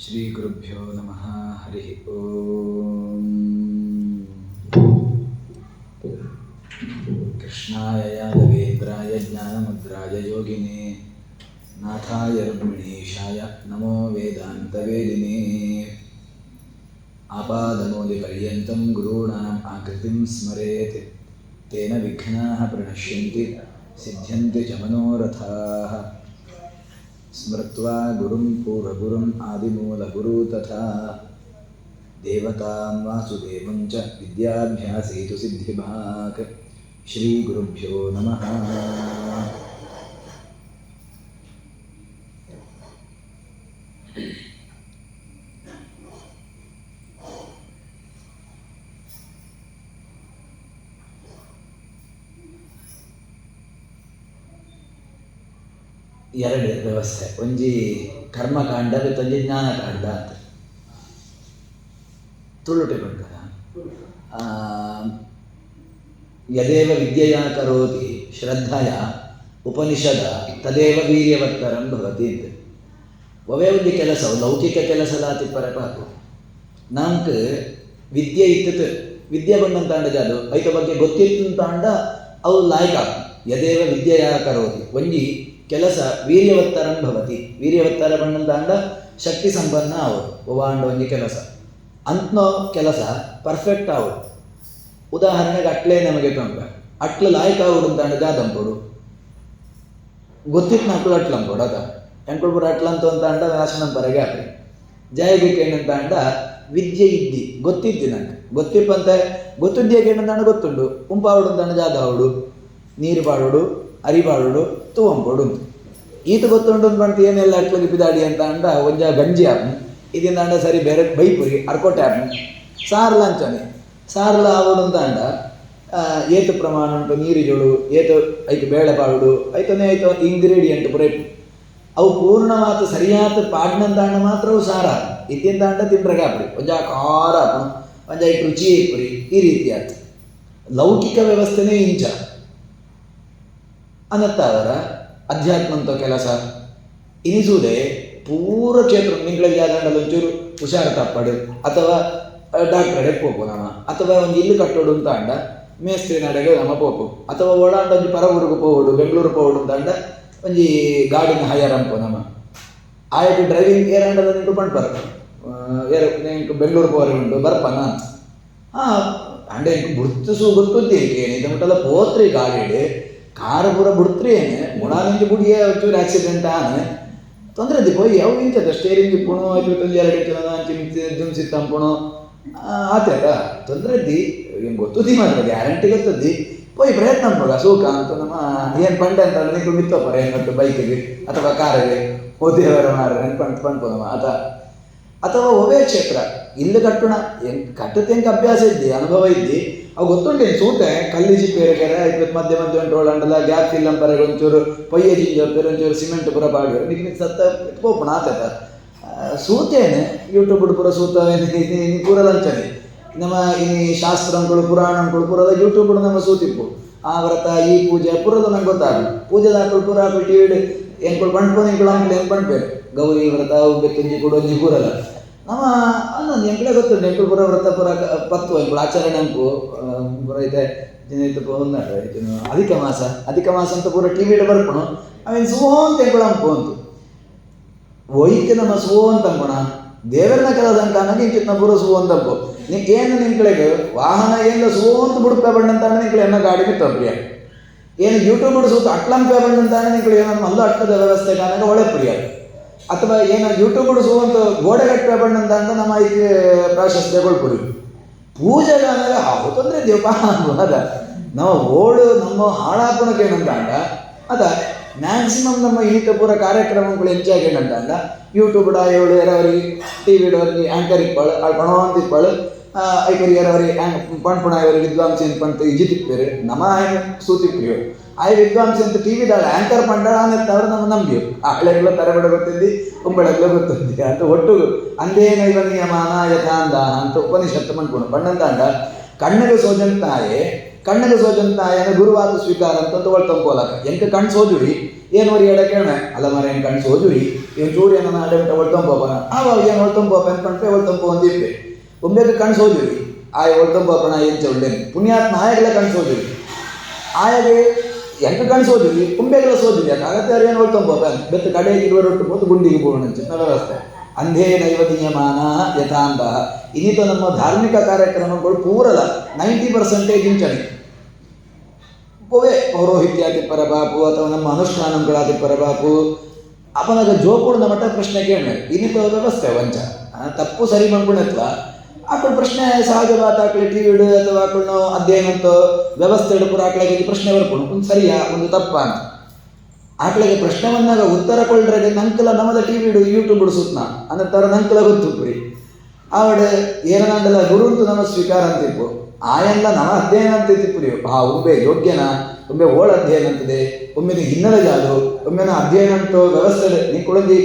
ಶ್ರೀ ಗುರುಭ್ಯೋ ನಮಃ. ಹರಿ ಓಂ. ಕೃಷ್ಣಾಯ ಯಾದವೇಂದ್ರಾಯ ಜ್ಞಾನಮುದ್ರಾಯ ಯೋಗಿನೇ ನಾಥಾಯ ರುಕ್ಮಿಣೀಶಾಯ ನಮೋ ವೇದಾಂತವೇದಿನೇ. ಆಪಾದಮೂಲಿಪರ್ಯಂತಂ ಗುರುಣಾಂ ಆಕೃತಿಂ ಸ್ಮರೇತ್ ತೇನ ವಿಘ್ನಾಃ ಪ್ರಣಶ್ಯಂತಿ ಸಿದ್ಧ್ಯಂತಿ ಚ ಮನೋರಥಾಃ. ಸ್ಮೃತ್ವಾ ಗುರುಂ ಪೂರ್ವಗುರುಂ ಆದಿಮೂಲಗುರು ತಥಾ ದೇವತಾಂ ವಾಸುದೇವಂ ಚ ವಿದ್ಯಾಭ್ಯಾಸೇತು ಸಿದ್ಧಿಭಾಕ್. ಶ್ರೀ ಗುರುಭ್ಯೋ ನಮಃ. ಎರಡು ವ್ಯವಸ್ಥೆ, ಒಂಜಿ ಕರ್ಮಕಾಂಡ ಮತ್ತೊಂಜಿ ಜ್ಞಾನಕಾಂಡ ಅಂತ ತುಳುಟೆ ಕೊಡ್ತಾರ. ಯದೇವ ವಿದ್ಯೆಯ ಕರೋತಿ ಶ್ರದ್ಧೆಯ ಉಪನಿಷದ ತದೇವ ವೀರ್ಯವತ್ತರಂ ಭವತಿ ಅಂತ. ಒವೇ ಒಂದು ಕೆಲಸ ಲೌಕಿಕ ಕೆಲಸಲಾತಿ ಪರಪಾಕು ನಮ್ಕ್ ವಿದ್ಯೆ ಇತ್ತು, ವಿದ್ಯೆ ಬಂದಂತಾಂಡ ಜಾದು ಐತ ಬಗ್ಗೆ ಗೊತ್ತಿತ್ತಂತಾಂಡ ಅವು ಲಾಯ್ಕ. ಯದೇವ ವಿದ್ಯೆಯ ಕರೋತಿ ಒಂಜಿ ಕೆಲಸ ವೀರ್ಯವತ್ತರಂ ಭವತಿ. ವೀರ್ಯವತ್ತರ ಬಂದಂತಾಂಡ ಶಕ್ತಿ ಸಂಪನ್ನ ಅವರು ಒವಾಂಡ ಒಂಜಿ ಕೆಲಸ ಅಂತನೋ ಕೆಲಸ ಪರ್ಫೆಕ್ಟ್ ಆವು. ಉದಾಹರಣೆಗೆ ಅಟ್ಲೇ ನಮಗೆ ತೊಂಬ ಅಟ್ಲ ಲಾಯ್ಕ ಆವುಡುಂತಾಂಡ ಜಾದಂಪೊಡು ಗೊತ್ತಿತ್ತು ನಕ್ಳು ಅಟ್ಲಂಪೊಡು ಅದ ಎಂಕೊಳ್ಬಿಡು ಅಟ್ಲಂತ ಅಂತಾಂಡ ನಾಶನಂ ಪರಗೆ ಹಾಕ್ರಿ ಜಯಗಿಕ್ಕೆ ಏನಂತಾಂಡ ವಿದ್ಯೆ ಇದ್ದಿ ಗೊತ್ತಿದ್ದಿ ನಂಗೆ ಗೊತ್ತಿಪ್ಪಂತ ಗೊತ್ತಿದ್ದಿಯಾಗ ಏನಂತಾಂಡ ಗೊತ್ತುಂಡು ಉಂಪಾವುಡುಂತಾಂಡ ಜಾದ ಆವುಡು ನೀರು ಬಾಡುಡು ಅರಿಬಾಡುಡು ತೂವಂಪೊಡು ಈತ ಗೊತ್ತುಂಡು ಬಂತು ಏನೆಲ್ಲ ಅಟ್ಲಿಗೆ ಬಿದಾಡಿ ಅಂತ ಅಂಡ ಒಂಜ ಗಂಜಿ ಆಪು ಇದರಿಂದ ಅಂಡ ಸರಿ ಬೇರೆ ಬೈಪುರಿ ಅರ್ಕೋಟೆ ಆಪು ಸಾರ್ಲ ಅಂಚನೆ ಸಾರ್ಲ ಆವಡು ಅಂತ ಅಂಡ ಏತು ಪ್ರಮಾಣ ಉಂಟು ನೀರು ಜೋಡು ಏತು ಐತು ಬೇಳೆ ಪಾಡುಡು ಐತನೇ ಐತು ಇಂಗ್ರೀಡಿಯೆಂಟ್ ಪುರೇ ಅವು ಪೂರ್ಣವಾದ ಸರಿಯಾದ ಪಾಡ್ನಂತಾಂಡ ಮಾತ್ರ ಅವು ಸಾರ ಇದ್ದಿಂದ ಅಂಡ ತಿಂಡ್ರಗೆ ಹಾಪ್ರಿ ಒಂಜ ಖಾರ ಹಾಪು ಒಂಜ ಐಟು ರುಚಿ ಇಪ್ಪುರಿ ಈ ರೀತಿ ಆಯ್ತು. ಲೌಕಿಕ ವ್ಯವಸ್ಥೆನೇ ಇಂಚ ಅನ್ನತ್ತ ಅವರ ಅಧ್ಯಾತ್ಮಂತ ಕೆಲಸ ಇನಿಸುವುದೇ ಪೂರ ಕ್ಷೇತ್ರ ನಿಂಗಳಲ್ಲಿ ಆದಂಡಲ್ಲಿ ಒಂಚೂರು ಹುಷಾರು ತಪ್ಪಡು ಅಥವಾ ಡಾಕ್ಟರ್ ಪೋಪು ನಮ್ಮ ಅಥವಾ ಒಂದು ಇಲ್ಲು ಕಟ್ಟೋಡು ಅಂತ ಅಂಡ ಮೇಸ್ತ್ರಿ ನಡೆಗೆ ನಮ್ಮ ಪೋಪು ಅಥವಾ ಓಡಾಂಡ ಒಂಜಿ ಪರವೂರಿಗೆ ಪೋವಡು ಬೆಂಗಳೂರು ಪೋವಡು ಅಂತ ಅಂಡ ಒಂಜಿ ಗಾಡಿನ ಹೈಯರ್ ಅಂಪು ನಮ್ಮ ಆಯ್ತು ಡ್ರೈವಿಂಗ್ ಏರಂಡದ ನಿಂಟು ಪಂಡ್ಬರ್ ಏರು ಬೆಂಗಳೂರು ಪೋರೆ ಉಂಟು ಬರ್ಪನ ಹಾಂ ಅಂಡೆ ಗುರ್ತಿದ್ದಿ ಏನಿದೆ ಮುಟ್ಟಲ್ಲ ಪೋತ್ರಿ ಗಾಡಿ ಕಾರು ಪೂರ ಬಿಡ್ತ್ರಿ ಏನು ಮುಣಾಲಿಂಚ ಬುಡಿಯೇ ಒಂಚೂರು ಆಕ್ಸಿಡೆಂಟ್ ಆನೆ ತೊಂದರೆ ದಿ ಪೋಯಿ ಅವು ಇಂಚದ ಸ್ಟೇರಿಂಗ್ ಇಪ್ಪುಣು ಐವತ್ತೊಂದು ಎರಡು ಜನ ಜಿಮ್ಸಿ ತಂಪುಣು ಆತೇತ ತೊಂದರೆ ಇದ್ದಿ ಏನು ಗೊತ್ತುದ್ದಿ ಮಾತ್ರ ಗ್ಯಾರಂಟಿ ಗೊತ್ತದ್ದಿ ಪೋಯಿ ಪ್ರಯತ್ನ ಅನ್ಬೋದ ಸೂಕ ಅಂತ ನಮ್ಮ ಏನು ಪಂಡೆ ಅಂತ ನೀವು ಮಿತ್ತೋಪರ ಏನು ಬೈಕಿಗೆ ಅಥವಾ ಕಾರಿಗೆ ಓದಿಯವರ ಮಾರ ಪಂಡ್ಪೋನಮ್ಮ ಅಥವಾ ಒವೇ ಕ್ಷೇತ್ರ ಇಲ್ಲಿ ಕಟ್ಟುಣ ಹೆಂಗೆ ಕಟ್ಟುತ್ತೆ ಹೆಂಗೆ ಅಭ್ಯಾಸ ಇದ್ದಿ ಅನುಭವ ಇದ್ದಿ ಅವು ಗೊತ್ತುಂಟೇನು ಸೂತೆ ಕಲ್ಲಿಜಿ ಬೇರೆ ಐವತ್ತು ಮಧ್ಯೆ ಉಂಟೋಳಂಡಲ್ಲ ಗ್ಯಾಪ್ ಫಿಲ್ಲಂಪರೆಗೆ ಒಂಚೂರು ಪೊಯ್ಯ ಜಿಂಜೋಪೇರು ಒಂಚೂರು ಸಿಮೆಂಟ್ ಪುರ ಬಾಡಿ ನಿಕ್ಕೆ ಸತ್ತ ಪೋಪಣ ಆತದ ಸೂತೇನೆ ಯೂಟ್ಯೂಬ್ ಪೂರ ಸೂತ ಪೂರ ಲಂಚನೆ ನಮ್ಮ ಈ ಶಾಸ್ತ್ರಂಗಳು ಪುರಾಣಗಳು ಪೂರದ ಯೂಟ್ಯೂಬ್ ನಮ್ಮ ಸೂತಿಪ್ಪು ಆ ವ್ರತ ಈ ಪೂಜೆ ಪೂರದ ನಂಗೆ ಗೊತ್ತಾಗಲಿ ಪೂಜೆದ ಹಾಕೊಂಡು ಪೂರ ಹಾಕೊಂಡು ಟಿ ವಿ ಎಂಕೊಳು ಪಂಡ್ಕೊಂಡು ಎಂಕೊಳು ಅಂಕಲು ಏನು ಪಂಡ್ಬೇಕು ಗೌರಿ ವ್ರತ ಬೆತ್ತಂಜಿ ಕೂಡ ಒಂಜಿ ಪೂರಲ್ಲ ನಮ್ಮ ಅನ್ನೊಂದು ಎಂಕಡೆ ಗೊತ್ತುಂಟು ಎಂಕುಳು ಪುರ ವ್ರತ ಪುರ ಪತ್ತು ಎಂಕುಳು ಆಚರಣೆ ಅಂಪು ಪುರ ಇದೆ ಅಧಿಕ ಮಾಸ ಅಂತ ಪೂರ ಟಿ ವಿಡ್ ಬರ್ಪುಣು ಅವೇನು ಸುವೋ ಅಂತ ಎಂಕುಳು ಅಂಪು ಅಂತು ಒಯ್ಕೆ ನಮ್ಮ ಸುವೋ ಅಂತ ಅಂಪುಣ ದೇವರನ್ನ ಕೆಲಸ ಅಂಕಾನಾಗ ಇಂಚಿತ್ ನಮ್ಮ ಪೂರ ಸುವೋ ಅಂತ ಅಂಪು ನೀ ಏನು ನಿಂಕಳಿಗೆ ವಾಹನ ಏನು ಸುವೋ ಅಂತ ಬುಡುಪೆ ಬಣ್ಣಂತ ನಿಂಕಳು ಏನೋ ಗಾಡಿ ಬಿತ್ತಪ್ರಿಯ ಏನು ಯೂಟ್ಯೂಬ್ ಸೂತು ಅಟ್ಲಂಪೆ ಬಣ್ಣಂತ ನಿಂಕಳು ಏನೋ ಮಲ್ಲು ಅಟ್ಟದ ವ್ಯವಸ್ಥೆ ಕಾನಾಗ ಒಳ್ಳೆ ಪ್ರಿಯ ಅಥವಾ ಏನೋ ಯೂಟ್ಯೂಬ್ ಸುವಂತ ಗೋಡೆ ಕಟ್ಟೆ ಬಣ್ಣಂತ ಅಂತ ನಮ್ಮ ಇದಕ್ಕೆ ಪ್ರಾಶಸ್ತ್ಯಗಳು ಪುರಿ ಪೂಜೆಗಾನಾಗ ಹಾವು ತೊಂದರೆ ದೇವಪ್ಪ ಅದ ನಾವು ಓಡು ನಮ್ಮ ಹಾಳಾಪಣಕ್ಕೆ ಏನಂತ ಅಂಡ ಅದ ಮ್ಯಾಕ್ಸಿಮಮ್ ನಮ್ಮ ಈತ ಪೂರ ಕಾರ್ಯಕ್ರಮಗಳು ಹೆಚ್ಚಾಗಿ ಏನಂತ ಅಂಡ ಯೂಟ್ಯೂಬ್ ಏಳು ಎರವರಿ ಟಿ ವಿ ಡವರಿಗೆ ಆ್ಯಂಕರ್ ಇಪ್ಪಾಳು ಅಲ್ಲಿ ಪಣೋ ಅಂತ ಇಪ್ಪಾಳು ಐಕರಿ ಎರವರಿ ಪಣ್ಪುಣ ಇವರಿಗೆ ವಿದ್ವಾಂಸ ಅಂತ ಪಂತ ಇಜಿ ತಿಪ್ಪೇರು ನಮ್ಮ ಸೂತಿಪ್ರಿಯರು ಆ ವಿದ್ವಾಂಸ ಅಂತ ಟಿ ವಿದಾಳ ಆ್ಯಂಕರ್ ಪಂಡಾಳ ಅನ್ನತ್ತವ್ರು ನಮ್ಮ ನಂಬಿಯು ಹಳೆಗಳ ತರಬೇಡ ಗೊತ್ತಿದ್ದಿ ಕುಂಬಳಗ್ಲ ಗೊತ್ತಿದ್ದಿ ಅಂತ ಒಟ್ಟು ಅಂದೇನ ಇವ ನಿಯಮಾನ ಯಥಾಂದಾನ ಅಂತ ಉಪನಿಷತ್ತು ಮನ್ಪುಣು ಪಣ್ಣಂತಾಂಡ ಕಣ್ಣಿಗೆ ಸೋಜಂತಾಯೆ ಕಣ್ಣಿಗೆ ಸೋಜಂತ ಏನು ಗುರುವಾದ ಸ್ವೀಕಾರ ಅಂತ ತೊಗೊಳ್ತಂಬೋಲಕ ಎಂಕ ಕಣ್ಣು ಸೋಜುರಿ ಏನು ವರಿ ಎಡ ಕೇಳ ಅಲ್ಲ ಮರ ಏನು ಕಣ್ಣು ಸೋಜುರಿ ಏನು ಚೂರು ಏನನ್ನ ಅಡೆಬಿಟ್ಟ ಒಳ್ತಂಬೋಪನ ಆವಾಗ ಏನು ಒಳ್ತಂಬೋಪ ಅನ್ಕೊಂಡ್ರೆ ಒಳ್ತಂಬೋ ಒಂದಿಪ್ಪೆ ಒಮ್ಮೆಗೆ ಕಣ್ಣು ಸೋಜುರಿ ಆಯ ಒಳ್ತಂಬೋಪನ ಏನು ಚೌಲ್ಲೇನು ಪುಣ್ಯಾತ್ಮ ಆಯಗಳ ಕಣ್ಣು ಸೋಜುರಿ ಆಯಗೆ ಎಂಕ ಕಣ್ಣು ಸೋಜುರಿ ಕುಂಬೆಗಳ ಸೋಜುರಿ ಅಗತ್ಯ ಅವ್ರು ಏನು ಒಳ್ತಂಬೋಪ ಬೆತ್ತ ಕಡೆಗೆ ಇರುವರೊಟ್ಟು ಹೋದು ಗುಂಡಿಗೆ ಬೋಣಂಚಿನ ವ್ಯವಸ್ಥೆ ಅಂಧೇ ನೈವ ನಿಯಮಾನ ಯಥಾಂಧ ಇನ್ನಿತ ನಮ್ಮ ಧಾರ್ಮಿಕ ಕಾರ್ಯಕ್ರಮಗಳು ಪೂರಲ 90% ಇಂಚನೆ ಪೋವೆ ಪೌರೋಹಿತ್ಯಾದಿ ಪರಬಾಪು ಅಥವಾ ನಮ್ಮ ಅನುಷ್ಠಾನಗಳಾದಿ ಪರಬಾಪು ಅಪನಗ ಜೋಪುಣದ ಮಟ್ಟ ಪ್ರಶ್ನೆ ಕೇಳ ಇನ್ನಿತ ವ್ಯವಸ್ಥೆ ವಂಚ ತಪ್ಪು ಸರಿ ಮಾಡ್ಕೊಂಡತ್ವ ಆಕಳು ಪ್ರಶ್ನೆ ಸಹಜವಾದ ಆಕಳಿ ಟಿವಿಡು ಅಥವಾ ಆಕಳನ್ನು ಅಧ್ಯಯನ ಅಂತ ವ್ಯವಸ್ಥೆ ಪುರ ಆಕಳಿಗೆ ಪ್ರಶ್ನೆ ಬರ್ಕೊಂಡು ಒಂದು ಸರಿಯಾ ಒಂದು ತಪ್ಪ ಅಂತ ಆಕಳಿಗೆ ಪ್ರಶ್ನೆ ಬಂದಾಗ ಉತ್ತರ ಕೊಳ್ಳ್ರೆ ನಂಕಲ ನಮ್ಮದ ಟಿವಿಡು ಯೂಟ್ಯೂಬ್ ಬಿಡಿಸುತ್ನ ಅನ್ನತ್ತರ ನಂಕಲ ಗೊತ್ತುಪ್ರಿ ಆವಡ ಏನಂದಲ್ಲ ಗುರು ಅಂತ ನಮ್ಮ ಸ್ವೀಕಾರ ಅಂತಿಪ್ಪು ಆಯೆಲ್ಲ ನಮ್ಮ ಅಧ್ಯಯನ ಅಂತ ತಿಪ್ಪುರಿ ಒಮ್ಮೆ ಯೋಗ್ಯನ ಒಮ್ಮೆ ಓಳ ಅಧ್ಯಯನ ಅಂತಿದೆ ಒಮ್ಮೆನ ಹಿನ್ನೆಲೆ ಜಾದು ಒಮ್ಮೆನ ಅಧ್ಯಯನ ಅಂತ ವ್ಯವಸ್ಥೆ ನೀ ಕೊಳಂದಿ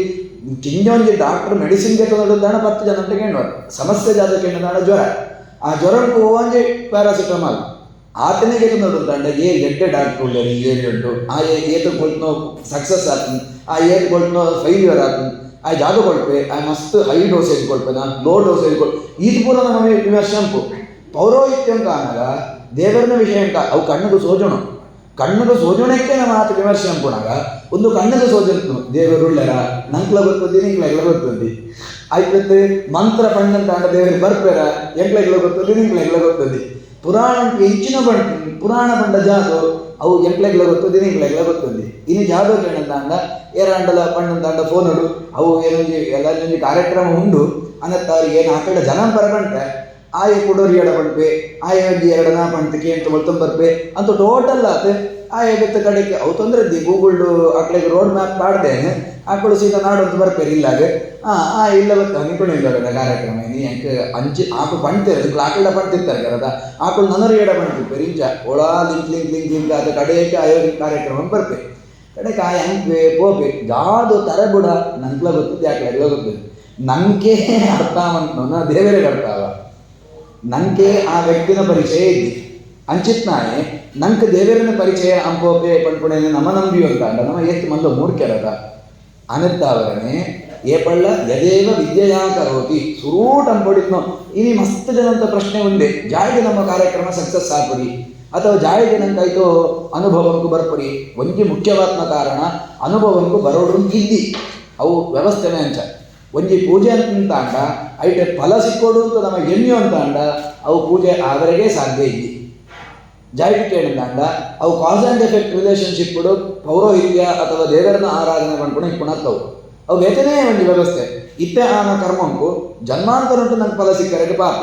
ಕಿಂಜೊಂಜಿ ಡಾಕ್ಟರ್ ಮೆಡಿಸಿನ್ಗೆ ತೊಗೊಂಡಾಣ 10 ಜನ ಅಂತ ಕೇಳುವ ಸಮಸ್ಯೆ ಜಾದ ಕೇಳಿದಾಣ ಜ್ವರ ಆ ಜ್ವರಕ್ಕೆ ಹೋಗಿ ಪ್ಯಾರಾಸಿಟಮಾಲ್ ಆತನಿಗೆ ನೋಡುತ್ತಾಂಡ ಎಡ್ಡೆ ಡಾಕ್ಟರ್ ಉಳ್ಳೇರಿ ಏಟು ಆ ಏತು ಕೊಳ್ತನೋ ಸಕ್ಸಸ್ ಆಗ್ತದೆ ಆ ಏಟ್ ಕೊಳ್ತನೋ ಫೈಲ್ಯೂರ್ ಆಗ್ತದೆ ಆ ಜಾಗ ಕೊಳ್ಪೆ ಆ ಮಸ್ತ್ ಹೈ ಡೋಸೇಜ್ ಕೊಳ್ಪೆ ಲೋ ಡೋಸೇಜ್ ಕೊಳ್ಪೆ ಇದು ಪೂರ ನಮಗೆ ವಿಮರ್ಶಂಪು ಪೌರೋಹಿತ್ಯಂ ಕಾನಾಗ ದೇವರನ ವಿಷಯಂಕ ಅವು ಕಣ್ಣದು ಸೋಜೋಣ ಕಣ್ಣದು ಸೋಜೋಣಕ್ಕೆ ನಮ್ಮ ಆತ ವಿಮರ್ಶಂಪುನಾಗ ಒಂದು ಕಣ್ಣದು ಸೋಜಂತು ದೇವರುಳ್ಳರ ನಂಕ್ಲ ಗೊತ್ತದ್ದಿ ನಿಂಕ್ಲೆಗ್ಲ ಗೊತ್ತದ್ದಿ ಆಯ್ತು ಮಂತ್ರ ಪಣ್ಣಂತ ಆಂಡ ದೇವರಿಗೆ ಬರ್ಪೇರ ಎಂಕ್ಲೆಗ್ಲ ಗೊತ್ತದ್ದಿ ನಿಂಕ್ಲೆಗ್ಲ ಗೊತ್ತದ್ದಿ ಪುರಾಣಕ್ಕೆ ಹೆಚ್ಚಿನ ಪುರಾಣ ಪಂಡ ಜಾದು ಅವು ಎಂಕ್ಲೆಗ್ಲ ಗೊತ್ತದ್ದಿ ನಿಂಕ್ಲೆಗ್ಲ ಗೊತ್ತದ್ದಿ ಇನ್ನು ಜಾದು ಕೇಳಂತಾಂಡ ಏರಾಂಡಲ ಪಣ್ಣಂತಾಂಡ ಫೋನುಡು ಅವು ಏನೊಂದು ಎಲ್ಲ ಕಾರ್ಯಕ್ರಮ ಉಂಡು ಅನ್ನತ್ತ ಅವ್ರಿಗೆ ಏನು ಆ ಕಡೆ ಜನ ಬರಬಂಟೆ ಆಯ ಕೊಡೋರು ಎಡ ಪಂಪೆ ಆಯ ಎರಡನ ಪಂಟಕ್ಕೆ ಅಂತ ಮೊತ್ತ ಬರ್ಪೆ ಅಂತ ಟೋಟಲ್ ಆತ ಆಯ ಬೆತ್ತ ಕಡೆಗೆ ಅವು ತೊಂದರೆ ಗೂಗಲ್ಡು ಆಕಳಿಗೆ ರೋಡ್ ಮ್ಯಾಪ್ ಮಾಡ್ದೇನೆ ಆಕಳು ಸೀದಾ ನಾಡೊಂದು ಬರ್ಪೇರಿ ಇಲ್ಲಾಗ ಇಲ್ಲ ಗೊತ್ತ ನಿಂಕೊಂಡು ಇಲ್ಲ ಕಾರ್ಯಕ್ರಮ ನೀ ಹೆಂಗೆ ಅಂಚಿ ಆಕಳು ಪಂಡ್ತಿರೋದು ಆಕಳ ಪಂಡ್ತಿರ್ತಾರೆ ಕರದ ಆಕಳು ನನರು ಎಡ ಪಂಡ್ತಿರ್ತಾರೆ ಇಂಚ ಒಳ ಲಿಂಕ್ ಅದು ಕಡೆಗೆ ಆಯೋಗ ಕಾರ್ಯಕ್ರಮ ಬರ್ಪೆ ಕಡೆಗೆ ಆ ಹೆಂಗೆ ಪೋಪೆ ಯಾವುದು ತರಬುಡ ನಂಕ್ಲ ಗೊತ್ತದ್ದು ಯಾಕಳೆಲ್ಲ ಗೊತ್ತದ್ದು ನಂಗೆ ಅರ್ಥ ಅಂತ ದೇವರಿಗೆ ಅರ್ಥ ಅಲ್ಲ ನಂಗೆ ಆ ವ್ಯಕ್ತಿನ ಪರಿಚಯ ಇದ್ದಿ ಅಂಚಿತ್ನಾನೆ ನಂಗೆ ದೇವರಿನ ಪರಿಚಯ ಅಂಪೋಪೆ ಪಂಡ್ಪುಣೆ ನಮ್ಮ ನಂಬಿಯು ಅಂತ ಅಂಡ ನಮ್ಮ ಎತ್ತು ಮಂದ ಮೂರ್ಖರದ ಅನ್ನತ್ತಾವರನೆ ಏಪಳ್ಳ ಯದೇವ ವಿದ್ಯೆಯಾ ಕರೋತಿ ಸುರೂಟ್ ಅಂಪೊಡಿದ್ನೋ ಇನಿ ಮಸ್ತ್ ಜನಂತ ಪ್ರಶ್ನೆ ಒಂದೇ ಜಾಯಿಗೆ ನಮ್ಮ ಕಾರ್ಯಕ್ರಮ ಸಕ್ಸಸ್ ಆಗ್ಪಡಿ ಅಥವಾ ಜಾಯಿಗೆ ನಂಗಾಯ್ತು ಅನುಭವಕ್ಕೂ ಬರ್ಪಡಿ ಒಂಜಿ ಮುಖ್ಯವಾದ ಕಾರಣ ಅನುಭವಕ್ಕೂ ಬರೋಡು ಇದ್ದಿ ಅವು ವ್ಯವಸ್ಥೆನೇ ಅಂಚ ಒಂಜಿ ಪೂಜೆ ಅಂತ ಅಂಡ ಐಟೆ ಫಲ ಸಿಕ್ಕೋಡು ಅಂತ ನಮಗೆ ಎಣ್ಣೆ ಅಂತ ಅಂಡ ಅವು ಪೂಜೆ ಆವರೆಗೆ ಸಾಧ್ಯ ಇದ್ದಿ ಜಾಯಿಗೆ ಕೇಳಿದಂಡ ಅವು ಕಾಸ್ ಆ್ಯಂಡ್ ಎಫೆಕ್ಟ್ ರಿಲೇಷನ್ಶಿಪ್ ಪೌರೋಹಿತ್ಯ ಅಥವಾ ದೇವರನ್ನ ಆರಾಧನೆ ಮಾಡ್ಕೊಂಡು ಇಟ್ಕೊಳತ್ತವು ಅವು ವೇತನೇ ಒಂದು ವ್ಯವಸ್ಥೆ ಇತ್ತೆ ಆನ ಕರ್ಮಂಕು ಜನ್ಮಾಂತರ ಉಂಟು ನಂಗೆ ಫಲ ಸಿಕ್ಕರೆ ಪಾಪ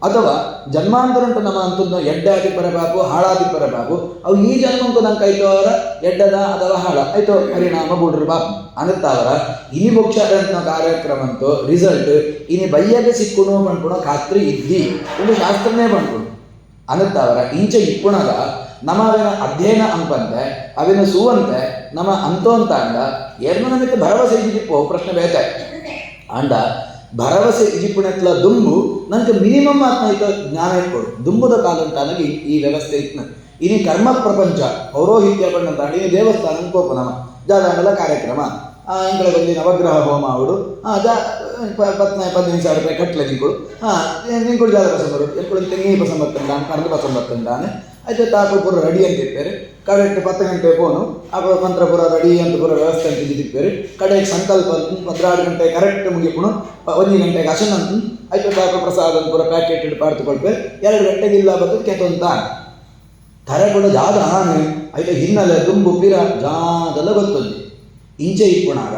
ಅಥವಾ ಜನ್ಮಾಂತರ ಉಂಟು ನಮ್ಮ ಅಂತದ್ದು ಎಡ್ಡಾದಿ ಪರಬಾಪು ಹಾಳಾದಿ ಪರಬಾಪು ಅವು ಈ ಜನ್ಮಂಕು ನಂಗೆ ಕೈತೋರ ಎಡ್ಡದ ಅಥವಾ ಹಾಳ ಆಯ್ತು ಪರಿಣಾಮ ಬುಡ್ರಿ ಬಾಪು ಅನ್ನತ್ತಾವರ ಇನಿ ಮೋಕ್ಷದಂತ ಕಾರ್ಯಕ್ರಮ ಅಂತೂ ರಿಸಲ್ಟ್ ಇನಿ ಬಯ್ಯಗೆ ಸಿಕ್ಕುಣು ಪಂಡ್ಕೊಳೋ ಖಾತ್ರಿ ಇದ್ದಿ ಒಂದು ಶಾಸ್ತ್ರನೇ ಪಂಡ್ಕೊಳು ಅನ್ನತ್ತಾವರ ಇಂಚ ಇಪ್ಪುಣಗ ನಮ್ಮ ಅವಿನ ಅಧ್ಯಯನ ಅಂಪಂತೆ ಅವಿನ ಸೂವಂತೆ ನಮ್ಮ ಅಂತೋ ಅಂತ ಅಂಡ ಏನು ನಮಗೆ ಭರವಸೆ ಇಜಿಪ್ಪು ಪ್ರಶ್ನೆ ಬೇತೆ ಅಂಡ ಭರವಸೆ ಇಜಿಪ್ಪುಣೆತ್ಲ ದುಂಬು ನನಗೆ ಮಿನಿಮಮ್ ಆತ್ಮ ಜ್ಞಾನ ಇಟ್ಕೊಡು ದುಂಬುದ ಕಾಲ ಅಂತ ನನಗೆ ಈ ವ್ಯವಸ್ಥೆ ಇತ್ತು ಇನಿ ಕರ್ಮ ಪ್ರಪಂಚ ಪೌರೋಹಿತ್ಯ ಪಣ್ಣಂತ ಇನಿ ದೇವಸ್ಥಾನ ಕೋಪ ನಮ್ಮ ಜಾದಂಗಲ ಕಾರ್ಯಕ್ರಮ ಎಂಗಳ ಬಂದು ನವಗ್ರಹ ಹೋಮ ಅವಡು ₹15,000 ಕಟ್ಲೆ ನಿಂಗಳು ನಿಂಗಳು ಜಾದ ಪಸಂಬರು ಎಂಗಳು ತೆಂಗಿ ಪಸಂಬತ್ತಂದಾನೆ ಕರೆದು ಪಸಂಬತ್ತಂದಾನೆ ಆಯ್ತು ತಾಕು ಪೂರ ರೆಡಿ ಅಂತ ಇರ್ತಾರೆ ಕರೆಕ್ಟ್ 10 ಗಂಟೆ ಫೋನು ಆಕಳು ಮಂತ್ರ ಪೂರ ರೆಡಿ ಅಂತ ಪೂರ ವ್ಯವಸ್ಥೆ ಅಂತ ಇದ್ದಿರ್ತಾರೆ ಕಡೆಗೆ ಸಂಕಲ್ಪ ಅಂತ 16 ಗಂಟೆ ಕರೆಕ್ಟ್ ಮುಗಿಪುಣು 1 ಗಂಟೆಗೆ ಅಶನ್ ಅಂತ ಆಯ್ತು ತಾಕು ಪ್ರಸಾದ ಅಂತ ಪೂರ ಪ್ಯಾಕೆಟ್ ಇಟ್ಟು ಪಾಡ್ತುಕೊಳ್ಪೆ 2 ಗಂಟೆಗೆ ಇಲ್ಲ ಬರ್ತದೆ ಕೆತ್ತೊಂತ ತರೆ ಕೂಡ ಜಾದ ಹಾನೆ ಆಯ್ತು ಹಿನ್ನೆಲೆ ದುಂಬು ಪಿರ ಜಾದೆಲ್ಲ ಗೊತ್ತದ್ದು ಇಂಚೆ ಇಪ್ಪುಣಾಗ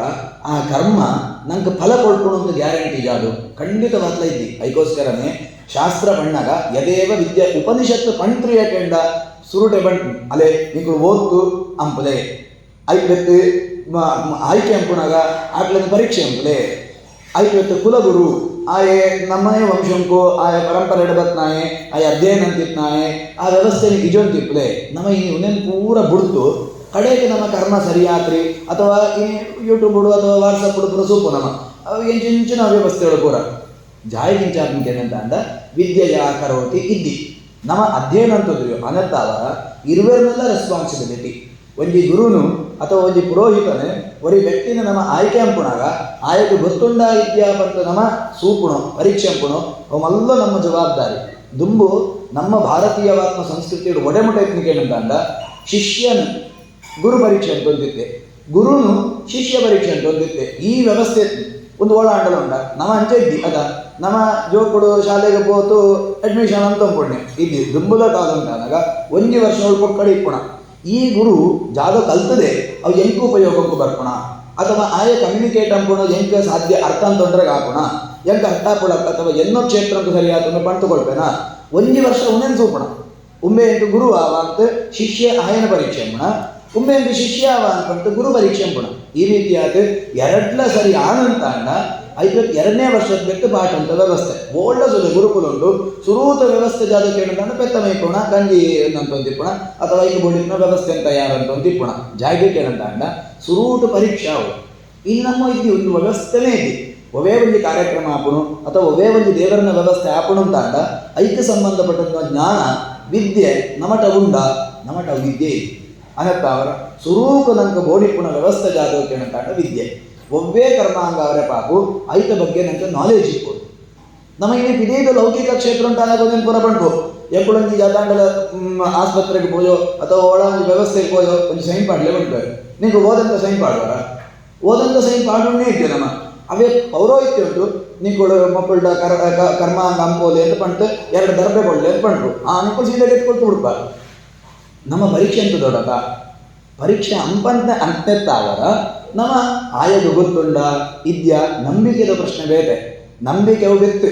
ಆ ಕರ್ಮ ನಂಗೆ ಫಲ ಕೊಡ್ಕೊಂಡು ಒಂದು ಗ್ಯಾರಂಟಿ ಜಾದು ಖಂಡಿತವಾಗ್ಲ ಇದ್ದಿ ಅದಕ್ಕೋಸ್ಕರನೇ ಶಾಸ್ತ್ರ ಬಣ್ಣಾಗ ಯದೇವ ವಿದ್ಯೆ ಉಪನಿಷತ್ತು ಪಂಟ್ರಿಯ ಕೆಂಡ ಸುರುಟೆ ಬಂಟು ಅಲೆ ನಿಂಗಳು ಓದ್ತು ಅಂಪಲೆ ಐವತ್ತು ಆಯ್ಕೆ ಅಂಪುಣಾಗ ಆಕ್ಳಿನ ಪರೀಕ್ಷೆ ಅಂಪಲೆ ಐವತ್ತು ಕುಲಗುರು ಆಯೆ ನಮ್ಮನೆ ವಂಶಂಕು ಆಯ ಪರಂಪರೆ ಎಡಬತ್ನಾಯೆ ಆಯ ಅಧ್ಯಯನ ಅಂತಿತ್ನಾಯೆ ಆ ವ್ಯವಸ್ಥೆ ಇಜೊಂತಿಪ್ಲೆ ನಮ್ಮ ಈ ಉನ್ನೇನು ಪೂರ ಬುಡ್ತು ಕಡೆಗೆ ನಮ್ಮ ಕರ್ಮ ಸರಿಯಾತ್ರಿ ಅಥವಾ ಈ ಯೂಟ್ಯೂಬ್ ಬಿಡು ಅಥವಾ ವಾಟ್ಸಪ್ ಬಿಡು ಪೂರ ಸೂಪು ನಮ್ಮ ಎಂಚಿನ ವ್ಯವಸ್ಥೆಗಳು ಪೂರ ಜಾಯಿಗಿಂಚಾತ್ಮಕ ಏನಂತ ಅಂದ ವಿದ್ಯೆಯ ಕರೋತಿ ಇದ್ದಿ ನಮ್ಮ ಅಧ್ಯಯನ ಅಂತಂದ್ರೆ ಅನಂತಾವ ಇರುವೆರ್ನೆಲ್ಲ ರೆಸ್ಪಾನ್ಸಿಬಿಲಿಟಿ ಒಂಜಿ ಗುರುನು ಅಥವಾ ಒಂಜಿ ಪುರೋಹಿತನೇ ಒರಿ ವ್ಯಕ್ತಿನ ನಮ್ಮ ಆಯ್ಕೆ ಅಂಪುಣಾಗ ಆಯ್ಕೆ ಗೊತ್ತುಂಡ ಇದ್ಯಾ ಬಂತ ನಮ್ಮ ಸೂಪುಣೋ ಪರೀಕ್ಷೆ ಅಂಪುಣೋ ಅವಲ್ಲ ನಮ್ಮ ಜವಾಬ್ದಾರಿ ದುಂಬು ನಮ್ಮ ಭಾರತೀಯವಾತ್ಮ ಸಂಸ್ಕೃತಿಯ ಒಡೆಮುಟ ಏನಂತ ಶಿಷ್ಯನು ಗುರು ಪರೀಕ್ಷೆ ಅಂತ ಹೊಂದಿತ್ತೆ, ಗುರುನು ಶಿಷ್ಯ ಪರೀಕ್ಷೆ ಅಂತ ಹೊಂದಿತ್ತೆ. ಈ ವ್ಯವಸ್ಥೆ ಒಂದು ಒಳಾಂಡಲ ಉಂಡ ನಮ್ಮ ಅಂಚೆ ಇದ್ದಿ ಅದ ನಮ್ಮ ಜೋಕುಡು ಶಾಲೆಗೆ ಹೋತು ಅಡ್ಮಿಷನ್ ಅಂತ ಅಂದ್ಕೊಂಡೆ ಇದ್ದಿ ದುಂಬುದ ಕಾಲ ಉಂಟಾಗ ಒಂಜಿ ವರ್ಷ ಕೊಕ್ಕಡಿ ಇಪ್ಪುಣ ಈ ಗುರು ಜಾದೋ ಕಲ್ತದೆ ಅವು ಎಂಕು ಉಪಯೋಗಕ್ಕೂ ಬರ್ಪುಣ ಅಥವಾ ಆಯ ಕಮ್ಯುನಿಕೇಟ್ ಅಂಪುಣ ಎಂಕ ಸಾಧ್ಯ ಅರ್ಥ ಅಂತಂದ್ರಾಗ ಹಾಕೋಣ ಎಂಕ ಅಟ್ಟಾಪುಳಕ್ ಅಥವಾ ಎನ್ನೋ ಕ್ಷೇತ್ರಕ್ಕೆ ಸರಿಯಾದ ಪಂತುಕೊಳ್ಬೇನ ಒಂಜಿ ವರ್ಷ ಉಣ್ಣೆನ್ ಸೂಪಣ ಉಮ್ಮೆ ಎಂಟು ಗುರು ಆವ ಅಂತ ಶಿಷ್ಯ ಆಯನ ಪರೀಕ್ಷೆ ಅಂಪುಣ ಉಮ್ಮೆ ಎಂಟು ಶಿಷ್ಯ ಆವ ಅಂತ ಗುರು ಪರೀಕ್ಷೆ ಅಂಪುಣ ಈ ರೀತಿಯಾದ ಎರಡ್ಲ ಸರಿ ಆನಂತ ಅಂಡ 52ನೇ ವರ್ಷದ ಬೆತ್ತು ಪಾಠ ಅಂತ ವ್ಯವಸ್ಥೆ ಓಲ್ಡ ಸುಲೆ ಗುರುಕುಲ ಉಂಟು ಸುರೂತ ವ್ಯವಸ್ಥೆ ಜಾದಕ್ಕೆ ಏನಂತ ಪೆತ್ತ ಮೈಪುಣ ಗಂಜಿ ಅಂತ ಒಂದಿಪ್ಪುಣ ಅಥವಾ ಈಗ ಬೋಡಿನ ವ್ಯವಸ್ಥೆ ಅಂತ ಯಾರಂತ ಒಂದಿಪ್ಪುಣ ಜಾಗಕ್ಕೆ ಏನಂತ ಅಂಡ ಸುರೂಟ ಪರೀಕ್ಷಾ ಅವು ಇಲ್ಲಿ ನಮ್ಮ ಇದ್ದಿ ಒಂದು ವ್ಯವಸ್ಥೆನೇ ಇದ್ದಿ ಒವೇ ಒಂದು ಕಾರ್ಯಕ್ರಮ ಆಪುಣು ಅಥವಾ ಒವೇ ಒಂದು ದೇವರನ್ನ ವ್ಯವಸ್ಥೆ ಆಪುಣು ಅಂತ ಅಂಡ ಐಕ್ಯ ಸಂಬಂಧಪಟ್ಟಂಥ ಜ್ಞಾನ ವಿದ್ಯೆ ನಮಟ ಉಂಡ ನಮಟ ವಿದ್ಯೆ ಇದೆ ಅನತ್ತ ಅವರ ಸುರೂಪ ನಂಗೆ ಬೋಡಿಪುಣ ವ್ಯವಸ್ಥೆ ಜಾದಕ್ಕೆ ಏನಂತ ಅಂಡ ವಿದ್ಯೆ ಒವ್ವೇ ಕರ್ಮಾಂಗ ಅವರೇ ಪಾಪು ಐತ ಬಗ್ಗೆ ನಂಗೆ ನಾಲೆಜ್ ಇಟ್ಕೊಡು ನಮಗೆ ಇಡೀದು ಲೌಕಿಕ ಕ್ಷೇತ್ರ ಉಂಟಾಗೋದೇನು ಪುರ ಬಂಟು ಎಕ್ಕಳೊಂದು ಜಾತಾಂಡದ ಆಸ್ಪತ್ರೆಗೆ ಹೋಯೋ ಅಥವಾ ಒಳ ಒಂದು ವ್ಯವಸ್ಥೆಗೆ ಹೋಯೋ ಒಂದು ಸೈನ್ ಪಾಡ್ಲೇ ಬಂದ್ಬೇಕು ನಿಂಗೆ ಓದಂತ ಸೈನ್ ಪಾಡುವಾರ ಓದಂತ ಸೈನ್ ಪಾಡೋನೇ ಇದ್ದೆ ನಮ್ಮ ಅವೇ ಪೌರೋಹಿತ್ಯ ಉಂಟು ನಿಂಗಳು ಮಕ್ಕಳ ಕರ್ಮಾಂಗ ಅಂಬೋಲೆ ಅಂತ ಪಂಟು 2 ದರ್ಬೆ ಕೊಡ್ಲೆ ಅಂತ ಪಂಟು ನಿಂಗಳು ಸೀದಾ ಎತ್ಕೊಳ್ತು ಹುಡುಕ ನಮ್ಮ ಪರೀಕ್ಷೆ ಅಂತ ದೊಡ್ಡದ ಪರೀಕ್ಷೆ ಅಂಪಂತ ಅಂತೆತ್ತಾವರ ನಮ್ಮ ಆಯೋಗ ಗೊತ್ತುಂಡ ಇದ್ಯಾ ನಂಬಿಕೆಯ ಪ್ರಶ್ನೆ ಬೇರೆ ನಂಬಿಕೆ ಬೆತ್ತು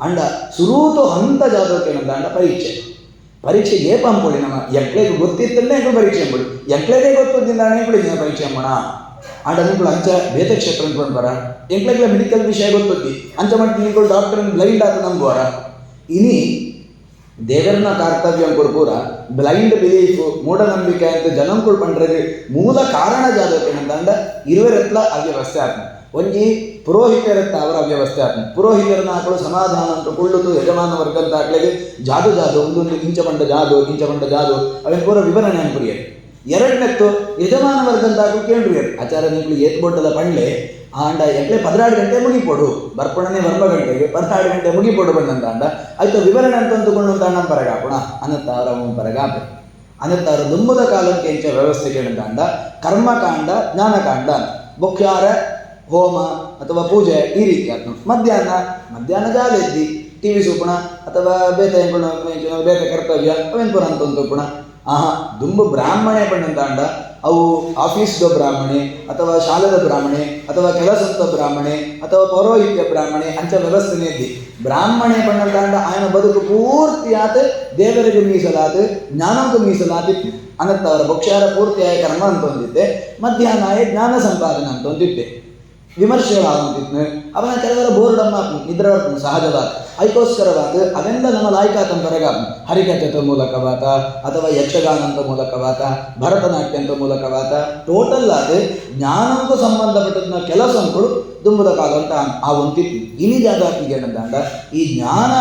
ಅಂಡ ಸುರೂತು ಹಂತ ಜಾತಕೇನಂತ ಅಂಡ ಪರೀಕ್ಷೆ ಏಪ ಅಂಬೋಳಿ ನಮ್ಮ ಎಕ್ಳೆಗೆ ಗೊತ್ತಿತ್ತಲ್ಲೇ ಪರೀಕ್ಷೆ ಅಂಬೋಳಿ ಎಕ್ಳೆಗೆ ಗೊತ್ತಿದ್ದಿಂದ ಅನೇಕ ಪರೀಕ್ಷೆ ಅಂಬೋಣ ಅಂಡ ನಿಂಗಳು ಅಂಚ ಬೇತೆ ಕ್ಷೇತ್ರ ಅಂದ್ಕೊಂಡು ಬರ ಎಂಕ್ಲೆಗ್ಲ ಮೆಡಿಕಲ್ ವಿಷಯ ಗೊತ್ತೊತ್ತಿ ಅಂಚ ಮಟ್ಟಿ ನಿಂಗಳು ಡಾಕ್ಟರ್ ಬ್ಲೈಂಡ್ ಆತ ನಂಬುವರ ಇನಿ ದೇವರನ್ನ ಕರ್ತವ್ಯ ಅಂದ್ಕೊಂಡು ಪೂರ ಬ್ಲೈಂಡ್ ಬಿಲೀಫ್ ಮೂಢನಂಬಿಕೆ ಅಂತ ಜನಂಗಳು ಪಂಡ್ರೆ ಮೂಲ ಕಾರಣ ಜಾತಕೇನಂತ ಅಂಡ ಇರುವೆರೆತ್ಲ ಅವ್ಯವಸ್ಥೆ ಆತ್ಮ ಒಂಜಿ ಪುರೋಹಿತರತ್ತ ಅವರ ಅವ್ಯವಸ್ಥೆ ಆತ್ಮ ಪುರೋಹಿತರನ್ನ ಹಾಕಲು ಸಮಾಧಾನ ಅಂತ ಕೊಳ್ಳುದು ಯಜಮಾನ ವರ್ಗ ಅಂತ ಹಾಕ್ಲಿಗೆ ಜಾದು ಒಂದೊಂದು ಇಂಚ ಬಂಡ ಜಾದು ಅವೇನು ಪೂರ ವಿವರಣೆ ಅನ್ಪುರಿಯರು ಎರಡನೇತ್ತು ಯಜಮಾನ ವರ್ಗ ಅಂತ ಹಾಕಲು ಕೇಳ್ರಿ ಆಚಾರ ನೀವು ಏತ್ ಬೋಟದ ಪಂಡ್ಲೆ ಆಂಡ ಎಕ್ಲೆ 16 ಗಂಟೆ ಮುಗಿಪೋಡು ಬರ್ಪಣನೆ ವರ್ಮ ಗಂಟೆಗೆ 16 ಗಂಟೆ ಮುಗಿಪೋಡು ಬಂದಂತ ಅಂಡ ಆಯ್ತು ವಿವರಣೆ ಅಂತ ಅಂದುಕೊಂಡು ಅಂತ ಅಣ್ಣ ಪರಗಾಪುಣ ಅನತ್ತಾರ ಪರಗಾಪ ಅನತ್ತಾರ ದುಂಬುದ ಕಾಲಕ್ಕೆ ಎಂಚ ವ್ಯವಸ್ಥೆ ಕೇಳಂತ ಅಂಡ ಕರ್ಮಕಾಂಡ ಜ್ಞಾನಕಾಂಡ ಮುಖ್ಯಾರ ಹೋಮ ಅಥವಾ ಪೂಜೆ ಈ ರೀತಿ ಆಯ್ತು ಮಧ್ಯಾಹ್ನ ಜಾಲ ಎದ್ದಿ ಟಿವಿ ಸೂಪುಣ ಅಥವಾ ಬೇತೆ ಕರ್ತವ್ಯ ಅವೇನು ಪುರ ಅಂತ ಒಂದು ಪುಣ ದುಂಬು ಬ್ರಾಹ್ಮಣೆ ಪಣ್ಣಂತ ಅಂಡ ಅವು ಆಫೀಸ್ದ ಬ್ರಾಹ್ಮಣೆ ಅಥವಾ ಶಾಲೆದ ಬ್ರಾಹ್ಮಣೆ ಅಥವಾ ಕೆಲಸದ ಬ್ರಾಹ್ಮಣೆ ಅಥವಾ ಪೌರೋಹಿತ್ಯ ಬ್ರಾಹ್ಮಣೆ ಅಂಚ ವ್ಯವಸ್ಥೆನೇ ಇದ್ದಿ ಬ್ರಾಹ್ಮಣೆ ಪಣ್ಣಂತ ಅಂಡ ఆయన ಬದುಕು ಪೂರ್ತಿ ಆತ ದೇವರಿಗೆ ಮೀಸಲಾತ ಜ್ಞಾನಕ್ಕೂ ಮೀಸಲಾತಿತ್ತು ಅನ್ನತ್ತ ಅವರ ಭಕ್ಷ್ಯಾರ ಪೂರ್ತಿಯಾಗಿ ಕರ್ಮ ಅಂತ ಹೊಂದಿದ್ದೆ ಮಧ್ಯಾಹ್ನ ಜ್ಞಾನ ಸಂಪಾದನೆ ಅಂತ ಹೊಂದಿದ್ದೆ ವಿಮರ್ಶೆಗಳಾಗುತ್ತಿತ್ತು ಅವನ ಕೆಲವರ ಬೋರ್ಡಮ್ಮ ನಿದ್ರೆ ಸಹಜವಾದ ಅದಕ್ಕೋಸ್ಕರವಾದ ಅವೆಲ್ಲ ನಮ್ಮ ಲಾಯ್ಕಾತನ ಬರಗ ಹರಿಕಥೆತ ಮೂಲಕವಾತ ಅಥವಾ ಯಕ್ಷಗಾನಂತ ಮೂಲಕವಾತ ಭರತನಾಟ್ಯಂತ ಮೂಲಕವಾತ ಟೋಟಲ್ ಆದ ಜ್ಞಾನಕ್ಕೂ ಸಂಬಂಧಪಟ್ಟದ ಕೆಲಸಗಳು ದುಂಬುದ ಕಾಲ ಅಂತ ಆ ಒಂತಿತ್ತು ಇನಿ ಜಾಗಕ್ಕೆ ಏನಂತ ಈ ಜ್ಞಾನ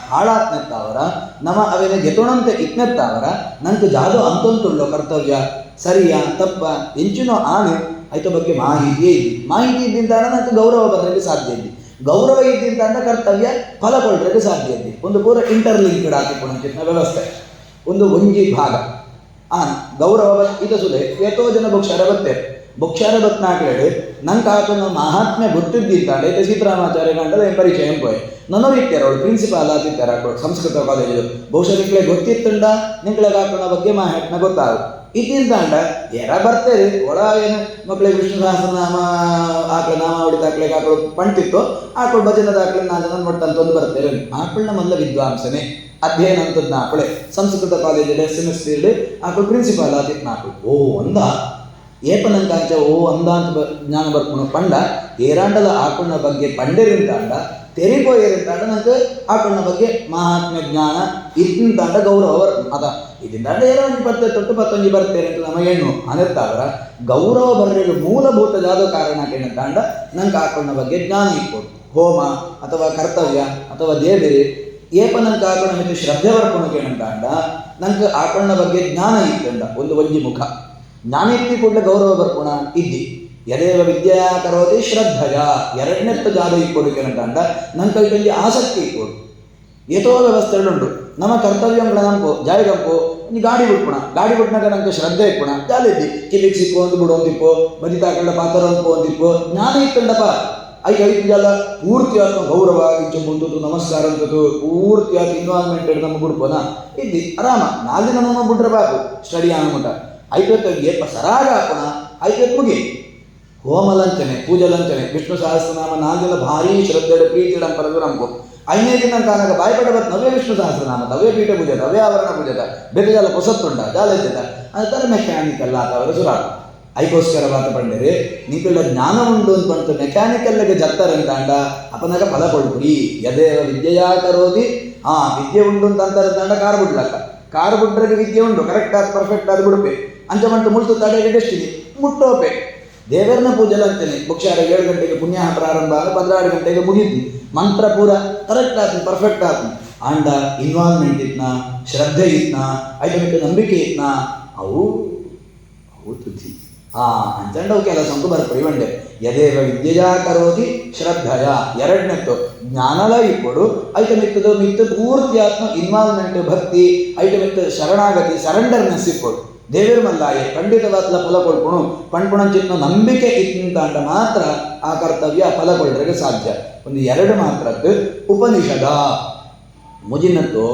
ಹಾಳಾತ್ನೆತ್ತವರ ನಮ್ಮ ಅವೇನ ಗೆತೋಣಂತೆ ಇತ್ನೆತ್ತವರ ನಂಗೆ ಜಾದು ಅಂತೊಂತುಳ್ಳೋ ಕರ್ತವ್ಯ ಸರಿಯಾ ತಪ್ಪ ಎಂಚಿನೋ ಆನೆ ಆಯ್ತ ಬಗ್ಗೆ ಮಾಹಿತಿ ಇದ್ದಿಂದ ನನಗೆ ಗೌರವ ಬರಲಿಕ್ಕೆ ಸಾಧ್ಯ ಇದೆ ಗೌರವ ಇದ್ದಿಂದ ಕರ್ತವ್ಯ ಫಲ ಕೊಡಲಿಕ್ಕೆ ಸಾಧ್ಯ ಇದೆ ಒಂದು ಪೂರ ಇಂಟರ್ಲಿಂಕ್ಡ್ ಆಗಿಕೊಳ್ಳುವಂಥ ವ್ಯವಸ್ಥೆ ಒಂದು ಒಂಜಿ ಭಾಗ ಗೌರವ ಇದು ಸುಲೆ ಎಷ್ಟೋ ಜನ ಬೊಕ್ಷಾರ ಬತ್ನಾಕೇಳಿ ನಂಗೆ ಹಾಕೊಂಡು ಮಹಾತ್ಮೆ ಗೊತ್ತಿದ್ದಿದ್ದಾಳೆ ಸೀತಾರಾಮಾಚಾರ್ಯ ಗಂಟದ ಪರಿಚಯ ಎಂಪೋಯ್ ನನ್ನ ಇಟ್ಟಾರ ಅವಳು ಪ್ರಿನ್ಸಿಪಾಲ್ ಆಗಿದ್ದಾರೆ ಹಾಕೊಂಡು ಸಂಸ್ಕೃತ ಕಾಲೇಜು ಬಹುಶಃ ನಿಂಗೆ ಗೊತ್ತಿತ್ತುಂಡ ನಿಂಗೆ ಹಾಕೋಣ ಬಗ್ಗೆ ಮಾಹಿತಿನ ಗೊತ್ತಾಗ ಇದ್ದಿಂದ ಅಂಡ ಎರ ಬರ್ತೇವೆ ಒಳ ಏನು ಮಕ್ಕಳಿಗೆ ವಿಷ್ಣು ಸಹಸ್ರನಾಮ ಆಕಳ ನಾಮಾವಳಿ ದಾಖಲೆಗೆ ಹಾಕಳು ಪಂಟಿತ್ತು ಆಕಳು ಭಜನ ದಾಖಲೆ ನಾನು ನೋಡ್ತಂತಂದು ಬರ್ತೇವೆ ಆಕಳನ್ನ ಮೊದಲ ವಿದ್ವಾಂಸನೆ ಅಧ್ಯಯನ ಅಂತದ್ದು ಆಕಳೆ ಸಂಸ್ಕೃತ ಕಾಲೇಜಲ್ಲಿ SMS ಆಕಳು ಪ್ರಿನ್ಸಿಪಾಲ್ ಆದಿತ್ತು ಆಕಳು ಅಂದ ಏಪನಂಕಾಂಚ ಅಂದ ಅಂತ ಜ್ಞಾನ ಬರ್ಕೊಂಡು ಪಂಡ ಏರಾಂಡದ ಆಕಳನ ಬಗ್ಗೆ ಪಂಡೇರಿಂತ ಅಂಡ ತೆರಿಪೋಯರಿಂತ ನಂಗೆ ಆಕಳನ ಬಗ್ಗೆ ಮಹಾತ್ಮ ಜ್ಞಾನ ಇದ್ದಂತ ಗೌರವ ಅದ ಇದರಿಂದ ಏನೋ 20-25 ಬರ್ತೇನೆ ಅಂತ ನಮಗೇನು ಅನ್ನತ್ತಾವರ ಗೌರವ ಬರಲಿಕ್ಕೆ ಮೂಲಭೂತವಾದ ಕಾರಣ ಏನಂತ ನಂಗೆ ಆಕಳನ ಬಗ್ಗೆ ಜ್ಞಾನ ಇಟ್ಕೊಡು ಹೋಮ ಅಥವಾ ಕರ್ತವ್ಯ ಅಥವಾ ದೇವರಿ ಏಪ ನಂಗೆ ಆಕಳ ಮಿತ್ತು ಶ್ರದ್ಧೆ ಬರ್ಕೊಳಕೇನಂತ ಅಂಡ ನಂಗೆ ಆಕಳನ ಬಗ್ಗೆ ಜ್ಞಾನ ಇತ್ತಂಡ ಒಂದು ಒಂಜಿ ಮುಖ ಜ್ಞಾನ ಇತ್ತಿ ಕೂಡಲೇ ಗೌರವ ಬರ್ಕೋಣ ಇದ್ದಿ ಯದೇವ ವಿದ್ಯಾ ಕರೋತಿ ಶ್ರದ್ಧಯ ಎರಡನೆತ್ತ ಜಾಗ ಇಕ್ಕೊಡಕೇನಂತ ಅಂಡ ನನ್ನ ಕೈಯಲ್ಲಿ ಆಸಕ್ತಿ ಇಕ್ಕೊಡು ಏತೋ ವ್ಯವಸ್ಥೆಗಳುಂಟು ನಮ್ಮ ಕರ್ತವ್ಯಗಳ ನಂಪು ಜಾಯಿಗಂಪು ನೀ ಗಾಡಿ ಬಿಟ್ಕೊಣ ಗಾಡಿ ಬಿಟ್ನಾಗ ನಂಗೆ ಶ್ರದ್ಧೆ ಇಕ್ಕೋಣ ಜಾಲಿದ್ದಿ ಕಿಲಿಗೆ ಸಿಕ್ಕು ಒಂದು ಬಿಡೋಂದಿಪ್ಪು ಬದಿ ತಾಕಂಡ ಪಾತ್ರ ಅಂಪು ಒಂದಿಪ್ಪು ಜ್ಞಾನ ಇತ್ತಂಡಪ್ಪ ಐದು ಜಲ ಪೂರ್ತಿ ಆತ್ಮ ಗೌರವ ಇಂಚು ಮುಂದದ್ದು ನಮಸ್ಕಾರ ಅಂತದ್ದು ಪೂರ್ತಿ ಆತ ಇನ್ವಾಲ್ವ್ಮೆಂಟ್ ಹಿಡಿದು ನಮ್ಮ ಬಿಡ್ಬೋನಾ ಇದ್ದಿ ಆರಾಮ ನಾಲ್ಕು ನಮ್ಮ ಬಿಟ್ರೆ ಬಾಕು ಸ್ಟಡಿ ಆನಮುಟ ಐವತ್ತು ಏಪ ಸರಾಗ ಹಾಕೋಣ ಐವತ್ತು ಮುಗಿ ಹೋಮಲಂಚನೆ ಪೂಜಲಂಚನೆ ವಿಷ್ಣು ಸಹಸ್ರನಾಮ ನಾಲ್ಕು ಭಾರಿ ಶ್ರದ್ಧೆ ಪ್ರೀತಿ ಪರದು ನಮ್ಗು ಐದನೇ ದಿನ ಕಾನಾಗ ಬಾಯ್ಪಡ ಬತ್ ನವೇ ವಿಷ್ಣು ಸಹಸ್ರನಾಮ ನವೇ ಪೀಠ ಪೂಜದ ನವೇ ಆವರಣ ಪೂಜದ ಬೆಕ್ಕಜಾಲ ಹೊಸತ್ತುಂಡ ಜಾಲೈತದ ಅದರ ಮೆಕ್ಯಾನಿಕಲ್ ಆತವರ ಸುರಾಗ ಐಕೋಸ್ಕರ ಮಾತು ಪಂಡರೆ ನೀವೆಲ್ಲ ಜ್ಞಾನ ಉಂಟು ಅಂತ ಬಂತು ಮೆಕ್ಯಾನಿಕಲ್ಗೆ ಜತ್ತರಂತ ಅಂಡ ಅಪನಾಗ ಫಲ ಕೊಡ್ಬಿಡಿ ಯದೇವ ವಿದ್ಯೆಯಾ ಕರೋತಿ ವಿದ್ಯೆ ಉಂಟು ಅಂತ ಅಂತಾರಂತ ಕಾರ್ ಬಿಡ್ಲಕ್ಕ ಕಾರ್ ಬಿಟ್ರೆ ವಿದ್ಯೆ ಉಂಟು ಕರೆಕ್ಟ್ ಆದ ಪರ್ಫೆಕ್ಟ್ ಆದ ಬಿಡ್ಬೆ ಅಂಚ ಮಂಟು ಮುಳ್ತು ತಡೆಗೆ ಡೆಸ್ಟಿನಿ ಮುಟ್ಟೋಪೆ ದೇವರನ್ನ ಪೂಜೆಲ್ಲ ಅಂತೇನೆ ಬಹುಶಃ 7 ಗಂಟೆಗೆ ಪುಣ್ಯ ಪ್ರಾರಂಭ 16 ಗಂಟೆಗೆ ಮುಗಿದ್ವಿ ಮಂತ್ರ ಪೂರ ಕರೆಕ್ಟ್ ಆಯ್ತು ಪರ್ಫೆಕ್ಟ್ ಆಯ್ತು ಅಂಡ ಇನ್ವಾಲ್ವ್ಮೆಂಟ್ ಇತ್ನ ಶ್ರದ್ಧೆ ಇತ್ನ ಐದು ನಂಬಿಕೆ ಇತ್ನ ಅವು ತುದಿ ಅಂಚಂಡವು ಕೆಲಸ ಅಂಕು ಬರ್ಪಡಿ ಬಂಡೆ ಯದೇವ ವಿದ್ಯೆಯಾ ಕರೋತಿ ಶ್ರದ್ಧಯ ಎರಡನೇತ್ತು ಜ್ಞಾನಲ ಇಪ್ಪಡು ಐಟ ಮಿತ್ತದು ಮಿತ್ತು ಪೂರ್ತಿ ಆತ್ಮ ಇನ್ವಾಲ್ವ್ಮೆಂಟ್ ಭಕ್ತಿ ಐಟ ಮಿತ್ತು ಶರಣಾಗತಿ ಸರೆಂಡರ್ನೆಸ್ ಇಪ್ಪಡು ದೇವರ ಮಲ್ಲಾಯೆ ಖಂಡಿತವಾದ ಫಲ ಕೊಡ್ಕೊಣು ಪಣ್ಪುಣಂಚಿತ್ನ ನಂಬಿಕೆ ಇತ್ತಂತ ಅಂಡ ಮಾತ್ರ ಆ ಕರ್ತವ್ಯ ಫಲ ಕೊಡ್ರಿಗೆ ಸಾಧ್ಯ ಒಂದು ಎರಡು ಮಾತ್ರದ್ದು ಉಪನಿಷದ ಮುಜಿನತ್ತು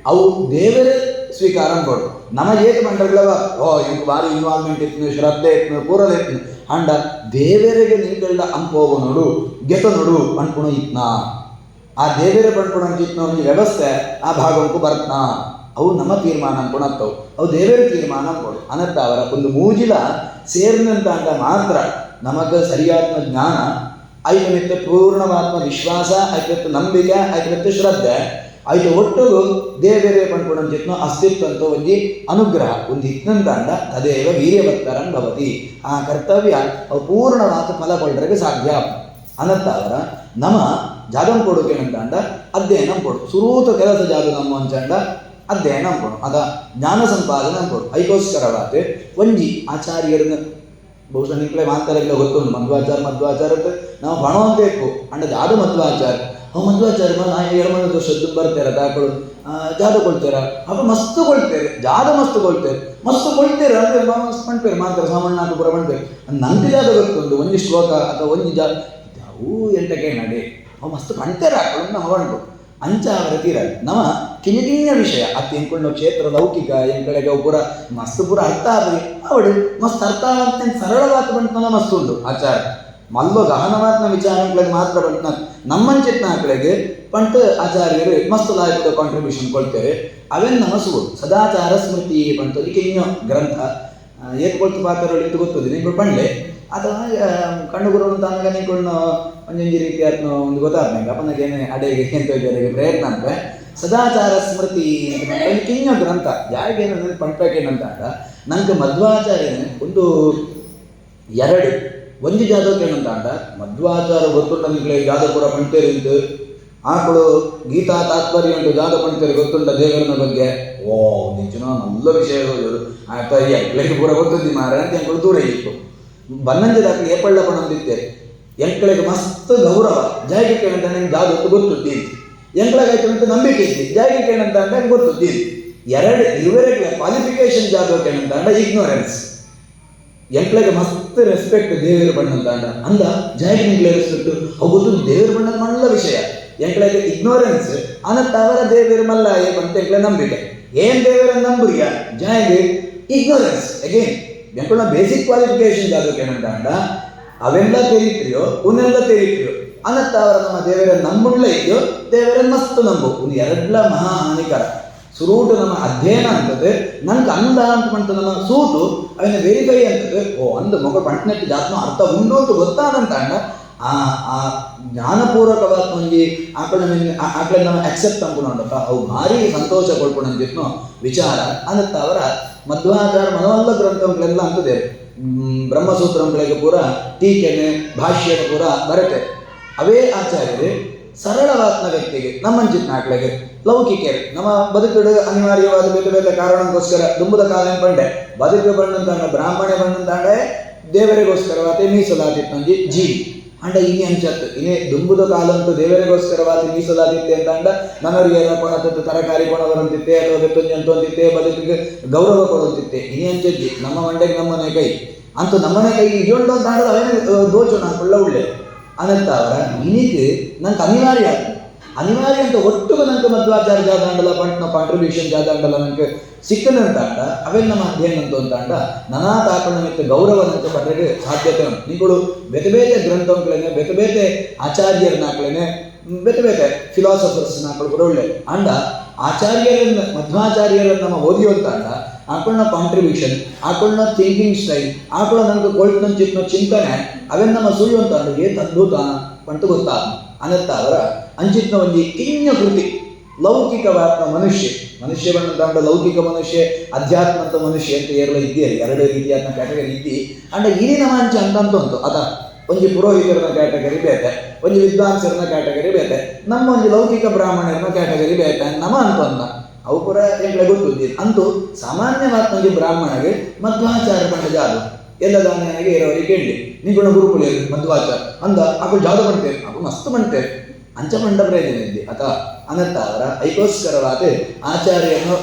ಅವು ದೇವರೇ ಸ್ವೀಕಾರ ಕೊಡು ನಮಗೆ ಏಕ ಮಂಡಗಳವ ಇವ್ಗೆ ಭಾರಿ ಇನ್ವಾಲ್ವ್ಮೆಂಟ್ ಇತ್ತು ಶ್ರದ್ಧೆ ಇತ್ತು ಪೂರದ ಇತ್ತು ಅಂಡ ದೇವರಿಗೆ ನಿಂಗಳ ಅಂಪೋಗ ನೋಡು ಗೆತ ನೋಡು ಪಣ್ಪುಣ ಇತ್ನ ಆ ದೇವರೇ ಪಣ್ಪುಣ ಇತ್ನ ಒಂದು ವ್ಯವಸ್ಥೆ ಆ ಭಾಗಕ್ಕೂ ಬರ್ತನ ಅವು ನಮ್ಮ ತೀರ್ಮಾನ ಅನ್ಕೊಳತ್ತವು ಅವು ದೇವರ ತೀರ್ಮಾನ ಅನ್ಕೊಡು ಅನ್ನತ್ತ ಅವರ ಒಂದು ಮೂಜಿಲ ಸೇರಿದಂತ ಅಂದ ಮಾತ್ರ ನಮಗೆ ಸರಿಯಾದ ಜ್ಞಾನ ಐದನಿತ್ತ ಪೂರ್ಣವಾತ್ಮ ವಿಶ್ವಾಸ ಐದತ್ತು ನಂಬಿಕೆ ಐದತ್ತು ಶ್ರದ್ಧೆ ಐದು ಒಟ್ಟಿಗೂ ದೇವರೇ ಪಣ್ಪುಣಂಚಿತ್ನ ಅಸ್ತಿತ್ವ ಅಂತ ಒಂದು ಅನುಗ್ರಹ ಒಂದು ಇತ್ತಂತ ಅಂಡ ತದೇವ ವೀರ್ಯವತ್ತರನ್ ಭವತಿ ಆ ಕರ್ತವ್ಯ ಅವು ಪೂರ್ಣವಾದ ಫಲ ಕೊಡ್ರಿಗೆ ಸಾಧ್ಯ ಅನ್ನತ್ತ ಅವರ ನಮ್ಮ ಜಾಗಂ ಕೊಡೋಕೇನಂತ ಅಂಡ ಅಧ್ಯಯನ ಕೊಡು ಸುರೂತ ಕೆಲಸ ಜಾಗ ನಮ್ಮ ಅಂಚಂಡ ಅಧ್ಯಯನ ಕೊಡು ಅದ ಜ್ಞಾನ ಸಂಪಾದನೆ ಕೊಡು ಐಕೋಸ್ಕರವಾದ ಒಂಜಿ ಆಚಾರ್ಯರನ್ನ ಬಹುಶಃ ನಿಂಕಳೆ ಮಾತಾಡಲ್ಲ ಗೊತ್ತುಂಟು ಮಧ್ವಾಚಾರ ನಾವು ಬಣಬೇಕು ಅಂಡ ಜಾದು ಮಧ್ವಾಚಾರ ಮಧ್ವಾಚಾರ ನಾ 7 ವರ್ಷದ್ದು ಬರ್ತಾರೆ ತಾಕಳು ಜಾದು ಕೊಳ್ತಾರ ಅಪ್ಪ ಮಸ್ತು ಕೊಳ್ತೇವೆ ಜಾದ ಮಸ್ತು ಕೊಳ್ತೇವೆ ಮಸ್ತು ಕೊಳ್ತೇರೆ ಅಂದ್ರೆ ಮಸ್ತು ಮಾಡ್ತೇವೆ ಮಾತ್ರ ಸಾಮಾನ್ಯ ಪುರ ಮಾಡ್ತೇವೆ ನಂಗೆ ಜಾದ ಗೊತ್ತುಂಟು ಒಂದು ಶ್ಲೋಕ ಅಥವಾ ಒಂದು ಅವು ಎಂಟಕ್ಕೆ ನಡೆ ಅವು ಮಸ್ತು ಕಾಣ್ತೇವೆ ಹಾಕೊಳ್ಳು ನಮ್ಮ ಬಂಟು ಅಂಚ ಅವರ ತೀರ ನಮ್ಮ ಕಿಂಚಿನ ವಿಷಯ ಅತ್ತ ಎಂಕೊಂಡು ಕ್ಷೇತ್ರ ಲೌಕಿಕ ಎಂಕಡೆಗೆ ಅವು ಪೂರ ಮಸ್ತು ಪೂರ ಅರ್ಥ ಆದ್ರಿ ಅವಡು ಮಸ್ತ್ ಅರ್ಥ ಅಂತ ಸರಳವಾದ ಬಂಟನ ಮಸ್ತು ಉಂಟು ಆಚಾರ ಮಲ್ವ ಗಹನವಾತ್ಮ ವಿಚಾರಗಳಿಗೆ ಮಾತ್ರ ಬಂಟ ನಮ್ಮಂಚಿತ್ನ ಆಕಡೆಗೆ ಪಂಟ ಆಚಾರ್ಯರು ಮಸ್ತ್ ಲಾಯಕದ ಕಾಂಟ್ರಿಬ್ಯೂಷನ್ ಕೊಡ್ತೇವೆ ಅವೇನು ನಮಸ್ಬೋದು ಸದಾಚಾರ ಸ್ಮೃತಿ ಬಂತು ಅದಕ್ಕೆ ಇನ್ನೂ ಗ್ರಂಥ ಏತ್ಕೊಳ್ತು ಪಾತ್ರಗಳು ಇದು ಗೊತ್ತದೆ ನೀವು ಬಂಡ್ಲೆ ಅಥವಾ ಕಣ್ಣುಗುರು ಅಂತ ಅಂದಾಗ ನಿಂಕೊಂಡು ಒಂದೊಂದು ರೀತಿ ಅದನ್ನು ಒಂದು ಗೊತ್ತಾದ್ಮೇಲೆ ಅಪ್ಪನಿಗೇನೆ ಅಡೆಗೆ ಎಂತರಿಗೆ ಪ್ರಯತ್ನ ಅಂದರೆ ಸದಾಚಾರ ಸ್ಮೃತಿ ಅಂತ ಅದಕ್ಕೆ ಇನ್ನೂ ಗ್ರಂಥ ಯಾರಿಗೇನು ಪಂಪೇಕೇನಂತ ನಂಗೆ ಮಧ್ವಾಚಾರ್ಯನೇ ಒಂದು ಎರಡು ಒಂದು ಜಾದಕ್ಕೆ ಏನಂತ ಅಂಡ ಮಧ್ವಾಚಾರ ಗೊತ್ತುಂಟ ನಿಮಗೆ ಜಾದ ಪುರ ಪಂಟೇರಿ ಅಂತ ಆಕಳು ಗೀತಾ ತಾತ್ಪರ್ಯ ಉಂಟು ಜಾದ ಪಂಟೇರಿ ಗೊತ್ತುಂಟ ದೇವರನ ಬಗ್ಗೆ ನಿಜನ നല്ല ವಿಷಯಗಳು ಆಯ್ತಾ ಎಂಕ್ಳಿಗೆ ಪೂರ ಗೊತ್ತಿದ್ದಿ ಮಾರ ಅಂತ ಎಂಕ್ಳು ದೂರ ಇತ್ತು ಬನ್ನಂಜದಾಕಲಿ ಏಪಳ್ಳ ಪಣಂದಿತ್ತೇವೆ ಎಂಕ್ಳಿಗೆ ಮಸ್ತ್ ಗೌರವ ಜಾಯ್ಗೆ ಕೇಳಂತ ನಿಮ್ಗೆ ಜಾದತ್ತು ಗೊತ್ತುತ್ತೀನಿ ಎಂಕ್ಳಗಾಯ್ತು ಅಂತ ನಂಬಿಕೆ ಇದ್ದಿ ಜಾಯ್ಗೆ ಕೇಳಂತ ಅಂದ ಗೊತ್ತುತ್ತೀನಿ ಎರಡು ಇರುವರೆಗೆ ಕ್ವಾಲಿಫಿಕೇಶನ್ ಜಾದಕ್ಕೆ ಏನಂತ ಅಂಡ ಇಗ್ನೋರೆನ್ಸ್ ಎಂಕ್ಳಿಗೆ ಮಸ್ತ್ ರೆಸ್ಪೆಕ್ಟ್ ದೇವರ ಬಣ್ಣದ ಅಂಡ ಅಂದ ಜಾಯ್ಗೆ ನಿಂಗ್ಲೆ ರೆಸ್ಪೆಕ್ಟ್ ಅವು ಗೊತ್ತು ದೇವರ ಬಣ್ಣದ ಮಣ್ಣ ವಿಷಯ ಎಂಕ್ಳಿಗೆ ಇಗ್ನೋರೆನ್ಸ್ ಅನ್ನತ್ತ ಅವರ ದೇವರ ಮಲ್ಲ ಅಂತ ಎಂಕ್ಳೆ ನಂಬಿಕೆ ಏನ್ ದೇವರನ್ನು ನಂಬುರಿಯ ಜಾಯ್ಗೆ ಇಗ್ನೋರೆನ್ಸ್ ಅಗೇನ್ ಎಂಕ್ಳ ಬೇಸಿಕ್ ಕ್ವಾಲಿಫಿಕೇಶನ್ ಜಾದಕ್ಕೆ ಏನಂತ ಅಂಡ ಅವೆಲ್ಲ ತೆರೀತ್ರಿಯೋ ಉನ್ನೆಲ್ಲ ತೆರೀತ್ರಿಯೋ ಅನ್ನತ್ತ ಅವರ ನಮ್ಮ ದೇವರ ನಂಬುಳ್ಳೆ ಇದೆಯೋ ದೇವರನ್ನು ಮಸ್ತ್ ನಂಬು ಒಂದು ಎರಡ್ಲ ಮಹಾ ಹಾನಿಕರ ಸುರೂಟು ನಮ್ಮ ಅಧ್ಯಯನ ಅಂತದೆ ನಂಗೆ ಅಂದ ಅಂತ ಬಂತು ನಮ್ಮ ಸೂಟು ಅವನ ವೆರಿಫೈ ಅಂತದೆ ಅಂದ ಮಗ ಪಂಟನೆಟ್ಟು ಜಾತ್ಮ ಅರ್ಥ ಉಂಟು ಅಂತ ಗೊತ್ತಾದಂತ ಅಂಡ ಆ ಜ್ಞಾನಪೂರ್ವಕವಾದ ಒಂದು ಆಕಳ ನಮ್ಮ ಅಕ್ಸೆಪ್ಟ್ ಅಂದ್ಕೊಂಡಪ್ಪ ಅವು ಭಾರಿ ಸಂತೋಷ ಕೊಡ್ಕೊಂಡಂತಿದ್ನು ವಿಚಾರ ಅನ್ನತ್ತ ಅವರ ಮಧ್ವಾಚಾರ ಮನವಲ್ಲ ಗ್ರಂಥಗಳೆಲ್ಲ ಅಂತದೆ ಬ್ರಹ್ಮಸೂತ್ರಗಳಿಗೆ ಪೂರ ಟೀಕೆನೆ ಭಾಷ್ಯದ ಪೂರ ಬರುತ್ತೆ ಅವೇ ಆಚಾರ್ಯರು ಸರಳವಾತ್ನ ವ್ಯಕ್ತಿಗೆ ನಮ್ಮಂಚಿತ್ ನಾಟ್ಲೆಗೆ ಲೌಕಿಕರು ನಮ್ಮ ಬದುಕುಡು ಅನಿವಾರ್ಯವಾದ ಬೇತೆ ಬೇತೆ ಕಾರಣಕ್ಕೋಸ್ಕರ ದುಂಬುದ ಕಾಲ ಪಂಡೆ ಬದುಕು ಬಣ್ಣಂತಾಂಡ ಬ್ರಾಹ್ಮಣ ಬಣ್ಣಂತಾಂಡೆ ದೇವರಿಗೋಸ್ಕರವಾತೆ ಮೀಸಲಾತಿತ್ತಂಜಿ ಜೀವಿ ಅಂಡ ಇನಿ ಅಂಚತ್ತು ಇನಿ ದುಂಬುದ ಕಾಲ ಅಂತೂ ದೇವರಿಗೋಸ್ಕರವಾದ ಮೀಸಲಾತಿತ್ತೆ ಅಂತ ಅಂಡ ನನ್ನವರಿಗೆ ಕೊಣತತ್ತು ತರಕಾರಿ ಕೊಣವರಂತಿತ್ತೆ ಅಥವಾ ಬೆತ್ತೊಂಜಿ ಅಂತೊಂದಿತ್ತೆ ಬದುಕಿಗೆ ಗೌರವ ಕೊಡುತ್ತಿತ್ತೆ ಇನಿ ಅಂಚಜ್ಜಿ ನಮ್ಮ ಮಂಡೆಗೆ ನಮ್ಮನೆ ಕೈ ಅಂತೂ ನಮ್ಮನೆ ಕೈ ಇಜೊಂಡು ಅಂತ ಅಂಡದ ಅವೇನು ದೋಚು ನಾನು ಒಳ್ಳೆ ಒಳ್ಳೆ ಅನ್ನಂತ ಅವರ ಇನಿಗೆ ನಂಗೆ ಅನಿವಾರ್ಯ ಅಂತ ಒಟ್ಟಿಗೆ ನಂಗೆ ಮಧ್ವಾಚಾರ್ಯ ಜಾದಂಡಲ ಪಂಟ್ನ ಕಾಂಟ್ರಿಬ್ಯೂಷನ್ ಜಾದಂಡಲ ನಂಗೆ ಸಿಕ್ಕನಂತ ಅಂಡ ಅವೆಲ್ಲ ನಮ್ಮ ಅಧ್ಯಯನ ಅಂತ ನಾನಾ ತಾಪಣ್ಣ ಮತ್ತು ಗೌರವ ನಂಗೆ ಪಟ್ಟರೆ ಸಾಧ್ಯತೆ ಉಂಟು ನಿಗಳು ಬೇತೆ ಬೇತೆ ಗ್ರಂಥಗಳೇನೆ ಬೇತೆ ಬೇತೆ ಆಚಾರ್ಯರನ್ನಾಕ್ಲೇನೆ ಬೇತೆ ಬೇತೆ ಫಿಲಾಸಫರ್ಸ್ನಾಕ್ಳು ಕೂಡ ಒಳ್ಳೆ ಅಂಡ ಆಚಾರ್ಯರನ್ನ ಮಧ್ವಾಚಾರ್ಯರನ್ನು ನಮ್ಮ ಓದಿಯೋಂತ ಅಂಡ ಆಕಳನ್ನ ಕಾಂಟ್ರಿಬ್ಯೂಷನ್ ಆಕಳನ್ನ ಥಿಂಕಿಂಗ್ ಸ್ಟೈಲ್ ಆಕಳ ನನಗೆ ಕೊಳ್ತನ ಚಿತ್ನ ಚಿಂತನೆ ಅವೆಲ್ಲ ನಮ್ಮ ಸುಳಿಯುವಂತ ಏತ್ ಅದ್ಭುತ ಪಂಟು ಗೊತ್ತಾ ಅನ್ನತ್ತ ಅವರ ಅಂಚಿತ್ನ ಒಂದು ಕಿಣ್ಯ ಕೃತಿ ಲೌಕಿಕವಾದ ಮನುಷ್ಯ ಬಂದ ಲೌಕಿಕ ಮನುಷ್ಯ ಅಧ್ಯಾತ್ಮ ಅಂತ ಮನುಷ್ಯ ಅಂತ ಇದೆಯಲ್ಲ ಎರಡು ರೀತಿಯಾದ ಕ್ಯಾಟಗರಿ ಇದ್ದಿ ಅಂಡ ಹಿರಿನ ಮಂಚ ಅಂತ ಉಂಟು ಅದ ಒಂದು ಪುರೋಹಿತರನ್ನ ಕ್ಯಾಟಗರಿ ಬೇತೆ ಒಂದು ವಿದ್ವಾಂಸರನ್ನ ಕ್ಯಾಟಗರಿ ಬೇತೆ ನಮ್ಮ ಒಂದು ಲೌಕಿಕ ಬ್ರಾಹ್ಮಣರನ್ನ ಕ್ಯಾಟಗರಿ ಬೇತೆ ನಮ್ಮ ಅಂತ ಅವು ಕೂಡ ಎಂಗ್ಲೆ ಗೊತ್ತಿದ್ದೀರಿ ಅಂತೂ ಸಾಮಾನ್ಯವಾದ ಒಂದು ಬ್ರಾಹ್ಮಣಗೆ ಮಧ್ವಾಚಾರ ಪಂಡ ಜಾದು ಎಲ್ಲ ದಾನಿಯಾಗಿ ಇರೋರಿಗೆ ಕೇಳಿ ನಿಗುಣ ಗುರುಕುಲ ಮಧ್ವಾಚಾರ ಅಂದ ಅವು ಜಾದು ಮಾಡ್ತೇವೆ ಅವು ಮಸ್ತ್ ಮಾಡ್ತೇವೆ ಅಂಚ ಮಂಡ ಪ್ರಯೋಜನ ಇದ್ದಿ ಅಥ ಅನ್ನತ್ತ ಅವರ ಐಕೋಸ್ಕರವಾದ ಆಚಾರ್ಯನು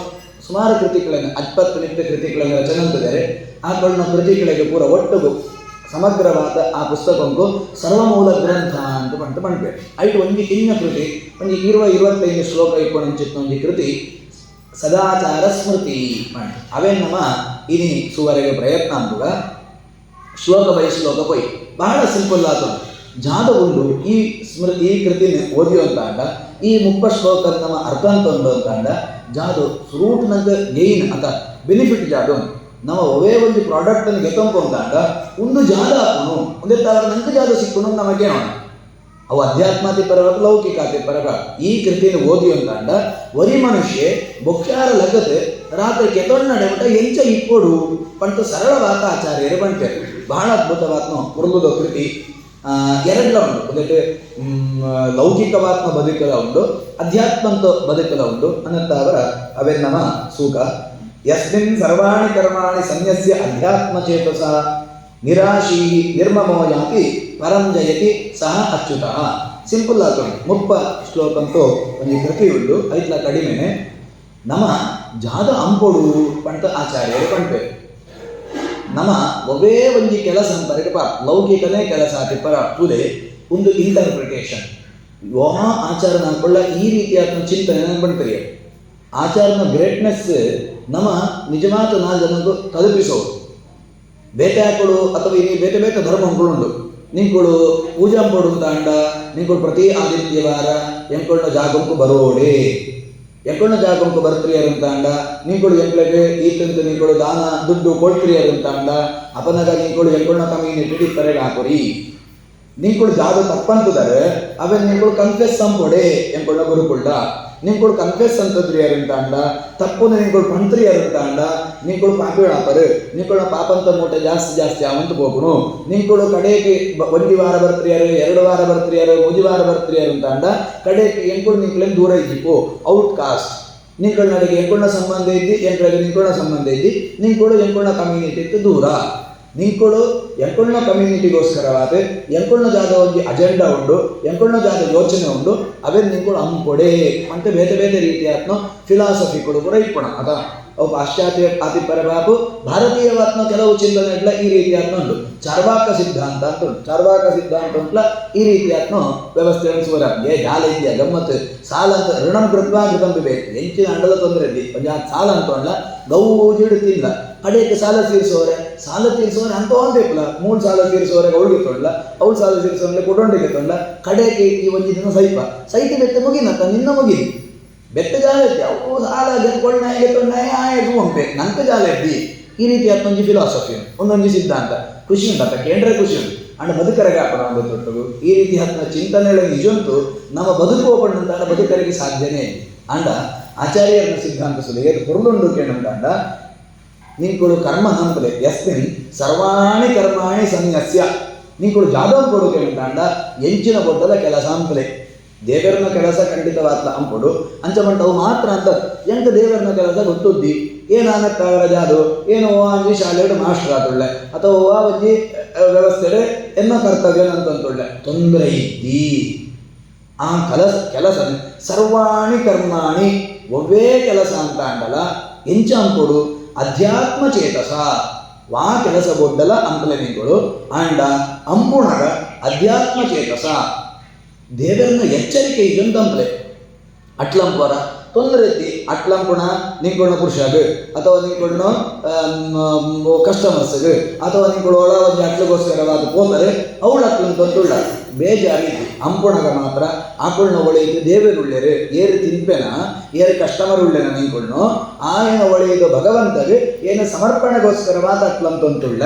ಸುಮಾರು ಕೃತಿಗಳನ್ನು 20 ನಿತ್ಯ ಕೃತಿಗಳನ್ನು ರಚನೆ ಅಂತಿದ್ದಾರೆ ಆಕಳನ್ನ ಕೃತಿಗಳಿಗೆ ಪೂರ ಒಟ್ಟಿಗೂ ಸಮಗ್ರವಾದ ಆ ಪುಸ್ತಕಕ್ಕೂ ಸರ್ವಮೂಲ ಗ್ರಂಥ ಅಂತ ಪಂಟು ಮಾಡ್ಬೇಕು ಐಟು ಒಂದು ಕಿಣ್ಯ ಕೃತಿ ಒಂದು 25 ಶ್ಲೋಕ ಇಟ್ಕೊಂಡ್ ಒಂದು ಕೃತಿ ಸದಾಚಾರ ಸ್ಮೃತಿ ಮಾಡಿ ಅವೇ ನಮ್ಮ ಇನಿ ಸುವರೆಗೆ ಪ್ರಯತ್ನ ಅಂಬುಗ ಶ್ಲೋಕ ಬೈ ಶ್ಲೋಕ ಪೊಯ್ ಬಹಳ ಸಿಂಪಲ್ ಆತ ಜಾದ ಉಂಡು ಈ ಸ್ಮೃತಿ ಈ ಕೃತಿನ ಓದಿಯೋ ಅಂತ ಅಂಡ ಈ 30 ಶ್ಲೋಕ ನಮ್ಮ ಅರ್ಥ ಅಂತ ಉಂಡು ಅಂತ ಅಂಡ ಜಾದು ಫ್ರೂಟ್ನಂತ ಗೇನ್ ಅಂತ ಬೆನಿಫಿಟ್ ಜಾದು ನಮ್ಮ ಒವೇ ಒಂದು ಪ್ರಾಡಕ್ಟ್ ಅನ್ನು ಗೆತ್ತಂಪು ಅಂತಾಂಡ ಒಂದು ಜಾದ ಹಾಕೋನು ಒಂದೇ ತರ ನಂಗೆ ಜಾದ ಸಿಕ್ಕುನು ನಮಗೆ ನೋಡ ಅವು ಅಧ್ಯಾತ್ಮತೆ ಪರವಾಗಿ ಲೌಕಿಕತೆ ಪರವಾಗಿ ಈ ಕೃತಿಯನ್ನು ಓದಿ ಅಂತಾಂಡ ವರಿ ಮನುಷ್ಯ ಬೊಕ್ಷಾರ ಲಗತ್ ರಾತ್ರಿ ಕೆತ್ತೊಂಡೆ ಮಟ್ಟ ಎಂಚ ಇಪ್ಪೋಡು ಪಂಟ ಸರಳವಾದ ಆಚಾರ್ಯರು ಬಂತೇವೆ ಬಹಳ ಅದ್ಭುತವಾದ ಮುರುಗುದ ಕೃತಿ ಎರಡ್ಲ ಉಂಟು ಒಂದಕ್ಕೆ ಲೌಕಿಕವಾತ್ಮ ಬದುಕಲ ಉಂಟು ಅಧ್ಯಾತ್ಮಂತ ಬದುಕಲ ಉಂಟು ಅನ್ನಂತ ಅವರ ಅವೆನ್ನಮ ಸೂಕ ಯಸ್ಮಿನ್ ಸರ್ವಾಣಿ ಕರ್ಮಾಣಿ ಸನ್ಯಸ್ಯ ಅಧ್ಯಾತ್ಮ ಚೇತಸ ನಿರಾಶೀ ನಿರ್ಮಮೋ ಯಾತಿ ಪರಂ ಜಯತಿ ಸಹ ಅಚ್ಯುತ ಸಿಂಪಲ್ ಆಗ್ತದೆ 30 ಶ್ಲೋಕ ಅಂತೂ ಒಂದು ಕೃತಿ ಉಂಟು ಐತ್ಲ ಕಡಿಮೆ ನಮ್ಮ ಜಾದ ಅಂಪೊಡು ಪಂಟ ಆಚಾರ್ಯರು ಪಂಪೆ ನಮ್ಮ ಒಬ್ಬೇ ಒಂದು ಕೆಲಸ ಅಂತಾರೆ ಲೌಕಿಕನೇ ಕೆಲಸ ಆತಿಪ್ಪರ ತುದೆ ಒಂದು ಇಂಟರ್ಪ್ರಿಟೇಷನ್ ಯೋಹ ಆಚಾರ ಹಾಕೊಳ್ಳ ಈ ರೀತಿಯಾದ ಚಿಂತನೆ ಬಂಡ್ತಾರೆ ಆಚಾರನ ಗ್ರೇಟ್ನೆಸ್ ನಮ್ಮ ನಿಜವಾದ 4 ಜನಕ್ಕೂ ತಲುಪಿಸೋದು ಬೇಟೆ ಹಾಕೊಡು ಅಥವಾ ಇಲ್ಲಿ ಬೇಟೆ ಬೇಟೆ ಧರ್ಮಗಳು ನಿಂಗಳು ಪೂಜಾ ಪಡು ತಾಂಡ ನಿಂಗಳು ಪ್ರತಿ ಆದಿತ್ಯವಾರ ಎಂಕೊಳ್ಳ ಜಾಗಂಕು ಬರೋಡೆ ಎಂಕೊಳ್ಳ ಜಾಗಂಕು ಬರ್ತ್ರಿಯರು ಅಂತಾಂಡ ನಿಂಗಳು ಎಂಕ್ಳಿಗೆ ಈತಂತ ನಿಂಗಳು ದಾನ ದುಡ್ಡು ಕೊಡ್ತ್ರಿಯರು ಅಂತಾಂಡ ಅಪನಗ ನಿಂಗಳು ಎಂಕೊಳ್ಳ ಕಮ್ಯುನಿಟಿ ಪರೆಗೆ ಹಾಕೋರಿ ನಿಂಗಳು ಜಾಗ ತಪ್ಪಂತದಾರೆ ಅವೇನು ನಿಂಗಳು ಕನ್ಫೆಸ್ ಸಂಪೊಡೆ ಎಂಕೊಳ್ಳ ಗುರುಕೊಳ್ಳ ನಿಂಗಳು ಕನ್ಫೆಸ್ ಅಂತದ್ರಿ ಯಾರಂತಾಂಡ ತಪ್ಪು ನಿಂಗಳು ಪಂತ್ರಿ ಯಾರಂತಾಂಡ ನಿಂಗಳು ಪಾಪಿಳಾಪರು ನಿಂಗಳ ಪಾಪಂತ ಮೂಟೆ ಜಾಸ್ತಿ ಅವಂತ ಹೋಗುನು ನಿಂಗಳು ಕಡೆಗೆ 1 ವಾರ ಬರ್ತ್ರಿಯಾರು 2 ವಾರ ಬರ್ತ್ರಿಯಾರು 3 ವಾರ ಬರ್ತ್ರಿಯಾರು ಅಂತಾಂಡ ಕಡೆಗೆ ಎಂಗಳು ನಿಂಗಳೇನು ದೂರ ಇದ್ದಿಪ್ಪು ಔಟ್ ಕಾಸ್ಟ್ ನಿಂಗಳ ನಡಿಗೆ ಎಂಕೊಳ್ಳ ಸಂಬಂಧ ಇದ್ದಿ ಎಂಗಳಿಗೆ ನಿಂಗಳ ಸಂಬಂಧ ಇದ್ದಿ ನಿಂಗಳು ಎಂಕೊಳ್ಳ ಕಮ್ಯುನಿಟಿ ದೂರ ನಿಂಗಳು ಎಂಕೊಳ್ಳ ಕಮ್ಯುನಿಟಿಗೋಸ್ಕರವಾದ ಎಂಕೊಳ್ಳ ಜಾಗ ಒಂದು ಅಜೆಂಡಾ ಉಂಡು ಎಂಕೊಳ್ಳ ಜಾಗ ಯೋಚನೆ ಉಂಡು ಅವೇನು ನಿಂಗಳು ಅಂಪೊಡೆ ಅಂತ ಬೇರೆ ಬೇರೆ ರೀತಿಯಾತ್ನ ಫಿಲಾಸಫಿಗಳು ಕೂಡ ಇಟ್ಕೊಣ ಅದ ಅವು ಪಾಶ್ಚಾತ್ಯ ಆತಿಪರವಾಗು ಭಾರತೀಯವಾತ್ನ ಕೆಲವು ಚಿಂತನೆಗಳ ಈ ರೀತಿಯಾತ್ನ ಉಂಟು ಚಾರ್ವಾಕ ಸಿದ್ಧಾಂತ ಅಂತ ಉಂಟು ಚಾರ್ವಾಕ ಸಿದ್ಧಾಂತ ಉಂಟ್ಲ ಈ ರೀತಿಯಾತ್ನ ವ್ಯವಸ್ಥೆ ಅನಿಸುವರ ಜಾಲ ಇದೆಯಾ ಗಮ್ಮತ್ತು ಸಾಲ ಅಂತ ಋಣಂ ಕೃತ್ವ ಬೇಕು ಹೆಂಚಿನ ಅಂಡದ ತೊಂದರೆ ಇದ್ದಿ ಸಾಲ ಅಂತ ಅಲ್ಲ ಗೌಜಿಡುತ್ತಿಲ್ಲ ಕಡೆಗೆ ಸಾಲ ತೀರಿಸೋರೆ ಅಂತ ಬೇಕಲ್ಲ 3 ಸಾಲ ತೀರಿಸೋರೆಗೆ ಅವಳಿಗೆ ತೊಂಡ್ಲ ಅವಳು ಸಾಲ ತೀರಿಸೋನ್ಲೆ ಕೊಡೊಂಡಿಗೆ ತೊಂಡ್ಲ ಕಡೆಗೆ ಈ ಒಂದು ದಿನ ಸೈತಿ ಬೆತ್ತ ಮುಗಿನಂತ ನಿನ್ನ ಮುಗಿನಿ ಬೆತ್ತ ಜಾಲ ಇದ್ದಿ ಅವು ಸಾಲ ಗೆದ್ಕೊಂಡಾಯ ತೊಂಡಾಯ ಆಯ್ತು ಉಂಟೆ ನಂಕ ಜಾಲ ಇದ್ದಿ ಈ ರೀತಿ ಒಂಜಿ ಫಿಲಾಸಫಿ ಒಂದೊಂದು ಸಿದ್ಧಾಂತ ಖುಷಿ ಉಂಟಂತ ಕೇಂದ್ರ ಖುಷಿ ಉಂಟು ಅಂಡ್ ಬದುಕರಿಗೆ ಹಾಕೋಣ ಒಂದು ತೊಟ್ಟದು ಈ ರೀತಿ ಹತ್ತಿನ ಚಿಂತನೆಗಳ ನಿಜಂತೂ ನಮ್ಮ ಬದುಕು ಹೋಗೊಂಡಂತ ಬದುಕರಿಗೆ ಸಾಧ್ಯನೇ ಅಂಡ ಆಚಾರ್ಯರನ್ನ ಸಿದ್ಧಾಂತ ಸುಲಿಗೆ ಪುರುಳುಂಡು ಕೇಳಂತಾಂಡ ನಿಂಗಳು ಕರ್ಮ ಹಂಪಲೆ ಯಸ್ಮಿನ್ ಸರ್ವಾಣಿ ಕರ್ಮಾಣಿ ಸನ್ಯಸ್ಯ ನಿಂಗಳು ಜಾದವ್ ಕೊಡು ಕೇಳಂತಾಂಡ ಎಂಚಿನ ಕೊಟ್ಟದ ಕೆಲಸ ಹಂಪಲೆ ದೇವರನ ಕೆಲಸ ಖಂಡಿತವಾಗ್ಲ ಅಂಪುಡು ಅಂಚಮಂಟವು ಮಾತ್ರ ಅಂತ ಎಂಕ ದೇವರನ ಕೆಲಸ ಗೊತ್ತುದ್ದಿ ಏನಾಗಕ್ಕಾಗಲ್ಲ ಜಾದು ಏನೋ ಅಂಜಿ ಶಾಲೆയുടെ ಮಾಸ್ಟರ್ ಆತುಳ್ಳೆ ಅಥವಾ ಒಂಜಿ ವ್ಯವಸ್ಥೆಡೆ ಎನ್ನೋ ಕರ್ತವ್ಯ ಅಂತಂತುಳ್ಳೆ ತೊಂದರೆ ಇದ್ದಿ ಆ ಕೆಲಸ ಸರ್ವಾಣಿ ಕರ್ಮಾಣಿ ಒವ್ವೇ ಕೆಲಸ ಅಂತ ಅಂಡಲ್ಲ ಎಂಚ ಅಂಪುಡು ಅಧ್ಯಾತ್ಮ ಚೇತಸ ವಾ ಕೆಲಸ ಬೊಡ್ಡಲ ಅಂಪಲೆನಿಗಳು ಅಂಡ ಅಂಪುಣಗ ಅಧ್ಯಾತ್ಮ ಚೇತಸ ದೇವರನ್ನ ಎಚ್ಚರಿಕೆ ಇದೊಂದು ಅಂಪಲೆ ಅಟ್ಲಂಪರ ತೊಂದರೆ ಎತ್ತಿ ಅಟ್ಲಂಪುಣ ನಿಂಕೊಣ ಪುರುಷಾಗ ಅಥವಾ ನಿಂಕೊಣ್ಣ ಕಸ್ಟಮರ್ಸ್ಗೆ ಅಥವಾ ನಿಂಗಳು ಒಳ ಒಂದು ಅಟ್ಲಗೋಸ್ಕರವಾದ ಹೋದರೆ ಅವಳು ಅಟ್ಲಂತಂದುಳ್ಳ ಬೇಜಾರಿದ್ದು ಅಂಪುಣಗ ಮಾತ್ರ ಆಕಳನ್ನ ಒಳೆಯಿತು ದೇವರುಳ್ಳೆರು ಏರು ತಿನ್ಪೆನ ಏರು ಕಸ್ಟಮರ್ ಉಳ್ಳೆನ ನಿಂಕೊಣ್ಣು ಆಯನ ಒಳೆಯಿದು ಭಗವಂತಗೆ ಏನು ಸಮರ್ಪಣೆಗೋಸ್ಕರವಾದ ಅಟ್ಲಂತಂತುಳ್ಳ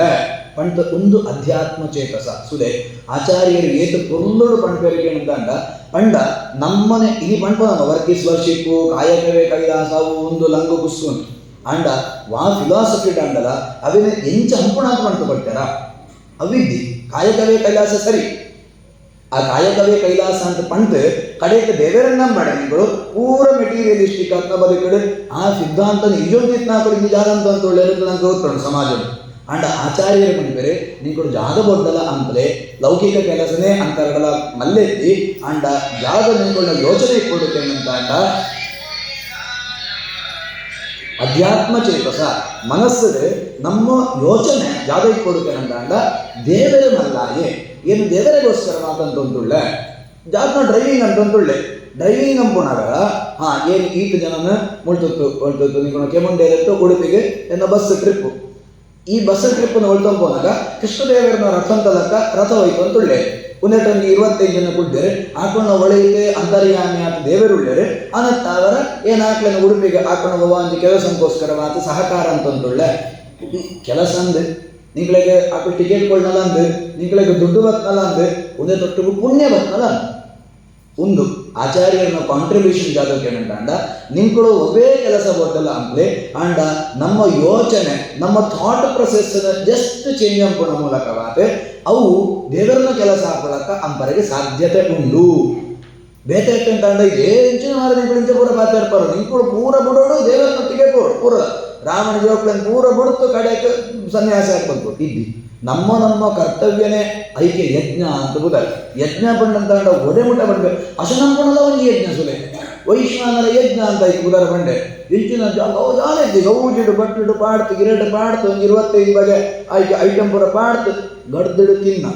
ಪಂಟ ಒಂದು ಅಧ್ಯಾತ್ಮ ಚೇತಸ ಸುದೆ ಆಚಾರ್ಯರು ಏತು ಪೊರ್ಲುಡು ಪಂಪೆರಿಗೆ ಅಂತಂಡ ಪಂಡ ನಮ್ಮನೆ ಈ ಪಂಪ ನಮ್ಮ ವರ್ಕಿಸ್ ವರ್ಷಿಪ್ಪು ಕಾಯಕವೇ ಕೈಲಾಸವು ಒಂದು ಲಂಗು ಕುಸ್ಕೊಂಡು ಅಂಡ ವಾ ಫಿಲಾಸಫಿ ಅಂಡಲ ಅವಿನ ಎಂಚ ಹಂಪುಣಾತ್ ಪಂಟು ಕೊಡ್ತಾರ ಅವಿದ್ದಿ ಕಾಯಕವೇ ಕೈಲಾಸ ಸರಿ ಆ ಕಾಯಕವೇ ಕೈಲಾಸ ಅಂತ ಪಂಟ್ ಕಡೆಗೆ ದೇವರನ್ನ ಮಾಡಣಿಗಳು ಪೂರ ಮೆಟೀರಿಯಲಿಸ್ಟಿಕ್ ಅಂತ ಬದುಕಡೆ ಆ ಸಿದ್ಧಾಂತ ನಿಜೋದಿತ್ನಾಕಡೆ ನಿಜಾದ ಅಂತ ಒಳ್ಳೆಯದು ನಂಗೆ ಗೊತ್ತುಂಟು ಸಮಾಜದಲ್ಲಿ ಅಂಡ ಆಚಾರ್ಯರು ಬಂದ್ಬೇರೆ ನಿಂಗಳು ಜಾಗ ಬೊಡ್ಡಲ ಅಂತಲೇ ಲೌಕಿಕ ಕೆಲಸನೇ ಅಂತರಗಳ ಮಲ್ಲೆತ್ತಿ ಅಂಡ ಜಾಗ ನಿಂಗಳ ಯೋಚನೆ ಕೊಡುತ್ತೇನೆ ಅಂತ ಅಂಡ ಅಧ್ಯಾತ್ಮ ಚೇತಸ ಮನಸ್ಸಿಗೆ ನಮ್ಮ ಯೋಚನೆ ಜಾಗ ಕೊಡುತ್ತೇನೆ ಅಂತ ಅಂಡ ದೇವರ ಮಲ್ಲಾಯೆ ಏನು ದೇವರಿಗೋಸ್ಕರ ಮಾತಂತೊಂದುಳ್ಳ ಜಾಗ ಡ್ರೈವಿಂಗ್ ಅಂತಂದುಳ್ಳೆ ಡ್ರೈವಿಂಗ್ ಅಂಪುಣಾಗ ಏನು ಈತ ಜನನ ಮುಳ್ತೊತ್ತು ನಿಂಗಳು ಕೆಮುಂಡೇರತ್ತು ಉಡುಪಿಗೆ ಎನ್ನ ಬಸ್ ಟ್ರಿಪ್ಪು ಈ ಬಸ್ ಟ್ರಿಪ್ನ ಹೊಳ್ತೊಂದು ಹೋದಾಗ ಕೃಷ್ಣದೇವರನ್ನ ರಥಂತಲಕ್ಕ ರಥ ಹೋಯ್ತು ಅಂತುಳ್ಳೆ ಉನ್ನೆಟ್ಟೊಂದು 25 ಜನ ಕುಡ್ದೇರೆ ಆಕಣ ಒಳೆಯಿತೆ ಅಂತರ್ಯಾಮಿ ಆತ ದೇವರುಳ್ಳೆರೆ ಅನತ್ತ ಅವರ ಏನಾಕ್ಲನ ಉಡುಪಿಗೆ ಆಕಣ ಭವಾಂಜಿ ಕೆಲಸಕ್ಕೋಸ್ಕರ ಮಾತು ಸಹಕಾರ ಅಂತಂದುಳ್ಳೆ ಕೆಲಸ ಅಂದು ನಿಂಗಳಿಗೆ ಆಕಳು ಟಿಕೆಟ್ ಕೊಡ್ನಲ್ಲ ಅಂದು ನಿಂಗಳಿಗೆ ದುಡ್ಡು ಬತ್ನಲ್ಲ ಅಂದು ಒಂದೇ ತೊಟ್ಟಿಗೂ ಪುಣ್ಯ ಬತ್ನಲ್ಲ ಅಂದು ಒಂದು ಆಚಾರ್ಯರನ್ನ ಕಾಂಟ್ರಿಬ್ಯೂಷನ್ ಜಾಗಕ್ಕೆ ಏನಂತ ನಿಂಗಳು ಒಬ್ಬೇ ಕೆಲಸ ಬರ್ತಲ್ಲ ಅಂದ್ಲೆ ಅಂಡ ನಮ್ಮ ಯೋಚನೆ ನಮ್ಮ ಥಾಟ್ ಪ್ರೊಸೆಸ್ ಜಸ್ಟ್ ಚೇಂಜ್ ಅಂಪುಣ ಮೂಲಕವಾದ ಅವು ದೇವರನ್ನ ಕೆಲಸ ಹಾಕೊಳ್ಳಕ ಅಂಪರಿಗೆ ಸಾಧ್ಯತೆ ಉಂಡು ಬೇತೆ ಅಂತಂಡ ಏಂಚಿನ ಮಾರ ನಿಂಗಳಿಂಚ ಪೂರ ಮಾತಾಡ್ಪಾರು ನಿಂಗಳು ಪೂರ ಬಿಡೋಡು ದೇವರನ್ನೊಟ್ಟಿಗೆ ಕೊಡು ಪೂರ ರಾಮನ ಜೋಕ್ಳನ್ನು ಪೂರ ಬಿಡುತ್ತು ಕಡೆಗೆ ಸನ್ಯಾಸ ಹಾಕ್ಬೇಕು ಇದ್ದಿ ನಮ್ಮ ಕರ್ತವ್ಯನೇ ಐಕ್ಯ ಯಜ್ಞ ಅಂತ ಬುದ ಯಜ್ಞ ಬಂದಂತ ಒಡೆಮುಟ ಬಂಡೆ ಅಶನಂಪಣದ ಒಂದು ಯಜ್ಞ ಸುಲೆ ವೈಶ್ವಾನರ ಯಜ್ಞ ಅಂತ ಐತಿ ಬುಧರ ಬಂಡೆ ಇಂಚಿನ ಜಾಲಿದ್ದಿ ಗೌಜಿಡು ಬಟ್ಟಿಡು ಪಾಡ್ತು ಗಿರಡು ಪಾಡ್ತು ಒಂದು 25 ಬಗೆ ಐಟಮ್ ಪೂರ ಪಾಡ್ತು ಗಡ್ದಿಡು ತಿನ್ನ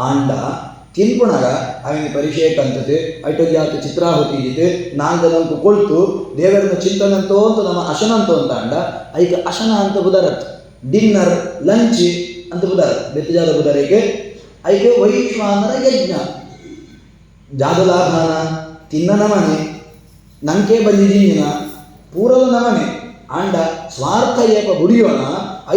ಆಂಡ ತಿನ್ಪುಣಗ ಅವನ ಪರಿಚಯ ಕಂತತೆ ಐಟೊಂದು ಯಾತ ಚಿತ್ರಾಹುತಿ ಇದ್ದಿತ್ತು ನಾಲ್ಕು ಕೊಳ್ತು ದೇವರನ್ನ ಚಿಂತನಂತೋ ಅಂತ ನಮ್ಮ ಅಶನಂತೋ ಅಂತ ಅಂಡ ಐಕ ಅಶನ ಅಂತ ಬುಧರತ್ ಡಿನ್ನರ್ ಲಂಚ್ ಅಂತ ಬುಧಾರ ಬೆತ್ತಜಾದ ಬುಧರಿಗೆ ಐಕೆ ವೈಶ್ವಾನರ ಯಜ್ಞ ಜಾದಲಾಭಾನ ತಿನ್ನ ನಮನೆ ನಂಕೆ ಬಂದಿದ್ದೀನ ಪೂರವ ನಮನೆ ಅಂಡ ಸ್ವಾರ್ಥ ಏಪ ಬುಡಿಯೋಣ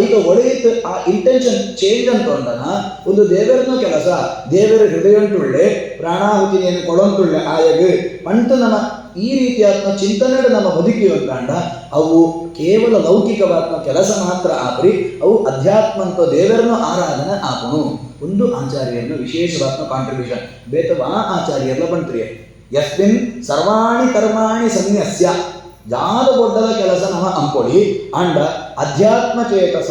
ಐಕ ಒಡೆಯಿತು ಆ ಇಂಟೆನ್ಷನ್ ಚೇಂಜ್ ಅಂತ ಉಂಟನ ಒಂದು ದೇವರನ್ನ ಕೆಲಸ ದೇವರ ಹೃದಯಂಟುಳ್ಳೆ ಪ್ರಾಣಾಹುತಿನೇನು ಕೊಡಂತುಳ್ಳೆ ಆಯಗೆ ಪಂಟ ನಮ್ಮ ಈ ರೀತಿಯಾದ ಚಿಂತನೆ ನಮ್ಮ ಬದುಕಿ ಅಂತಂಡ ಅವು ಕೇವಲ ಲೌಕಿಕವಾದ ಕೆಲಸ ಮಾತ್ರ ಆಪ್ರಿ ಅವು ಅಧ್ಯಾತ್ಮ ಅಂತ ದೇವರನ್ನು ಆರಾಧನೆ ಆಪನು ಒಂದು ಆಚಾರ್ಯರನ್ನು ವಿಶೇಷವಾದ ಕಾಂಟ್ರಿಬ್ಯೂಷನ್ ಬೇತವಾ ಆಚಾರ್ಯರ್ಲ ಬಂತ್ರಿ ಯಸ್ಮಿನ್ ಸರ್ವಾಣಿ ಕರ್ಮಾಣಿ ಸನ್ಯಸ್ಯ ಜಾದ ಬೊಡ್ಡದ ಕೆಲಸ ನಮ್ಮ ಅಂಪೊಳಿ ಅಂಡ ಅಧ್ಯಾತ್ಮ ಚೇತಸ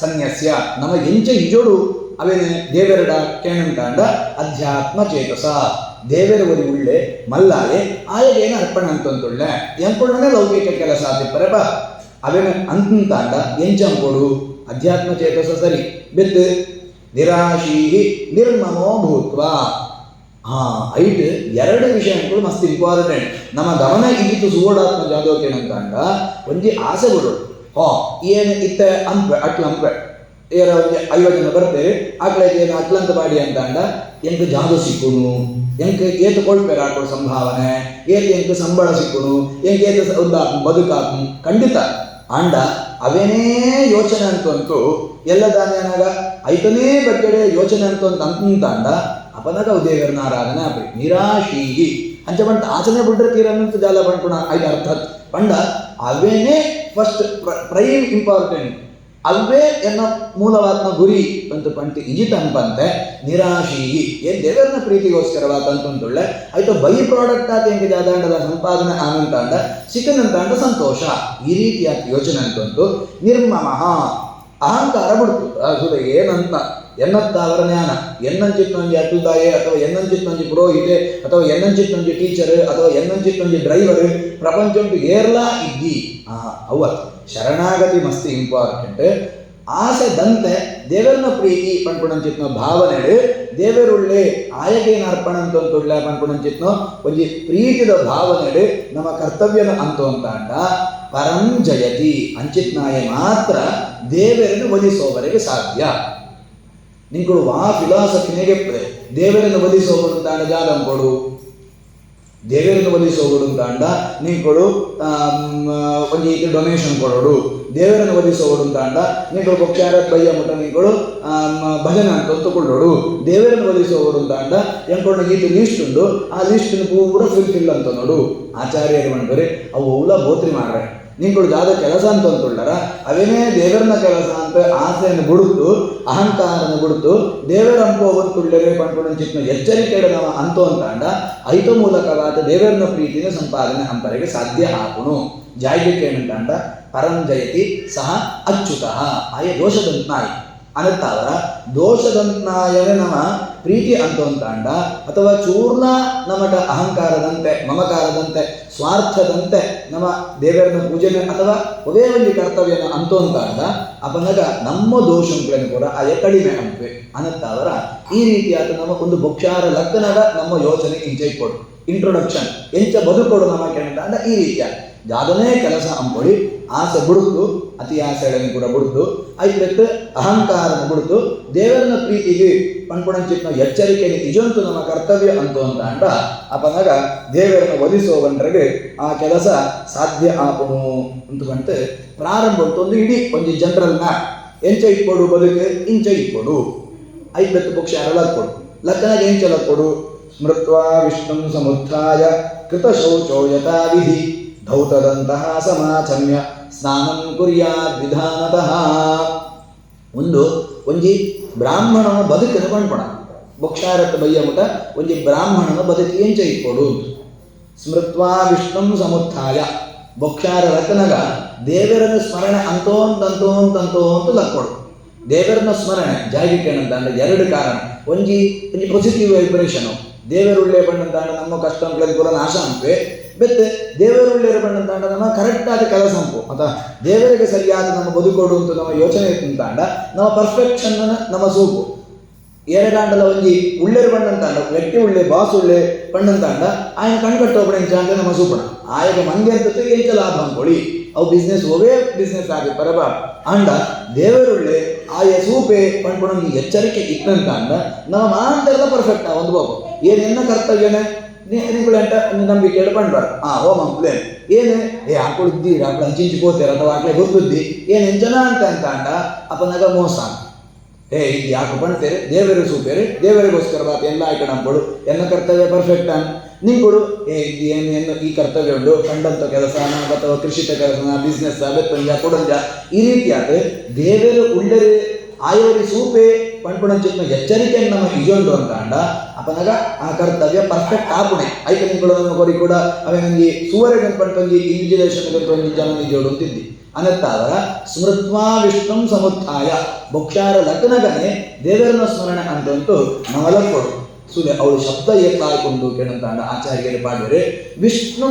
ಸನ್ಯಸ್ಯ ನಮ ಎಂಚ ಹಿಜೋಡು ಅವೇನೆ ದೇವರಡ ಕೇಣಂತಾಂಡ ಅಧ್ಯಾತ್ಮ ಚೇತಸ ದೇವರ ಒಲಿ ಉಳ್ಳೆ ಮಲ್ಲಾಲೆ ಆಯಗೇನು ಅರ್ಪಣೆ ಅಂತಂದುಳ್ಳೆ ಎಂಕೊಳ್ಳೆ ಲೌಕಿಕ ಕೆಲಸ ಆತಿಪ್ಪರೆ ಬಾ ಅವೇನು ಅಂತಂತಾಂಡ ಎಂಚಂಕೊಡು ಅಧ್ಯಾತ್ಮ ಚೇತಸ ಸರಿ ಬೆತ್ತು ನಿರಾಶೀ ನಿರ್ಮಮೋ ಭೂತ್ವ ಐಟ್ 2 ವಿಷಯಗಳು ಮಸ್ತ್ ಇಂಪಾರ್ಟೆಂಟ್ ನಮ್ಮ ಗಮನ ಇದ್ದಿತ್ತು ಸುವರ್ಣಾತ್ಮ ಜಾದೋಕೇನಂತಾಂಡ ಒಂಜಿ ಆಸೆ ಬಿಡು ಏನು ಇತ್ತ ಅಂಪೆ ಅಟ್ಲ ಅಂಪೆ ಏರ 50 ಜನ ಬರ್ತೇವೆ ಆಕಳಿಗೆ ಏನು ಅಟ್ಲಂತ ಬಾಡಿ ಅಂತಂಡ ಎಂಕ ಜಾದು ಸಿಕ್ಕುನು ಎಂಕ ಏತು ಕೊಳ್ಪೇರ ಆಕಳು ಸಂಭಾವನೆ ಎಂಕ ಸಂಬಳ ಸಿಕ್ಕುನು ಏತ ಒಂದು ಬದುಕಾಕು ಖಂಡಿತ ಅಂಡ ಅವೇನೇ ಯೋಚನೆ ಅಂತಂತೂ ಎಲ್ಲ ದಾನ್ಯನಾಗ ಐತನೇ ಬಗ್ಗೆಡೆ ಯೋಚನೆ ಅಂತಂತಾಂಡ ಅಪನಗ ದೇವರನ ಆರಾಧನೆ ಆಪಿ ನಿರಾಶೀಗಿ ಅಂಚ ಬಂಟ ಆಚನೆ ಬಿಡ್ರೆ ತೀರನ್ನಂತ ಜಾಲ ಬಂಟ್ಪುಣ ಐದು ಅರ್ಥಾತ್ ಪಂಡ ಅವೇನೇ ಫಸ್ಟ್ ಪ್ರೈಮ್ ಇಂಪಾರ್ಟೆಂಟ್ ಅವೇ ಎನ್ನ ಮೂಲವಾತ್ಮ ಗುರಿ ಅಂತ ಪಂಟಿ ಇಜಿತಂಪಂತೆ ನಿರಾಶಿ ಏನ್ ದೇವರನ್ನ ಪ್ರೀತಿಗೋಸ್ಕರವಾತಂತುಳ್ಳೆ ಆಯ್ತು ಬೈ ಪ್ರಾಡಕ್ಟ್ ಆತ ಹೆಂಗೆ ಜಾದಾಂಡದ ಸಂಪಾದನೆ ಆನಂತಾಂಡ ಸಿಕ್ಕನಂತಾಂಡ ಸಂತೋಷ ಈ ರೀತಿಯ ಯೋಚನೆ ಅಂತಂತು ನಿರ್ಮಮಃ ಅಹಂಕಾರ ಬಿಡ್ತು ಸುದ ಏನಂತ ಎನ್ನತ್ತಾವರ ಜ್ಞಾನ ಎನ್ನಂಚಿತ್ತೊಂಜಿ ಅತುದಾಯೆ ಅಥವಾ ಎನ್ನಂಚಿತ್ತೊಂಜಿ ಪುರೋಹಿತೆ ಅಥವಾ ಎನ್ನಂಚಿತ್ತೊಂಜಿ ಟೀಚರ್ ಅಥವಾ ಎನ್ನಂಚಿತ್ತೊಂಜಿ ಡ್ರೈವರ್ ಪ್ರಪಂಚಂಟು ಏರ್ಲಾ ಇದ್ದಿ ಅವ್ವ ಶರಣಾಗತಿ ಮಸ್ತ್ ಇಂಪಾರ್ಟೆಂಟ್ ಆಸೆ ದಂತೆ ದೇವರನ್ನ ಪ್ರೀತಿ ಪಂಪುಣಂಚಿತ್ನೋ ಭಾವನೆ ದೇವರುಳ್ಳೆ ಆಯಗೇನ ಅರ್ಪಣ ಅಂತೊಳ್ಳೆ ಪಂಪುಣಂಚಿತ್ನೋ ಒಂಜಿ ಪ್ರೀತಿದ ಭಾವನೆ ನಮ್ಮ ಕರ್ತವ್ಯನ ಅಂತು ಅಂತಾಂಡ ಪರಂ ಜಯತಿ ಅಂಚಿತ್ನಾಯ ಮಾತ್ರ ದೇವರನ್ನು ಒಲಿಸೋವರೆಗೆ ಸಾಧ್ಯ ನಿಂಗಳು ಆ ಫಿಲಾಸಫಿನೆಗೆ ದೇವರನ್ನು ಒಲಿಸೋಗಳು ತಾಂಡ ಜಾಗಂ ಕೊಡು ದೇವರನ್ನು ಒಲಿಸೋಗಳು ತಾಂಡ ನಿಂಗಳು ಒಂದು ಡೊನೇಷನ್ ಕೊಡೋಡು ದೇವರನ್ನು ಒಲಿಸೋಗಳು ತಾಂಡ ನಿಂಗಳು ಪಕ್ಷಾರ ಬಯ್ಯ ಮುಟ್ಟ ನಿಂಗಳು ಭಜನೆ ಅಂತ ತಗೊಳ್ಳೋಡು ದೇವರನ್ನು ಒಲಿಸೋಗಳು ತಾಂಡ ಎಂಕೊಂಡು ಇದು ಲೀಸ್ಟ್ ಉಂಡು ಆ ಲೀಸ್ಟ್ ಪೂರ ಫುಲ್ಫಿಲ್ ಅಂತ ನೋಡು ಆಚಾರ್ಯರು ಮಾಡ್ತಾರೆ ಅವು ಅವಲ ಬೋತ್ರಿ ಮಾಡ್ರೆ ನಿಂಗಳು ಜಾದ ಕೆಲಸ ಅಂತ ಅಂದ್ಕೊಳ್ಳಾರ ಅವೇನೇ ದೇವರನ್ನ ಕೆಲಸ ಅಂತ ಆಸೆಯನ್ನು ಬಿಡುತ್ತು ಅಹಂಕಾರನ ಬಿಡುತ್ತು ದೇವರ ಅಂಪೋವನ್ನು ತುಳ್ಳರೆ ಪಂಪುಣಂಚಿತ್ನ ಎಚ್ಚರಿಕೆ ನಾವು ಅಂತೋ ಅಂತಾಂಡ ಐತ ಮೂಲಕವಾದ ದೇವರನ್ನ ಪ್ರೀತಿನ ಸಂಪಾದನೆ ಅಂಪರೆಗೆ ಸಾಧ್ಯ ಆಗುನು ಜಾಯ್ಗೆ ಏನಂತಾಂಡ ಪರಂ ಜಯತಿ ಸಹ ಅಚ್ಯುತಃ ಆಯ ದೋಷದಂತ್ನಾಯಿ ಅನ್ನತ್ತಾವರ ದೋಷದಂತ್ನಾಯನೇ ನಮ್ಮ ಪ್ರೀತಿ ಅಂತೋ ಅಂತಾಂಡ ಅಥವಾ ಚೂರ್ಣ ನಮಟ ಅಹಂಕಾರದಂತೆ ಮಮಕಾರದಂತೆ ಸ್ವಾರ್ಥದಂತೆ ನಮ್ಮ ದೇವರನ್ನ ಪೂಜೆನೆ ಅಥವಾ ಒದೇ ಒಂದು ಕರ್ತವ್ಯನ ಅಂತೋ ಅಂತಾಂಡ ಅಪನಗ ನಮ್ಮ ದೋಷಂಗಳನ್ನು ಕೂಡ ಅಯ ಕಡಿಮೆ ಅಂಪೆ ಅನ್ನತ್ತಾವರ ಈ ರೀತಿಯಾದ ನಮ್ಮ ಒಂದು ಭಕ್ಷಾರ ಲಗ್ನದ ನಮ್ಮ ಯೋಚನೆ ಇಂಚೈಕೊಡು ಇಂಟ್ರೊಡಕ್ಷನ್ ಎಂಚ ಬದುಕೊಡು ನಮ್ಮ ಕೇಳಿದ ಈ ರೀತಿಯ ಜಾದನೇ ಕೆಲಸ ಅಂಬೊಳಿ ಆಸೆ ಬಿಡುತ್ತು ಅತಿ ಆಸೆಗಳನ್ನು ಕೂಡ ಬಿಡುತ್ತು ಐದಕ್ಕೆ ಅಹಂಕಾರನ ಬಿಡುತ್ತು ದೇವರನ್ನ ಪ್ರೀತಿಗೆ ಪಂಪುಣಂಚಿತ್ನ ಎಚ್ಚರಿಕೆಯನ್ನು ಇಜಂತು ನಮ್ಮ ಕರ್ತವ್ಯ ಅಂತೋ ಅಂತಾಂಡ ಅಪನಾಗ ದೇವರನ್ನು ಒಲಿಸೋವನ್ರಿಗೆ ಆ ಕೆಲಸ ಸಾಧ್ಯ ಆಪುನು ಅಂತಂತ ಪ್ರಾರಂಭ ಒಂದು ಇಡೀ ಒಂದು ಜನರಲ್ ಮ್ಯಾಪ್ ಎಂಚ ಇಟ್ಕೊಡು ಬದುಕು ಇಂಚ ಇಟ್ಕೊಡು ಐದಕ್ಕೆ ಪಕ್ಷ ಅರಳಕ್ಕೊಡು ಲಗ್ನಾಗ ಎಂಚಲಕ್ಕೊಡು ಸ್ಮೃತ್ವಾ ವಿಷ್ಣು ಸಮುತ್ಥಾಯ ಕೃತ ಶೌಚೋ ಯಥಾ ವಿಧಿ ಧೌತದಂತಹ ಸಮಾಚಮ್ಯ ಸ್ನಾನಂ ಕುರ್ಯಾದ್ ವಿಧಾನತಃ ಒಂಜಿ ಬ್ರಾಹ್ಮಣನ ಬದುಕನ್ನು ಪಂಪಣ ಭಕ್ಷಾರತ್ ಬಯ್ಯ ಮುಟ ಒಂಜಿ ಬ್ರಾಹ್ಮಣನ ಬದುಕಿ ಎಂಚ ಇಟ್ಕೊಡು ಸ್ಮೃತ್ವಾ ವಿಷ್ಣು ಸಮುತ್ಥಾಯ ಭಕ್ಷಾರ ರತ್ನಗ ದೇವರನ್ನು ಸ್ಮರಣೆ ಅಂತೋ ಲಕ್ಕೊಡು ದೇವರನ್ನ ಸ್ಮರಣೆ ಜಾಗಿಕೆ ಏನಂತ ಎರಡು ಕಾರಣ ಒಂಜಿ ಪಾಸಿಟಿವ್ ವೈಬ್ರೇಷನು ದೇವರುಳ್ಳೆ ಬಣ್ಣಂತಾಂಡ ನಮ್ಮ ಕಷ್ಟಂಗಳನ್ನು ಕೂಡ ನಾಶ ಅಂಪೆ ಬೆತ್ತೆ ದೇವರುಳ್ಳೆರ ಬಣ್ಣಂತಾಂಡ ನಮ್ಮ ಕರೆಕ್ಟ್ ಆದ ಕೆಲಸ ಅಂಪು ಅಥವಾ ದೇವರಿಗೆ ಸರಿಯಾದ ನಮ್ಮ ಬದುಕೋಡು ಅಂತ ನಮ್ಮ ಯೋಚನೆ ಇತ್ತಂತಾಂಡ ನಮ್ಮ ಪರ್ಫೆಕ್ಷನ್ ನಮ್ಮ ಸೂಪು ಎರಡಾಂಡಲ ಒಂಜಿ ಉಳ್ಳೆರು ಬಣ್ಣಂತಾಂಡ ವ್ಯಕ್ತಿ ಉಳ್ಳೆ ಬಾಸ್ ಉಳ್ಳೆ ಬಣ್ಣಂತಾಂಡ ಆಯ್ನ ಕಣ್ಕಟ್ಟೋಪಡ ಎಂಚ ಅಂತ ನಮ್ಮ ಸೂಪಣ ಆಯಗ ಮಂಗೆ ಅಂತ ಎಂಚ ಲಾಭ ಅಂಕೊಳ್ಳಿ ಅವು ಬಿಸ್ನೆಸ್ ಒವೇ ಬಿಸ್ನೆಸ್ ಆಗಿ ಪರಬ ಅಂಡ ದೇವರುಳ್ಳೆ ಆಯ ಸೂಪೆ ಪಂಡ್ಕೊಂಡು ಈ ಎಚ್ಚರಿಕೆ ಇಟ್ಟಂತಾಂಡ ನಮ್ಮ ಮಾಂತೆಲ್ಲ ಪರ್ಫೆಕ್ಟ್ ಒಂದು ಬಾಬು ಏನೆನ್ನ ಕರ್ತವ್ಯನೇ ನಿಂಗಳು ಎಂಟ ನಂಬಿಕೆ ಪಂಡ್ಬಾರ ಓ ಮಂಪ್ಲೇನ್ ಏನು ಆಕಳು ಇದ್ದೀರಿ ಆಕಳು ಹಂಚಿಂಚಿ ಹೋಗ್ತೀರ ಅಥವಾ ಆಕಳೆ ಗೊತ್ತಿದ್ದಿ ಏನು ಎಂಚನ ಅಂತ ಅಂಡ ಅಪ್ಪನಾಗ ಮೋಸ ಇದು ಯಾಕೆ ಪಣ್ತೇರೆ ದೇವರೇ ಸೂಪೇರೆ ದೇವರಿಗೋಸ್ಕರ ಬಾಪ ಎಲ್ಲ ಆಯ್ಕೆ ನಂಬಳು ಎನ್ನ ಕರ್ತವ್ಯ ಪರ್ಫೆಕ್ಟ್ ನಿಂಗಳು ಏನು ಈ ಕರ್ತವ್ಯ ಉಂಟು ಕಂಡಂಥ ಕೆಲಸನ ಅಥವಾ ಕೃಷಿತ ಕೆಲಸನ ಬಿಸ್ನೆಸ್ ಬೆತ್ತಂಜ ಕೊಡಂಜ ಈ ರೀತಿಯಾದ ದೇವರು ಉಳ್ಳರೆ ಆಯವರಿ ಸೂಪೆ ಪಂಪುಣಂಚಿತ್ನ ಎಚ್ಚರಿಕೆಯನ್ನು ನಮ್ಮ ಇಜೊಂಡು ಅಂತ ಅಂಡ ಅಪ್ಪನಾಗ ಆ ಕರ್ತವ್ಯ ಪರ್ಫೆಕ್ಟ್ ಆಪುಣೆ ಐಕೆ ನಿಂಗಳು ಕೊರಿ ಕೂಡ ಅವೇ ನನಗೆ ಸುವರೆಗೆ ಪಂಪಂಜಿ ಇನ್ವಿಜಿಲೇಷನ್ ಜನ ನಿಜೋಡು ಅಂತಿದ್ದಿ ಅನ್ನತ್ತಾವರ ಸ್ಮೃತ್ವಾ ವಿಷ್ಣು ಸಮುತ್ಥಾಯ ಭಕ್ಷಾರ ಲಗ್ನಗನೆ ದೇವರನ್ನ ಸ್ಮರಣೆ ಅಂತಂತೂ ನಾವೆಲ್ಲಕೊಡು ಸುಲೆ ಅವಳು ಶಬ್ದ ಏಕಾಯ್ಕೊಂಡು ಕೇಳಂತಾಂಡ ಆಚಾರ್ಯರು ಪಾಡಿದರೆ ವಿಷ್ಣು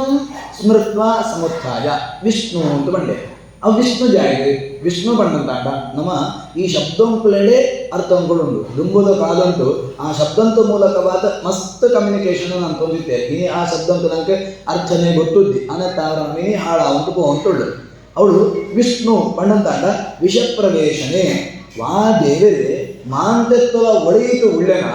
ಸ್ಮೃತ್ವಾ ಸಮುತ್ಥಾಯ ವಿಷ್ಣು ಅಂತ ಬಂಡೆ ಅವು ವಿಷ್ಣು ಜಾಯಿಗೆ ವಿಷ್ಣು ಬಣ್ಣಂತಾಂಡ ನಮ್ಮ ಈ ಶಬ್ದಂಕುಳೆಡೆ ಅರ್ಥಂಕುಳುಂಡು ದುಂಬುದ ಕಾದಂಟು ಆ ಶಬ್ದಂತು ಮೂಲಕವಾದ ಮಸ್ತ್ ಕಮ್ಯುನಿಕೇಶನ್ ನಾನು ತೊಂದಿದ್ದೆ ಇನಿ ಆ ಶಬ್ದಂತು ನನಗೆ ಅರ್ಥನೇ ಗೊತ್ತುದ್ದಿ ಅನ್ನತ್ತಾವರ ಮಿನಿ ಹಾಳ ಅಂತ ಹೊಂಟುಳ್ಳು ಅವಳು ವಿಷ್ಣು ಬಣ್ಣಂತಾಂಡ ವಿಷಪ್ರವೇಶನೆ ವಾ ದೇವರೇ ಮಾಂತೆತ್ತಲ ಒಳೆಯಿತು ಉಳ್ಳೆನ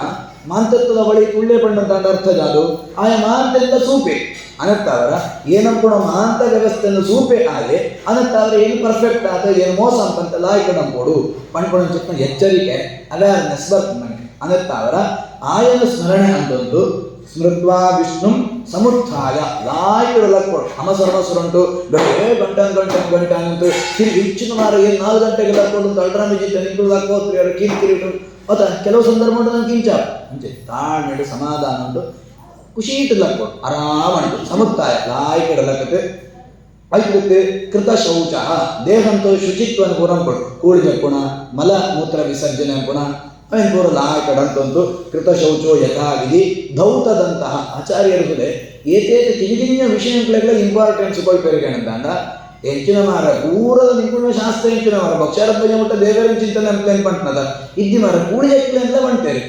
ಮಾಂತತ್ವದ ಒಳೆಯಿತು ಉಳ್ಳೆ ಬಣ್ಣಂತಾಂಡ ಅರ್ಥ ಜಾದು ಆಯ ಮಾಂತೆಲ್ಲ ಸೂಪೆ ಅನ್ನತ್ತಾವರ ಏನಂಕೊಣ ಮಾಂತ ವ್ಯವಸ್ಥೆಯನ್ನು ಸೂಪೆ ಆಯೆ ಅನ್ನತ್ತಾವರ ಏನು ಪರ್ಫೆಕ್ಟ್ ಆತ ಏನು ಮೋಸ ಅಂತಂತ ಲಾಯ್ಕ ನಂಬೋಡು ಪಣ್ಕೊಣ ಚಿಕ್ಕ ಎಚ್ಚರಿಕೆ ಅವೇರ್ನೆಸ್ ಬರ್ತದೆ ನನಗೆ ಅನ್ನತ್ತಾವರ ಆಯನ ಸ್ಮರಣೆ ಅಂತಂದು ಸ್ಮೃತ್ವಾ ವಿಷ್ಣು ಸಮುತ್ಥಾಯ ಲಾಯ್ಕಡು ಲಕ್ಕೊಡು ಅಮಸರಮಸರುಂಟು ಗಂಟೆ ಅಂತೂ ತಿರುಗಿ ಹೆಚ್ಚಿನ ಮಾರ ಏನು 4 ಗಂಟೆಗೆ ಲಕ್ಕೊಂಡು ತಳ್ರಾಮಿ ಜಿದ್ದ ನಿಂತು ಲಕ್ಕೋತ್ರಿ ಅವರು ಕಿರಿಕಿರಿ ಉಂಟು ಅಥವಾ ಕೆಲವು ಸಂದರ್ಭ ಉಂಟು ನಂಗೆ ಕಿಂಚ ಅಂಚೆ ತಾಳ್ಮೆಡು ಸಮಾಧಾನ ಉಂಟು ಖುಷಿ ಇಟ್ಟು ಲಕ್ಕೊಡು ಆರಾಮ ಉಂಟು ಸಮುತ್ತಾಯ ಲಾಯ್ಕಡು ಲಕ್ಕತೆ ಐದಕ್ಕೆ ಕೃತ ಶೌಚ ದೇಹಂತೂ ಶುಚಿತ್ವವನ್ನು ಪೂರಂಕೊಡು ಕೂಳಿಗೆ ಗುಣ ಮಲ ಮೂತ್ರ ವಿಸರ್ಜನೆ ಗುಣ ಅವನು ಪೂರ ಲಾಯಕಡಂತಂತೂ ಕೃತ ಶೌಚೋ ಯಥಾವಿಧಿ ಧೌತದಂತಹ ಆಚಾರ್ಯರುಗಳೇ ಏತೇತ ಕಿವಿಗಿನ್ಯ ವಿಷಯಗಳೆಲ್ಲ ಇಂಪಾರ್ಟೆನ್ಸ್ ಕೊಳ್ಪೇರಿಕೆನಂತಾಂಡ ಹೆಚ್ಚಿನ ಮಾರ ಪೂರದ ನಿಂಕುಣ ಶಾಸ್ತ್ರ ಹೆಚ್ಚಿನ ಮಾರ ಭಕ್ಷಾರಭ್ಯ ಮುಟ್ಟ ದೇವರ ಚಿಂತನೆ ಅಂತ ಪಂಟ್ನದ ಇದ್ದಿ ಮಾರ ಕೂಡಿಗೆ ಅಂತ ಬಂಟೇರಿ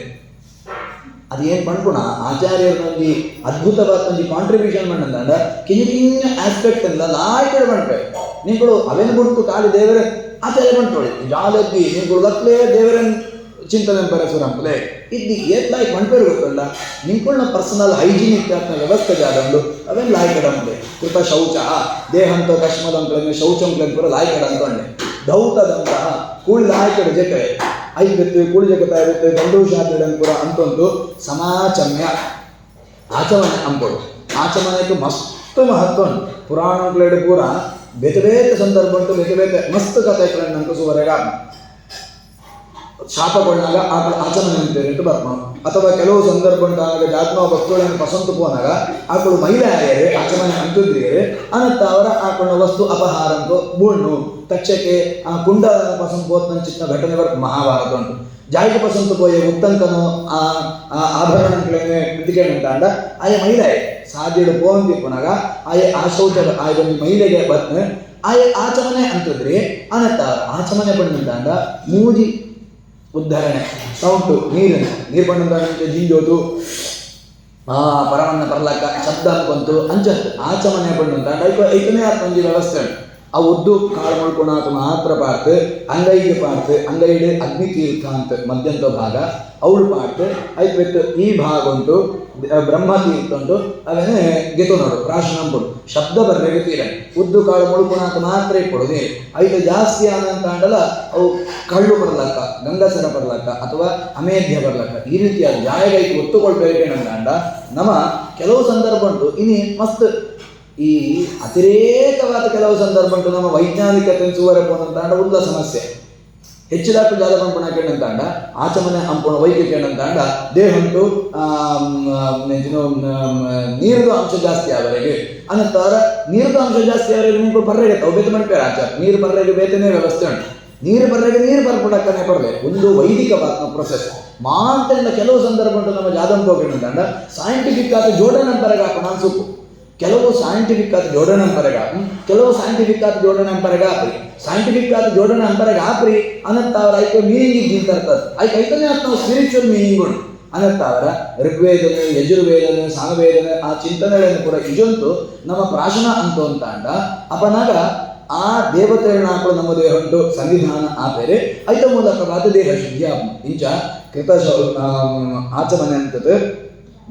ಅದೇನು ಪಂಡ್ಕೊಣ ಆಚಾರ್ಯರು ನಮಗೆ ಅದ್ಭುತವಾದ ಒಂದು ಕಾಂಟ್ರಿಬ್ಯೂಷನ್ ಮಾಡಂತಾಂಡ ಕಿಂಚಿನ ಆಸ್ಪೆಕ್ಟ್ ಎಲ್ಲ ಲಾಯ್ಕಡೆ ಮಾಡ್ಬೇಕು ನಿಂಗಳು ಅವೇನು ಬಿಡ್ತು ಖಾಲಿ ದೇವರ ಆಚಾರ್ಯ ಬಂಟೋಳಿ ಜಾಲದ್ದಿ ನಿಂಗಳು ಲಕ್ಲೇ ದೇವರ ಚಿಂತನೆ ಪರಸುರಂಪಲೆ ಇದ್ದಿ ಏತ್ ಲಾಯ್ಕ್ ಮಂಡ್ಪೇರು ಗೊತ್ತಲ್ಲ ನಿಂಕುಳ್ನ ಪರ್ಸನಲ್ ಹೈಜಿನಿಕ್ ವ್ಯವಸ್ಥೆ ಜಾದಂಡು ಅವೇನು ಲಾಯ್ಕಡಂಪಲೆ ಕೃತ ಶೌಚ ದೇಹಂತ ಕಶ್ಮದಂಕ್ಳನ್ನು ಶೌಚಂಕ್ಳನ್ನು ಪೂರ ಲಾಯ್ಕಡ ಅಂತಂಡೆ ಧೌತದಂತಹ ಕೂಳಿ ಲಾಯ್ಕಡ ಜೊತೆ ಐದು ಕೂಳಿ ಜಗತ್ತ ಇರುತ್ತೆ ಗಂಡು ಶಾಲೆಗಳನ್ನು ಪೂರ ಅಂತಂದು ಸಮಾಚಮ್ಯ ಆಚಮನೆ ಅಂಬೋದು ಆಚಮನೆಗೆ ಮಸ್ತ್ ಮಹತ್ವ ಪುರಾಣಗಳು ಪೂರ ಬೇತೆ ಬೇತೆ ಸಂದರ್ಭ ಉಂಟು ಬೇತೆ ಮಸ್ತ್ ಕಥೆಗಳನ್ನು ಅಂಟಿಸುವರೆಗ ಶಾಪಗೊಂಡಾಗ ಆಚಮನೆ ಅಂತೇಳಿಟ್ಟು ಬರ್ಬೋದು ಅಥವಾ ಕೆಲವು ಸಂದರ್ಭ ಉಂಟಾಗ ಜಾತ್ಮ ವಸ್ತುಗಳನ್ನು ಪಸಂತು ಪೋನಾಗ ಆಕಳು ಮಹಿಳೆ ಆಯರೆ ಆಚಮನೆ ಅಂತಿದ್ರಿಯರೆ ಅನಂತ ಅವರ ಆಕಳ ವಸ್ತು ಅಪಹಾರಂತು ಬುಣ್ಣು ತಕ್ಷಕ್ಕೆ ಆ ಕುಂಡ ಪಸಂತು ಪೋತ್ನ ಚಿಕ್ಕ ಘಟನೆ ಬರ್ತು ಮಹಾಭಾರತ ಉಂಟು ಜಾಯಿಗೆ ಪಸಂತು ಪೋಯೆ ಉತ್ತಂಕನು ಆ ಆಭರಣಗಳನ್ನೇ ಕೃತಿಕೆಂಟಾಂಡ ಆಯ ಮಹಿಳೆ ಸಾಧ್ಯಡು ಪೋಂತಿ ಪುನಗ ಆ ಶೌಚ ಒಂದು ಮಹಿಳೆಗೆ ಬತ್ನ ಆಚಮನೆ ಅಂತಿದ್ರಿ ಅನಂತ ಆಚಮನೆ ಬಂದಂತಾಂಡ ಮೂಜಿ ಉದ್ಧರಣೆ ಸೌಂಟು ನೀರು ಬಂದಂತ ಜಿಂಜೋದು ಪರಮನ್ನ ಪರ್ಲಕ್ಕ ಶಬ್ದ ಅನ್ಕೊಂತು ಅಂಚತ್ತು ಆಚಮನೆ ಬಂದಂತ ಐತನೇ ಒಂಜಿ ವ್ಯವಸ್ಥೆ ಉಂಟು ಆ ಉದ್ದು ಕಾಳು ಮಾಡ್ಕೊಳಕ ಮಾತ್ರ ಪಾರ್ತು ಅಂಗೈಗೆ ಪಾರ್ತು ಅಂಗೈಡೆ ಅಗ್ನಿ ತೀರ್ಥ ಅಂತ ಮಧ್ಯಂತ ಭಾಗ ಅವಳು ಪಾರ್ತು ಐದು ಈ ಭಾಗ ಉಂಟು ಬ್ರಹ್ಮ ತೀರ್ಥ ಉಂಟು ಅವೇನೇ ಗೆತು ನೋಡು ಪ್ರಾಶನ ಕೊಡು ಶಬ್ದ ಬರ್ಬೇಕು ತೀರ ಉದ್ದು ಕಾಳು ಮುಳ್ಕೊಳಕ ಮಾತ್ರ ಕೊಡು ನೀರು ಐದು ಜಾಸ್ತಿ ಆನಂತಾಂಡಲ್ಲ ಅವು ಕಳ್ಳು ಬರ್ಲಕ್ಕ ಗಂಗಸರ ಬರ್ಲಕ್ಕ ಅಥವಾ ಅಮೇಧ್ಯ ಬರ್ಲಕ್ಕ ಈ ರೀತಿಯಾದ ಜಾಯಗೈಗೆ ಒತ್ತುಕೊಳ್ಬೇಕೇನಂತಾಂಡ ನಮ್ಮ ಕೆಲವು ಸಂದರ್ಭ ಉಂಟು ಇನಿ ಮಸ್ತ್ ಈ ಅತಿರೇಕವಾದ ಕೆಲವು ಸಂದರ್ಭ ಉಂಟು ನಮ್ಮ ವೈಜ್ಞಾನಿಕತೆ ಸುವರಪ್ಪನಂತಾಂಡ ಉಲ್ಲ ಸಮಸ್ಯೆ ಹೆಚ್ಚಿದಾಕು ಜಾಲ ಪಂಪುಣಕೇನಂತಾಂಡ ಆಚಮನೆ ಅಂಪುಣ ವೈದ್ಯಕೇನಂತಾಂಡ ದೇಹಂಟು ನೀರಿನ ಅಂಶ ಜಾಸ್ತಿ ಆವರೆಗೆ ಅನಂತರ ನೀರಿನ ಅಂಶ ಜಾಸ್ತಿ ಆವರೆಗೆ ನೀವು ಬರ್ರೆಗೆ ತಾವು ಬೇತೆ ಮಾಡ್ತಾರೆ ಆಚಾರ ನೀರು ಬರ್ರೆಗೆ ಬೇತನೇ ವ್ಯವಸ್ಥೆ ಉಂಟು ನೀರು ಬರ್ರೆಗೆ ನೀರು ಬರ್ಪಡಕ್ಕನೆ ಬರಬೇಕು ಒಂದು ವೈದಿಕವಾದ ಪ್ರೊಸೆಸ್ ಮಾಂತೆಲ್ಲ ಕೆಲವು ಸಂದರ್ಭ ಉಂಟು ನಮ್ಮ ಜಾದಂಪೋಗೇನಂತಾಂಡ ಸೈಂಟಿಫಿಕ್ ಆದ ಜೋಡಣಂಪರೆಗೆ ಹಾಕೋಣ ಅನ್ಸುಕು ಕೆಲವು ಸೈಂಟಿಫಿಕ್ ಆದ ಜೋಡಣೆ ಅಂಪರೆಗ ಕೆಲವು ಸೈಂಟಿಫಿಕ್ ಆದ ಜೋಡಣೆ ಅಂಪರೆಗ ಆಪ್ರಿ ಸೈಂಟಿಫಿಕ್ ಆದ ಜೋಡಣೆ ಅಂಪರೆಗ ಆಪ್ರಿ ಅನಂತ ಅವರ ಐಕೆ ಮೀನಿಂಗ್ ಇದ್ದಿಂದ ಇರ್ತದೆ ಐತನೇ ನಾವು ಸ್ಪಿರಿಚುವಲ್ ಮೀನಿಂಗ್ ಉಂಟು ಅನಂತ ಅವರ ಋಗ್ವೇದನೆ ಯಜುರ್ವೇದನೆ ಸಾಮವೇದನೆ ಆ ಚಿಂತನೆಗಳನ್ನು ಕೂಡ ಇಜಂತು ನಮ್ಮ ಪ್ರಾಶನ ಅಂತ ಅಂಡ ಅಪನಾಗ ಆ ದೇವತೆಗಳನ್ನ ಹಾಕೊಂಡು ನಮ್ಮ ದೇಹ ಉಂಟು ಸಂವಿಧಾನ ಆಪೇರೆ ಐತ ಮೂಲಕವಾದ ದೇಹ ಶುದ್ಧಿ ಇಂಚ ಕೃತ ಆಚಮನೆ ಅಂತದ್ದು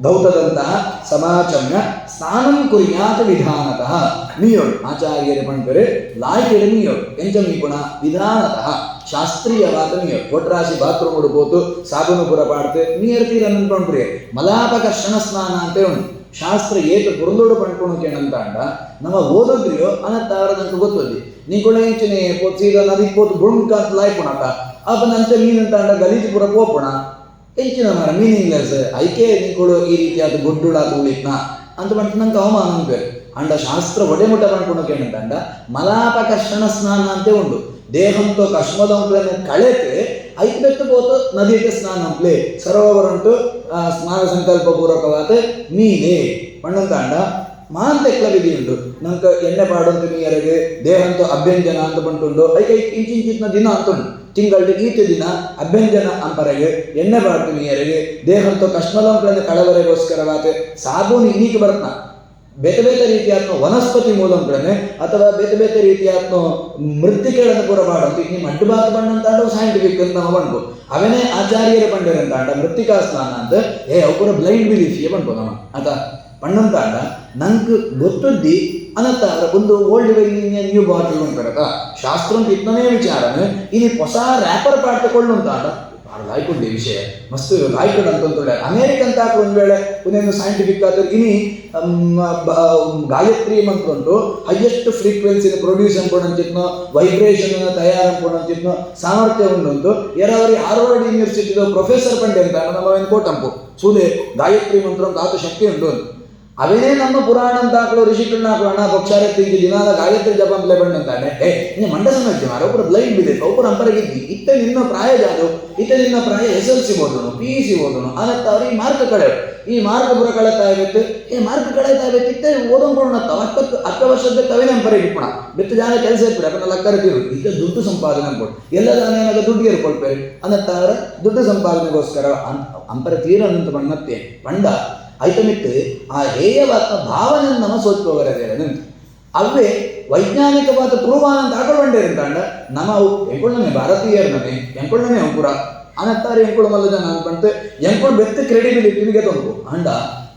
ಧೌತದಂತಹ ಸಮಾಚಮ್ಯ ಸ್ನಾನಂ ಕುರಿಯಾತ ವಿಧಾನತಃ ಮೀಯೋಳು ಆಚಾರ್ಯರ ಪಂಪರೆ ಲಾಯ್ಕೆಡೆ ಮೀಯೋಳು ಎಂಚ ಮೀಗುಣ ವಿಧಾನತಃ ಶಾಸ್ತ್ರೀಯವಾದ ಮೀಯೋಳು ಕೊಟ್ರಾಸಿ ಬಾತ್ರೂಮ್ ಹುಡುಕೋತು ಸಾಬೂನು ಪುರ ಪಾಡ್ತೆ ನೀರ್ತೀರನ್ನ ಪಂಪ್ರೆ ಮಲಾಪಕರ್ಷಣ ಸ್ನಾನ ಅಂತ ಉಂಟು ಶಾಸ್ತ್ರ ಏತು ಪುರಂದೋಡು ಪಂಡ್ಕೊಳಕೇನಂತಾಂಡ ನಮ್ಮ ಓದೋದ್ರಿಯೋ ಅನಂತ ಅವರ ನಂಗೆ ಗೊತ್ತೋದಿ ನಿಂಕೊಳ ಎಂಚನೆ ಪೊತ್ಸೀಗ ನದಿ ಪೋತು ಬುಣ್ಕ ಅಂತ ಲಾಯ್ಪುಣಕ ಅಪನಂತ ಮೀನಂತಾಂಡ ಗಲೀಜು ಪುರ ಪೋಪುಣ ಹೆಚ್ಚಿನ ಮರ ಮೀನಿಂಗ್ಲೆಸ್ ಐಕೆ ನಿಂಗಳು ಈ ರೀತಿಯಾದ ಗೊಡ್ಡುಳಾದ ಉಳಿತ್ನ ಅಂತ ಬಂತು ನಂಗೆ ಅವಮಾನ ಅನ್ಬೇಕು ಅಂಡ ಶಾಸ್ತ್ರ ಒಡೆಮುಟ ಪಂಡ್ಕೊಳಕೇನಂತಾಂಡ ಮಲಾಪಕರ್ಷಣ ಸ್ನಾನ ಅಂತೆ ಉಂಡು ದೇಹಂతో ಕಶ್ಮದಂಪ್ಲನ್ನು ಕಳೆತೆ ಐದು ಬೆತ್ತು ಪೋತು ನದಿಗೆ ಸ್ನಾನ ಅಂಪ್ಲೆ ಸರೋವರ ಉಂಟು ಸ್ನಾನ ಸಂಕಲ್ಪ ಪೂರ್ವಕವಾದ ಮೀನೆ ಪಣ್ಣಂತಾಂಡ ಮಾಂತೆಕ್ಲ ವಿಧಿ ಉಂಟು ನಂಗೆ ಎಣ್ಣೆ ಪಾಡಂತ ಮೀಯರಿಗೆ ದೇಹಂತೂ ಅಭ್ಯಂಜನ ಅಂತ ಬಂಟುಂಡು ಐಕೆ ಇಂಚಿಂಚಿನ ದಿನ ಅಂತ ಉಂಟು ತಿಂಗಳಿಗೆ ಈತ ದಿನ ಅಭ್ಯಂಜನ ಅಂಪರೆಗೆ ಎಣ್ಣೆ ಪಾಡ್ತು ಮೀಯರಿಗೆ ದೇಹಂತೂ ಕಶ್ಮದಂಪ್ಲನ್ನು ಕಳವರೆಗೋಸ್ಕರವಾದ ಸಾಬೂನು ಇನ್ನೀಕೆ ಬರ್ತನ ಬೇತೆ ಬೇತೆ ರೀತಿಯಾತ್ಮ ವನಸ್ಪತಿ ಮೂಲಗಳನ್ನೇ ಅಥವಾ ಬೇತೆ ಬೇತೆ ರೀತಿಯಾತ್ಮ ಮೃತ್ತಿಕೆಗಳನ್ನು ಪೂರ ಮಾಡಂತ ನಿಮ್ಮ ಅಡ್ಡು ಬಾತು ಬಣ್ಣಂತಾಂಡ ಸೈಂಟಿಫಿಕ್ ಅಂತ ನಾವು ಬಂಡ್ಬೋದು ಅವನೇ ಆಚಾರ್ಯರ ಪಂಡರಂತಾಂಡ ಮೃತ್ತಿಕಾ ಸ್ನಾನ ಅಂತ ಅವು ಪೂರ ಬ್ಲೈಂಡ್ ಬಿಲೀಫಿಗೆ ಬಂಡ್ಬೋದು ನಮ್ಮ ಆತ ಪಣ್ಣಂತಾಂಡ ನಂಗೆ ಗೊತ್ತದ್ದಿ ಅನಂತ ಒಂದು ಓಲ್ಡ್ ವೈನ್ ನ್ಯೂ ಬಾಟಲ್ ಉಂಟು ಶಾಸ್ತ್ರ ಇತ್ತನೇ ವಿಚಾರನೆ ಇನಿ ಹೊಸ ರ್ಯಾಪರ್ ಪಾಡ್ತಕೊಳ್ಳುಂತಾಂಡ ಅದು ಲಾಯ್ಕೊಂಡೆ ವಿಷಯ ಮಸ್ತ್ ಲಾಯ್ಕೊಂಡು ಅಂತಂತೇಳಿ ಅಮೇರಿಕನ್ ತಾಕ ಒಂದು ವೇಳೆ ಒಂದೇನು ಸೈಂಟಿಫಿಕ್ ಆದ್ರೆ ಇನಿ ಗಾಯತ್ರಿ ಮಂತ್ರ ಉಂಟು ಹೈಯೆಸ್ಟ್ ಫ್ರೀಕ್ವೆನ್ಸಿ ಪ್ರೊಡ್ಯೂಸ್ ಅನ್ಕೊಂಡಂಚಿತ್ನೋ ವೈಬ್ರೇಷನ್ ತಯಾರು ಅನ್ಕೊಂಡಂಚಿತ್ನೋ ಸಾಮರ್ಥ್ಯ ಉಂಟು ಯಾರಾವರಿ ಹಾರ್ವರ್ಡ್ ಯೂನಿವರ್ಸಿಟಿದು ಪ್ರೊಫೆಸರ್ ಪಂಡೆ ಅಂತ ನಮ್ಮ ಕೋಟಂಪು ಸೂದೆ ಗಾಯತ್ರಿ ಮಂತ್ರ ಅಂತ ಆತ ಶಕ್ತಿ ಉಂಟು ಅಂತ ಅವನೇ ನಮ್ಮ ಪುರಾಣ ಅಂತ ಹಾಕಲು ಋಷಿಗಳನ್ನ ಹಾಕೋಣ ಪಕ್ಷಾರತ್ತಿಗೆ ದಿನಾದ ಗಾಯತ್ರಿ ಜಪ ಅಂತ ಬಂದಂತಾನೆ ಇನ್ನು ಮಂಡ ಸಮಸ್ಯೆ ಮಾರ ಒಬ್ಬರು ಬ್ಲೈಂಡ್ ಬಿದ್ದೆ ಒಬ್ಬರು ಅಂಪರಗಿದ್ದಿ ಇತ್ತ ನಿನ್ನ ಪ್ರಾಯ ಜಾದು ಇತ್ತ ನಿನ್ನ ಪ್ರಾಯ SLC ಓದೋನು PEC ಓದೋನು ಅದಕ್ಕೆ ಅವ್ರಿಗೆ ಮಾರ್ಕ್ ಕಳೆ ಈ ಮಾರ್ಕ್ ಪುರ ಕಳೆತಾಯ್ತು ಮಾರ್ಕ್ ಕಳೆತಾಯ್ತು ಇತ್ತ ಓದೋಣ ಹತ್ತು ವರ್ಷದ ತವೇನೆ ಅಂಪರಿಗೆ ಇಪ್ಪಣ ಬೆತ್ತ ಜಾಗ ಕೆಲಸ ಇರ್ಬಿಡ ಅದನ್ನ ಲಕ್ಕರತಿರು ಈಗ ದುಡ್ಡು ಸಂಪಾದನೆ ಅನ್ಕೊಡು ಎಲ್ಲ ಏನಾಗ ದುಡ್ಡು ಏರ್ಕೊಳ್ಬೇಡಿ ಅನ್ನತ್ತಾರ ದುಡ್ಡು ಸಂಪಾದನೆಗೋಸ್ಕರ ಅಂಪರ ತೀರನಂತ ಬಣ್ಣತ್ತೆ ಪಂಡ ಐತಮಿಟ್ಟು ಆ ಹೇಯವಾದ ಭಾವನೆಯನ್ನು ನಮ್ಮ ಸೋಚಿಪವರದೇನು ಅವೇ ವೈಜ್ಞಾನಿಕವಾದ ಪ್ರೂವಾನಂತ ಹಾಕೊಳ್ಳೊಂಡೇರಿಂತಾಂಡ ನಮ್ಮ ಅವು ಎಂಕೊಳ್ಳನೆ ಭಾರತೀಯರನೇ ಎಂಕೊಳ್ಳನೆ ಪುರ ಅನತ್ತಾರೆ ಎಂಕೊಳ್ಳ ಮಲ್ಲ ಜನ ಅನ್ಕೊಂತ ಎಂಕೊಳ್ಳ ಬೆತ್ತ ಕ್ರೆಡಿಬಿಲಿಟಿ ಗೆತ್ತೊಂದು ಅಂಡ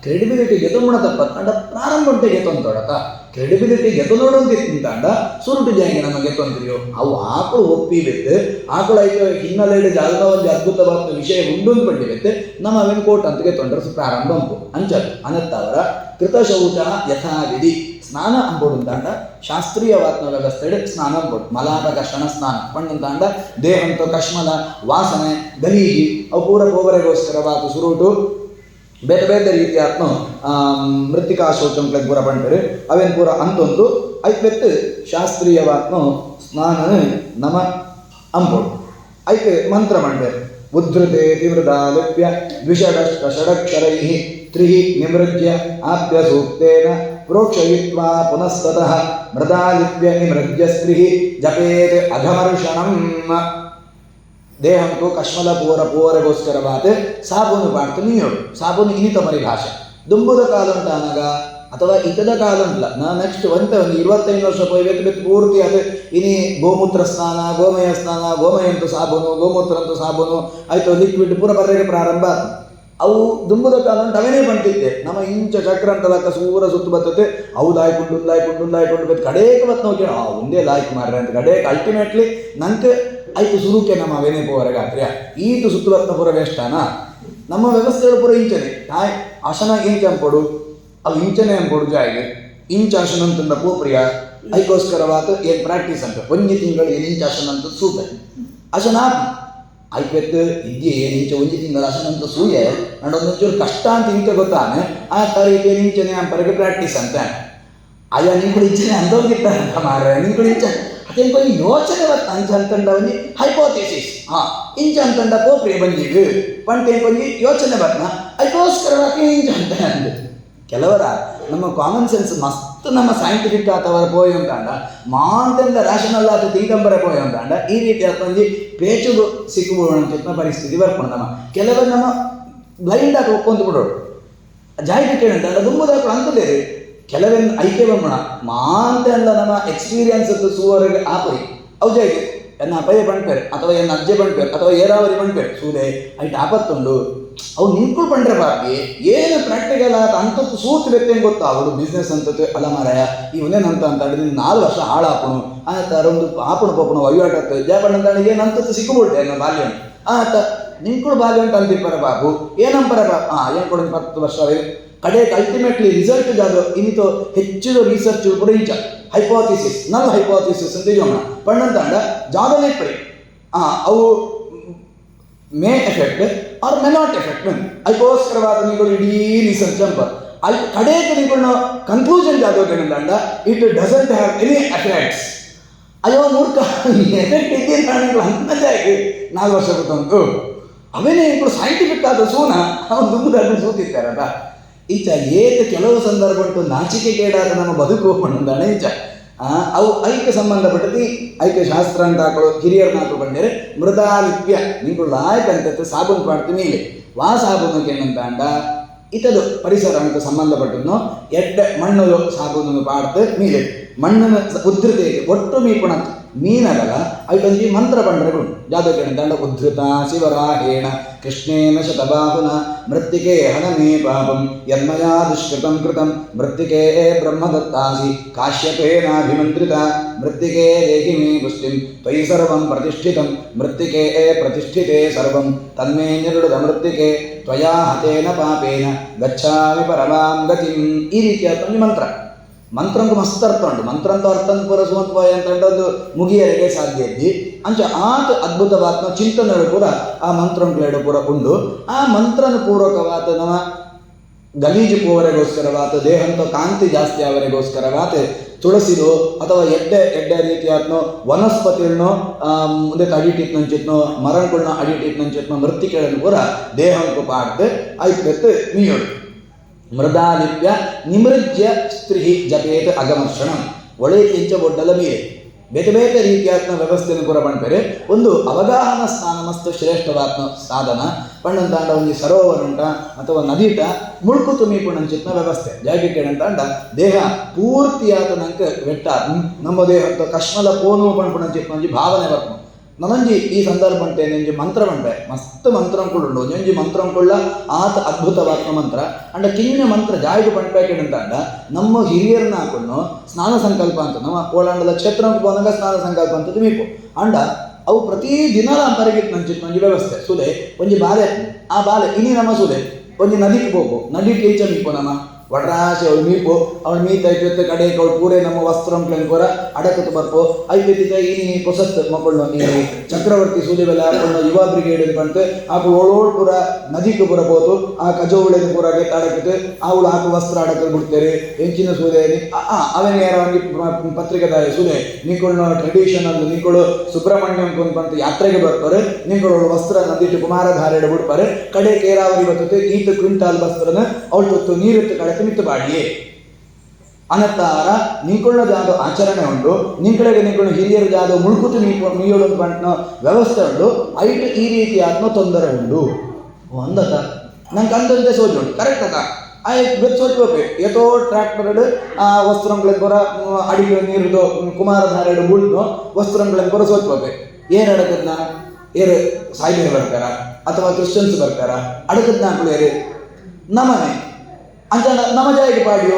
ಕ್ರೆಡಿಬಿಲಿಟಿ ಗೆತ್ತೊಂಬಣ ತಪ್ಪ ಅಂಡ ಪ್ರಾರಂಭ ಉಂಟೆ ಗೆತ್ತೊಂದೊಡತ ಕ್ರೆಡಿಬಿಲಿಟಿ ಗೆತ್ತೊಂದಿತ್ತಂಡ ಸುರುಟು ಜಾಯಿಗೆ ನಮ್ಮ ಗೆತ್ತೊಂದಿರಿಯೋ ಅವು ಆಕಳು ಒಪ್ಪಿ ಬೆತ್ತು ಆಕಳು ಆಯ್ತು ಹಿನ್ನೆಲೆ ಜಾಗ ಒಂದು ಅದ್ಭುತವಾದ ವಿಷಯ ಉಂಡು ಪಂಡಿರುತ್ತೆ ನಮ್ಮ ಅವೇನು ಕೋಟ್ ಅಂತ ಗೆತ್ತೊಂಡ್ರೆ ಪ್ರಾರಂಭ ಅಂಪು ಅಂಚದು ಅನತ್ತವರ ಕೃತಶೌಚ ಯಥಾವಿಧಿ ಸ್ನಾನ ಅಂಬೋಡುಂತಾಂಡ ಶಾಸ್ತ್ರೀಯವಾದ ವ್ಯವಸ್ಥೆ ಸ್ನಾನ ಅಂಬೋಡು ಮಲಾಟ ಕಷಣ ಸ್ನಾನ ಪಣ್ಣಂತಾಂಡ ದೇಹಂತ ಕಶ್ಮಲ ವಾಸನೆ ಗಲೀಜಿ ಅವು ಪೂರ ಗೋಬರೆಗೋಸ್ಕರವಾದ ಸುರುಟು ಬೇರೆ ಬೇರೆ ರೀತಿಯ ಮೃತ್ತಿಕಾ ಶೌಚಂಕ್ಲೆ ಪೂರ ಬಂಟರು ಅವೇನು ಪೂರ ಅಂತೊಂದು ಐತೆ ಶಾಸ್ತ್ರೀಯವಾದ ಸ್ನಾನ ನಮ ಅಂಬೋಡು ಐತೆ ಮಂತ್ರ ಬಂಟರು ಉದ್ಧೃತೆ ತಿಮೃದಾಲಿಪ್ಯ ದ್ವಿಷಡಕ್ಷರೈ ತ್ರಿಹಿ ನಿಮೃಜ್ಯ ಆಪ್ಯ ಸೂಕ್ತೇನ ಪ್ರೋಕ್ಷಯಿತ್ವಾ ಪುನಸ್ತತಃ ಮೃದಾಲಿಪ್ಯ ನಿಮೃಜ್ಯ ಸ್ತ್ರೀ ಜಪೇತ್ ಅಘಮರ್ಷಣಂ ದೇಹಂಕು ಕಶ್ಮಲ ಪೂರಗೋಸ್ಕರವಾದ ಸಾಬೂನು ಪಾಡ್ತು ನೀರು ಸಾಬೂನು ಇನಿತ ಪರಿಭಾಷೆ ದುಂಬುದ ಕಾಲ ಉಂಟಾನಾಗ ಅಥವಾ ಇತದ ಕಾಲ ಉಂಟಲ್ಲ ನೆಕ್ಸ್ಟ್ ಒಂದು 25 ವರ್ಷ ಬೆತ್ತು ಪೂರ್ತಿ ಅದು ಇನಿ ಗೋಮೂತ್ರ ಸ್ನಾನ ಗೋಮಯ ಸ್ನಾನ ಗೋಮಯ ಅಂತೂ ಸಾಬೂನು ಗೋಮೂತ್ರ ಅಂತೂ ಸಾಬೂನು ಆಯ್ತು ಲಿಕ್ವಿಡ್ ಪೂರ ಬರೆಗೆ ಪ್ರಾರಂಭ ಅವು ದುಂಬುದ ಕಾಲ ಉಂಟು ಅವನೇ ಬಂತಿದ್ದೆ ನಮ್ಮ ಇಂಚ ಚಕ್ರ ಅಂತ ಲಕ್ಕ ಸೂರ ಸುತ್ತು ಬರ್ತದೆ ಅವು ಲಾಯ್ಕೊಂಡು ಬೆತ್ತು ಕಡೇಕ ಬತ್ ನಾವು ಕೇಳ ಒಂದೇ ಲಾಯ್ಕ್ ಮಾರ್ರೆ ಅಂತ ಕಡೇಕ ಅಲ್ಟಿಮೇಟ್ಲಿ ನಂಗೆ ಆಯ್ತು ಸುರುಕೆ ನಮ್ಮ ಅವೇನೇ ಪೋವರೆಗಾತ್ರಿಯ ಈತು ಸುತ್ತುವತ್ತ ಪುರ ವೇಷ್ಟಾನ ನಮ್ಮ ವ್ಯವಸ್ಥೆಗಳು ಪುರ ಇಂಚನೆ ತಾಯ್ ಅಶನ ಇಂಚ ಅಂಪೊಡು ಅವು ಇಂಚನೆ ಅಂಪೊಡು ಜಾಯಿಗೆ ಇಂಚ ಅಶನ ಅಂತಂದ ಪೋಪ್ರಿಯ ಅದಕ್ಕೋಸ್ಕರವಾದ ಏನು ಪ್ರಾಕ್ಟೀಸ್ ಅಂತ ಒಂದು ತಿಂಗಳು ಏನು ಇಂಚ ಅಶನ ಅಂತ ಸೂಪೆ ಅಶನ ಆಯ್ತು ಇದ್ಯೆ ಏನು ಇಂಚ ಒಂದು ತಿಂಗಳು ಅಶನ ಅಂತ ಸೂಯೆ ನಡೊಂದೊಂಚೂರು ಕಷ್ಟ ಅಂತ ಇಂಚ ಗೊತ್ತಾನೆ ಆ ಥರ ಇದು ಇಂಚನೆ ಅಂಪರಿಗೆ ಪ್ರಾಕ್ಟೀಸ್ ಅಂತ ಅಯ್ಯ ನಿಂಗಳು ಇಂಚನೆ ಅಂದೋಗಿರ್ತಾರಂತ ಮಾರ್ರೆ ನಿಂಗಳು ಇಂಚ ಅದೇನು ಕೊಂಚ ಯೋಚನೆ ಬತ್ತ ಅಂಚ ಅಂತಂಡ ಒಂದು ಹೈಪೋಥಿಸಿಸ್ ಇಂಚ ಅಂತಂಡ ಪೋಪ್ರಿಯ ಬಂದಿದ್ದು ಪಂಟೇನು ಕೊಂಚ ಯೋಚನೆ ಬರ್ತನ ಅದಕ್ಕೋಸ್ಕರವಾಗಿ ಇಂಚ ಅಂತ ಅಂದು ಕೆಲವರ ನಮ್ಮ ಕಾಮನ್ ಸೆನ್ಸ್ ಮಸ್ತ್ ನಮ್ಮ ಸೈಂಟಿಫಿಕ್ ಆತವರ ಪೋಯ್ ಅಂತಾಂಡ ಮಾಂತೆಲ್ಲ ರ್ಯಾಷನಲ್ ಆತ ತಿಂಕಂಬರ ಪೋಯ್ ಅಂತಾಂಡ ಈ ರೀತಿ ಒಂದು ಪೇಚುಗು ಸಿಕ್ಕುವ ಪರಿಸ್ಥಿತಿ ಬರ್ಕೊಂಡು ನಮ್ಮ ಕೆಲವರು ನಮ್ಮ ಬ್ಲೈಂಡ್ ಆಗಿ ಒಪ್ಕೊಂತ ಬಿಡೋರು ಜಾಯಿಗೆ ಕೇಳಂತಾಂಡ ದುಂಬುದಾಕಳು ಅಂತದೇ ರೀ ಕೆಲವೇನು ಐಕ್ಯ ಬಂಬಣ ಮಾಂತೆ ಅಲ್ಲ ನಮ್ಮ ಎಕ್ಸ್ಪೀರಿಯನ್ಸ್ ಸುವರೆಗೆ ಆಪರಿ ಅವು ಜಾಯ್ಗೆ ಎನ್ನ ಅಪಯ್ಯ ಬಂಡ್ಪೇರು ಅಥವಾ ಎನ್ನ ಅಜ್ಜೆ ಬಂಡ್ಪೇರು ಅಥವಾ ಏರಾವರಿ ಬಂಡ್ಪೇರು ಸೂದೆ ಐಟ್ ಆಪತ್ತುಂಡು ಅವು ನಿಂತ್ಕೊಂಡು ಬಂಡ್ರೆ ಬಾಕಿ ಏನು ಪ್ರಾಕ್ಟಿಕಲ್ ಆತ ಅಂತದ್ದು ಸೂತ್ ವ್ಯಕ್ತಿ ಗೊತ್ತಾ ಅವಳು ಬಿಸ್ನೆಸ್ ಅಂತದ್ದು ಅಲ್ಲ ಮಾರಾಯ ಇವನೇನಂತ ಅಂತ ಹೇಳಿದ್ರೆ 4 ವರ್ಷ ಹಾಳಾಪಣು ಆತ ಒಂದು ಆಪಣ ಪೋಪಣ ವಹಿವಾಟತ್ತು ಜಯಪಣ್ಣ ಅಂತ ಏನಂತದ್ದು ಸಿಕ್ಕುಬಿಡ್ತೆ ನನ್ನ ಬಾಲ್ಯ ಆತ ನಿಂತ್ಕೊಂಡು ಬಾಲ್ಯ ಅಂತ ಅಂತಿಪ್ಪರ ಬಾಬು ಏನಂಪರ ಬಾಬು ಏನು ಕೊಡ 10 ವರ್ಷ ಕಡೆಗೆ ಅಲ್ಟಿಮೇಟ್ಲಿ ರಿಸಲ್ಟ್ ಜಾದು ಇನ್ನಿತು ಹೆಚ್ಚಿನ ರಿಸರ್ಚ್ ಪುರ ಇಂಚ ಹೈಪೋಥಿಸಿಸ್ ನಲ್ ಹೈಪೋಥಿಸಿಸ್ ಅಂತ ಇದೋಣ ಪಣ್ಣಂತಾಂಡ ಜಾದನೇ ಪರಿ ಅವು may affect or may not affect ಅದಕ್ಕೋಸ್ಕರವಾದ ನೀವು ಇಡೀ ರಿಸರ್ಚ್ ಅಂಪ ಅಲ್ಲಿ ಕಡೆಗೆ ನೀವು ಕನ್ಕ್ಲೂಷನ್ ಜಾದೋಗೇನಂತಾಂಡ it doesn't have any effects ಅಯ್ಯೋ ಮೂರ್ಖ ಎಫೆಕ್ಟ್ ಇದೆ ಅಂತ ಅಂದಾಗಿ 4 ವರ್ಷ ಗೊತ್ತಂತು ಅವೇನೇ ఇప్పుడు ಸೈಂಟಿಫಿಕ್ ಆದ ಸೂನ ಅವನು ದುಂಬುದಾಗಿ ಸೂತಿರ್ತಾರಲ್ಲ ಈಚ ಏತ ಕೆಲವು ಸಂದರ್ಭ ಉಂಟು ನಾಚಿಕೆಗೇಡಾದ ನಮ್ಮ ಬದುಕು ಬಂದಾನೆ ಈಚ ಅವು ಐಕ್ಯ ಸಂಬಂಧಪಟ್ಟದ್ದು ಐಕ್ಯ ಶಾಸ್ತ್ರ ಅಂತ ಹಾಕೊಳ್ಳೋ ಹಿರಿಯರನ್ನ ಹಾಕೊಂಡು ಬಂದರೆ ಮೃದಾಲಿಪ್ಯ ನೀವು ಲಾಯಕಂತ ಸಾಬೂನು ಪಾಡ್ತೀನಿ ಇಲ್ಲಿ ವಾ ಸಾಬೂನಕ್ಕೆ ಏನಂತ ಇತದು ಪರಿಸರ ಅಂತ ಸಂಬಂಧಪಟ್ಟದ್ದು ಎಡ್ಡೆ ಮಣ್ಣು ಸಾಬೂನನ್ನು ಪಾಡ್ತು ಮೀಲೆ ಮಣ್ಣನ್ನು ಉದ್ರತೆಗೆ ಒಟ್ಟು ಮೀಪುಣ ಮೀನಗಲ ಐಟೊಂಜಿ ಮಂತ್ರ ಬಂಡ್ರೆಗಳು ಜಾದು ಕೇಳಿದಂಡ ಉದ್ಧೃತ ಶಿವರಾಹೇಣ ಕೃಷ್ಣೇನ ಶತಬಾಹುನ ಮೃತ್ತಿಕೆ ಹನಮೇ ಪಾಪಂ ಯನ್ಮಯಾ ದುಷ್ಕೃತಂ ಕೃತಂ ಮೃತ್ತಿಕೆ ಬ್ರಹ್ಮದತ್ತಾಸಿ ಕಾಶ್ಯಪೇನಾಭಿಮಂತ್ರಿತ ಮೃತ್ತಿಕೆ ದೇಹಿ ಮೇ ಪುಷ್ಟಿಂ ತ್ವಯಿ ಸರ್ವಂ ಪ್ರತಿಷ್ಠಿತಂ ಮೃತ್ತಿಕೆ ಪ್ರತಿಷ್ಠಿತೆ ಸರ್ವಂ ತನ್ಮೇ ನಿರುಢ ಮೃತ್ತಿಕೆ ತ್ವಯಾ ಹತೇನ ಪಾಪೇನ ಗಚ್ಚಾಮಿ ಪರಮಾಂ ಗತಿಂ. ಈ ರೀತಿಯ ಮಂತ್ರ ಮಂತ್ರಂಗೂ ಮಸ್ತ್ ಅರ್ಥ ಉಂಟು. ಮಂತ್ರಂತ ಅರ್ಥ ಪೂರ ಸುಮತ್ವಾಯ ಅಂತಂದು ಮುಗಿಯರಿಗೆ ಸಾಧ್ಯ ಇದ್ದಿ ಅಂಚ ಆತ ಅದ್ಭುತವಾದ ಚಿಂತನೆಗಳು ಕೂಡ ಆ ಮಂತ್ರಂಗಳು ಪೂರ ಉಂಡು. ಆ ಮಂತ್ರನ ಪೂರ್ವಕವಾದ ನಮ್ಮ ಗಲೀಜು ಪೋವರೆಗೋಸ್ಕರವಾತ ದೇಹಂತ ಕಾಂತಿ ಜಾಸ್ತಿ ಅವರಿಗೋಸ್ಕರವಾತ ತುಳಸಿದು ಅಥವಾ ಎಡ್ಡೆ ರೀತಿಯಾತ್ನೋ ವನಸ್ಪತಿಗಳನ್ನೋ ಮುಂದೆ ಅಡಿಟಿಟ್ನಂಚಿತ್ನೋ ಮರಗಳನ್ನ ಅಡಿಟಿಟ್ನಂಚಿತ್ನೋ ಮೃತ್ತಿಕೆಗಳನ್ನು ಪೂರ ದೇಹಂಕು ಪಾಡ್ದು ಆಯ್ತು ಮೀಯೋಡು. ಮೃದಾಲಿಪ್ಯ ನಿಮೃಜ್ಯ ಸ್ತ್ರೀ ಜಪೇತ ಅಗಮರ್ಷಣಂ ಒಳೆ ಎಂಚ ಒಡ್ಡಲ ಮೀರೆ ಬೇತೆ ಬೇತೆ ರೀತಿಯಾತ್ನ ವ್ಯವಸ್ಥೆಯನ್ನು ಕೂಡ ಪಂಡ್ಪೇರೆ ಒಂದು ಅವಗಾಹನ ಸ್ನಾನ ಮಸ್ತ್ ಶ್ರೇಷ್ಠವಾತ್ನ ಸಾಧನ ಪಣ್ಣಂತಾಂಡ ಒಂದು ಸರೋವರ ಉಂಟ ಅಥವಾ ನದಿಟ ಮುಳ್ಕು ತುಮೀಪುಣಂಚಿತ್ನ ವ್ಯವಸ್ಥೆ ಜಾಗೆ ಕೇಳಂತಾಂಡ ದೇಹ ಪೂರ್ತಿಯಾದ ನಂಗೆ ವೆಟ್ಟ ನಮ್ಮ ದೇಹ ಕಶ್ಮಲ ಪೋನು ಪಣ್ಪುಣಂಚಿತ್ನ ಒಂಜಿ ಭಾವನೆ ಬರ್ತು ನನಂಜಿ ಈ ಸಂದರ್ಭ ಅಂಟೆ ನೆಂಜಿ ಮಂತ್ರ ಬಂಟೆ ಮಸ್ತ್ ಮಂತ್ರಂಕುಳ್ಳುಂಡು ಒಂಜಿ ಮಂತ್ರಂಕುಳ್ಳ ಆತ ಅದ್ಭುತವಾದ ಮಂತ್ರ ಅಂಡ ಕಿಂಜ ಮಂತ್ರ ಜಾಯಿಗೆ ಪಂಡ್ಪೇಕೆಂಡಂತಾಂಡ ನಮ್ಮ ಹಿರಿಯರನ್ನ ಹಾಕೊಂಡು ಸ್ನಾನ ಸಂಕಲ್ಪ ಅಂತ ನಮ್ಮ ಕೋಳಾಂಡದ ಕ್ಷೇತ್ರಕ್ಕೆ ಹೋದಾಗ ಸ್ನಾನ ಸಂಕಲ್ಪ ಅಂತ ಮೀಪು ಅಂಡ ಅವು ಪ್ರತಿ ದಿನ ಅಂಬರಿಗೆ ನಂಚಿತ್ತು ಒಂಜಿ ವ್ಯವಸ್ಥೆ ಸುದೆ ಒಂಜಿ ಬಾಲೆ ಆ ಬಾಲೆ ಇನಿ ನಮ್ಮ ಸುದೆ ಒಂಜಿ ನದಿಗೆ ಹೋಗು ನದಿ ಟೀಚ ಮೀಪು ನಮ್ಮ ವಡ್ರಾಶಿ ಅವಳು ಮೀಪು ಅವಳು ಮೀತೈತೆ ಕಡೆಗೆ ಅವಳು ಪೂರೇ ನಮ್ಮ ವಸ್ತ್ರಂಕ್ಲೇನು ಕೂಡ ಅಡಕತ್ತು ಬರ್ಪು ಐತಿದ್ದ ಈ ಹೊಸತ್ ಮಕ್ಕಳು ಈ ಚಕ್ರವರ್ತಿ ಸೂರ್ಯವೆಲ್ಲ ಹಾಕೊಂಡು ಯುವ ಬ್ರಿಗೇಡ್ ಬಂತು ಆಕು ಓಳೋಳು ಪೂರ ನದಿಗೆ ಪೂರ ಹೋತು ಆ ಕಜೋಳಿನ ಪೂರ ಗೆತ್ತ ಅಡಕತ್ತು ಅವಳು ಹಾಕು ವಸ್ತ್ರ ಅಡಕಲು ಬಿಡ್ತಾರೆ ಹೆಂಚಿನ ಸೂದೆ ಅವನ ಯಾರು ಪತ್ರಿಕೆದಾಯ ಸೂದೆ ನಿಂಗಳು ಟ್ರೆಡಿಷನಲ್ ನಿಂಗಳು ಸುಬ್ರಹ್ಮಣ್ಯಂ ಬಂತು ಯಾತ್ರೆಗೆ ಬರ್ತಾರೆ ನಿಂಗಳು ವಸ್ತ್ರ ನದಿಟ್ಟು ಕುಮಾರಧಾರೆಡು ಬಿಡ್ತಾರೆ ಕಡೆ ಕೇರಾವರಿ ಬರ್ತದೆ ಈತ ಕ್ವಿಂಟಾಲ್ ವಸ್ತ್ರನ ಅವಳು ತೊತ್ತು ನೀರಿತ್ತು ಕಡೆ ಮಿತ್ತು ಬಾಡಿಯೇ ಅನತ್ತಾರ ನಿಂಕೊಳ್ಳ ಜಾದು ಆಚರಣೆ ಉಂಟು ನಿಂಕಳೆಗೆ ನಿಂಕೊಳ್ಳ ಹಿರಿಯರ ಜಾದು ಮುಳ್ಕುತು ಮೀಯೋಳು ಪಂಟ್ನ ವ್ಯವಸ್ಥೆ ಉಂಟು ಐಟು ಈ ರೀತಿ ಆತ್ಮ ತೊಂದರೆ ಉಂಟು ಅಂದತ ನಂಗೆ ಅಂದಂತೆ ಸೋಜು ಉಂಟು ಕರೆಕ್ಟ್ ಅಕ್ಕ ಬೆತ್ತು ಸೋಚ್ಬೇಕು ಏತೋ ಟ್ರ್ಯಾಕ್ಟರ್ ಆ ವಸ್ತ್ರಗಳಿಗೆ ಬರ ಅಡಿಗೆ ನೀರುದು ಕುಮಾರಧಾರೆಡು ಬುಳ್ದು ವಸ್ತ್ರಗಳಿಗೆ ಬರ ಸೋಚ್ಬೇಕು ಏನು ಅಡಕದ್ನ ಏರು ಸಾಯಿಬರು ಬರ್ತಾರ ಅಥವಾ ಕ್ರಿಶ್ಚಿಯನ್ಸ್ ಬರ್ತಾರ ಅಡಕದ್ನ ಹಾಕಲು ಏರು ನಮನೆ ಅಂತ ನಮ್ಮ ಜಾಯಿಗೆ ಪಾಡಿಯೋ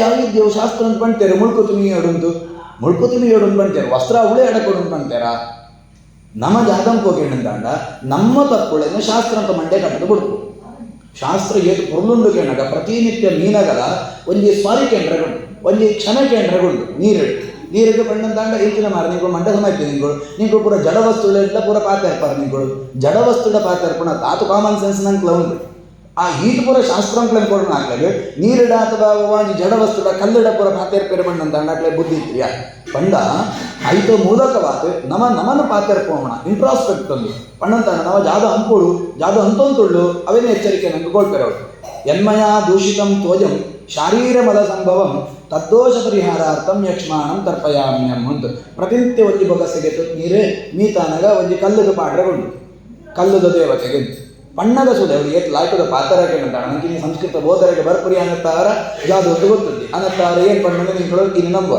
ಅವಿದ್ಯವು ಶಾಸ್ತ್ರ ಅಂತ ಬಂತೇರೆ ಮುಳ್ಕೊತು ಮೀಯೋಡುಂಟು ಬಂತೇರು ವಸ್ತ್ರ ಅವಳೇ ಅಡಕೊಡು ಬಂತಾರ ನಮ್ಮ ಜಾಗಂಗೆ ಹೋಗೇಣಂತಾಂಡ ನಮ್ಮ ತಪ್ಪುಳೇನೆ ಶಾಸ್ತ್ರ ಅಂತ ಮಂಡೆ ಕಟ್ಟದು ಬಿಡ್ತು ಶಾಸ್ತ್ರ ಏತು ಪೊರ್ಲುಂಡು ಕೇಣಗ ಪ್ರತಿನಿತ್ಯ ಮೀನಗಲ ಒಂಜಿ ಸ್ವಾರಿ ಕೇಂದ್ರಗುಂಡು ಒಂಜಿ ಕ್ಷಣ ಕೇಂದ್ರಗುಂಡು ನೀರಿಗೆ ಬಣ್ಣಂತಾಂಡ ಈಚಿನ ಮಾರ ನೀವು ಮಂಡ ಸಮಾಯ್ತು ನೀವು ಪೂರ ಜಡ ವಸ್ತುಗಳೆಲ್ಲ ಪೂರ ಪಾತೆರ್ಪಾರ ನೀವು ಜಡ ವಸ್ತುಡ ಪಾತೆರ್ಪಣ ತಾತು ಕಾಮನ್ ಸೆನ್ಸ್ ನಂಗೆ ಉಂಟು ಆ ಈತ ಪೂರ ಶಾಸ್ತ್ರಂಕ್ಲನ್ನು ಕೊಡೋಣ ಆಗ್ಲಾಗೆ ನೀರಿಡ ಅಥವಾ ಜಡ ವಸ್ತುಡ ಕಲ್ಲಿಡ ಪೂರ ಪಾತೆರ್ಪೇರು ಬಣ್ಣಂತಾಂಡ ಆಗ್ಲೇ ಬುದ್ಧಿ ಇತ್ರಿಯ ಪಂಡ ಐತ ಮೂಲಕವಾದ ನಮನ ಪಾತೆರ್ಪೋಣ ಇಂಟ್ರಾಸ್ಪೆಕ್ಟ್ ಒಂದು ಪಣ್ಣಂತಾಂಡ ನಾವು ಜಾದು ಅಂಕೋಳು ಜಾದು ಅಂತೊಂದುಳ್ಳು ಅವೇನೇ ಎಚ್ಚರಿಕೆ ನಂಗೆ ಕೊಡ್ತಾರೆ ಅವರು ಯನ್ಮಯ ದೂಷಿತಂ ತೋಜಂ ಶಾರೀರಮಲ ಸಂಭವಂ ತದ್ದೋಷ ಪರಿಹಾರಾರ್ಥಂ ಯಕ್ಷ್ಮಾಣಂ ತರ್ಪಯಾಮ್ಯಂ ಅಂತ ಪ್ರತಿನಿತ್ಯ ಒಂಜಿ ಬೊಗಸೆಗೆ ನೀರೇ ಮೀತಾನಾಗ ಒಂಜಿ ಕಲ್ಲುಗ ಪಾಡ್ರೆಗೊಂಡು ಕಲ್ಲುದ ದೇವತೆಗೆ ಪಣ್ಣದ ಸುದೆ ಅವಳು ಏತ್ ಲಾಯ್ಕದ ಪಾತ್ರಕ್ಕೆ ಅಂತಾಳ ನನಗೆ ನೀವು ಸಂಸ್ಕೃತ ಬೋಧರಿಗೆ ಬರ್ಪುರಿ ಅನ್ನತ್ತಾರ ಯಾವುದು ಒಂದು ಗೊತ್ತುಂಟು ಅನ್ನತ್ತಾರ ಏನು ಪಣ್ಣದ ನಿಂಗಳು ಇನ್ನು ನಂಬುವ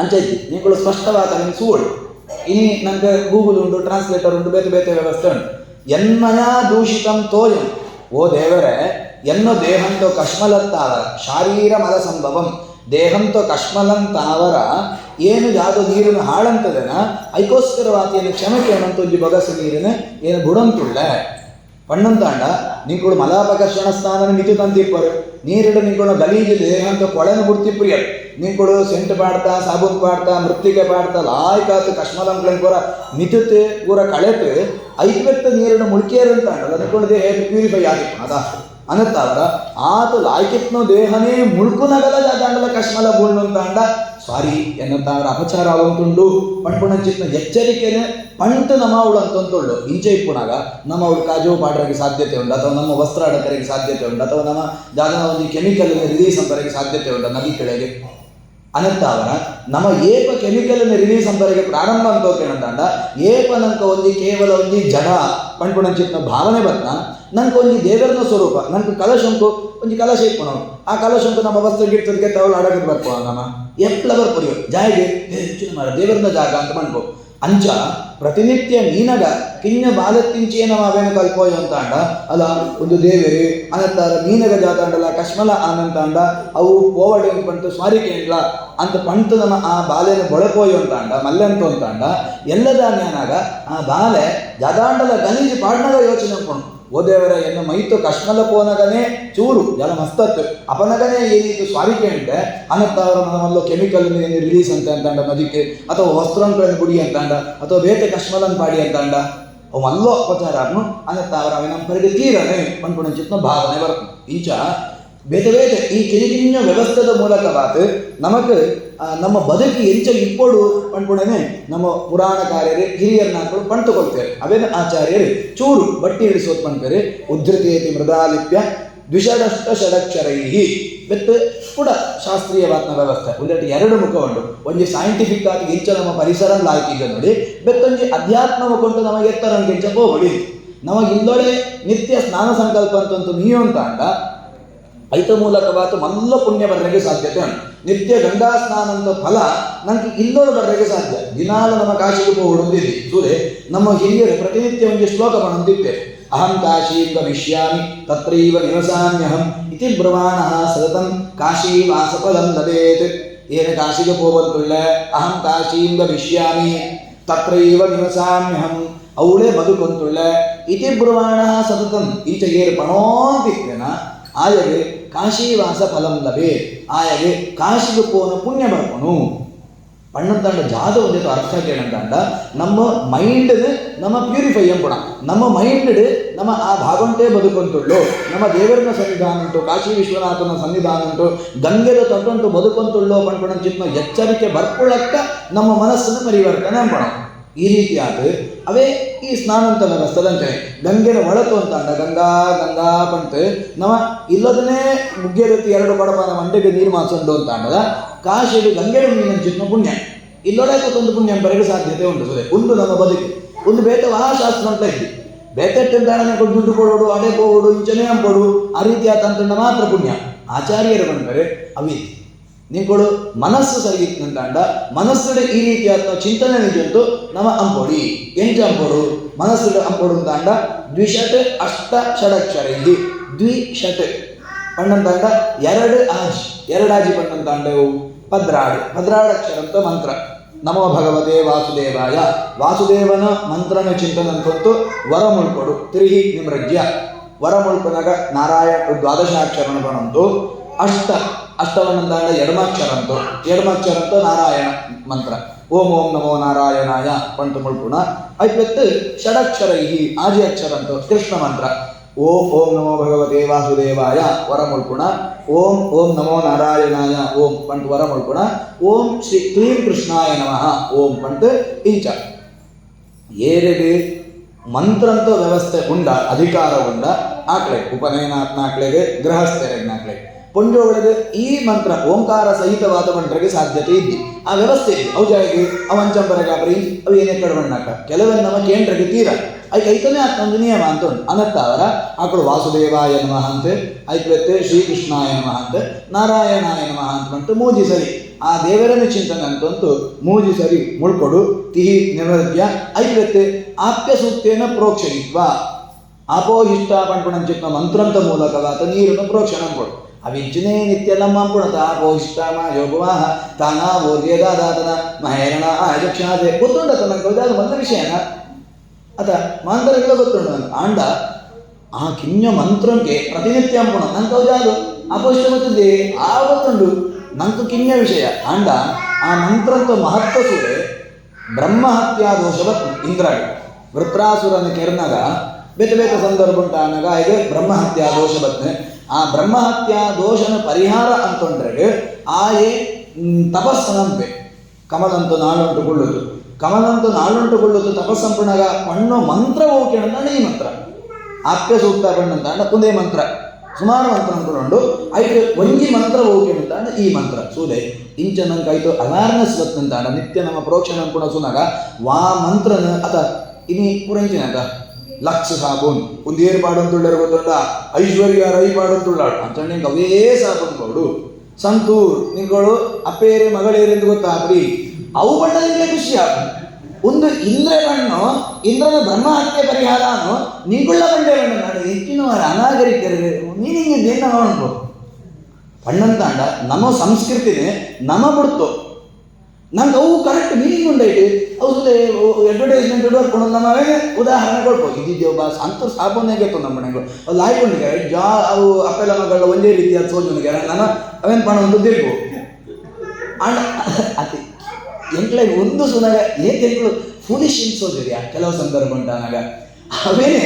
ಅಂಚೈತಿ ನಿಂಗಳು ಸ್ಪಷ್ಟವಾದ ನಿಮ್ಗೆ ಸೂಳು ಇನಿ ನನಗೆ ಗೂಗಲ್ ಉಂಟು ಟ್ರಾನ್ಸ್ಲೇಟರ್ ಉಂಟು ಬೇತೆ ಬೇತೆ ವ್ಯವಸ್ಥೆ ಉಂಟು ಯನ್ಮಯ ದೂಷಿತಂ ತೋಯಂ ಓ ದೇವರೇ ಎನ್ನೋ ದೇಹಂತೋ ಕಶ್ಮಲತ್ತಾವರ ಶಾರೀರ ಮಲ ಸಂಭವಂ ದೇಹಂತೋ ಕಶ್ಮಲಂತಾವರ ಏನು ಯಾವುದು ನೀರಿನ ಹಾಳಂತದನ ಐಕೋಸ್ಕರವಾದ ಏನು ಕ್ಷಮಕ್ಕೆ ಏನಂತ ಒಂಜಿ ಬೊಗಸು ನೀರಿನ ಏನು ಬುಡಂತುಳ್ಳೆ ಪಣ್ಣಂತಾಂಡ ನಿಂಗಳು ಮಲಾಪಕರ್ಷಣ ಸ್ನಾನ ಮಿತು ತಂತಿಪ್ಪರು ನೀರಿಡು ನಿಂಗಳು ಗಲೀಜು ದೇಹಂತ ಕೊಳೆನ ಬಿಡ್ತಿಪ್ರಿಯರು ನಿಂಗಳು ಸೆಂಟ್ ಪಾಡ್ತಾ ಸಾಬೂನ್ ಪಾಡ್ತಾ ಮೃತ್ತಿಗೆ ಪಾಡ್ತಾ ಲಾಯ್ಕಾತು ಕಶ್ಮಲಂಕ್ಳನ್ ಪೂರ ಮಿತುತ್ತೆ ಪೂರ ಕಳೆತು ಐಕ್ವೆತ್ತ ನೀರಿನ ಮುಳ್ಕೇರು ಅಂತಾಂಡಲ್ಲ ನಿಂಗಳು ದೇಹ ಪ್ಯೂರಿಫೈ ಆಗಿತ್ತು ಅದ ಅನ್ನತ್ತಾವರ ಆತ ಲಾಯ್ಕಿತ್ನೋ ದೇಹನೇ ಮುಳ್ಕುನಗಲ ಜಾದಾಂಡಲ ಕಶ್ಮಲ ಬೂಳ್ನು ಅಂತಾಂಡ ಸಾರಿ ಎನ್ನುತ್ತಾವರ ಅಪಚಾರ ಅವಂತುಂಡು ಪಣ್ಪುಣಂಚಿತ್ನ ಎಚ್ಚರಿಕೆನೆ ಪಂಟ್ ನಮ್ಮ ಅವಳು ಅಂತಂತುಳ್ಳು ಇಂಚೆ ಇಪ್ಪುಣಾಗ ನಮ್ಮ ಅವಳು ಕಾಜು ಪಾಡ್ರಿಗೆ ಸಾಧ್ಯತೆ ಉಂಟು ಅಥವಾ ನಮ್ಮ ವಸ್ತ್ರ ಅಡಕರಿಗೆ ಸಾಧ್ಯತೆ ಉಂಟು ಅಥವಾ ನಮ್ಮ ಜಾಗನ ಒಂದು ಕೆಮಿಕಲ್ ರಿಲೀಸ್ ಅಂಬರಿಗೆ ಸಾಧ್ಯತೆ ಉಂಟು ನದಿ ಕೆಳಗೆ ಅನಂತಾವರ ನಮ್ಮ ಏಪ ಕೆಮಿಕಲ್ ರಿಲೀಸ್ ಅಂಬರಿಗೆ ಪ್ರಾರಂಭ ಅಂತ ಕೇಳಂತಾಂಡ ಏಪ ನಂಗೆ ಒಂಜಿ ಕೇವಲ ಒಂಜಿ ಜಡ ಪಂಡ್ಪುಣಂಚಿತ್ನ ಭಾವನೆ ಬತ್ತ ನಂಗೆ ಒಂಜಿ ದೇವರನ ಸ್ವರೂಪ ನಂಗೆ ಕಲಶಂಕು ಒಂಜಿ ಕಲಶ ಇಟ್ಕೊಣ ಆ ಕಲಶಂಕು ನಮ್ಮ ವಸ್ತು ಗಿಡ್ತದಕ್ಕೆ ತಾವು ಅಡಗದ್ ಬರ್ಕೋ ನಮ್ಮ ಎಪ್ಲ ಬರ್ಪೊರಿಯೋ ಜಾಯಿಗೆ ಹೆಚ್ಚಿನ ಮಾಡ ದೇವರನ ಜಾಗ ಅಂತ ಮಾಡ್ಕೋ ಅಂಚ ಪ್ರತಿನಿತ್ಯ ನೀನಗ ಕಿನ್ನ ಬಾಲತ್ತಿಂಚೇನ ಮಾವೇನು ಕಲ್ಪೋಯ ಅಂತ ಅಂಡ ಅಲ್ಲ ಒಂದು ದೇವರೇ ಅನಂತರ ಮೀನಗ ಜಾತ ಅಂಡಲ್ಲ ಕಶ್ಮಲ ಆನಂತ ಅವು ಕೋವಡೆ ಪಂತು ಸ್ವಾರಿಕೆ ಇಲ್ಲ ಅಂತ ಪಂತು ನಮ್ಮ ಆ ಬಾಲೆನ ಬೊಳಪೋಯ ಅಂತ ಅಂಡ ಮಲ್ಲೆಂತು ಅಂತ ಅಂಡ ಎಲ್ಲದ ಜ್ಞಾನಾಗ ಆ ಬಾಲೆ ಜದಾಂಡಲ ಗಲೀಜು ಪಾಡ್ನಾಗ ಯೋಚನೆ ಅನ್ಕೊಂಡು ಓ ದೇವರ ಎನ್ನು ಮೈತು ಕಶ್ಮಲ ಪೋನಗನೇ ಚೂರು ಜಲ ಮಸ್ತತ್ ಅಪನಗನೇ ಏನಿತ್ತು ಸ್ವಾರಿಕೆ ಉಂಟೆ ಅನಂತರ ನಮ್ಮಲ್ಲೋ ಕೆಮಿಕಲ್ ರಿಲೀಸ್ ಅಂತ ಅಂತಾಂಡ ನದಿಕ್ಕೆ ಅಥವಾ ವಸ್ತ್ರಂಗಳನ್ನು ಗುಡಿ ಅಂತಂಡ ಅಥವಾ ಬೇಟೆ ಕಶ್ಮಲನ್ ಪಾಡಿ ಅಂತಂಡ ಅವು ಮಲ್ಲೋ ಅಪಚಾರನು ಅನಂತರ ಅವ ನಮ್ಮ ಪರಿಗೆ ತೀರನೆ ಪಂಪುಣ ಚಿತ್ನ ಭಾವನೆ ಬರ್ತು ಈಚ ಬೇತೆ ಬೇತೆ ಈ ಕಿರಿಕಿರಿನ ವ್ಯವಸ್ಥೆದ ಮೂಲಕವಾದ ನಮಗೆ ನಮ್ಮ ಬದುಕಿ ಎಂಚ ಇಪ್ಪಡು ಪಂಡ್ಪುಣನೆ ನಮ್ಮ ಪುರಾಣಕಾರ್ಯರು ಹಿರಿಯರನ್ನ ಪಂಟುಕೊಳ್ತೇವೆ ಅವೇನು ಆಚಾರ್ಯರು ಚೂರು ಬಟ್ಟಿ ಹಿಡಿಸೋದು ಪಂಪೇರಿ ಉದ್ಧೃತೇತಿ ಮೃದಾಲಿಪ್ಯ ದ್ವಿಷಡಷ್ಟ ಷಡಕ್ಷರೈಹಿ ಬೆತ್ತ ಕೂಡ ಶಾಸ್ತ್ರೀಯವಾದ ವ್ಯವಸ್ಥೆ ಒಂದೆರಡು ಎರಡು ಮುಖ ಉಂಟು ಒಂಜಿ ಸೈಂಟಿಫಿಕ್ ಆಗಿ ಇಂಚ ನಮ್ಮ ಪರಿಸರ ಲಾಯ್ಕಿಗೆ ನೋಡಿ ಬೆತ್ತೊಂಜಿ ಅಧ್ಯಾತ್ಮ ಕೊಂಡು ನಮಗೆ ಎತ್ತರ ಇಂಚ ಹೋಗಡಿ ನಮಗೆ ಇಲ್ಲೊಡೆ ನಿತ್ಯ ಸ್ನಾನ ಸಂಕಲ್ಪ ಅಂತಂತೂ ನೀಯೋ ಅಂತ ಅಂಡ ಐತ ಮೂಲಕವಾತು ಮಲ್ಲ ಪುಣ್ಯ ಬರಲಿಕ್ಕೆ ಸಾಧ್ಯತೆ ಉಂಟು ನಿತ್ಯ ಗಂಗಾ ಸ್ನಾನ ಅಂತ ಫಲ ನಂಗೆ ಇಲ್ಲೋಡು ಬರಲಿಕ್ಕೆ ಸಾಧ್ಯ ದಿನಾಲು ನಮ್ಮ ಕಾಶಿಗೆ ಹೋಗುವುದಿದೆ ಸೂರೆ ನಮ್ಮ ಹಿರಿಯರು ಪ್ರತಿನಿತ್ಯ ಒಂದು ಶ್ಲೋಕ ಬಂದಿದ್ದೆ ಅಹಂ ಕಾಶೀಂ ಗಮಿಷ್ಯಾಮಿ ತತ್ರೈವ ನಿವಸಾಮ್ಯಹಂ ಇತಿ ಬ್ರವಾಣಃ ಸತತಂ ಕಾಶಿ ವಾಸಫಲಂ ಲಭೇತ್ ಏನು ಕಾಶಿಗೆ ಹೋಗಂತುಳ್ಳ ಅಹಂ ಕಾಶೀಂ ಗಮಿಷ್ಯಾಮಿ ತತ್ರೈವ ನಿವಸಾಮ್ಯಹಂ ಅವಳೇ ಬದುಕಂತುಳ್ಳ ಇತಿ ಬ್ರವಾಣಃ ಸತತಂ ಈಚ ಏರು ಪಣೋಂತಿತ್ತೇನ ಆಯಗೆ ಕಾಶಿವಾಸ ಫಲಂ ಲಭೆ ಆಯಗೆ ಕಾಶಿಗೆ ಪೋನ ಪುಣ್ಯ ಬರ್ಪನು ಪಣ್ಣಂತಾಂಡ ಜಾದ ಒಂದು ಅರ್ಥ ಕೇಳಂತಾಂಡ ನಮ್ಮ ಮೈಂಡ್ ನಮ್ಮ ಪ್ಯೂರಿಫೈ ಎಂಪುಣ ನಮ್ಮ ಮೈಂಡ್ ನಮ್ಮ ಆ ಭಾಗಂಟೇ ಬದುಕೊಂತುಳ್ಳು ನಮ್ಮ ದೇವರನ ಸನ್ನಿಧಾನ ಉಂಟು ಕಾಶಿ ವಿಶ್ವನಾಥನ ಸನ್ನಿಧಾನ ಉಂಟು ಗಂಗೆದ ತೊಟ್ಟುಂಟು ಬದುಕೊಂತುಳ್ಳೋ ಪಂಡ್ಪಣ ಚಿತ್ನ ಎಚ್ಚರಿಕೆ ಬರ್ಕೊಳ್ಳಕ್ಕ ನಮ್ಮ ಮನಸ್ಸನ್ನು ಪರಿವರ್ತನೆ ಅಂಪಣ ಈ ರೀತಿಯಾದ ಅವೇ ಈ ಸ್ನಾನಂತ ವ್ಯವಸ್ಥೆದಂತೆ ಗಂಗೆನ ಒಳತು ಅಂತ ಅಂಡ ಗಂಗಾ ಗಂಗಾ ಪಂಟ್ ನಮ್ಮ ಇಲ್ಲದನ್ನೇ ಮುಗ್ಗೆ ರೀತಿ ಎರಡು ಕೊಡಪಾನ ಮಂಡೆಗೆ ನೀರು ಮಾಸೊಂಡು ಅಂತ ಅಂಡದ ಕಾಶಿಗೆ ಗಂಗೆನ ನೀರಿನ ಚಿತ್ನ ಪುಣ್ಯ ಇಲ್ಲೊಡಾಯ್ತು ಪುಣ್ಯ ಬರೆಗೆ ಸಾಧ್ಯತೆ ಉಂಟು ಸರಿ ಉಂಟು ನಮ್ಮ ಬದುಕು ಒಂದು ಬೇತ ವಾಹಾಶಾಸ್ತ್ರ ಅಂತ ಇದ್ದಿ ಬೇತೆಟ್ಟಂತಾನೆ ದುಡ್ಡು ಕೊಡೋಡು ಅಡೆ ಹೋಗೋಡು ಇಂಚನೆ ಅಂಬೋಡು ಆ ರೀತಿಯ ತಂತ್ರ ಮಾತ್ರ ಪುಣ್ಯ ಆಚಾರ್ಯರು ಬಂದರೆ ಅವಿ ನಿಂಗಳು ಮನಸ್ಸು ಸರಿ ಅಂತಂಡ ಮನಸ್ಸುಡೆ ಈ ರೀತಿಯಾದ ಚಿಂತನೆ ನಿಜಂತು ನಮ್ಮ ಅಂಬೋಡಿ ಎಂಟು ಅಂಬೋಡು ಮನಸ್ಸುಡೆ ಅಂಬೋಡು ಅಂತಂಡ ದ್ವಿಷಟ್ ಅಷ್ಟ ಷಡಕ್ಷರೈಹಿ ದ್ವಿಷಟ್ ಪಣ್ಣಂತಾಂಡ ಎರಡು ಆಜಿ ಪಣ್ಣಂತಾಂಡವು ಪದ್ರಾಡಕ್ಷರ ಅಂತ ಮಂತ್ರ ನಮೋ ಭಗವತೆ ವಾಸುದೇವಾಯ ವಾಸುದೇವನ ಮಂತ್ರನ ಚಿಂತನಂತಂತೂ ವರ ಮುಳ್ಕೊಡು ತಿರುಗಿ ನಿಮ್ರಜ್ಯ ವರ ಮುಳ್ಕೊನಾಗ ನಾರಾಯಣ ದ್ವಾದಶಾಕ್ಷರಣ ಬಂತು ಅಷ್ಟವನ್ನಂದಾಂಡ ಎಡಮಾಕ್ಷರಂತೂ ನಾರಾಯಣ ಮಂತ್ರ ಓಂ ಓಂ ನಮೋ ನಾರಾಯಣಾಯ ಪಂಟು ಮುಳ್ಪುಣ ಐವತ್ತು ಷಡಕ್ಷರೈಹಿ ಆಜಿ ಅಕ್ಷರಂತು ಕೃಷ್ಣ ಮಂತ್ರ ಓಂ ಓಂ ನಮೋ ಭಗವತೆ ವಾಸುದೇವಾಯ ವರ ಮುಳ್ಪುಣ ಓಂ ಓಂ ನಮೋ ನಾರಾಯಣಾಯ ಓಂ ಪಂಟು ವರ ಮುಳ್ಪುಣ ಓಂ ಶ್ರೀ ಕ್ಲೀಂ ಕೃಷ್ಣಾಯ ನಮಃ ಓಂ ಪಂಟು ಇಂಚ ಏರಿಗೆ ಮಂತ್ರಂತ ವ್ಯವಸ್ಥೆ ಉಂಡ ಅಧಿಕಾರ ಉಂಡ ಆಕಳೆ ಉಪನಯನಾತ್ನಾಕ್ಳೆಗೆ ಗೃಹಸ್ಥರಿಗೆ ಪುಂಜ ಒಳಗೆ ಈ ಮಂತ್ರ ಓಂಕಾರ ಸಹಿತವಾದ ಮಂತ್ರಕ್ಕೆ ಸಾಧ್ಯತೆ ಇದ್ದಿ ಆ ವ್ಯವಸ್ಥೆ ಇದೆ ಅವು ಜಾಯಿಗೆ ಅವಂಚಂಬರಗ ಬರೀ ಅವು ಏನೇ ಕಡ್ಬಣ್ಣಾಕ ಕೆಲವೊಂದು ನಮ್ಮ ಕೇಂದ್ರಕ್ಕೆ ತೀರ ಅದಕ್ಕೆ ಐತನೇ ಒಂದು ನಿಯಮ ಅಂತ ಉಂಟು ಅನಂತ ಅವರ ಆಕಳು ವಾಸುದೇವಾಯ ನಮಃ ಅಂತ ಐತೆ ಶ್ರೀಕೃಷ್ಣಾಯ ನಮಃ ಅಂತ ನಾರಾಯಣಾಯ ನಮಃ ಅಂತ ಬಂತು ಮೂಜಿ ಸರಿ ಆ ದೇವರನ ಚಿಂತನೆ ಅಂತಂತೂ ಮೂಜಿ ಸರಿ ಮುಳ್ಕೊಡು ತಿಹಿ ನಿವೃತ್ಯ ಐತೆ ಆಪ್ಯ ಸೂಕ್ತೇನ ಪ್ರೋಕ್ಷಯಿತ್ವ ಆಪೋಹಿಷ್ಟ ಪಂಪುಣಂಚಿತ್ನ ಮಂತ್ರಂತ ಮೂಲಕವಾದ ನೀರನ್ನು ಪ್ರೋಕ್ಷಣ ಕೊಡು ಅವಿಂಚನೆ ನಿತ್ಯ ನಮ್ಮ ಪುಣತ ಆಪೋಹಿಷ್ಟಾಮ ಯೋಗವಾಹ ತಾನ ಓದ್ಯದಾತನ ಮಹೇರಣ ಆಯಕ್ಷಾದೆ ಗೊತ್ತುಂಡತ ನಂಗೆ ಅದು ಒಂದು ವಿಷಯನ ಅದ ಮಾಂತರಗಳ ಗೊತ್ತುಂಡು ನಂಗೆ ಆಂಡ ಆ ಕಿಂಜ ಮಂತ್ರಂಗೆ ಪ್ರತಿನಿತ್ಯ ಅಂಪುಣ ನಂಗೆ ಅದು ಅಪೋಹಿಷ್ಟ ಗೊತ್ತಿದ್ದೆ ಆ ಗೊತ್ತುಂಡು ನಂಗೆ ಕಿಂಜ ವಿಷಯ ಆಂಡ ಆ ಮಂತ್ರಂತ ಮಹತ್ವ ಸೂರೆ ಬ್ರಹ್ಮಹತ್ಯಾ ದೋಷವತ್ ಇಂದ್ರಾಗ ವೃತ್ರಾಸುರನ ಕೆರ್ನಾಗ ಬೇತೆ ಸಂದರ್ಭ ಉಂಟಾನಾಗ ಇದು ಬ್ರಹ್ಮಹತ್ಯಾ ದೋಷವತ್ನೆ ಆ ಬ್ರಹ್ಮಹತ್ಯಾ ದೋಷನ ಪರಿಹಾರ ಅಂತಂದ್ರೆ ಆಯೇ ತಪಸ್ಸನಂತೆ ಕಮಲಂತು ನಾಳುಂಟುಕೊಳ್ಳುವುದು ತಪಸ್ಸಂಪುಣಗ ಪಣ್ಣು ಮಂತ್ರ ಓಕೆ ಈ ಮಂತ್ರ ಆಪ್ಯ ಸೂಕ್ತ ಪಣ್ಣಂತ ಕುಂದೇ ಮಂತ್ರ ಸುಮಾರು ಮಂತ್ರ ಅನ್ಕೊಂಡು ಐದು ಒಂಜಿ ಮಂತ್ರ ಹೋಗಿ ಅಂತಾಂಡ ಈ ಮಂತ್ರ ಸೂದೆ ಇಂಚ ನಂಗೆ ಆಯ್ತು ಅವೇರ್ನೆಸ್ ಬತ್ತಂತಾಂಡ ನಿತ್ಯ ನಮ್ಮ ಪ್ರೋಕ್ಷಣ ಅನ್ಕೊಂಡ ಸುನಾಗ ವಾ ಮಂತ್ರನ ಅತ ಇನಿ ಪುರಂಚಿನಾಗ ಲಕ್ಷ ಸಾಬೂನ್ ಒಂದು ಏರು ಪಾಡಂತುಳ್ಳರು ಗೊತ್ತುಂಡ ಐಶ್ವರ್ಯ ರೈ ಪಾಡಂತುಳ್ಳಾಡು ಅಂತ ನಿಂಗೆ ಅವೇ ಸಾಬೂನ್ ಕೊಡು ಸಂತೂರ್ ನಿಂಗಳು ಅಪ್ಪೇರೆ ಮಗಳೇರು ಎಂದು ಗೊತ್ತಾಗ್ರಿ ಅವು ಬಣ್ಣದಿಂದಲೇ ಖುಷಿ ಆಗ ಒಂದು ಇಂದ್ರ ಬಣ್ಣು ಇಂದ್ರನ ಬ್ರಹ್ಮ ಹತ್ಯೆ ಪರಿಹಾರನು ನಿಂಗುಳ್ಳ ಬಂಡೆ ಬಣ್ಣ ನಾನು ಹೆಚ್ಚಿನವರ ಅನಾಗರಿಕರಿಗೆ ಮೀನಿಂಗ್ ಇದೇನು ನೋಡ್ಬೋದು ಪಣ್ಣಂತಾಂಡ ನಮ್ಮ ಸಂಸ್ಕೃತಿನೇ ನಮ್ಮ ಬಿಡ್ತು ನಂಗೆ ಅವು ಕರೆಕ್ಟ್ ಮೀನಿಂಗ್ ಉಂಡೈತಿ ಅವು ಅಡ್ವರ್ಟೈಸ್ಮೆಂಟ್ ಇಡ್ಕೊಂಡು ನಮ್ಮವೇ ಉದಾಹರಣೆ ಕೊಡ್ಬೋದು ಇದ್ದಿದ್ದೇವು ಬಾ ಸಂತೂರ್ ಸಾಬೂನೇ ಬೇಕು ನಮ್ಮ ಮನೆಗಳು ಅಲ್ಲಿ ಹಾಕೊಂಡಿಗೆ ಅವು ಅಪ್ಪೆಲ್ಲ ಮಗಳ ಒಂದೇ ರೀತಿಯ ಸೋಜನಿಗೆ ನಾನು ಅವೇನು ಪಣ ಒಂದು ತಿರ್ಗು ಅಂಡ ಅತಿ ಎಂಕ್ಲಾಗ ಒಂದು ಸುನಾಗ ಏಕೆಂಕ್ಳು ಫೂಲಿಶ್ ಇನ್ಸೋದಿದೆಯಾ ಕೆಲವು ಸಂದರ್ಭ ಉಂಟಾನಾಗ ಅವೇನೇ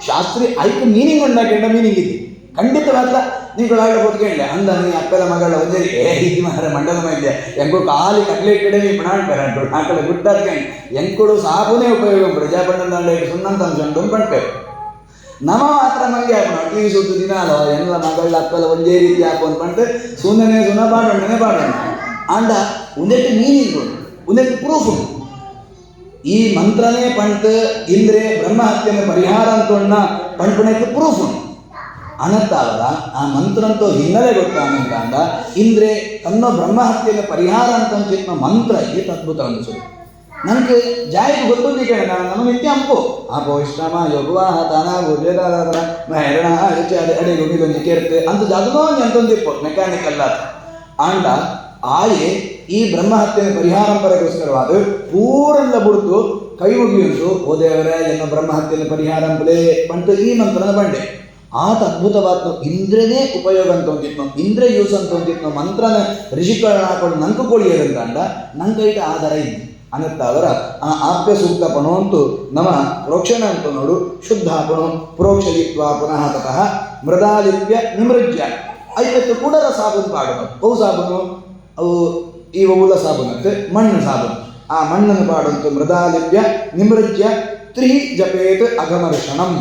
ಶಾಸ್ತ್ರೀಯ ಐಕು ಮೀನಿಂಗ್ ಉಂಟಾಕೆಂಡ ಮೀನಿಂಗ್ ಇದೆ ಖಂಡಿತವಾಗ್ಲ ನೀಗಳು ಆಡಬಹುದು ಕೇಳಲೆ ಅಂದ ನೀ ಅಪ್ಪೆಲ್ಲ ಮಗಳ ಒಂದೇ ಇದು ಮಾರ ಮಂಡಲ ಮೈದ್ಯ ಎಂಕೋ ಕಾಲಿ ಕಟ್ಲೆ ಕಡೆ ನೀ ಪಣಾಡ್ತಾರೆ ಅಂಟು ಆಕಳ ಗುಟ್ಟಾದ್ಕೆ ಎಂಕುಡು ಸಾಬೂನೇ ಉಪಯೋಗ ಪ್ರಜಾಪಣ್ಣದ ಸುಣ್ಣಂತ ಅಂದ್ಕೊಂಡು ಪಣ್ಪೆ ನಮ್ಮ ಮಾತ್ರ ಮಂಗೆ ಹಾಕೋಣ ಟಿ ವಿ ಸುತ್ತು ದಿನ ಅಲ್ಲ ಎಲ್ಲ ಮಗಳ ಅಪ್ಪೆಲ್ಲ ಒಂದೇ ರೀತಿ ಹಾಕು ಅಂತ ಪಂಟು ಸುಮ್ಮನೆ ಸುನ ಪಾಡೋಣನೆ ಪಾಡೋಣ ಅಂಡ ಒಂದೆಟ್ಟು ಮೀನಿಂಗ್ ಒಂದೆಟ್ಟು ಪ್ರೂಫ್ ಈ ಮಂತ್ರನೇ ಪಂಟ್ ಇಂದ್ರೆ ಬ್ರಹ್ಮ ಹತ್ಯೆನ ಪರಿಹಾರ ಅಂತೋಣ್ಣ ಪಂಪಣಕ್ಕೆ ಪ್ರೂಫ್ ಅನಂತಾವರ ಆ ಮಂತ್ರಂತೂ ಹಿನ್ನೆಲೆ ಗೊತ್ತಾನಂತ ಇಂದ್ರೆ ತನ್ನ ಬ್ರಹ್ಮ ಹತ್ಯೆನ ಪರಿಹಾರ ಅಂತ ಮಂತ್ರ ಏಟ್ ಅದ್ಭುತ ಅನಿಸೋದು ನನಗೆ ಜಾಯಿಗೆ ಗೊತ್ತೊಂದು ಕೇಳ ನಮ್ಮ ನಿತ್ಯ ಅಂಪು ಅಪೋ ಇಷ್ಟಮ ಯೋಗವಾಹ ತಾನ ಗುಜರಾದ ಹೆರಣ ಅಡೆ ಗುಣಿದೊಂದು ಕೇರುತ್ತೆ ಅಂತ ಅದನ್ನೋ ಎಂತೊಂದಿಪ್ಪು ಮೆಕ್ಯಾನಿಕಲ್ ಆಂಡ ಆಯೆ ಈ ಬ್ರಹ್ಮ ಹತ್ಯೆನ ಪರಿಹಾರ ಪರಗೋಸ್ಕರವಾದ ಪೂರೆಲ್ಲ ಬಿಡ್ತು ಕೈ ಮುಗಿಯುಂಟು ಓ ದೇವರೇ ಎನ್ನ ಬ್ರಹ್ಮ ಹತ್ಯೆನ ಪರಿಹಾರ ಅಂಬಲೇ ಪಂಟು ಈ ಮಂತ್ರನ ಬಂಡೆ ಆತ ಅದ್ಭುತವಾದ ಇಂದ್ರನೇ ಉಪಯೋಗ ಅಂತ ಹೊಂದಿತ್ತು ಇಂದ್ರ ಯೂಸ್ ಅಂತ ಹೊಂದಿತ್ತು ಮಂತ್ರನ ಋಷಿಕರಣ ಹಾಕೊಂಡು ನಂಕು ಕೊಳಿಯರಂತಾಂಡ ನಂಕೈಟ ಆಧಾರ ಇದ್ದು ಅನ್ನತ್ತ ಅವರ ಆ ಆಪ್ಯ ಸೂಕ್ತ ಪಣೋ ಅಂತೂ ನಮ್ಮ ಪ್ರೋಕ್ಷಣ ಅಂತ ನೋಡು ಶುದ್ಧ ಪಣೋ ಪ್ರೋಕ್ಷಯಿತ್ವ ಪುನಃ ತತಃ ಮೃದಾಲಿಪ್ಯ ನಿಮೃಜ್ಯ ಐವತ್ತು ಕೂಡರ ಸಾಬೂನು ಪಾಡೋದು ಅವು ಸಾಬೂನು ಅವು ಈ ಉಲ ಸಾಬೂನತ್ತೆ ಮಣ್ಣು ಸಾಬೂನು ಆ ಮಣ್ಣನ್ನು ಪಾಡಂತು ಮೃದಾಲಿಪ್ಯ ನಿಮೃಜ್ಯ ತ್ರಿ ಜಪೇತ್ ಅಗಮರ್ಷಣಂ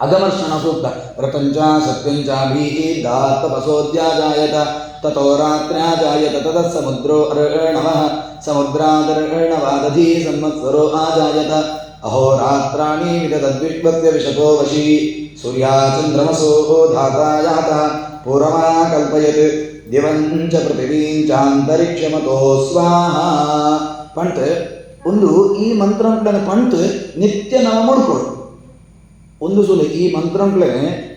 ಅಗಮರ್ಷಣ ಸೂಕ್ತ ರತಂಚ ಸತ್ಯಂಚ ಭೀಹಿ ದಾತ್ತ ಬಸೋದ್ಯಾಜಾಯತ ತಥೋ ರಾತ್ರ್ಯಾಜಾಯತ ತತಃ ಸಮುದ್ರೋ ಅರ್ಣವಃ ಸಮುದ್ರಾದರ್ಣವಾದಧಿ ಸಂವತ್ಸರೋ ಆಜಾಯತ ಅಹೋರಾತ್ರಾಣಿ ವಿದದ್ವಿಶ್ವಸ್ಯ ವಿಶತೋ ವಶಿ ಸೂರ್ಯಾಚಂದ್ರಮಸೋ ಧಾತಾಯಾತ ಪೂರ್ವಮಾ ಕಲ್ಪಯತ್ ದಿವಂಚ ಪೃಥಿವೀಂಚಾಂತರಿಕ್ಷಮತೋ ಸ್ವಾಹ ಪಂಟ್ ಒಂದು ಈ ಮಂತ್ರಂಗಳನ್ನ ಪಂಟ್ ನಿತ್ಯ ನಾವು ಮಾಡ್ಕೊಡು ಒಂದು ಸುಲೆ ಈ ಮಂತ್ರಂಗಳೇ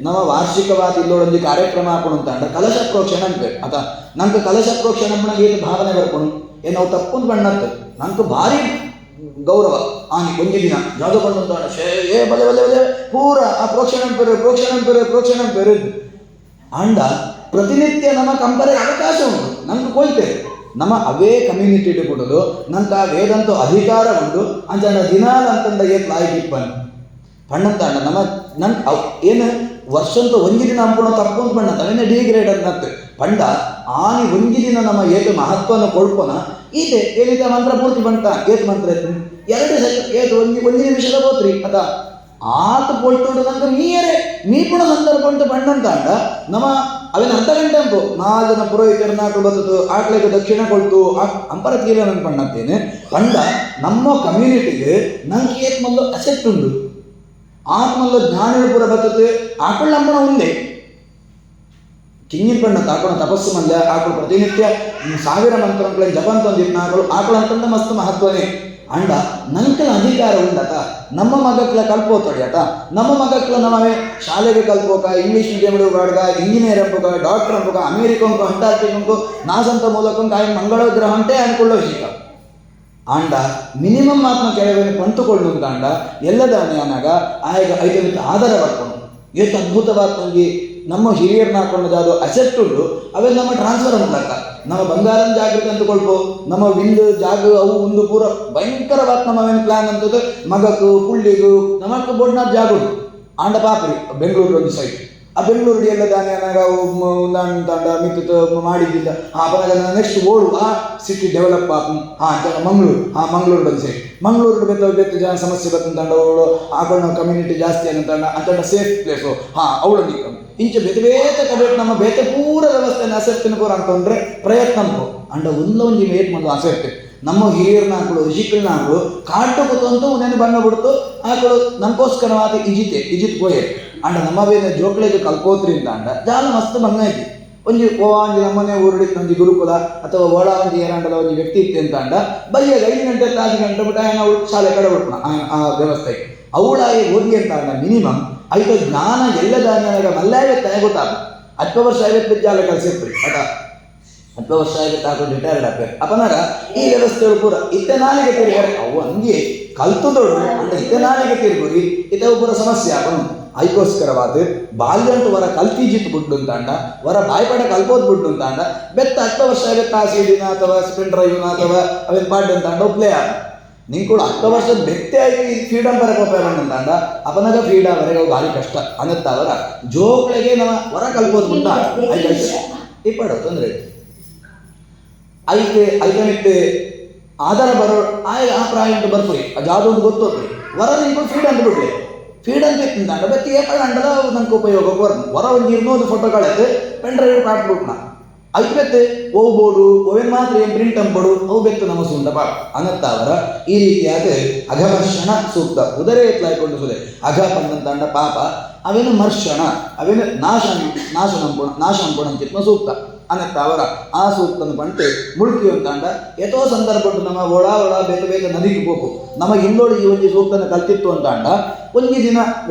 ನಮ್ಮ ವಾರ್ಷಿಕವಾದ ಇಲ್ಲೊಂದು ಕಾರ್ಯಕ್ರಮ ಹಾಕೊಂಡು ಕಲಶ ಪ್ರೋಕ್ಷಣ ಅಂತ ಅತ ನಂಗೆ ಕಲಶ ಪ್ರೋಕ್ಷಣ ಏನು ಭಾವನೆ ಬರ್ಕೊಂಡು ಏನು ನಾವು ತಪ್ಪೊಂದು ಬಣ್ಣತ್ತು ನಂಗೆ ಭಾರಿ ಗೌರವ ಆನೆ ಒಂದೇ ದಿನ ಯಾವುದೋ ಬಂದು ಏ ಬಲೆ ಬಲೆ ಬಲೆ ಪೂರ ಆ ಪ್ರೋಕ್ಷಣ ಪೇರು ಅಂಡ ಪ್ರತಿನಿತ್ಯ ನಮ್ಮ ಕಂಪರೆ ಅವಕಾಶ ಉಂಟು ನಂಗೆ ಕೊಯ್ತೇವೆ ನಮ್ಮ ಅವೇ ಕಮ್ಯುನಿಟಿ ಕೊಡೋದು ನಂಗೆ ಆ ವೇದಂತೂ ಅಧಿಕಾರ ಉಂಟು ಅಂಚಂಡ ದಿನಾಲ ಅಂತಂದ ಏತ್ ಲಾಯ್ಕಿಪ್ಪನ್ ಪಣ್ಣಂತಾಂಡ ನಮ್ಮ ನಂಗೆ ಅವು ಏನು ವರ್ಷಂತೂ ಒಂಜಿ ದಿನ ಅಂಪುಣ ತಪ್ಪೊಂದು ಬಣ್ಣ ಅವೇನೇ ಡಿಗ್ರೇಡ್ ಅನ್ನತ್ತೆ ಪಂಡ ಆನಿ ಒಂಜಿ ದಿನ ನಮ್ಮ ಏತು ಮಹತ್ವನ ಕೊಡ್ಪೋನ ಇದೆ ಏನಿದೆ ಮಂತ್ರ ಪೂರ್ತಿ ಬಂಟ ಏತು ಮಂತ್ರ ಎರಡು ಏತು ಒಂದು ನಿಮಿಷದ ಹೋತ್ರಿ ಅದ ಆತ ಕೊಳ್ತೋಡು ನಂಗೆ ನೀ ಪುಣ ಸಂದರ್ಭ ಉಂಟು ಬಣ್ಣಂತಾಂಡ ನಮ್ಮ ಅವೇನು ಅರ್ಧ ಗಂಟೆ ಅಂಪು 4 ಜನ ಪುರೋಹಿತರು ನಾಟು ಬರ್ತದು ಆಟ್ಲಿಗೆ ದಕ್ಷಿಣ ಕೊಡ್ತು ಅಂಪರ ತೀರ ನಾನು ಪಣ್ಣತ್ತೇನೆ ಪಂಡ ನಮ್ಮ ಕಮ್ಯುನಿಟಿಗೆ ನಂಗೆ ಏತ್ ಮೊದಲು ಅಸೆಟ್ ಉಂಟು ಆತ್ಮಲ್ಲ ಜ್ಞಾನ ಪೂರ ಬರ್ತದೆ ಆಕಳ ನಂಬಣ ಒಂದೇ ಕಿಂಗಿನ ಪಣ್ಣ ಆಕಳ ತಪಸ್ಸು ಮಲ್ಯ ಆಕಳು ಪ್ರತಿನಿತ್ಯ 1000 ಮಂತ್ರಗಳ ಜಪಂತ ಒಂದಿತ್ತು ಆಕಳು ಆಕಳ ಅಂತಂದ ಮಸ್ತ್ ಮಹತ್ವನೇ ಅಂಡ ನಂಕಲ ಅಧಿಕಾರ ಉಂಡತ ನಮ್ಮ ಮಗಕ್ಲ ಕಲ್ಪೋತಡಿ ಆತ ನಮ್ಮ ಮಗಕ್ಲ ನಮ್ಮವೇ ಶಾಲೆಗೆ ಕಲ್ಪೋಕ ಇಂಗ್ಲೀಷ್ ಮೀಡಿಯಂ ಬಾಡ್ಗ ಇಂಜಿನಿಯರ್ ಅಂಪಕ ಡಾಕ್ಟರ್ ಅಂಪಕ ಅಮೇರಿಕಂಕು ಅಂಟಾರ್ಟಿಕಂಕು ನಾಸಂತ ಮೂಲಕಂಕು ಆಯ್ನ ಮಂಗಳ ಗ್ರಹ ಅಂಟೇ ಅನ್ಕೊಳ್ಳೋ ವಿಷಯ ಆಂಡ ಮಿನಿಮಮ್ ಆತ್ಮ ಕೆಲವೇನು ಪಂತುಕೊಳ್ಳು ಅಂಡ ಎಲ್ಲದಾನೆ ಅನ್ನಾಗ ಆಗ ಐದಕ್ಕೆ ಆಧಾರ ಬರ್ಕೊಂಡು ಎಷ್ಟು ಅದ್ಭುತವಾದ ನಮಗೆ ನಮ್ಮ ಹಿರಿಯರನ್ನ ಹಾಕೊಂಡು ಅದು ಅಸೆಟ್ ಉಂಟು ಅವೆಲ್ಲ ನಮ್ಮ ಟ್ರಾನ್ಸ್ಫರ್ ಅಂತಕ್ಕ ನಮ್ಮ ಬಂಗಾರನ ಜಾಗೃತಿ ಅಂತಕೊಳ್ಬೋ ನಮ್ಮ ವಿಂದು ಜಾಗ ಅವು ಒಂದು ಪೂರ ಭಯಂಕರವಾದ ನಮ್ಮವೇನು ಪ್ಲಾನ್ ಅಂತದ್ದು ಮಗಕ್ಕೂ ಪುಳ್ಳಿಗೂ ನಮಕ್ಕೆ ಬೋಡ್ನಾಥ್ ಜಾಗ ಉಂಟು ಆಂಡ ಪಾಪ್ರಿ ಬೆಂಗಳೂರು ಒಂದು ಸೈಡ್ ಆ ಬೆಂಗಳೂರು ಎಲ್ಲ ದಾನಿ ಅನಾಗ ತಾಂಡ ಮಿತ್ತು ಮಾಡಿದ್ದಿಲ್ಲ ಅಪನಾಗ ನೆಕ್ಸ್ಟ್ ಓಡು ಆ ಸಿಟಿ ಡೆವಲಪ್ ಮಂಗಳೂರು ಮಂಗಳೂರು ಬಂದು ಸೇರಿ ಮಂಗಳೂರು ಬೆತ್ತ ಜನ ಸಮಸ್ಯೆ ಬರ್ತಂತಾಂಡ ಅವಳು ಆಕಳ ಕಮ್ಯುನಿಟಿ ಜಾಸ್ತಿ ಅನ್ನಂತಾಂಡ ಅಂತಂಡ ಸೇಫ್ ಪ್ಲೇಸು ಅವಳು ನಿಕ್ಕಂ ಇಂಚ ಬೇತೆ ಕಡೆ ನಮ್ಮ ಬೇತೆ ಪೂರ ವ್ಯವಸ್ಥೆನ ಅಸೆಪ್ತಿನ ಪೂರ ಅಂತಂದ್ರೆ ಪ್ರಯತ್ನ ಅಂಡ ಒಂದೊಂದು ಏಟ್ ಮಾಡೋದು ಅಸೆಪ್ತೆ ನಮ್ಮ ಹಿರಿಯರನ್ನ ಹಾಕಳು ಋಷಿಗಳನ್ನ ಹಾಕಳು ಕಾಟು ಕೂತಂತೂ ನೆನೆ ಬಣ್ಣ ಬಿಡ್ತು ಆಕಳು ನಮಗೋಸ್ಕರವಾದ ಇಜಿತ್ ಪೋಯೆ ಅಂಡ ನಮ್ಮ ಬೇನೆ ಜೋಕ್ಳಿಗೆ ಕಲ್ಕೋದ್ರಿಂದ ಅಂಡ ಜಾಲ ಮಸ್ತ್ ಬಂಗ ಐತಿ ಒಂಜಿ ಒಂಜಿ ನಮ್ಮನೆ ಊರಿಡಿತ್ ಒಂಜಿ ಗುರುಕುಲ ಅಥವಾ ಓಡ ಒಂಜಿ ಏನಾಂಡಲ ಒಂಜಿ ವ್ಯಕ್ತಿ ಇತ್ತೆ ಅಂತ ಅಂಡ ಬೈಯಾಗ 5 ಗಂಟೆ 6 ಗಂಟೆ ಬಿಟ್ಟು ఆయన ಶಾಲೆ ಕಡೆ ಬಿಡ್ತಾನ ಆ ವ್ಯವಸ್ಥೆಗೆ ಅವಳಾಗಿ ಓದಿ ಅಂತ ಅಂಡ ಮಿನಿಮಮ್ 5 ಜ್ಞಾನ ಎಲ್ಲ ದಾನಿಯಾಗ ಮಲ್ಲಾಯ ಗೊತ್ತಾಗ 10 ವರ್ಷ 50 ಜಾಲ ಕಲಿಸಿರ್ತೀವಿ ಅದ 10 ವರ್ಷ ಹಾಕೊಂಡು ರಿಟೈರ್ಡ್ ಆಗ್ಬೇಕು ಅಪ್ಪನಾಗ ಈ ವ್ಯವಸ್ಥೆಗಳು ಪೂರ ಇತ್ತೆ ನಾಲಿಗೆ ತಿರುಗಾರೆ ಅವು ಹಂಗೆ ಕಲ್ತುದೋಡು ಅಂಡ ಇತ್ತೆ ನಾಲಿಗೆ ತಿರುಗುರಿ ಇತ್ತೆ ಪೂರ ಸಮಸ್ಯೆ ಆಗೋಣ ಅದಕ್ಕೋಸ್ಕರವಾದ ಬಾಲ್ಯಂಟು ವರ ಕಲ್ತಿಜಿತ್ ಬಿಟ್ಟು ಅಂತಾಂಡ ವರ ಬಾಯ್ಪಡ ಕಲ್ಪೋದ್ ಬಿಟ್ಟು ಅಂತಾಂಡ ಬೆತ್ತ 10 ವರ್ಷ ತಾಸಿನ ಅಥವಾ ಸ್ಪಿನ್ ಡ್ರೈವ್ನ ಅಥವಾ ಅವೇನು ಪಾಡ್ ಅಂತಾಂಡ ಪ್ಲೇ ಆಗ ನಿಂಗೆ ಕೂಡ 10 ವರ್ಷದ ಬೆತ್ತೆ ಆಗಿ ಫ್ರೀಡಮ್ ಬರಕ್ಕೆ ಹೋಗ್ಬೇಕಂಡ ಅಂತಾಂಡ ಅಪನಾಗ ಫ್ರೀಡಮ್ ವರೆಗೆ ಭಾರಿ ಕಷ್ಟ ಅನ್ನತ್ತ ಅವರ ಜೋಕ್ಳಿಗೆ ನಾವು ವರ ಕಲ್ಪೋದ್ ಬಿಟ್ಟ ಇಪ್ಪಡು ತೊಂದರೆ ಐತೆ ಆಧಾರ ಬರೋ ಆ ಪ್ರಾಯ ಅಂತ ಬರ್ತೀವಿ ಅದು ಯಾವುದೋ ಒಂದು ಗೊತ್ತೋಗ್ರಿ ವರ ನಿಂಗೆ ಫೀಡ್ ಅಂತ ಬಿಡ್ರಿ ಫೀಡ್ ಅಂತ ಇತ್ತಂಡ ಬತ್ತಿ ಏಪಳ ಅಂಡದ ನಂಗೆ ಉಪಯೋಗ ಹೊರ ಒಂದು 200 ಫೋಟೋಗಳೈತೆ ಪೆನ್ ಡ್ರೈವ್ ಕಾಟ್ಬಿಟ್ನ ಐತೆ ಹೋಗ್ಬೋಡು ಅವೇನು ಮಾತ್ರ ಏನು ಪ್ರಿಂಟ್ ಅಂಬೋಡು ಅವು ಬೆತ್ತು ನಮ್ಮ ಸುಂದ ಬಾ ಅನ್ನತ್ತ ಅವರ ಈ ರೀತಿಯಾದ ಅಘಮರ್ಷಣ ಸೂಕ್ತ ಉದರೇ ಎತ್ಲಾಯ್ಕೊಂಡು ಸುದೆ ಅಘ ಪಂದಂತಾಂಡ ಪಾಪ ಅವೇನು ಮರ್ಷಣ ಅವೇನು ನಾಶ ಅಂಬೋಣ ಅಂತಿತ್ನ ಸೂಕ್ತ ಅನ್ನತ್ತ ಅವರ ಆ ಸೂಕ್ತನ ಬಂಟು ಮುಳುಕಿ ಅಂತಾಂಡ ಎಷ್ಟೋ ಸಂದರ್ಭಟ್ಟು ನಮ್ಮ ಒಳ ಬೇಗ ನದಿಗೆ ಹೋಗು ನಮಗೆ ಇನ್ನೋಡು ಈ ಒಂದು ಸೂಕ್ತನ ಕಲ್ತಿತ್ತು ಅಂತಾಂಡ ಒಂದು ದಿನ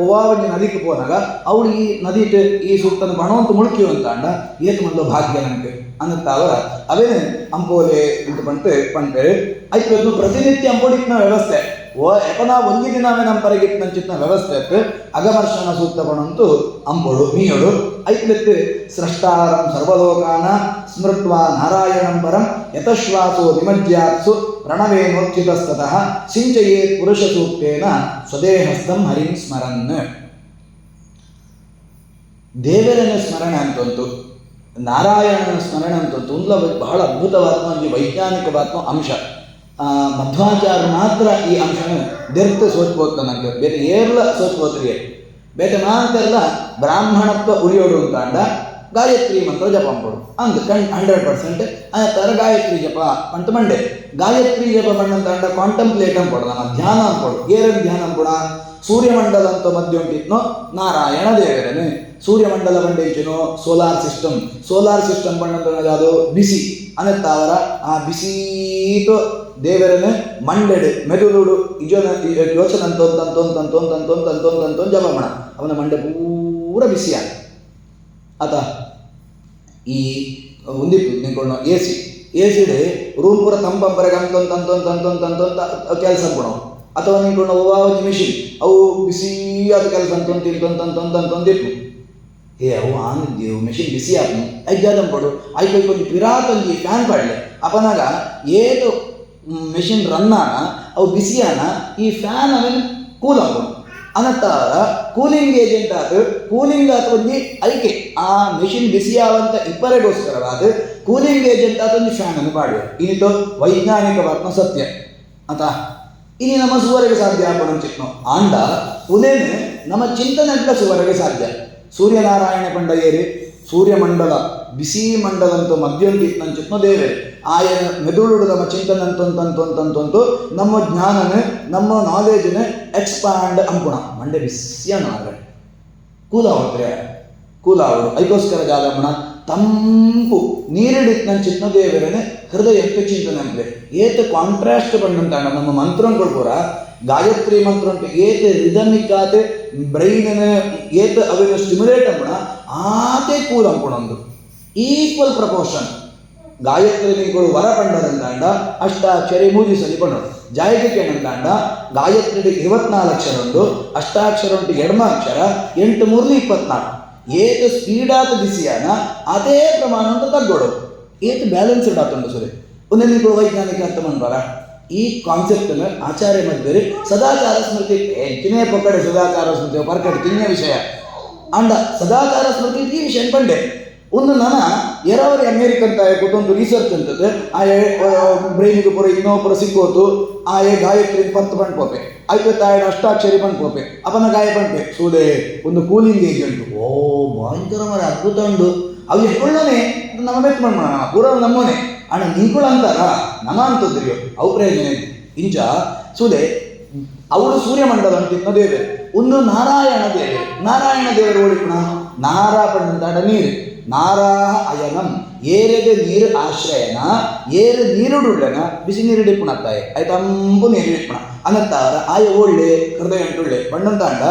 ಒಂಜಿ ನದಿಗೆ ಹೋದಾಗ ಅವಳು ಈ ನದಿ ಈ ಸೂಕ್ತನ ಬಣವಂತ ಮುಳುಕಿ ಅಂತಾಂಡ ಏತು ಮಂದೋ ಭಾಗ್ಯ ನನಗೆ ಅನ್ನತ್ತ ಅವರ ಅವೇನು ಅಂಪೋಲೆ ಅಂತ ಪಂಟೇಳಿ ಆಯ್ತು ಪ್ರತಿನಿತ್ಯ ಅಂಪೋಡಿಕ್ನ ವ್ಯವಸ್ಥೆ ಎಪನಾ ಒಂಜಿ ದಿನವೇ ನಮ್ಮ ಪರಗಿಟ್ಟು ನಂಚಿತ್ನ ವ್ಯವಸ್ಥೆ ಅಗಮರ್ಷಣ ಸೂಕ್ತ ಬಣಂತೂ ಅಂಬೋಳು ಮೀಯೋಳು ಐತ್ಲೆತ್ತು ಸ್ರಷ್ಟಾರಂ ಸರ್ವಲೋಕಾನ ಸ್ಮೃತ್ವ ನಾರಾಯಣಂ ಪರಂ ಯತಶ್ವಾಸೋ ನಿಮಜ್ಯಾತ್ಸು ಪ್ರಣವೇನೋಚ್ಯುತಸ್ತತಃ ಸಿಂಚಯೇ ಪುರುಷ ಸೂಕ್ತೇನ ಸ್ವದೇಹಸ್ಥಂ ಹರಿಂ ಸ್ಮರನ್ ದೇವರನ ಸ್ಮರಣೆ ಅಂತಂತು ನಾರಾಯಣನ ಸ್ಮರಣೆ ಅಂತಂತು ಬಹಳ ಅದ್ಭುತವಾದ ಒಂದು ವೈಜ್ಞಾನಿಕವಾದ ಅಂಶ ಮಧ್ವಾಚಾರ್ಯ ಮಾತ್ರ ಈ ಅಂಶನ ದೆರ್ತ ಸೋಚ್ಬೋದ್ನಂತೆ ಬೇರೆ ಏರ್ಲ ಸೋಚ್ಬೋದ್ರಿಗೆ ಬೇರೆ ಮಾಂತೆಲ್ಲ ಬ್ರಾಹ್ಮಣತ್ವ ಉಳಿಯೋಡು ಅಂತಾಂಡ ಗಾಯತ್ರಿ ಮಂತ್ರ ಜಪ ಅಂಬೋಡು ಹಂಗೆ 100% ಆ ಥರ ಗಾಯತ್ರಿ ಜಪ ಅಂತ ಮಂಡೆ ಗಾಯತ್ರಿ ಜಪ ಬಂದಂತಾಂಡ ಕಾಂಟಂಪ್ಲೇಟ್ ಅಂಬೋಡು ನಮ್ಮ ಧ್ಯಾನ ಅಂಬೋಡು ಏರನ್ ಧ್ಯಾನ ಅಂಬೋಣ ಸೂರ್ಯಮಂಡಲ ಅಂತ ಮಧ್ಯ ಉಂಟಿದ್ನೋ ನಾರಾಯಣ ದೇವರನೇ ಸೂರ್ಯಮಂಡಲ ಬಂಡೇಚನೋ ಸೋಲಾರ್ ಸಿಸ್ಟಮ್ ಬಂದಂತ ಅದು ಬಿಸಿ ಅನ್ನತ್ತ ಅವರ ಆ ಬಿಸೀತು ದೇವರನ್ನು ಮಂಡೆಡು ಮೆದುಳುಡು ಯೋಚನೆ ಅಂತಂತ ಜಪ ಮಾಡ ಅವನ ಮಂಡೆ ಪೂರ ಬಿಸಿಯ ಆತ ಈ ಒಂದಿತ್ತು ನಿಂಕೊಂಡು ಎ ಸಿ ರೂಮ್ ಪೂರ ತಂಪಂಪರೆಗೆ ಅಂತಂತ ಕೆಲಸ ಕೊಡೋ ಅಥವಾ ನಿಂಕೊಂಡು ಒಂದು ಮಿಷಿನ್ ಅವು ಬಿಸಿಯಾದ ಕೆಲಸ ಅಂತಂತಿತ್ತು ಅವು ಆನಿದ್ದೇವು ಮೆಷಿನ್ ಬಿಸಿ ಆದ್ನು ಐಜಾದಂಪಡು ಆಯ್ತು ಕೊಂಚ ಪಿರಾತಂಜಿ ಫ್ಯಾನ್ ಪಡ್ಲೆ ಅಪನಾಗ ಏದು ಮೆಷಿನ್ ರನ್ ಆನ ಅವು ಬಿಸಿಯಾನ ಈ ಫ್ಯಾನ್ ಅವೇನು ಕೂಲ್ ಆಗ್ಬೋದು ಅನ್ನತ್ತಾರ ಕೂಲಿಂಗ್ ಏಜೆಂಟ್ ಆದ ಕೂಲಿಂಗ್ ಆತೊಂದು ಐಕೆ ಆ ಮೆಷಿನ್ ಬಿಸಿಯಾವಂತ ಇಬ್ಬರಿಗೋಸ್ಕರವಾದ ಕೂಲಿಂಗ್ ಏಜೆಂಟ್ ಆತೊಂದು ಫ್ಯಾನ್ ಅನ್ನು ಮಾಡುವ ಇನ್ನಿಟ್ಟು ವೈಜ್ಞಾನಿಕವಾದ ಸತ್ಯ ಆತ ಇನ್ನು ನಮ್ಮ ಸುವರೆಗೆ ಸಾಧ್ಯ ಆಪಣಂಚಿತ್ನೋ ಆಂಡ ಉದೇನೆ ನಮ್ಮ ಚಿಂತನೆಗಳ ಸುವರೆಗೆ ಸಾಧ್ಯ ಸೂರ್ಯನಾರಾಯಣ ಪಂಡ ಏರಿ ಸೂರ್ಯಮಂಡಲ ಬಿಸಿ ಮಂಡಲ ಅಂತೂ ಮಧ್ಯೋಂಟಿತ್ನಂಚಿತ್ನೋ ದೇವೆ ಆಯನ ಮೆದುಳುಡು ನಮ್ಮ ಚಿಂತನೆ ಅಂತಂತಂತಂತಂತಂತು ನಮ್ಮ ಜ್ಞಾನನೇ ನಮ್ಮ ನಾಲೆಜ್ನೇ ಎಕ್ಸ್ಪಾಂಡ್ ಅಂಪುಣ ಮಂಡೆ ಬಿಸಿಯನ್ನು ಆಗಲಿ ಕೂಲಾವಡು ಅದಕ್ಕೋಸ್ಕರ ಜಾಲಮ್ಮಣ ತಂಪು ನೀರಿಡಿತ್ನಂಚಿತ್ನ ದೇವರೇ ಹೃದಯ ಎಂತ ಚಿಂತನೆ ಅಂದ್ರೆ ಏತ ಕಾಂಟ್ರಾಸ್ಟ್ ಬಂದಂತಾಣ ನಮ್ಮ ಮಂತ್ರಗಳು ಪೂರ ಗಾಯತ್ರಿ ಮಂತ್ರ ಉಂಟು ಏತ ರಿದಮಿಕ್ ಆತೆ ಬ್ರೈನ್ ಏತ ಅವೇನು ಸ್ಟಿಮ್ಯುಲೇಟ್ ಅಂಪುಣ ಆತೆ ಕೂಲ್ ಅಂಪುಣ ಒಂದು ಈಕ್ವಲ್ ಪ್ರಪೋರ್ಷನ್ ಗಾಯತ್ರಿಗಳು ವರ ಪಂಡದಂತಾಂಡ ಅಷ್ಟಾಕ್ಷರಿ ಮೂಜಿಸಲಿ ಪಂಡೋಡು ಜಾಯಕ್ಕೆ ಏನಂತಾಂಡ ಗಾಯತ್ರಿ 24 ಅಕ್ಷರ ಉಂಟು ಅಷ್ಟಾಕ್ಷರ ಉಂಟು ಎಡಮ ಅಕ್ಷರ 8 3 24 ಏತು ಸ್ಪೀಡ್ ಆತ ಬಿಸಿಯಾನ ಅದೇ ಪ್ರಮಾಣ ಅಂತ ತಗ್ಗೋಡು ಏತು ಬ್ಯಾಲೆನ್ಸ್ಡ್ ಆತುಂಡು ಸುರಿ ಒಂದೊಂದು ವೈಜ್ಞಾನಿಕ ಅರ್ಥ ಮಾಡ್ಬಾರ ಈ ಕಾನ್ಸೆಪ್ಟ್ ಆಚಾರ್ಯ ಮಧ್ಯ ಸದಾಚಾರ ಸ್ಮೃತಿ ಹೆಚ್ಚಿನೇ ಪಕ್ಕಡೆ ಸದಾಚಾರ ಸ್ಮೃತಿ ಪರ್ಕಡೆ ತಿನ್ಯ ವಿಷಯ ಅಂಡ ಸದಾಚಾರ ಸ್ಮೃತಿ ಈ ವಿಷಯ ಪಂಡೆ ಒಂದು ನನ್ನ ಎರವರಿ ಅಮೇರಿಕನ್ ತಾಯ ಕೂತೊಂದು ರಿಸರ್ಚ್ ಅಂತದ್ದು ಆ ಬ್ರೈನಿಗೆ ಪುರ ಇನ್ನೊಬ್ಬರು ಸಿಕ್ಕೋತು ಆ ಗಾಯತ್ರಿ 10 ಪಂಡ್ ಪೋಪೆ ಆಯ್ತು ತಾಯಡ ಅಷ್ಟಾಕ್ಷರಿ ಪಂಡ್ ಪೋಪೆ ಅಪನ ಗಾಯ ಪಂಪೆ ಸೂದೆ ಒಂದು ಕೂಲಿಂಗ್ ಏಜೆಂಟ್ ಓ ಭಯಂಕರ ಮರ ಅದ್ಭುತ ಉಂಡು ಅವು ಎಷ್ಟೊಳ್ಳನೆ ನಮ್ಮ ಬೆತ್ ಮಾಡೋಣ ಪೂರ ನಮ್ಮನೆ ಅಣ್ಣ ನಿಂಕುಳ ಅಂತಾರ ನಮ ಅಂತದ್ರಿಯೋ ಅವು ಪ್ರಯೋಜನ ಇಂಚ ಸೂದೆ ಅವಳು ಸೂರ್ಯಮಂಡಲ ಅಂತಿನ್ನ ದೇವರು ಒಂದು ನಾರಾಯಣ ದೇವರು ಓಡಿಪುಣ ನಾರಾ ಪಂಡ ನೀರು ನಾರಾಹ ಅಯನಂ ಏರೆಗೆ ನೀರು ಆಶ್ರಯನ ಏರು ನೀರುಡುಳ್ಳನ ಬಿಸಿ ನೀರಿಡಿಪ್ಪುಣತ್ತಾಯ ತಂಪು ನೀರಿಡಿಪ್ಪುಣ ಅನ್ನತ್ತಾರ ಆಯ ಒಳ್ಳೆ ಹೃದಯ ಅಂಟುಳ್ಳೆ ಬಣ್ಣಂತಾಂಡ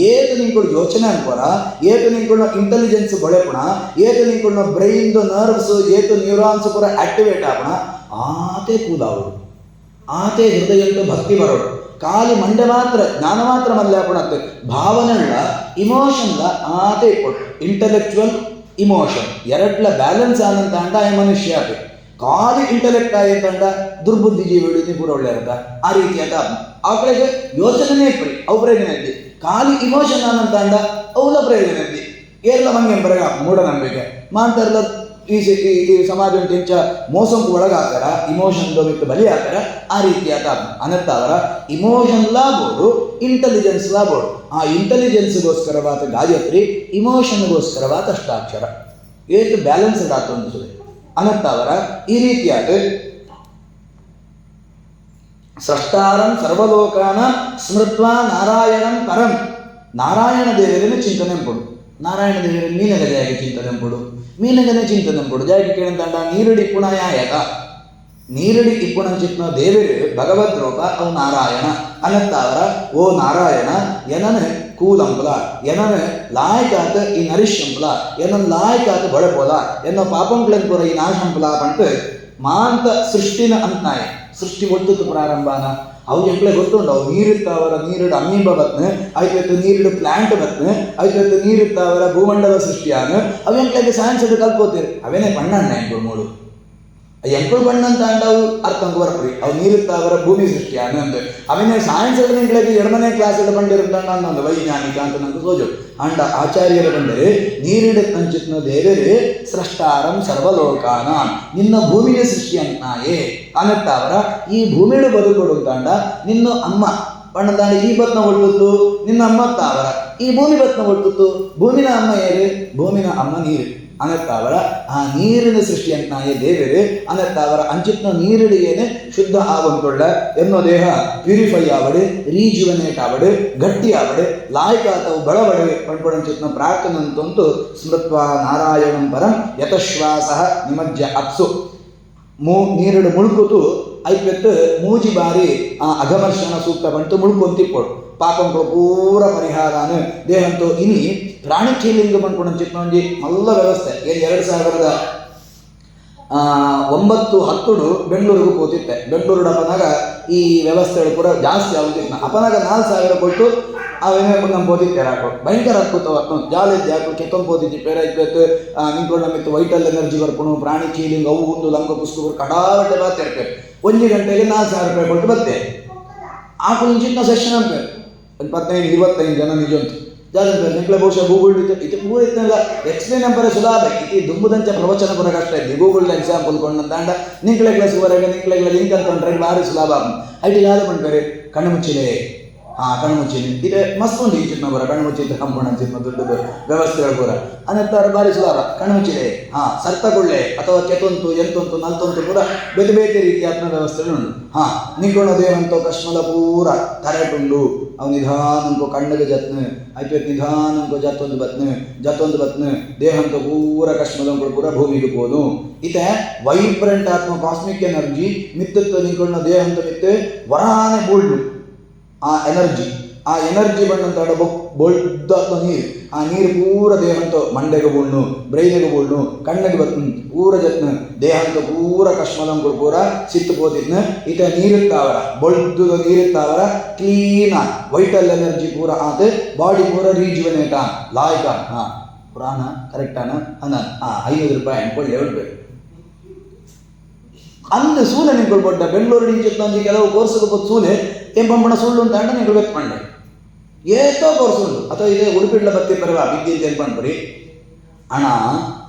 ಏತು ನಿಂಕೊಂಡು ಯೋಚನೆ ಅನ್ಕೋರ ಏತು ನಿಂಕೊಂಡು ಇಂಟೆಲಿಜೆನ್ಸ್ ಬಳೆಪುಣ ಏತು ನಿಂಕೊಂಡು ಬ್ರೈನ್ದು ನರ್ವ್ಸ್ ಏತು ನ್ಯೂರಾನ್ಸ್ ಪೂರ ಆಕ್ಟಿವೇಟ್ ಆಪುಣ ಆತೆ ಕೂದಾವಳು ಆತೆ ಹೃದಯಂಟು ಭಕ್ತಿ ಬರೋಡು ಕಾಲಿ ಮಂಡೆ ಮಾತ್ರ ಜ್ಞಾನ ಮಾತ್ರ ಮಲ್ಲಾಪುಣತ್ತೆ ಭಾವನೆಗಳ ಇಮೋಷನ್ಲ ಆತೆ ಕೊಟ್ಟು ಇಂಟೆಲೆಕ್ಚುವಲ್ ಇಮೋಷನ್ ಎರಡ್ಲ ಬ್ಯಾಲೆನ್ಸ್ ಆನಂತ ಅಂಡ ಆ ಮನುಷ್ಯ ಆಪೆ ಖಾಲಿ ಇಂಟೆಲೆಕ್ಟ್ ಆಯ್ತಂಡ ದುರ್ಬುದ್ಧಿ ಜೀವಿ ಪೂರ ಒಳ್ಳೆ ಇರದ ಆ ರೀತಿಯಾದ ಆ ಕಡೆಗೆ ಯೋಚನೆ ಪರಿ ಅವು ಪ್ರಯೋಜನ ಇದ್ದಿ ಖಾಲಿ ಇಮೋಷನ್ ಆನಂತ ಅಂಡ ಅವಳ ಪ್ರಯೋಜನ ಇದ್ದಿ ಏರ್ಲ ಮಂಗೆ ಬರಗ ಮೂಢನಂಬಿಕೆ ಮಾಂತರ್ಲ ಈ ಸಮಾಜ ಇಂಚ ಮೋಸಂಕು ಒಳಗಾಗ್ತಾರ ಇಮೋಷನ್ ಬಿಟ್ಟು ಬಲಿ ಆಗ್ತಾರ ಆ ರೀತಿಯಾದ ಅನ್ನತ್ತ ಅವರ ಇಮೋಷನ್ ಲಾಬೋಡು ಇಂಟೆಲಿಜೆನ್ಸ್ ಲಾಬೋಡು ಆ ಇಂಟೆಲಿಜೆನ್ಸ್ಗೋಸ್ಕರವಾದ ಗಾಯತ್ರಿ ಇಮೋಷನ್ಗೋಸ್ಕರವಾದ ಅಷ್ಟಾಕ್ಷರ ಏತು ಬ್ಯಾಲೆನ್ಸ್ಡ್ ಆತೊಂದು ಅನ್ನತ್ತ ಅವರ ಈ ರೀತಿಯಾದ ಸ್ರಷ್ಟಾರಂ ಸರ್ವಲೋಕಾನ ಸ್ಮೃತ್ವಾ ನಾರಾಯಣಂ ಪರಂ ನಾರಾಯಣ ದೇವರನ್ನು ಚಿಂತನೆ ಕೊಡು ನಾರಾಯಣ ದೇವರ ಮೀನಗಜೆಯಾಗಿ ಚಿಂತನೆ ಕೊಡು ಮೀನಗನೆ ಚಿಂತನೆ ಕೊಡು ಜಾಗಿ ಕೇಳಂತಂಡ ನೀರಡಿ ಪುಣಯಾಯಕ ನೀರಡಿ ಇಪ್ಪುಣ ಚಿತ್ನ ದೇವರು ಭಗವದ್ ರೂಪ ಅವು ನಾರಾಯಣ ಅನ್ನತ್ತಾವರ ಓ ನಾರಾಯಣ ಎನನ ಕೂಲಂಪಲ ಎನನ ಲಾಯ್ಕಾತ ಈ ನರಿಶಂಪಲ ಎನ್ನ ಲಾಯ್ಕಾತ ಬಡಪೋಲ ಎನ್ನ ಪಾಪಂಕ್ಳನ್ ಪುರ ಈ ನಾಶಂಪಲ ಪಂಟು ಮಾಂತ ಸೃಷ್ಟಿನ ಅಂತ್ನಾಯ ಸೃಷ್ಟಿ ಒಟ್ಟುತ್ತು ಪ್ರಾರಂಭನ ಅವು ಎಂಕ್ಲೆ ಗೊತ್ತುಂಡು ಅವು ನೀರಿರ್ತಾವರ ನೀರಿಡು ಅಮೀಬ ಬತ್ನು ಆಯ್ತು ನೀರಿಡು ಪ್ಲಾಂಟ್ ಬತ್ನು ಆಯ್ತು ನೀರಿರ್ತಾವರ ಭೂಮಂಡಲ ಸೃಷ್ಟಿಯಾನ ಅವು ಎಂಕ್ಲೆಗೆ ಸೈನ್ಸ್ ಅದು ಕಲ್ಕೋತೀರಿ ಅವೇನೇ ಬಣ್ಣಣ್ಣ ಎಂಕುಳು ಮೂಡು ಎಂಕುಳು ಬಣ್ಣ ಅಂತ ಅಂಡವು ಅರ್ಥಂಗೆ ಬರ್ಪುರಿ ಅವು ನೀರಿರ್ತಾವರ ಭೂಮಿ ಸೃಷ್ಟಿಯಾನ ಅಂತ ಅವೇನೇ ಸೈನ್ಸ್ ಅದು ಎಂಕ್ಲೆಗೆ 2ನೇ ಕ್ಲಾಸ್ ಬಂದಿರುತ್ತಣ್ಣ ಅನ್ನೊಂದು ವೈಜ್ಞಾನಿಕ ಅಂತ ನಂಗೆ ಸೋಜು ಅಂಡ ಆಚಾರ್ಯರು ಬಂದರೆ ನೀರಿಡ ಕಂಚಿತ್ನ ದೇವರೇ ಸ್ರಷ್ಟಾರಂ ಸರ್ವಲೋಕಾನ ನಿನ್ನ ಭೂಮಿಯ ಸೃಷ್ಟಿ ಅಂತಾಯೇ ಅನ್ನತ್ತಾವರ ಈ ಭೂಮಿಡು ಬದುಕೊಡು ಅಂತಾಂಡ ನಿನ್ನ ಅಮ್ಮ ಪಣ್ಣದಾಂಡ ಈ ಬತ್ನ ಒಳ್ಳುತ್ತು ನಿನ್ನ ಅಮ್ಮ ತಾವರ ಈ ಭೂಮಿ ಬತ್ನ ಒಳ್ಳುತ್ತು ಭೂಮಿನ ಅಮ್ಮ ಏರು ಭೂಮಿನ ಅಮ್ಮ ನೀರು ಅನ್ನತ್ತಾವರ ಆ ನೀರಿನ ಸೃಷ್ಟಿ ಅಂತಾಯೇ ದೇವರೇ ಅನ್ನತ್ತಾವರ ಅಂಚಿತ್ನ ನೀರಿಡಿಯೇನೆ ಶುದ್ಧ ಆವಂತುಳ್ಳ ಎನ್ನೋ ದೇಹ ಪ್ಯೂರಿಫೈ ಆವಡು ರೀಜುವನೇಟ್ ಆವಡು ಗಟ್ಟಿ ಆವಡು ಲಾಯ್ಕಾತವು ಬಳವಡು ಪಂಪುಡಂಚಿತ್ನ ಪ್ರಾರ್ಥನಂತಂತೂ ಸ್ಮೃತ್ವ ನಾರಾಯಣಂ ಪರಂ ಯತಶ್ವಾಸ ನಿಮಜ್ಜ ಅಪ್ಸು ನೀರಿಡು ಮುಳುಕುತು ಐಪೆತ್ತು ಮೂಜಿ ಬಾರಿ ಆ ಅಘಮರ್ಷಣ ಸೂಕ್ತ ಬಂತು ಮುಳುಕೊಂತಿಪ್ಪೊಡು ಪಾಪಂಗಳು ಪೂರ ಪರಿಹಾರಾನ ದೇಹಂತೂ ಇನಿ ಪ್ರಾಣಿ ಚೀಲಿಂಗ ಬಂದ್ಕೊಂಡು ಚಿತ್ನೊಂಜಿ ಮಲ್ಲ ವ್ಯವಸ್ಥೆ 2009-10 ಬೆಂಗಳೂರಿಗೂ ಹೋತಿತ್ತೆ ಬೆಂಗಳೂರು ಅಪನಾಗ ಈ ವ್ಯವಸ್ಥೆಗಳು ಕೂಡ ಜಾಸ್ತಿ ಆಗುತ್ತಿತ್ತು ಅಪನಾಗ 4,000 ಕೊಟ್ಟು ಅವೇನೇ ನಮ್ಮ ಹೋದಿತ್ತೆ ಹಾಕೋ ಭಯಂಕರ ಅದ್ಭುತ ಜಾಲಿದ್ದೆ ಹಾಕು ಕೆತ್ತೊಂದು ಹೋದಿದ್ದಿ ಪೇರ ಇತ್ತು ನಿಂತ್ಕೊಂಡು ನಮ್ಮಿತ್ತು ವೈಟಲ್ ಎನರ್ಜಿ ಬರ್ಕೊಂಡು ಪ್ರಾಣಿ ಚೀಲಿಂಗ್ ಅವು ಒಂದು ಲಂಗ ಪುಸ್ತಕ ಕಡಾವಟ್ಟೆ ಬಾತ್ ಇರ್ತೇವೆ 1 ಗಂಟೆಗೆ 4,000 ರೂಪಾಯಿ ಕೊಟ್ಟು ಬರ್ತೆ ಆಕಳು ಇಂಚಿನ ಸೆಷನ್ ಅಂತ ಒಂದು 15-25 ಜನ ನಿಜಂತು ಜಾಸ್ತಿ ನಿಂಕ್ಲೆ ಬಹುಶಃ ಗೂಗಲ್ ಇದು ಪೂರ ಇತ್ತಲ್ಲ ಎಕ್ಸ್ಪ್ಲೇನ್ ನಂಬರ್ ಸುಲಭ ಇದು ದುಂಬುದಂಚ ಪ್ರವಚನ ಬರೋ ಕಷ್ಟ ಇದೆ ಗೂಗಲ್ ಎಕ್ಸಾಂಪಲ್ ಕೊಂಡಂತಾಂಡ ನಿಂಕ್ಲೆ ಕ್ಲಾಸ್ವರೆಗೆ ನಿಂಕ್ಲೆ ಲಿಂಕ್ ಅಂತಂದ್ರೆ ಭಾರಿ ಸುಲಭ ಐಟಿ ಯಾರು ಮಾಡ್ತಾರೆ ಕಣ್ಣು ಮುಚ್ಚಿಲೆ ಕಣ್ಣು ಮುಚ್ಚಿಲೆ ಇದು ಮಸ್ತ್ ಉಂಟು ಈ ಚಿನ್ನ ಬರ ಕಣ್ಣು ಮುಚ್ಚಿದ ಕಂಪೌಂಡ್ ಚಿನ್ನ ದೊಡ್ಡದು ವ್ಯವಸ್ಥೆಗಳು ಪೂರ ಅನ್ನತ್ತಾರೆ ಭಾರಿ ಸುಲಭ ಕಣ್ಣು ಮುಚ್ಚಿಲೆ ಸರ್ತಗೊಳ್ಳೆ ಅಥವಾ ಕೆತ್ತೊಂತು ಎಂತೊಂತು ನಲ್ತೊಂತು ಪೂರ ಬೇರೆ ಬೇರೆ ರೀತಿಯ ಆತ್ಮ ವ್ಯವಸ್ಥೆಗಳು ಉಂಟು ನಿಂಕೊಂಡು ದೇವಂತೋ ಕಶ್ಮಲ ಪೂರ ತರೆಟುಂಡು ಅವು ನಿಧಾನಂಕೋ ಕಣ್ಣಿಗೆ ಜತ್ನು ಆಯ್ತು ನಿಧಾನಂಕೋ ಜತ್ತೊಂದು ಬತ್ನು ದೇಹಂತೋ ಪೂರ ಕಶ್ಮಲಂಕೋ ಪೂರ ಭೂಮಿಗೆ ಪೋನು ಇತೆ ವೈಬ್ರೆಂಟ್ ಆತ್ಮ ಕಾಸ್ಮಿಕ್ ಎನರ್ಜಿ ಮಿತ್ತತ್ತು ನಿಂಕೊಂಡು ದೇಹಂತ ಮಿತ್ತು ವರಾನೆ ಬೋಲ್ಡು ಆ ಎನರ್ಜಿ ಬಂದಂತ ಬೊಳ್ದ ನೀರು ಆ ನೀರು ಪೂರ ದೇಹಂತೋ ಮಂಡೆಗೆ ಬುಣ್ಣು ಬ್ರೈನಿಗೆ ಬುಣ್ಣು ಕಣ್ಣಿಗೆ ಬತ್ನು ಪೂರ ಜತ್ನು ದೇಹಂತ ಪೂರ ಕಶ್ಮಲಂಗಳು ಪೂರ ಸಿತ್ತು ಪೋತಿದ್ನು ಇತ ನೀರಿರ್ತಾವರ ಬೊಳ್ದು ನೀರಿರ್ತಾವರ ಕ್ಲೀನ ವೈಟಲ್ ಎನರ್ಜಿ ಪೂರ ಆತ ಬಾಡಿ ಪೂರ ರೀಜುವನೇಟ ಲಾಯ್ಕ ಪುರಾಣ ಕರೆಕ್ಟಾನ ಅನ್ನ 500 ರೂಪಾಯಿ ಅನ್ಕೊಳ್ಳಿ ಹೇಳ್ಬೇಕು ಅಂದು ಸೂಲೆ ನಿಂಕೊಳ್ಬೊಡ್ಡ ಬೆಂಗಳೂರು ಇಂಚಿತ್ತಂಜಿ ಕೆಲವು ಕೋರ್ಸ್ಗೆ ಬತ್ತು ಸೂಲೆ ಎಂಬಂಬಣ ಸುಳ್ಳು ಅಂತ ಅಂಡ ನಿಂಗಳು ವೆತ್ ಪಂಡೆ ಏತೋ ಕೊರ್ಸುಂಡು ಅಥವಾ ಇದೇ ಉಡುಪಿಡ್ಲ ಬತ್ತಿ ಪರವ ಬಿದ್ದಿ ಅಂತ ಹೇಳ್ಕೊಂಡ್ಬರಿ ಅಣ್ಣ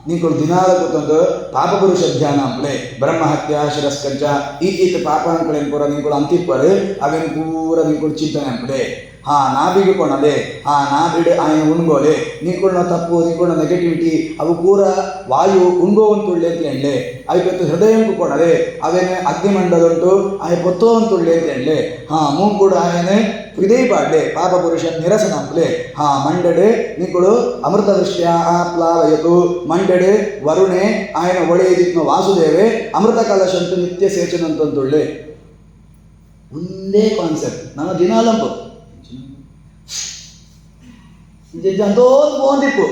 ನಿಂಗಳು ದಿನಾಲ ಕೂತಂದು ಪಾಪ ಪುರುಷ ಧ್ಯಾನ ಅಂಪ್ಲೆ ಬ್ರಹ್ಮಹತ್ಯ ಶಿರಸ್ಕಂಚ ಈತ ಪಾಪ ಅಂಕಳೇನು ಪೂರ ನಿಂಗಳು ಅಂತಿಪ್ಪರು ಅವೇನು ಪೂರ ನಿಂಗಳು ಚಿಂತನೆ ಅಂಪ್ಲೆ ನಾ ಬಿಗಿಕೊಂಡದೆ ನಾ ಬಿಡು ಆಯ್ನ ಉಣ್ಗೋಲೆ ನಿಂಕೊಳ್ಳ ತಪ್ಪು ನಿಂಕೊಳ್ಳ ನೆಗೆಟಿವಿಟಿ ಅವು ಪೂರ ವಾಯು ಉಣ್ಗೋವಂತುಳ್ಳೆ ಅಂತ ಹೇಳಲೆ ಅವತ್ತು ಹೃದಯ ಕೊಣದೆ ಅವೇನೆ ಅಗ್ನಿಮಂಡಲುಂಟು ಆಯ ಪೊತ್ತೋವಂತುಳ್ಳೆ ಅಂತ ಹೇಳಲೆ ಮೂಂಕೂಡ ಆಯನೆ ಹೃದಯ ಪಾಡ್ಲೆ ಪಾಪ ಪುರುಷ ನಿರಸನ ಅಂಪ್ಲೆ ಮಂಡಡೆ ನಿಂಗಳು ಅಮೃತ ದೃಷ್ಟ್ಯ ಪ್ಲಾವಯತು ಮಂಡಡೆ ವರುಣೆ ಆಯನ ಒಳೆಯದಿತ್ನ ವಾಸುದೇವೆ ಅಮೃತ ಕಲಶಂತು ನಿತ್ಯ ಸೇಚನಂತಂತುಳ್ಳೆ ಒಂದೇ ಕಾನ್ಸೆಪ್ಟ್ ನಮ್ಮ ದಿನಾಲಂಬು ಜಂತೋದು ಹೋದಿಪ್ಪು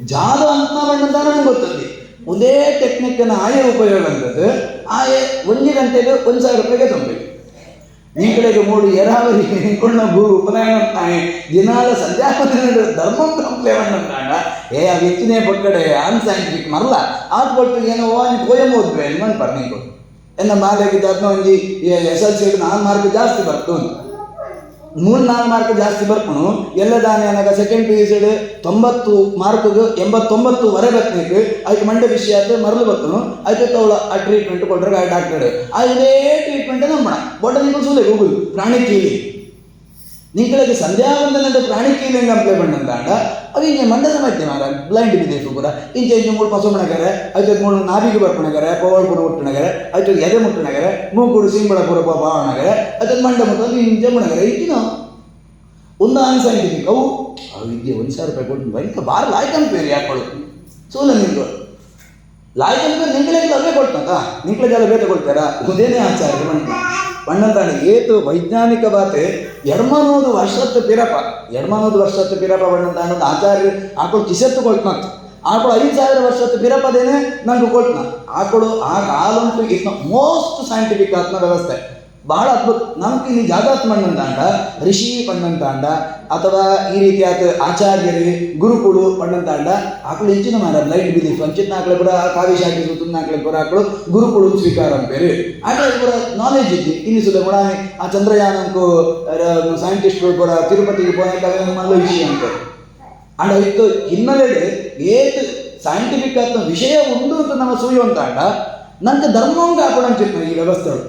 ಜಾದು ಅಂತ ಬಣ್ಣದ ನನಗೆ ಗೊತ್ತದೆ ಒಂದೇ ಟೆಕ್ನಿಕ್ಕನ್ನು ಆಯೆ ಉಪಯೋಗ ಅಂತದ್ದು ಆಯೆ 1 ಗಂಟೆಗೆ 1,000 ರೂಪಾಯಿಗೆ ತೊಂಬಬೇಕು ನೀಕಡೆಗೆ ಮೂಡು ಎರಾವರಿ ನಿಂಕೊಂಡು ಗುರು ಉಪನಯನ ತಾಯಿ ದಿನಾಲ ಸಂಧ್ಯಾಪನ ಧರ್ಮಂ ಕಂಪ್ಲೇವಣ್ಣ ಆ ಹೆಚ್ಚಿನ ಪಕ್ಕಡೆ ಆನ್ ಸೈಂಟಿಫಿಕ್ ಮರಲ ಆದ್ ಕೊಟ್ಟು ಏನೋ ಪೋಯಮ್ ಓದ್ಬೇ ಇನ್ನೊಂದು ಬರ್ನಿಂಗು ಎನ್ನ ಮಾಲೆಗಿದ್ದ ಅದನ್ನ ಒಂಜಿ SLC 4 ಮಾರ್ಕ್ ಜಾಸ್ತಿ ಬರ್ತು 3-4 ಮಾರ್ಕ್ ಜಾಸ್ತಿ ಬರ್ಪುಣು ಎಲ್ಲ ದಾನಿ ಅನ್ನಾಗ ಸೆಕೆಂಡ್ PUC 90 ಮಾರ್ಕ್ಗೆ 89 ವರೆ ಬರ್ತನಿಕ್ಕೆ ಅದಕ್ಕೆ ಮಂಡ್ಯ ವಿಷಯ ಆಯ್ತು ಮರಳು ಬರ್ತನು ಅದಕ್ಕೆ ಅವಳು ಆ ಟ್ರೀಟ್ಮೆಂಟ್ ಕೊಟ್ಟರೆ ಡಾಕ್ಟರ್ ಇದೇ ಟ್ರೀಟ್ಮೆಂಟ್ ನಂಬಣ ಬೊಟ್ಟ ನೀವು ಸೂಲೆ ಗೂಗಲ್ ಪ್ರಾಣಿ ಕೀಲಿ ನಿಂಗಳಿಗೆ ಸಂಧ್ಯಾವಂದನ ಪ್ರಾಣಿ ಕೀಲಿ ಹೆಂಗೆ ಅಪ್ಲೈ ಬಂದಂತಾಂಡ ಅದು ಹಿಂಗೆ ಮಂಡದ ಮಧ್ಯೆ ಮಾರ ಬ್ಲೈಂಡ್ ಬಿದ್ದೇಕು ಪೂರ ಇಂಚೆ ಇಂಚು 3 ಪಸುಮಣಗರೆ ಅದಕ್ಕೆ 3 ನಾಭಿಗೆ ಬರ್ಪಣಗರೆ ಪವಳ್ಪುರ ಮುಟ್ಟಣಗರೆ ಅದಕ್ಕೆ ಎದೆ ಮುಟ್ಟಣಗರೆ ಮೂಕುಡು ಸಿಂಬಳ ಪೂರ ಪಾವಣಗರೆ ಅದಕ್ಕೆ ಮಂಡ ಮುಟ್ಟ ಇಂಚೆ ಮುಣಗರೆ ಇಟ್ಟಿನ ಒಂದು ಅನ್ಸೈಂಟಿಫಿಕ್ ಅವು ವಿದ್ಯೆ 1,000 ರೂಪಾಯಿ ಕೊಟ್ಟು ಬೈಕ ಬಾರ ಲಾಯ್ಕಂಪೇರಿ ಯಾಕೊಳು ಸೂಲ ನಿಂಗಳು ಲಾಯ್ಕಂಪೇರಿ ನಿಂಗಳಿಗೆ ಅವೇ ಕೊಡ್ತಂತ ನಿಂಗಳಿಗೆ ಎಲ್ಲ ಬೇಕ ಕೊಡ್ತಾರ ಉದೇನೇ ಆಚಾರ ಪಣ್ಣಂತಾನೆ ಏತು ವೈಜ್ಞಾನಿಕ ಬಾತೆ 200 ವರ್ಷತ್ತು ಪಿರಪ ಬಣ್ಣಂತಾನ ಆಚಾರ್ಯ ಆಕಳು ಕಿಸೆತ್ತು ಕೊಳ್ತಂತ ಆಕಳು 5,000 ವರ್ಷತ್ತು ಪಿರಪದೇನೆ ನಂಗೆ ಕೊಳ್ತನ ಆಕಳು ಆ ಕಾಲಂತೂ ಇಟ್ನ ಮೋಸ್ಟ್ ಸೈಂಟಿಫಿಕ್ ಆತ್ಮ ವ್ಯವಸ್ಥೆ ಬಹಳ ಅದ್ಭುತ ನಮ್ಗೆ ಇಲ್ಲಿ ಜಾಗಾತ್ ಪಣ್ಣಂತಾಂಡ ಋಷಿ ಪಣ್ಣಂತಾಂಡ ಅಥವಾ ಈ ರೀತಿಯಾದ ಆಚಾರ್ಯರು ಗುರುಕುಳು ಪಣ್ಣಂತಾಂಡ ಆಕಳು ಹೆಚ್ಚಿನ ಮಾರ ಬ್ಲೈಂಡ್ ಬಿಲೀಫ್ ಅಂಚಿನ ಆಕಳೆ ಕೂಡ ಕಾವಿ ಶಾಖೆ ಸುತ್ತನ ಆಕಳೆ ಕೂಡ ಆಕಳು ಗುರುಕುಳು ಸ್ವೀಕಾರ ಅಂಪೇರು ಆಕಳೆ ಕೂಡ ನಾಲೆಜ್ ಇದ್ದಿ ಇನ್ನಿಸುದ ಕೂಡ ಆ ಚಂದ್ರಯಾನಕ್ಕೂ ಸೈಂಟಿಸ್ಟ್ಗಳು ಕೂಡ ತಿರುಪತಿಗೆ ಹೋಗಕ್ಕೆ ಮಲ್ಲ ವಿಷಯ ಅಂತ ಅಂಡ ಇತ್ತು ಹಿನ್ನೆಲೆ ಏತ್ ಸೈಂಟಿಫಿಕ್ ಆದ ವಿಷಯ ಉಂಡು ಅಂತ ನಮ್ಮ ಸೂರ್ಯ ಅಂತಾಂಡ ನಂಗೆ ಧರ್ಮವಂಗ ಹಾಕೊಳಂಚಿತ್ತು ಈ ವ್ಯವಸ್ಥೆಗಳು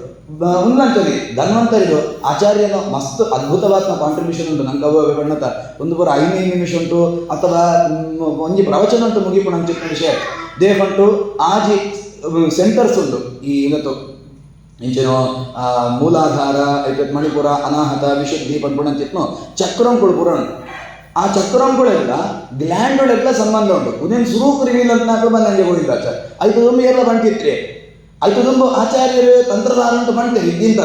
ಉಂದಂಚಲಿ ಧನ್ವಂತರಿದು ಆಚಾರ್ಯನ ಮಸ್ತ್ ಅದ್ಭುತವಾದ ಕಾಂಟ್ರಿಬ್ಯೂಷನ್ ಉಂಟು ನಂಗೆ ಅವ ಬಣ್ಣತ ಒಂದು ಪೂರ 5 ನಿಮಿಷ ಉಂಟು ಅಥವಾ ಒಂಜಿ ಪ್ರವಚನ ಉಂಟು ಮುಗಿಪುಣ ಅಂಚಿನ ವಿಷಯ ದೇವಂಟು ಆಜಿ ಸೆಂಟರ್ಸ್ ಉಂಟು ಈ ಇವತ್ತು ಇಂಚೇನೋ ಮೂಲಾಧಾರ ಐತೆ ಮಣಿಪುರ ಅನಾಹತ ವಿಶುದ್ಧಿ ಪಂಪುಣಂಚಿತ್ನು ಚಕ್ರಂಗಳು ಪುರ ಉಂಟು ಆ ಚಕ್ರಂಗಳೆಲ್ಲ ಗ್ಲ್ಯಾಂಡ್ಗಳೆಲ್ಲ ಸಂಬಂಧ ಉಂಟು ಉದೇನು ಸುರೂಪು ರಿವೀಲ್ ಅಂತ ನಾಲ್ಕು ಬಂದಂಗೆ ಹೋಗಿದ್ದ ಆಚಾರ ಐದು ಎಲ್ಲ ಬಂಟಿತ್ರಿ ಆಯ್ತು ತುಂಬ ಆಚಾರ್ಯರು ತಂತ್ರಧಾರಂಟು ಮಾಡ್ತೇವೆ ಇದ್ದಿಂತ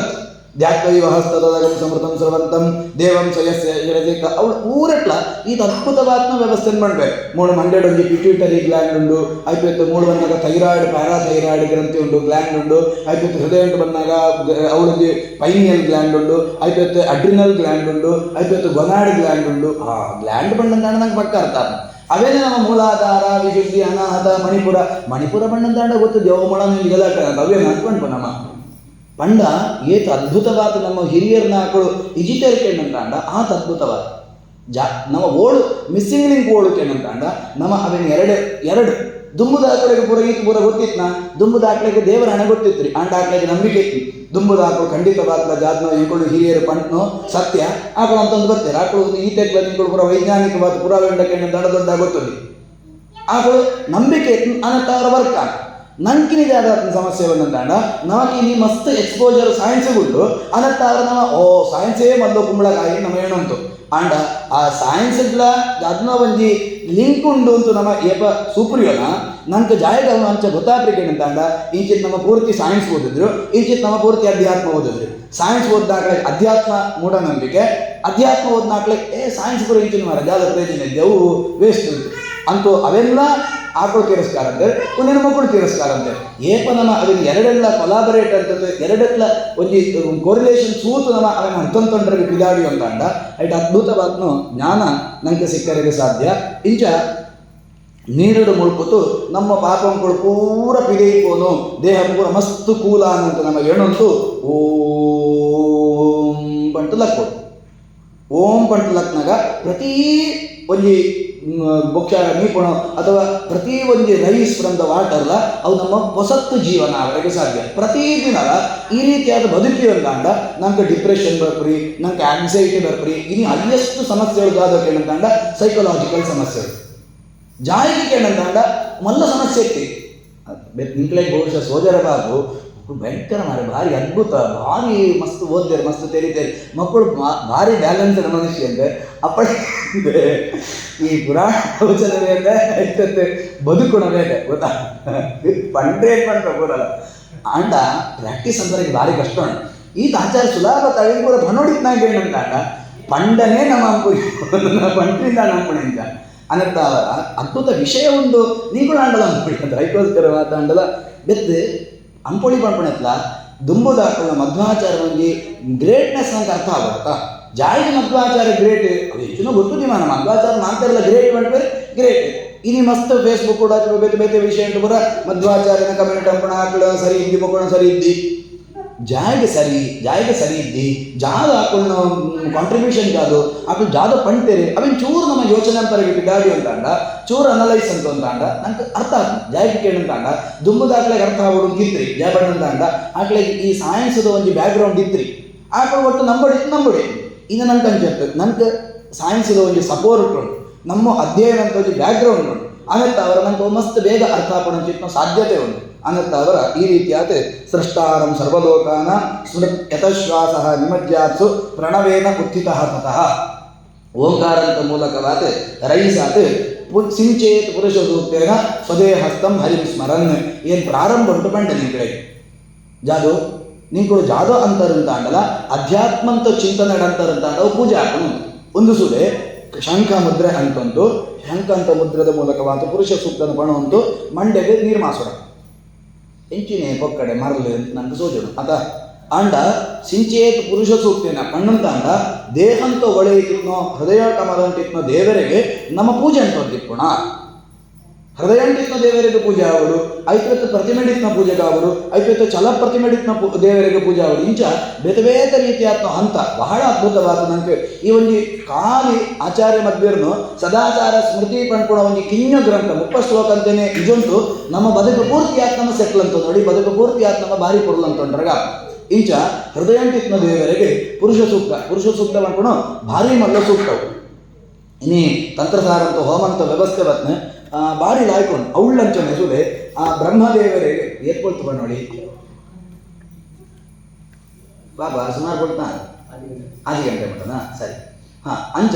ದ್ಯಾತ್ವೈವ ಹಸ್ತದಗಂ ಸಮೃತಂ ಸರ್ವಂತಂ ದೇವಂ ಸ್ವಯಸ್ಯ ಜಗದೇಕ ಅವಳು ಊರೆಟ್ಲ ಇದು ಅದ್ಭುತವಾದ ವ್ಯವಸ್ಥೆ ಮಾಡಬೇಕು 3 ಮಂಡ್ಯಡ್ ಒಂದು ಪಿಟ್ಯೂಟರಿ ಗ್ಲ್ಯಾಂಡ್ ಉಂಡು ಆಯ್ತು 3 ಬಂದಾಗ ಥೈರಾಯ್ಡ್ ಪ್ಯಾರಾಥೈರಾಯ್ಡ್ ಗ್ರಂಥಿ ಉಂಟು ಗ್ಲ್ಯಾಂಡ್ ಉಂಡು ಆಯ್ತು ಹೃದಯ ಉಂಟು ಬಂದಾಗ ಅವಳಿಗೆ ಪೈನಿಯಲ್ ಗ್ಲ್ಯಾಂಡ್ ಉಂಡು ಆಯ್ತು ಅಡ್ರಿನಲ್ ಗ್ಲ್ಯಾಂಡ್ ಉಂಡು ಆಯ್ತು ಗೊನಾಡ್ ಗ್ಲ್ಯಾಂಡ್ ಉಂಡು ಆ ಗ್ಲ್ಯಾಂಡ್ ಬಂದಂತ ನಂಗೆ ಪಕ್ಕ ಅರ್ಥ ಅವೇನೇ ನಮ್ಮ ಮೂಲಾಧಾರ ವಿಶುದ್ಧಿ ಅನಾಹತ ಮಣಿಪುರ ಬಣ್ಣದಾಂಡ ಗೊತ್ತು ದೇವಮಳ ಇದೆಲ್ಲ ಅವೇ ಅನ್ಕೊಂಡು ನಮ್ಮ ಪಂಡ ಏತು ಅದ್ಭುತವಾದ ನಮ್ಮ ಹಿರಿಯರನ್ನ ಹಾಕಳು ಇಜಿಟರ್ ಕೇಳಂತಾಂಡ ಆತ ಅದ್ಭುತವಾದ ನಮ್ಮ ಓಳು ಮಿಸ್ಸಿಂಗ್ ಲಿಂಕ್ ಓಳು ಕೇಳಂತಾಂಡ ನಮ್ಮ ಅವೇನು ಎರಡು ದುಂಬು ದಾಖಲೆಗೆ ಪೂರ ಈತು ಪೂರ ಗೊತ್ತಿತ್ನ ದುಂಬು ದಾಖಲೆಗೆ ದೇವರ ಹಣ ಗೊತ್ತಿತ್ತು ರೀ ಆಂಡ ಹಾಕ್ಲಿಕ್ಕೆ ನಂಬಿಕೆ ಇತ್ತು ದುಂಬು ದಾಖಲು ಖಂಡಿತವಾದ ಜಾತ್ನ ಎಂಕೊಂಡು ಹಿರಿಯರು ಪಂಟ್ನು ಸತ್ಯ ಆಕಳು ಅಂತಂದು ಬರ್ತಾರೆ ಆಕಳು ಈತೆಗ್ಲ ನಿಂಗಳು ಪೂರ ವೈಜ್ಞಾನಿಕವಾದ ಪುರಾವೆಂಡಕ್ಕೆ ದೊಡ್ಡ ದೊಡ್ಡ ಗೊತ್ತದೆ ಆಕಳು ನಂಬಿಕೆ ಅನ್ನತ್ತ ಅವರ ವರ್ಕ ನಂಕಿನ ಜಾಗ ಸಮಸ್ಯೆ ಬಂದಂತಾಂಡ ನಮಕಿನಿ ಮಸ್ತ್ ಎಕ್ಸ್ಪೋಜರ್ ಸೈನ್ಸ್ ಉಂಟು ಅನ್ನತ್ತ ಅವ್ರ ನಮ್ಮ ಸೈನ್ಸೇ ಮದ್ದು ಕುಂಬಳಕಾಯಿ ನಮ್ಮ ಏನಂತು ಆಂಡ ಆ ಸೈನ್ಸ್ಗಳ ಅದನ್ನ ಒಂಜಿ ಲಿಂಕ್ ಉಂಡು ಅಂತ ನಮ್ಮ ಏಪ ಸೂಪ್ರಿಯೋನ ನಂಗೆ ಜಾಯದ ಅಂಚ ಗೊತ್ತಾಗ್ಲಿಕ್ಕೆ ಅಂತಾಂಡ ಈಚಿತ್ ನಮ್ಮ ಪೂರ್ತಿ ಸೈನ್ಸ್ ಓದಿದ್ರು ಈಚಿತ್ ನಮ್ಮ ಪೂರ್ತಿ ಅಧ್ಯಾತ್ಮ ಓದಿದ್ರು ಸೈನ್ಸ್ ಓದ್ದಾಕ್ಲೆ ಅಧ್ಯಾತ್ಮ ಮೂಢನಂಬಿಕೆ ಅಧ್ಯಾತ್ಮ ಓದ್ನಾಕ್ಲೆ ಸೈನ್ಸ್ ಪೂರ ಈಚಿನ ಮಾರ ಜಾದ ಪ್ರಯೋಜನ ದೇವು ವೇಸ್ಟ್ ಉಂಟು ಅಂತೂ ಅವೆಲ್ಲ ಆಕಳು ತಿರಸ್ಕಾರ ಅಂತೇಳಿ ಒಂದೇನು ಮಕ್ಕಳು ತಿರಸ್ಕಾರ ಅಂತೇಳಿ ಏಪ ನಮ್ಮ ಅದನ್ನು ಎರಡೆಲ್ಲ ಕೊಲಾಬರೇಟ್ ಅಂತದ್ದು ಎರಡೆಲ್ಲ ಒಂದು ಕೋರಿಲೇಷನ್ ಸೂತು ನಮ್ಮ ಅವನ ಅರ್ಥಂತೊಂಡ್ರಿಗೆ ಪಿದಾಡಿ ಅಂತಂಡ ಐಟ್ ಅದ್ಭುತವಾದ್ನು ಜ್ಞಾನ ನಂಗೆ ಸಿಕ್ಕರಿಗೆ ಸಾಧ್ಯ ಇಂಚ ನೀರಡು ಮುಳ್ಕೊತು ನಮ್ಮ ಪಾಪಂಗಳು ಪೂರ ಪಿದೈಕೋನು ದೇಹ ಪೂರ ಮಸ್ತು ಕೂಲ ಅನ್ನಂತ ನಮ್ಮ ಏನಂತೂ ಓಂ ಬಂಟು ಲಕ್ಕೋದು ಓಂ ಪಂಟ್ಲಕ್ನಾಗ ಪ್ರತಿ ಒಂಜಿ ಬೊಕ್ಷಾರ ನೀಪುಣ ಅಥವಾ ಪ್ರತಿ ಒಂಜಿ ರೈಸ್ ಫ್ರಮ್ ದ ವಾಟರ್ಲ ಅವು ನಮ್ಮ ಹೊಸತ್ತು ಜೀವನ ಅವರಿಗೆ ಸಾಧ್ಯ. ಪ್ರತಿದಿನ ಈ ರೀತಿಯಾದ ಬದುಕಿ ಅಂದಾಂಡ ನಮ್ಗೆ ಡಿಪ್ರೆಷನ್ ಬರ್ಪ್ರಿ, ನಮ್ಗೆ ಆಂಗ್ಸೈಟಿ ಬರ್ಪ್ರಿ, ಇನ್ನು ಹೈಯೆಸ್ಟ್ ಸಮಸ್ಯೆಗಳು ಅದಕ್ಕೆ ಏನಂತಾಂಡ ಸೈಕಲಾಜಿಕಲ್ ಸಮಸ್ಯೆಗಳು ಜಾಯಿಗೆ ಏನಂತಾಂಡ ಮಲ್ಲ ಸಮಸ್ಯೆ ಇತ್ತು. ನಿಂಕ್ಲೆಗೆ ಬಹುಶಃ ಸೋಜರ ಬಾಬು ಭಯಂಕರ ಮಾರೆ, ಭಾರಿ ಅದ್ಭುತ, ಭಾರಿ ಮಸ್ತ್ ಓದ್ತಾರೆ, ಮಸ್ತ್ ತೆರೀತಾರೆ ಮಕ್ಕಳು, ಭಾರಿ ಬ್ಯಾಲೆನ್ಸ್ಡ್ ಮನುಷ್ಯ ಅಂತೆ ಅಪ್ಪಳೆ ಈ ಪುರಾಣ ಪ್ರವಚನವೇ ಇರ್ತದೆ ಬದುಕುಣವೇ ಗೊತ್ತಾ, ಪಂಡ್ರೆ ಪಂಡ್ರ ಪೂರಲ್ಲ ಅಂಡ ಪ್ರಾಕ್ಟೀಸ್ ಅಂದ್ರೆ ಭಾರಿ ಕಷ್ಟ ಉಂಟು. ಈ ಆಚಾರ ಸುಲಭ ತಳಿ ಕೂಡ ಬನೋಡಿತ್ನಾಗ ಏನಂತಾಂಡ ಪಂಡನೇ ನಮ್ಮ ಅಂಪುರಿ ಪಂಡ್ರಿಂದ ನಂಪುಣೆ ಅಂತ ಅನ್ನತ್ತ ಅದ್ಭುತ ವಿಷಯ ಒಂದು ನೀಗಳು ಆಂಡಲ ಅಂಪುಳಿ ಅಂತ ಐಕೋಸ್ಕರ ಮಾತಾಂಡಲ ಬೆತ್ತು ಅಂಪುಳಿ ಪಂಪಣೆತ್ಲ ದುಂಬುದಾಕಳ ಮಧ್ವಾಚಾರ ಒಂದು ಗ್ರೇಟ್ನೆಸ್ ಅಂತ ಅರ್ಥ ಆಗುತ್ತಾ. ಜಾಯಿಗೆ ಮಧ್ವಾಚಾರ ಗ್ರೇಟ್ ಅದು ಹೆಚ್ಚಿನ ಗೊತ್ತು ಮಾನ ಮಧ್ವಾಚಾರ ಮಾಡ್ತಾರಲ್ಲ ಗ್ರೇಟ್ ಮಾಡ್ತಾರೆ ಗ್ರೇಟ್. ಇನ್ನು ಮಸ್ತ್ ಫೇಸ್ಬುಕ್ ಕೂಡ ಬೇತೆ ಬೇತೆ ವಿಷಯ ಉಂಟು ಕೂಡ ಮಧ್ವಾಚಾರ್ಯನ ಕಮೆಂಟ್ ಅಂಪಣ ಹಾಕಳ ಸರಿ ಇದ್ದಿ ಮಕ್ಕಳ ಸರಿ ಇದ್ದಿ ಜಾಯಿಗೆ ಸರಿ ಇದ್ದಿ ಜಾದ ಹಾಕೊಂಡ ಕಾಂಟ್ರಿಬ್ಯೂಷನ್ ಜಾದು ಹಾಕೊಂಡು ಜಾದ ಪಂಟೇರಿ ಅವೇನು ಚೂರು ನಮ್ಮ ಯೋಚನೆ ಅಂತಾರಿಗೆ ಬಿಡಾಡಿ ಅಂತಾಂಡ ಚೂರು ಅನಲೈಸ್ ಅಂತ ಅಂತಾಂಡ ನಂಗೆ ಅರ್ಥ ಆಗ್ತದೆ. ಜಾಯಿಗೆ ಕೇಳಂತಾಂಡ ದುಂಬುದಾಕ್ಲೆಗೆ ಅರ್ಥ ಆಗೋದು ಇತ್ರಿ ಜಾಬಣ್ಣ ಅಂತಾಂಡ ಆಕ್ಲೆಗೆ ಈ ಸೈನ್ಸ್ದ ಒಂದು ಬ್ಯಾಕ್ಗ್ರೌಂಡ್ ಇತ್ರಿ ಆಕಳು ಒಟ್ಟು ನಂಬಡಿ ಇನ್ನು ನಂಗೆ ಅನ್ಸುತ್ತೆ ನಂಗೆ ಸೈನ್ಸ್ದ ಒಂದು ಸಪೋರ್ಟ್ ಉಂಟು, ನಮ್ಮ ಅಧ್ಯಯನ ಅಂತ ಒಂದು ಬ್ಯಾಕ್ಗ್ರೌಂಡ್ ಉಂಟು, ಆಮೇಲೆ ಅವರ ನಂಗೆ ಮಸ್ತ್ ಬೇಗ ಅರ್ಥ ಹಾಕೊಳ್ಳೋ ಸಾಧ್ಯತೆ ಉಂಟು. ಅನ್ನತ್ತ ಅವರ ಈ ರೀತಿಯಾದ ಸೃಷ್ಟಾರಂ ಸರ್ವಲೋಕಾನ ಸ್ಮೃತ್ ಯತಶ್ವಾಸ ನಿಮಜ್ಜಾತ್ಸು ಪ್ರಣವೇನ ಉತ್ಥಿತಃ ತತಃ ಓಂಕಾರಂತ ಮೂಲಕವಾದ ರೈಸಾತ್ ಸಿಂಚೇತ್ ಪುರುಷ ಸೂಕ್ತೇನ ಸ್ವದೇಹಸ್ತಂ ಹರಿಂ ಸ್ಮರನ್ ಏನು ಪ್ರಾರಂಭ ಉಂಟು ಬಂಡ ನಿಂಕಡೆ ಜಾದು ನಿಂಕಳು ಜಾದು ಅಂತಾರಂತ ಅಂಡಲ್ಲ ಅಧ್ಯಾತ್ಮಂತ ಚಿಂತನೆ ಅಂತಾರಂತ ಅಂಡವು ಪೂಜೆ ಹಾಕೊಂಡು ಒಂದು ಸುಡೆ ಶಂಖ ಮುದ್ರೆ ಅಂತಂದು ಶಂಖ ಅಂತ ಮುದ್ರದ ಮೂಲಕವಾದ ಪುರುಷ ಸೂಕ್ತನ ಪಣವಂತು ಮಂಡೆಗೆ ನೀರು ಮಾಸೋಣ ಎಂಚಿನೇ ಪೊಕ್ಕಡೆ ಮರಲು ನಂಗೆ ಸೋಜನು ಅದ ಅಂಡ ಸಿಂಚೇತ್ ಪುರುಷ ಸೂಕ್ತಿನ ಕಣ್ಣಂತ ಅಂಡ ದೇಹಂತ ಒಳೆಯಿತಿತ್ನೋ ಹೃದಯ ಕಮರಂತಿತ್ನೋ ದೇವರಿಗೆ ನಮ್ಮ ಪೂಜೆ ಅಂತ ಹೊಂದಿಪ್ಪುಣ. ಹೃದಯಂಟಿತ್ನ ದೇವರಿಗೆ ಪೂಜೆ ಆವಡು, ಐವತ್ತು ಪ್ರತಿಮೆಡಿತ್ನ ಪೂಜೆಗೆ ಆವಡು, ಐವತ್ತು ಛಲ ಪ್ರತಿಮೆಡಿತ್ನ ದೇವರಿಗೆ ಪೂಜೆ ಆವಡು. ಇಂಚ ಬೇತೆ ಬೇತೆ ರೀತಿಯಾತ್ನ ಹಂತ ಬಹಳ ಅದ್ಭುತವಾದ ನನಗೆ ಈ ಒಂದು ಖಾಲಿ ಆಚಾರ್ಯ ಮಧ್ವರ್ನು ಸದಾಚಾರ ಸ್ಮೃತಿ ಪಂಡ್ಕೊಳ ಒಂದು ಕಿಂಜ ಗ್ರಂಥ 30 ಶ್ಲೋಕ ಅಂತೇನೆ ಇದಂತೂ ನಮ್ಮ ಬದುಕು ಪೂರ್ತಿ ಆತ್ಮ ಸೆಟ್ಲ್ ಅಂತ ನೋಡಿ, ಬದುಕು ಪೂರ್ತಿ ಆತ್ಮ ಭಾರಿ ಪುರ್ಲ್ ಅಂತಂಡ್ರಗ ಇಂಚ ಹೃದಯಂಟಿತ್ನ ದೇವರಿಗೆ ಪುರುಷ ಸೂಕ್ತ ಪಂಡ್ಕೊಣ ಭಾರಿ ಮಲ್ಲ ಸೂಕ್ತವು. ಇನಿ ತಂತ್ರಸಾರಂತ ಹೋಮಂತ ವ್ಯವಸ್ಥೆ ಬತ್ನ ಭಾರಿ ಲಾಯ್ಕೊಂಡು ಅವಳ್ಳಂಚ ನೆಸುವೆ ಆ ಬ್ರಹ್ಮದೇವರಿಗೆ ಏರ್ಕೊಳ್ತು ಬಣ್ಣೊಳಿ ಬಾಬಾ ಸುಮಾರು ಕೊಡ್ತಾ 10 ಗಂಟೆ ಮಟನಾ ಸರಿ ಅಂಚ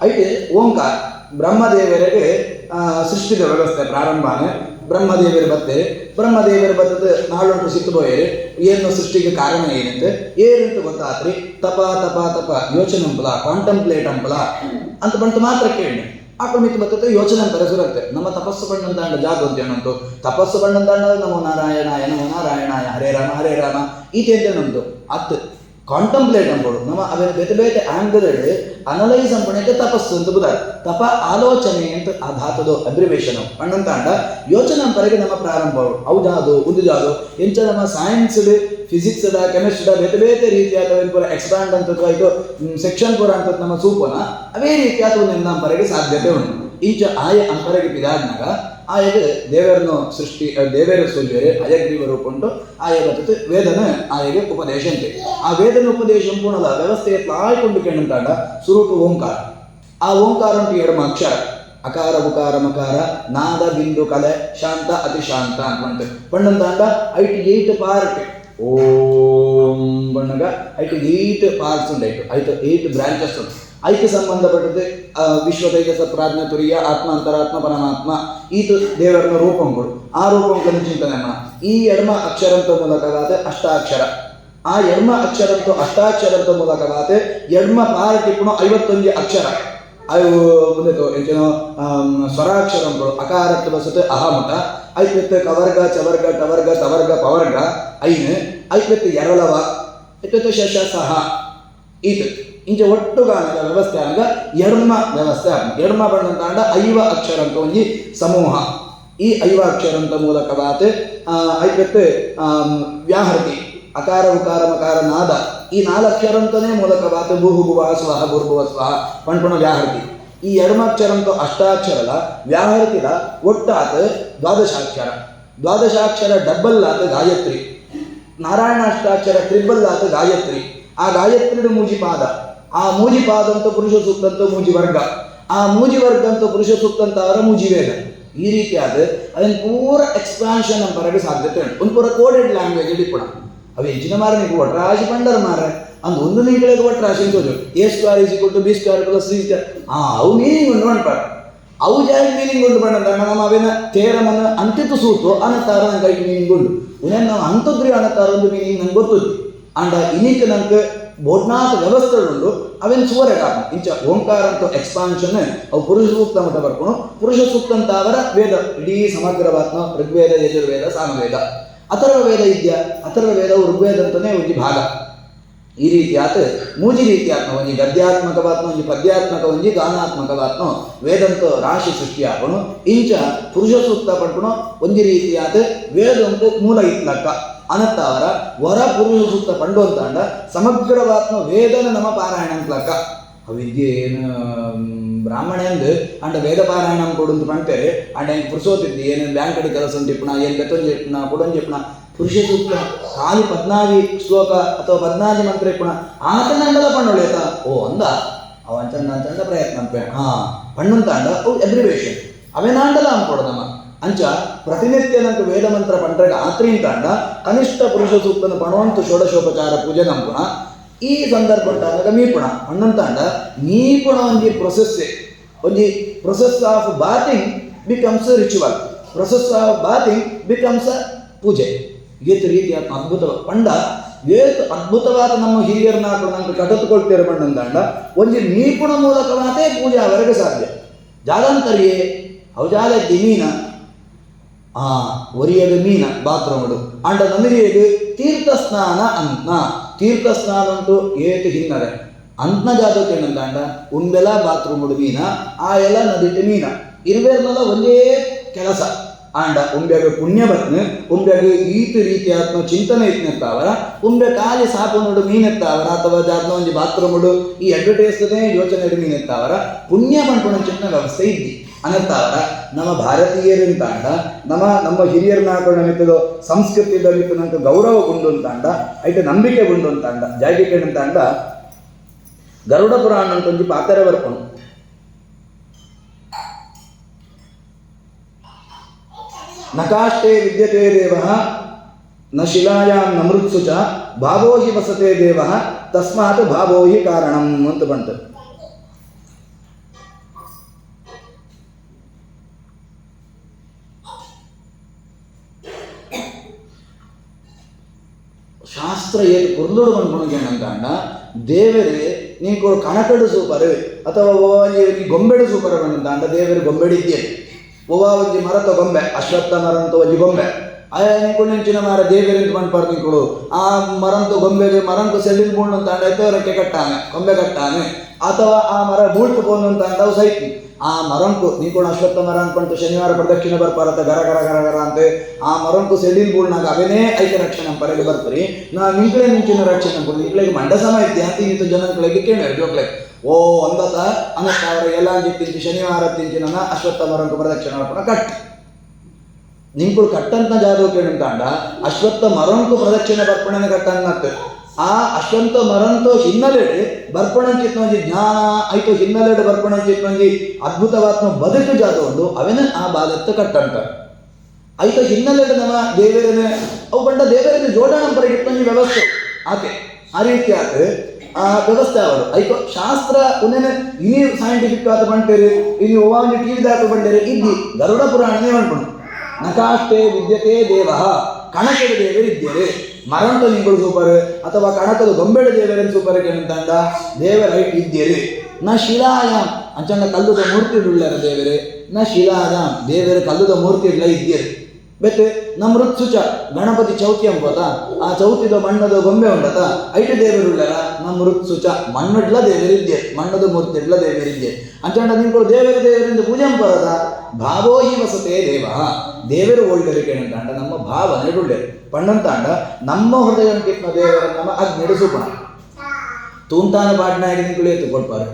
ಐತೆ ಓಂಕಾರ ಬ್ರಹ್ಮದೇವರಿಗೆ ಸೃಷ್ಟಿದ ವ್ಯವಸ್ಥೆ ಪ್ರಾರಂಭನೆ ಬ್ರಹ್ಮದೇವರು ಬತ್ತದ ನಾಳುಂಟು ಸಿತ್ತುಬೋಯರು ಏನು ಸೃಷ್ಟಿಗೆ ಕಾರಣ ಏನಂತೆ ಏನಂತ ಗೊತ್ತಾತ್ರಿ ತಪ ಯೋಚನೆ ಅಂಪಲ ಕಾಂಟಂಪ್ಲೇಟ್ ಅಂಪಲ ಅಂತ ಬಂತು ಮಾತ್ರ ಕೇಳಿ ಆಕಳ ಮಿತ್ತು ಬರ್ತದೆ ಯೋಚನೆ ಅಂತಾರೆ ಸುರತ್ತೆ ನಮ್ಮ ತಪಸ್ಸು ಬಣ್ಣಂತಾಂಡ ಜಾಗ ಅಂತೇನಂತು ತಪಸ್ಸು ಬಣ್ಣಂತಾಂಡ ನಮೋ ನಾರಾಯಣಾಯ ಹರೇ ರಾಮ ಈತೆ ಅಂತೇನಂತು ಅತ್ತು ಕಾಂಟಂಪ್ಲೇಟ್ ಅಂಬೋದು ನಮ್ಮ ಅವೇನು ಬೇತೆ ಬೇತೆ ಆಂಗಲ್ಡ್ ಅನಲೈಸ್ ಅಂಪಣಕ್ಕೆ ತಪಸ್ಸು ಅಂತ ಬುದ ತಪ ಆಲೋಚನೆ ಅಂತ ಆ ಧಾತುದು ಅಬ್ರಿವೇಶನ್ ಪಣ್ಣಂತಾಂಡ ಯೋಚನೆ ಅಂಪರೆಗೆ ನಮ್ಮ ಪ್ರಾರಂಭ ಅವು ಜಾದು ಉದು ಜಾದು ಎಂಚ ನಮ್ಮ ಸೈನ್ಸ್ಡ್ ಫಿಸಿಕ್ಸ್ಡ ಕೆಮಿಸ್ಟ್ರಿಡ ಬೇತೆ ಬೇತೆ ರೀತಿಯಾದ ಪೂರ ಎಕ್ಸ್ಪ್ಯಾಂಡ್ ಅಂತ ಇದು ಸೆಕ್ಷನ್ ಪೂರ ಅಂತ ನಮ್ಮ ಸೂಪನ ಅವೇ ರೀತಿಯಾದ ಒಂದು ಅಂಪರೆಗೆ ಸಾಧ್ಯತೆ ಉಂಟು. ಈಚ ಆಯ ಅಂಪರೆಗೆ ಬಿದಾಡ್ನಾಗ ಆಯಗ ದೇವರನ್ನು ಸೃಷ್ಟಿ ದೇವರ ಸೂರ್ಯರೆ ಅಯಗ್ರೀವ ರೂಪುಂಟು ಆಯ ಬರ್ತದೆ ವೇದನ ಆಯಗೆ ಉಪದೇಶ ಅಂತೆ ಆ ವೇದನ ಉಪದೇಶ ಪೂರ್ಣದ ವ್ಯವಸ್ಥೆಯ ತಾಯ್ಕೊಂಡು ಕೇಳಂತಾಂಡ ಸುರುಟು ಓಂಕಾರ ಆ ಓಂಕಾರ ಉಂಟು ಎಡಮ ಅಕ್ಷರ ಅಕಾರ ಉಕಾರ ಮಕಾರ ನಾದ ಬಿಂದು ಕಲೆ ಶಾಂತ ಅತಿ ಶಾಂತ ಅಂತ ಪಣ್ಣಂತಾಂಡ ಐಟ್ 8 ಪಾರ್ಟ್ ಓಂ ಬಣ್ಣಗ ಐಟ್ 8 ಪಾರ್ಟ್ಸ್ ಉಂಟು ಐಟ್ 8 ಬ್ರಾಂಚಸ್ ಉಂಟು ಐಕ್ಯ ಸಂಬಂಧಪಟ್ಟದ್ದು ವಿಶ್ವ ತೈಜಸ ಪ್ರಾಜ್ಞ ತುರಿಯ ಆತ್ಮ ಅಂತರಾತ್ಮ ಪರಮಾತ್ಮ ಈತು ದೇವರನ್ನ ರೂಪಂಗಳು ಆ ರೂಪಂಗಳನ್ನು ಚಿಂತನೆ ಮಾಡ ಈ ಎಡಮ ಅಕ್ಷರಂತ ಮೂಲಕವಾದ ಅಷ್ಟಾಕ್ಷರ ಆ ಎಡಮ ಅಕ್ಷರಂತೂ ಅಷ್ಟಾಕ್ಷರಂತ ಮೂಲಕವಾದ ಎಡಮ ಪಾರ್ಟ್ ಇಪ್ಪು 51 ಅಕ್ಷರ ಅವು ಮುಂದೆ ಏನೋ ಸ್ವರಾಕ್ಷರಂಗಳು ಅಕಾರಕ್ಕೆ ಬಸತೆ ಅಹಮತ ಐವತ್ತು ಕವರ್ಗ ಚವರ್ಗ ಟವರ್ಗ ತವರ್ಗ ಪವರ್ಗ ಐನು ಐವತ್ತು ಎರಳವ ಐವತ್ತು ಶಶ ಸಹ ಈತು ಇಂಚ ಒಟ್ಟುಗಾನದ ವ್ಯವಸ್ಥೆ ಆಗ ಎಡ್ಮ ವ್ಯವಸ್ಥೆ ಎಡ್ಮ ಬಣ್ಣಂತಾಂಡ 5 ಅಕ್ಷರ ಅಂತ ಒಂದು ಸಮೂಹ ಈ 5 ಅಕ್ಷರ ಅಂತ ಮೂಲಕವಾದ ಐವತ್ತು ವ್ಯಾಹೃತಿ ಅಕಾರ ಉಕಾರ ಮಕಾರ ನಾದ ಈ 4 ಅಕ್ಷರಂತನೇ ಮೂಲಕವಾತ ಭೂಹು ಭುವ ಸ್ವಹ ಭೂರ್ಭುವ ಸ್ವಹ ಪಣ್ಪುಣ ವ್ಯಾಹೃತಿ ಈ 2 ಅಕ್ಷರಂತೂ ಅಷ್ಟಾಕ್ಷರಲ ವ್ಯಾಹೃತಿಲ ಒಟ್ಟಾತ್ ದ್ವಾದಶಾಕ್ಷರ ಡಬ್ಬಲ್ ಆತ ಗಾಯತ್ರಿ ನಾರಾಯಣ ಅಷ್ಟಾಕ್ಷರ ಟ್ರಿಬಲ್ ಆತ ಗಾಯತ್ರಿ ಆ ಗಾಯತ್ರಿಡು ಮೂಜಿಪಾದ ಆ ಮೂಜಿಪಾದಂತೂ ಪುರುಷ ಸೂಕ್ತಂತೂ ಮೂಜಿವರ್ಗ ಆ ಮೂಜಿವರ್ಗಂತೂ ಪುರುಷ ಸೂಕ್ತಂತವರ ಮೂಜಿವೇದ ಈ ರೀತಿಯಾದ ಅದನ್ನು ಪೂರ ಎಕ್ಸ್ಪಾನ್ಷನ್ ಪರಗೆ ಸಾಧ್ಯತೆ ಉಂಟು ಒಂದು ಪೂರ ಕೋಡೆಡ್ ಲ್ಯಾಂಗ್ವೇಜ್ ಇಟ್ಕೊಳ ಅವು ಹೆಚ್ಚಿನ ಮಾರ ನೀವು ಒಟ್ರಾಶಿ ಪಂಡರ್ ಮಾರ ಅಂದ್ ಒಂದು ನಿಂಗಳಿಗೆ ಒಟ್ರಾಶಿ ಅಂತೋದು a square is equal to b square plus c square ಅವು ಮೀನಿಂಗ್ ಉಂಟು ಮಾಡ್ಪಾರ ಅವು ಜಾಗ ಮೀನಿಂಗ್ ಉಂಟು ಬಂದ ನಮ್ಮ ಅವೇನ ತೇರಮನ ಅಂತಿತ್ತು ಸೂತು ಅನತ್ತಾರ ನನ್ನ ಕೈಗೆ ಮೀನಿಂಗ್ ಉಂಟು ಉನೇನು ನಾವು ಅಂತದ್ರಿ ಅನತ್ತಾರ ಒಂದು ಮೀನಿಂಗ್ ನಂಗೆ ಗೊತ್ತುದು ಅಂಡ ಇನ್ನಿಕ್ಕೆ ನಂಗೆ ಬೋಡ್ನಾಥ ವ್ಯವಸ್ಥೆಗಳು ಅವೇನು ಸುವರೆ ಕಾರಣ ಇಂಚ ಓಂಕಾರ ಅಂತ ಎಕ್ಸ್ಪಾನ್ಷನ್ ಅವು ಪುರುಷ ಸೂಕ್ತ ಮಟ್ಟ ಬರ್ಕೊಂಡು ಪುರುಷ ಸೂಕ್ತ ಅಂತ ಅವರ ವೇದ ಇಡೀ ಸಮಗ್ರವಾತ್ಮ ಋಗ್ವೇದ ಯಜುರ್ವೇದ ಸಾಮವೇದ ಅಥರ್ವ ವೇದ ಇದೆಯಾ ಅಥರ್ವ ವೇದ ಋಗ್ವೇದ ಅಂತಲೇ ಒಂದು ಭಾಗ ಈ ರೀತಿ ಆತ ಮೂಜಿ ರೀತಿ ಆತ್ಮ ಒಂಜಿ ಗದ್ಯಾತ್ಮಕವಾತ್ಮ ಒಂಜಿ ಪದ್ಯಾತ್ಮಕ ಒಂಜಿ ಗಾನಾತ್ಮಕವಾತ್ಮ ವೇದಂತ ರಾಶಿ ಸೃಷ್ಟಿ ಆಪಣು ಇಂಚ ಪುರುಷ ಸೂಕ್ತ ಪಡ್ಕೊಂಡು ಒಂಜಿ ರೀತಿ ಆತ ವೇದ ಅಂತ ಮೂಲ ಇತ್ಲಕ್ಕ ಅನತ್ತಾವರ ವರ ಪುರುಷ ಸೂಕ್ತ ಪಂಡು ಅಂತ ಅಂಡ ಸಮಗ್ರವಾತ್ಮ ವೇದನ ನಮ್ಮ ಪಾರಾಯಣ ಅಂತಲಕ್ಕ ಅವಿದ್ಯೆ ಏನು ಬ್ರಾಹ್ಮಣ ಎಂದು ಅಂಡ ವೇದ ಪಾರಾಯಣ ಕೊಡು ಪಂಡ್ತೇವೆ ಅಂಡ ಹೆಂಗೆ ಪುರುಷೋತಿದ್ದಿ ಏನೇನು ಬ್ಯಾಂಕ್ ಕಡೆ ಕೆಲಸ ಉಂಟಿಪ್ಪಣ ಏನು ಬೆತ್ತೊಂದು చెప్పిನ ಕೊಡೊಂದು చెప్పిನ ಪುರುಷ ಸೂಕ್ತ ಖಾಲಿ 14 ಶ್ಲೋಕ ಅಥವಾ 14 ಮಂತ್ರ ಇಪ್ಪಣ ಆತನಂಡಲ ಪಣ್ಣೊಳ್ಳೆತ ಓ ಅಂದ ಅವಂಚಂದ ಪ್ರಯತ್ನ ಅಂಪೆ ಪಣ್ಣಂತ ಅಂಡ ಅವು ಎಬ್ರಿವೇಷನ್ ಅವೇನಾಂಡಲ ಅಂದ್ಕೊಡೋದಮ್ಮ ಅಂಚ ಪ್ರತಿನಿತ್ಯ ನಂಗೆ ವೇದ ಮಂತ್ರ ಪಂಡ್ರೆಗೆ ಆತ್ರೀಂತ ಅಂಡ ಕನಿಷ್ಠ ಪುರುಷ ಸೂಕ್ತನ ಪಣುವಂತ ಷೋಡಶೋಪಚಾರ ಪೂಜೆ ನಂಪುಣ ಈ ಸಂದರ್ಭ ಉಂಟಾಗ ಮೀಪುಣ ಪಣ್ಣಂತ ಅಂಡ ಮೀಪುಣ ಒಂಜಿ process of bathing becomes ritual process of bathing becomes ಪೂಜೆ ಏತು ರೀತಿಯ ಅದ್ಭುತ ಪಂಡ ಏತು ಅದ್ಭುತವಾದ ನಮ್ಮ ಹಿರಿಯರನ್ನ ನಮ್ಗೆ ಕಟತ್ಕೊಳ್ತೇವೆ ಪಣ್ಣಂತ ಒಂಜಿ ಮೀಪುಣ ಮೂಲಕವಾತೇ ಪೂಜೆ ಅವರಿಗೆ ಸಾಧ್ಯ ಜಾಗಂತರಿಯೇ ಅವು ಜಾಲದ್ದಿ ಮೀನ ಒರಿಯದು ಮೀನ ಬಾತ್ರೂಮಡು ಅಂಡ ನಮಗೆ ತೀರ್ಥ ಸ್ನಾನ ಅಂತ ತೀರ್ಥ ಸ್ನಾನ ಉಂಟು ಏತು ಹಿನ್ನರೆ ಅಂತ್ನ ಜಾತಕ್ಕೆ ಏನಂತ ಉಂಬೆಲ ಬಾತ್ರೂಮಡು ಮೀನ ಆ ಎಲ್ಲ ನದಿಟ್ಟು ಮೀನ ಇರುವೆಲ್ಲ ಒಂದೇ ಕೆಲಸ ಆಂಡ ಉಂಬೆಗೆ ಪುಣ್ಯ ಬತ್ನ ಉಂಬೆಗೆ ಈತು ರೀತಿಯಾತ್ಮ ಚಿಂತನೆ ಇತ್ನೆತ್ತಾವರ ಉಂಬೆ ಖಾಲಿ ಸಾಪು ನೋಡು ಮೀನೆತ್ತಾವರ ಅಥವಾ ಜಾತ್ನ ಒಂಜಿ ಬಾತ್ರೂಮಡು ಈ ಅಡ್ವರ್ಟೈಸ್ದೇ ಯೋಚನೆ ಮೀನೆತ್ತಾವರ ಪುಣ್ಯ ಪಂಪುಣ ಚಿಂತನೆ ವ್ಯವಸ್ಥೆ ಇದ್ದಿ ಅನ್ನತ್ತಾವರ ನಮ್ಮ ಭಾರತೀಯರಿಂದ ಅಂಡ ನಮ್ಮ ಹಿರಿಯರನ್ನ ಹಾಕೊಂಡು ಮಿತ್ತದು ಸಂಸ್ಕೃತಿದ ಮಿತ್ತು ನಂಗೆ ಗೌರವ ಗುಂಡು ಅಂತ ಅಂಡ ಐತೆ ನಂಬಿಕೆ ಗುಂಡು ಅಂತ ಅಂಡ ಜಾಗಿಕೆ ಅಂತ ಅಂಡ ಗರುಡ ಪುರಾಣ ಅಂತ ಒಂಜಿ ಪಾತ್ರೆ ಬರ್ಪಣು ನಕಾಷ್ಟೇ ವಿದ್ಯತೆ ದೇವ ನ ಶಿಲಾಯಾಂ ನ ಮೃತ್ಸು ಚ ಭಾವೋ ಹಿ ವಸತೆ ದೇವ ತಸ್ಮಾತ್ ಭಾವೋ ಹಿ ಕಾರಣಂ ಅಂತ ಬಂತು. ಶಾಸ್ತ್ರ ಏನು ಕುರ್ಲುಡು ಬಂದ್ಕೊಂಡಂತ ದೇವರೇ ನೀನು ಕಣಕಡು ಸೂಪರ್ ಅಥವಾ ಗೊಂಬೆಡು ಸೂಪರ್ ಬಂದಂತ ದೇವರು ಗೊಂಬೆಡಿದ್ಯೆ ಒವ್ವ ಒಂಜಿ ಮರತ ಗೊಂಬೆ ಅಶ್ವತ್ಥ ಮರಂತ ಒಂಜಿ ಗೊಂಬೆ ನಿಂಕೊಂಡು ನೆಂಚಿನ ಮರ ದೇವರಿಂದ ಬಂದ್ಪಾರು ನಿಂಕೊಡು ಆ ಮರಂತ ಗೊಂಬೆಗೆ ಮರಂತ ಸೆಲ್ಲಿನ ಬೂಣ್ ಅಂತ ಅಂಡ ರೆಕ್ಕೆ ಕಟ್ಟಾನೆ ಗೊಂಬೆ ಕಟ್ಟಾನೆ ಅಥವಾ ಆ ಮರ ಬೂಳ್ತು ಪೋನು ಅಂತ ಅಂಡವು ಸೈತಿ ಆ ಮರಂಕು ನೀಕೊಂಡು ಅಶ್ವತ್ಥ ಮರ ಅನ್ಕೊಂಡು ಶನಿವಾರ ಪ್ರದಕ್ಷಿಣೆ ಬರ್ಪಾರತ್ತ ಗರ ಗರ ಗರ ಗರ ಅಂತೆ ಆ ಮರಂಕು ಸೆಲ್ಲಿನ ಬೂಳ್ನಾಗ ಅವನೇ ಐಕ್ಯ ರಕ್ಷಣೆ ಪರಗೆ ಬರ್ತೀರಿ ನಾ ನಿಂಕಳೆ ನಿಂಚಿನ ರಕ್ಷಣೆ ಕೊಡ್ತೀನಿ ನಿಂಕಳಿಗೆ ಮಂಡ ಸಮ ಇದ್ದೆ ಅಂತ ಇಂಥ ಜನಗಳಿಗೆ ಕೇಳಿ ಜೋಕ್ಲೆ ಓ ಒಂದತ ಅನ್ನತ್ತ ಅವರ ಎಲ್ಲ ತಿಂಚಿ ಶನಿವಾರ ತಿಂಚಿನ ಅಶ್ವತ್ಥ ಮರಂಕು ಪ್ರದಕ್ಷಿಣೆ ಮಾಡ್ಕೊಂಡು ಕಟ್ ನಿಂಕುಳು ಕಟ್ಟಂತ ಜಾದು ಕೇಳಂತ ಅಂಡ ಅಶ್ವತ್ಥ ಮರಂಕು ಪ್ರದಕ್ಷಿಣೆ ಬರ್ಪಣೆನ ಕಟ್ಟನ್ನತ್ತೆ ಆ ಅಶ್ವಂತ ಮರಂತೋ ಹಿನ್ನೆಲೆಡೆ ಬರ್ಪಣಂಚಿತ್ನೊಂಜಿ ಜ್ಞಾನ ಐತೋ ಹಿನ್ನೆಲೆಡೆ ಬರ್ಪಣಂಚಿತ್ನೊಂಜಿ ಅದ್ಭುತವಾತ್ಮ ಬದುಕು ಜಾತೊಂದು ಅವೇನ ಆ ಬಾದತ್ತ ಕಟ್ಟಂತ ಐತೋ ಹಿನ್ನೆಲೆಡೆ ನಮ್ಮ ದೇವರೇ ಅವು ಬಂಡ ದೇವರೇ ಜೋಡಣ ಪರಗಿತ್ತೊಂಜಿ ವ್ಯವಸ್ಥೆ ಆಕೆ ಆ ರೀತಿ ಆಕೆ ಆ ವ್ಯವಸ್ಥೆ ಅವರು ಐತೋ ಶಾಸ್ತ್ರ ಉನ್ನೇನೆ ಇನಿ ಸೈಂಟಿಫಿಕ್ ಆದ ಬಂಟೇರಿ ಇನಿ ಒವ್ವಾಂಜಿ ಟಿವಿ ದಾಖಲು ಬಂಡೇರಿ ಇದ್ದಿ ಗರುಡ ಪುರಾಣನೇ ಬಂದ್ಕೊಂಡು ನಕಾಷ್ಟೇ ವಿದ್ಯತೆ ದೇವ ಕಣಕದ ದೇವರಿದ್ದೇವೆ ಮರಂತ ನಿಂಗಳು ಸೂಪರ್ ಅಥವಾ ಕಣಕದ ಗೊಂಬೆಡ ದೇವರನ್ನು ಸೂಪರ್ ಏನಂತ ದೇವರ ಇದ್ದೀರಿ ನ ಶಿಲಾಯಾಮ್ ಅಂಚಂದ ಕಲ್ಲುದ ಮೂರ್ತಿ ಉಳ್ಳಾರ ದೇವರೇ ನ ಶಿಲಾಯಾಮ್ ದೇವರ ಕಲ್ಲುದ ಮೂರ್ತಿ ಇಲ್ಲ ಇದ್ದೀರಿ ಬೆತ್ತೆ ನಮ್ಮ ಋತ್ಸುಚ ಗಣಪತಿ ಚೌತಿ ಅಂಬೋದ ಆ ಚೌತಿದ ಮಣ್ಣದ ಗೊಂಬೆ ಉಂಡತ ಐಟು ದೇವರುಳ್ಳರ ನಮ್ಮ ಋತ್ಸುಚ ಮಣ್ಣಡ್ಲ ದೇವರಿದ್ದೆ ಮಣ್ಣದ ಮೂರ್ತಿ ಇಡ್ಲ ದೇವರಿದ್ದೆ ಅಂಚಂಡ ನಿಂಗಳು ದೇವರಿಂದ ಪೂಜೆ ಅಂಬರದ ಭಾವೋಹಿ ವಸತೆ ದೇವ ದೇವರು ಒಳ್ಳೆರಿಗೆ ಅಂತಾಂಡ ನಮ್ಮ ಭಾವನೆ ಒಳ್ಳೆ ಪಣ್ಣಂತಾಂಡ ನಮ್ಮ ಹೃದಯ ಕಿಟ್ನ ದೇವರ ನಮ್ಮ ಅಗ್ನಿಡು ಸುಪಣ ತೂಂತಾನ ಪಾಟ್ನಾಗಿ ನಿಂಗಳು ಎತ್ತುಕೊಳ್ಪಾರೆ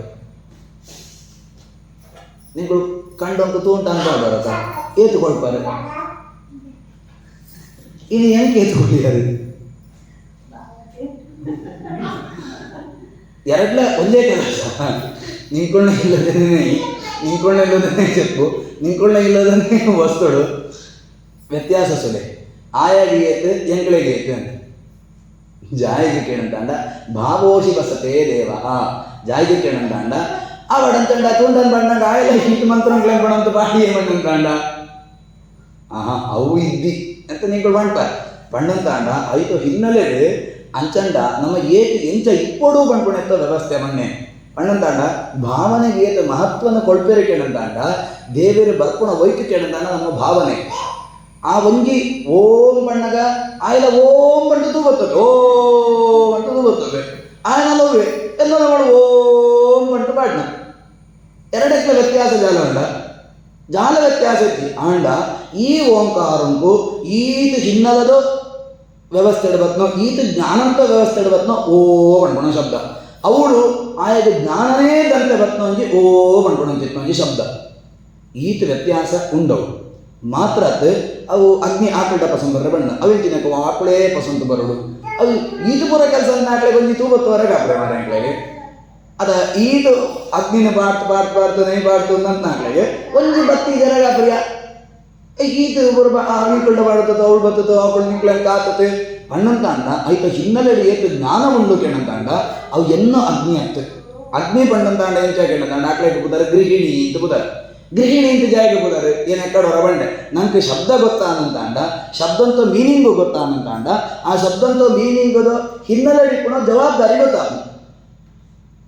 ನಿಂಗಳು ಕಂಡೊಂದು ತೂಂತಾನ ಪಾಡ್ಬಾರದ ಏತುಕೊಳ್ಪಾರೆ ಇನ್ನು ಏನಕ್ಕೆ ಏತುಕೊಳ್ಳಿದ್ದಾರೆ ಎರಡ್ಲ ಒಂದೇ ಕೆಲಸ ನಿಂಕೊಳ್ಳ ಇಲ್ಲದೇ చెప్పు ನಿಂಕೊಳ್ಳ ಇಲ್ಲದನ್ನೇ ವಸ್ತುಡು ವ್ಯತ್ಯಾಸ ಸುಲೆ ಆಯಾಗಿ ಏತು ಎಂಗಳಿಗೆ ಏತು ಅಂತ ಜಾಯಿಗೆ ಕೇಳಂತಾಂಡ ಭಾವೋಷಿ ವಸತೆ ದೇವ ಜಾಯಿಗೆ ಕೇಳಂತಾಂಡ ಅವಡಂತಂಡ ತೂಂಡನ್ ಬಣ್ಣಂಗ ಆಯಲ ಹೀಟ್ ಮಂತ್ರಗಳನ್ನ ಬಣ್ಣಂತ ಬಾಡಿ ಏಮಣ್ಣಂತಾಂಡ ಅವು ಇದ್ದಿ ಅಂತ ನಿಂಗಳು ಬಂಡ್ಪಾರ ಪಣ್ಣಂತಾಂಡ ಐದು ಹಿನ್ನೆಲೆ ಅಂಚಂಡ ನಮ್ಮ ಏತು ಎಂಚ ಇಪ್ಪೋಡು ಬಂಡ್ಕೊಣೆತ್ತ ವ್ಯವಸ್ಥೆ ಮೊನ್ನೆ ಪಣ್ಣಂತಾಂಡ ಭಾವನೆಗೆ ಏತ ಮಹತ್ವನ ಕೊಳ್ಪೇರೆ ಕೇಳಂತಾಂಡ ದೇವೇರು ಬರ್ಪುಣ ಒಯ್ತು ಕೇಳಂತಾಂಡ ನಮ್ಮ ಭಾವನೆ ಆ ಒಂಜಿ ಓಂ ಬಣ್ಣಗ ಆಯ್ಲ ಓಂ ಬಂಟು ಬರ್ತದೆ ಓಂ ಅಂಟು ಬರ್ತದೆ ಆಯ್ನಲ್ಲವೇ ಎಲ್ಲ ನಾವು ಓಂ ಬಂಟು ಪಾಡ್ನ ಎರಡಕ್ಕೆ ವ್ಯತ್ಯಾಸ ಜಾಲ ಉಂಡ ಜಾಲ ವ್ಯತ್ಯಾಸ ಇತ್ತು ಆಂಡ ಈ ಓಂಕಾರಂಕು ಈತ ಹಿನ್ನಲದ ವ್ಯವಸ್ಥೆ ಬತ್ನೋ ಈತ ಜ್ಞಾನಂತ ವ್ಯವಸ್ಥೆ ಬತ್ನೋ ಓಂ ಅನ್ಕೊಣ ಶಬ್ದ ಅವಳು ಆಯ್ದ ಜ್ಞಾನನೇ ದಂತೆ ಬತ್ನೊಂಜಿ ಓಂ ಅನ್ಕೊಣಂಚಿತ್ನೊಂಜಿ ಶಬ್ದ ಈತ ವ್ಯತ್ಯಾಸ ಉಂಡವು ಮಾತ್ರ ಅವು ಅಗ್ನಿ ಆಕಳ ಪಸಂದ್ ಬರ್ರೆ ಬಣ್ಣ ಅವಿಂಚಿನಕ ಆಕಳೇ ಪಸಂದ್ ಬರೋಡು ಅದು ಈತ ಪೂರ ಕೆಲಸ ಆಕಳೆ ಬಂದು ತೂಬತ್ತುವರೆಗೆ ಆಕಳೆ ಮಾರಾಂಕ್ಳೆಗೆ ಅದ ಈದು ಅಗ್ನಿನ ಬಾರ್ತು ನೈ ಬಾರ್ತು ಅಂತ ಆಕಳೆಗೆ ಒಂಜಿ ಬತ್ತಿ ಜರಗ ಪ್ರಿಯ ಈತ ಬುರ್ಬ ನಿಂಕೊಂಡ ಬಾಡುತ್ತೋ ಅವಳು ಬರ್ತದೋ ಅವಳು ನಿಂಕ್ಳಂಗೆ ಕಾತತೆ ಪಣ್ಣಂತಾಂಡ ಐತ ಹಿನ್ನೆಲೆ ಏತು ಜ್ಞಾನ ಉಂಡು ಕೇಳಂತಾಂಡ ಅವು ಎನ್ನೋ ಅಗ್ನಿ ಆಗ್ತದೆ ಅಗ್ನಿ ಪಣ್ಣಂತಾಂಡ ಎಂಚ ಕೇಳಂತಾಂಡ ಆಕಳೆ ಬುದಾರೆ ಗೃಹಿಣಿ ಅಂತ ಬುದಾರೆ ಗೃಹಿಣಿ ಅಂತ ಜಾಯಿಗೆ ಬುದಾರೆ ಏನಕ್ಕಡ ಹೊರಬಂಡೆ ನಂಗೆ ಶಬ್ದ ಗೊತ್ತಾನಂತಾಂಡ ಶಬ್ದಂತ ಮೀನಿಂಗು ಗೊತ್ತಾನಂತಾಂಡ ಆ ಶಬ್ದಂತ ಮೀನಿಂಗದ ಹಿನ್ನೆಲೆ ಕೂಡ ಜವಾಬ್ದಾರಿ ಗೊತ್ತಾಗ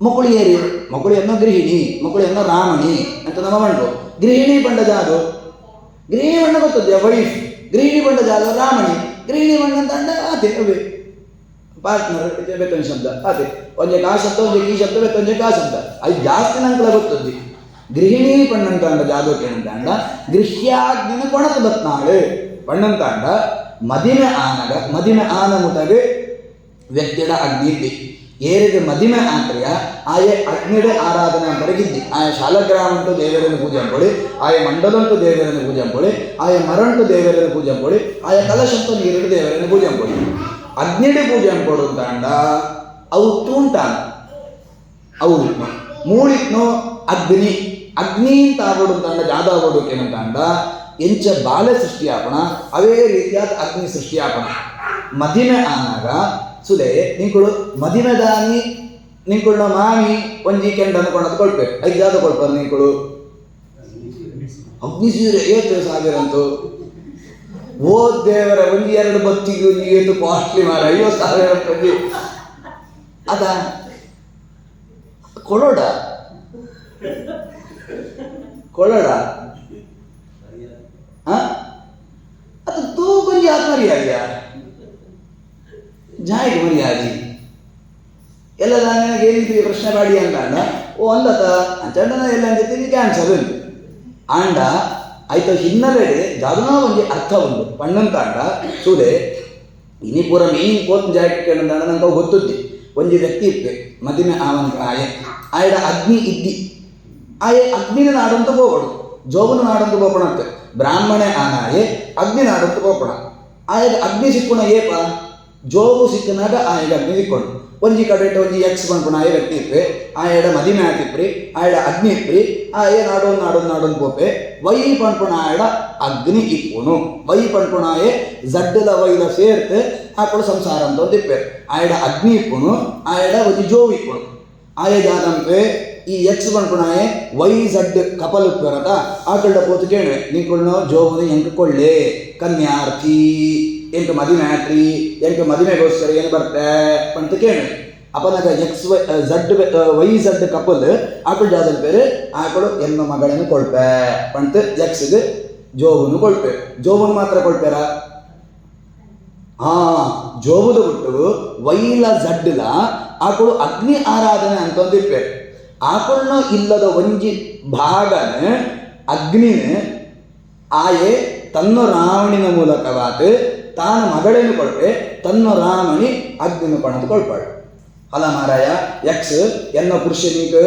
ಮಕ್ಕಳಿಯರಿ ಮಕ್ಕಳು ಎನ್ನೋ ಗೃಹಿಣಿ ಮಕ್ಕಳು ಎನ್ನೋ ರಾಮಣಿ ಅಂತ ನಮ್ಮ ಬಂಡು ಗೃಹಿಣಿ ಬಂಡ ಜಾದು ಗೃಹಿಣಿ ಬಣ್ಣ ಗೊತ್ತದೆ ವೈಫ್ ಗೃಹಿಣಿ ಬಂಡ ಜಾದು ರಾಮಣಿ ಗೃಹಿಣಿ ಬಣ್ಣ ಅಂತಂಡ ಅದೇ ಅವೇ ಪಾರ್ಟ್ನರ್ ಬೇತೊಂದು ಶಬ್ದ ಅದೇ ಒಂಜೆ ಕಾ ಶಬ್ದ ಒಂಜೆ ಈ ಶಬ್ದ ಬೇತೊಂಜೆ ಕಾ ಶಬ್ದ ಅದು ಜಾಸ್ತಿ ನಂಕಲ ಗೊತ್ತದ್ದಿ ಗೃಹಿಣಿ ಪಣ್ಣಂತಾಂಡ ಜಾದು ಕೇಳಂತಾಂಡ ಗೃಹ್ಯಾಗ್ನಿನ ಕೊಣತ ಬತ್ನಾಳು ಪಣ್ಣಂತಾಂಡ ಮದಿಮೆ ಆನ ಮುಟಗೆ ವ್ಯಕ್ತಿಯ ಅಗ್ನಿ ಇದ್ದಿ ಏರಿಗೆ ಮದಿಮೆ ಆಕ್ರಿಯ ಆಯೆ ಅಗ್ನಿಡೆ ಆರಾಧನೆ ಬರಗಿದ್ದಿ ಆಯ ಶಾಲಗ್ರಾಮ ಅಂಟು ದೇವರನ್ನು ಪೂಜೆ ಅಂಬೋಳಿ ಆಯ ಮಂಡಲಂಟು ದೇವರನ್ನು ಪೂಜೆ ಅಂಬೋಳಿ ಆಯ ಮರಂಟು ದೇವರನ್ನು ಪೂಜೆ ಅಂಬೋಳಿ ಆಯ ಕಲಶಂಟು ನೀರಿಡು ದೇವರನ್ನು ಪೂಜೆ ಅಂಬೋಳಿ ಅಗ್ನಿಡೆ ಪೂಜೆ ಅಂಬೋಡು ಅಂತಾಂಡ ಅವು ತೂಂಟಾನ ಅವು ಮೂಳಿತ್ನು ಅಗ್ನಿ ಅಗ್ನಿ ಅಂತ ಆಗೋಡು ಅಂತಾಂಡ ಜಾದ ಆಗೋಡು ಏನಂತಾಂಡ ಎಂಚ ಬಾಲೆ ಸೃಷ್ಟಿಯಾಪಣ ಅವೇ ರೀತಿಯಾದ ಅಗ್ನಿ ಸೃಷ್ಟಿಯಾಪಣ ಮದಿಮೆ ಆನಾಗ ಸುದೆ ನಿಂಕುಳು ಮದಿಮೆ ದಾನಿ ನಿಂಕುಳ ಮಾಮಿ ಒಂಜಿ ಕೆಂಡನ್ನು ಕೊಂಡದು ಕೊಳ್ಬೇಕು 5 ಜಾದ ಕೊಳ್ಪಾರ ನಿಂಕುಳು ಅಗ್ನಿ ಸೀರೆ ಏತು ಸಾವಿರಂತು ಓ ದೇವರ ಒಂಜಿ 2 ಬತ್ತಿಗೆ ಏತು ಕಾಸ್ಟ್ಲಿ ಮಾರ 50,000 ರೂಪಾಯಿ ಅದ ಕೊಳೋಡ ಅದು ತೂ ಕೊಂಚ ಆತ್ಮರ್ಯಾದ ಜಾಯಿಗೆ ಮರ್ಯಾದಿ ಎಲ್ಲ ನನಗೆ ಏನಿದ್ದೀವಿ ಪ್ರಶ್ನೆ ಮಾಡಿ ಅಂತಾಂಡ ಓ ಅಂದತ ಅಂಚಂಡನ ಎಲ್ಲ ಅಂತಿದ್ದೀವಿ ಕ್ಯಾನ್ಸರ್ ಉಂಟು ಆಂಡ ಆಯ್ತು ಹಿನ್ನೆಲೆ ಜಾದುನಾ ಒಂಜಿ ಅರ್ಥ ಉಂಟು ಪಣ್ಣಂತಾಂಡ ಸೂಲೆ ಇನಿ ಪೂರ ಮೀನಿಂಗ್ ಪೋತ್ ಜಾಯಿಗೆ ಕೇಳಂತಾಂಡ ನಂಗೆ ಗೊತ್ತುದ್ದಿ ಒಂಜಿ ವ್ಯಕ್ತಿ ಇಪ್ಪೆ ಮದಿಮೆ ಆವನ್ ಆಯಡ ಅಗ್ನಿ ಇದ್ದಿ ಆಯೆ ಅಗ್ನಿನ ನಾಡಂತ ಹೋಗೋಡು ಜೋಬನ ನಾಡಂತ ಬೋಪಣ ಅಂತ ಬ್ರಾಹ್ಮಣೆ ಆನಾಯೆ ಅಗ್ನಿ ನಾಡಂತ ಬೋಪಣ ಆಯಗ ಅಗ್ನಿ ಸಿಕ್ಕುಣ ಏಪ ಜೋಬು ಸಿಕ್ಕನಾಗ ಆಯಗ ಅಗ್ನಿ ಸಿಕ್ಕೊಂಡು ಒಂಜಿ ಕಡೆ ಒಂಜಿ ಎಕ್ಸ್ ಬಂದ್ಕೊಂಡು ಆಯ ವ್ಯಕ್ತಿ ಇಪ್ಪೆ ಆಯಡ ಮದಿಮೆ ಆತಿಪ್ರಿ ಆಯಡ ಅಗ್ನಿ ಇಪ್ರಿ ಆಯ ನಾಡೋನ್ ಪೋಪೆ ವೈ ಪಂಪುಣ ಆಯಡ ಅಗ್ನಿ ಇಪ್ಪುನು ವೈ ಪಂಪುಣ ಆಯೆ ಜಡ್ಡಲ ವೈಲ ಸೇರ್ತೆ ಆಕಳು ಸಂಸಾರ ಅಂತ ಒಂದು ಇಪ್ಪೆ ಆಯಡ ಅಗ್ನಿ ಇಪ್ಪುನು ಆಯಡ ಒಂಜಿ ಜೋವು ಇಪ್ಪುನು ಆಯ ಜಾದಂಪೆ ಈ ಎಕ್ಸ್ ಬಂಡ್ಕೊಣಾಯೆ ವೈ ಝಡ್ ಕಪಲ್ ಉಪ್ಪರತ ಆಕಳ ಪೋತು ಕೇಳುವೆ ನಿಂಕೊಳ್ಳೋ ಜೋಬುನ ಎಂಕ ಕೊಳ್ಳೆ ಕನ್ಯಾರ್ಥಿ ಎಂಕ ಮದಿಮೆ ಆಟ್ರಿ ಎಂಕ ಮದಿಮೆಗೋಸ್ಕರ ಏನು ಬರ್ತೆ ಅಂತ ಕೇಳುವೆ ಅಪನಗ X Z Y Z couple ಆಕಳ ಜಾದಲ್ಲಿ ಬೇರೆ ಆಕಳು ಎನ್ನ ಮಗಳನ್ನು ಕೊಳ್ಪೆ ಪಂತ ಎಕ್ಸ್ಗೆ ಜೋಬುನು ಕೊಳ್ಪೆ. ಜೋಬುನು ಮಾತ್ರ ಕೊಳ್ಪೇರ ಜೋಬುದ ಬಿಟ್ಟು ವೈಲ ಜಡ್ಲ ಆಕಳು ಅಗ್ನಿ ಆರಾಧನೆ ಅಂತಂದಿರ್ಪೇರು. ಆಕಳನ್ನ ಇಲ್ಲದ ಒಂಜಿ ಭಾಗನ ಅಗ್ನಿನ ಆಯೆ ತನ್ನ ರಾವಣಿನ ಮೂಲಕವಾದ ತಾನು ಮಗಳೇನು ಕೊಳ್ಪೆ, ತನ್ನ ರಾಮಣಿ ಅಗ್ನಿನ ಕೊಣದು ಕೊಳ್ಪಾಳು. ಅಲ್ಲ ಮಾರಾಯ, ಯಕ್ಷ ಎನ್ನ ಪುರುಷನಿಗೆ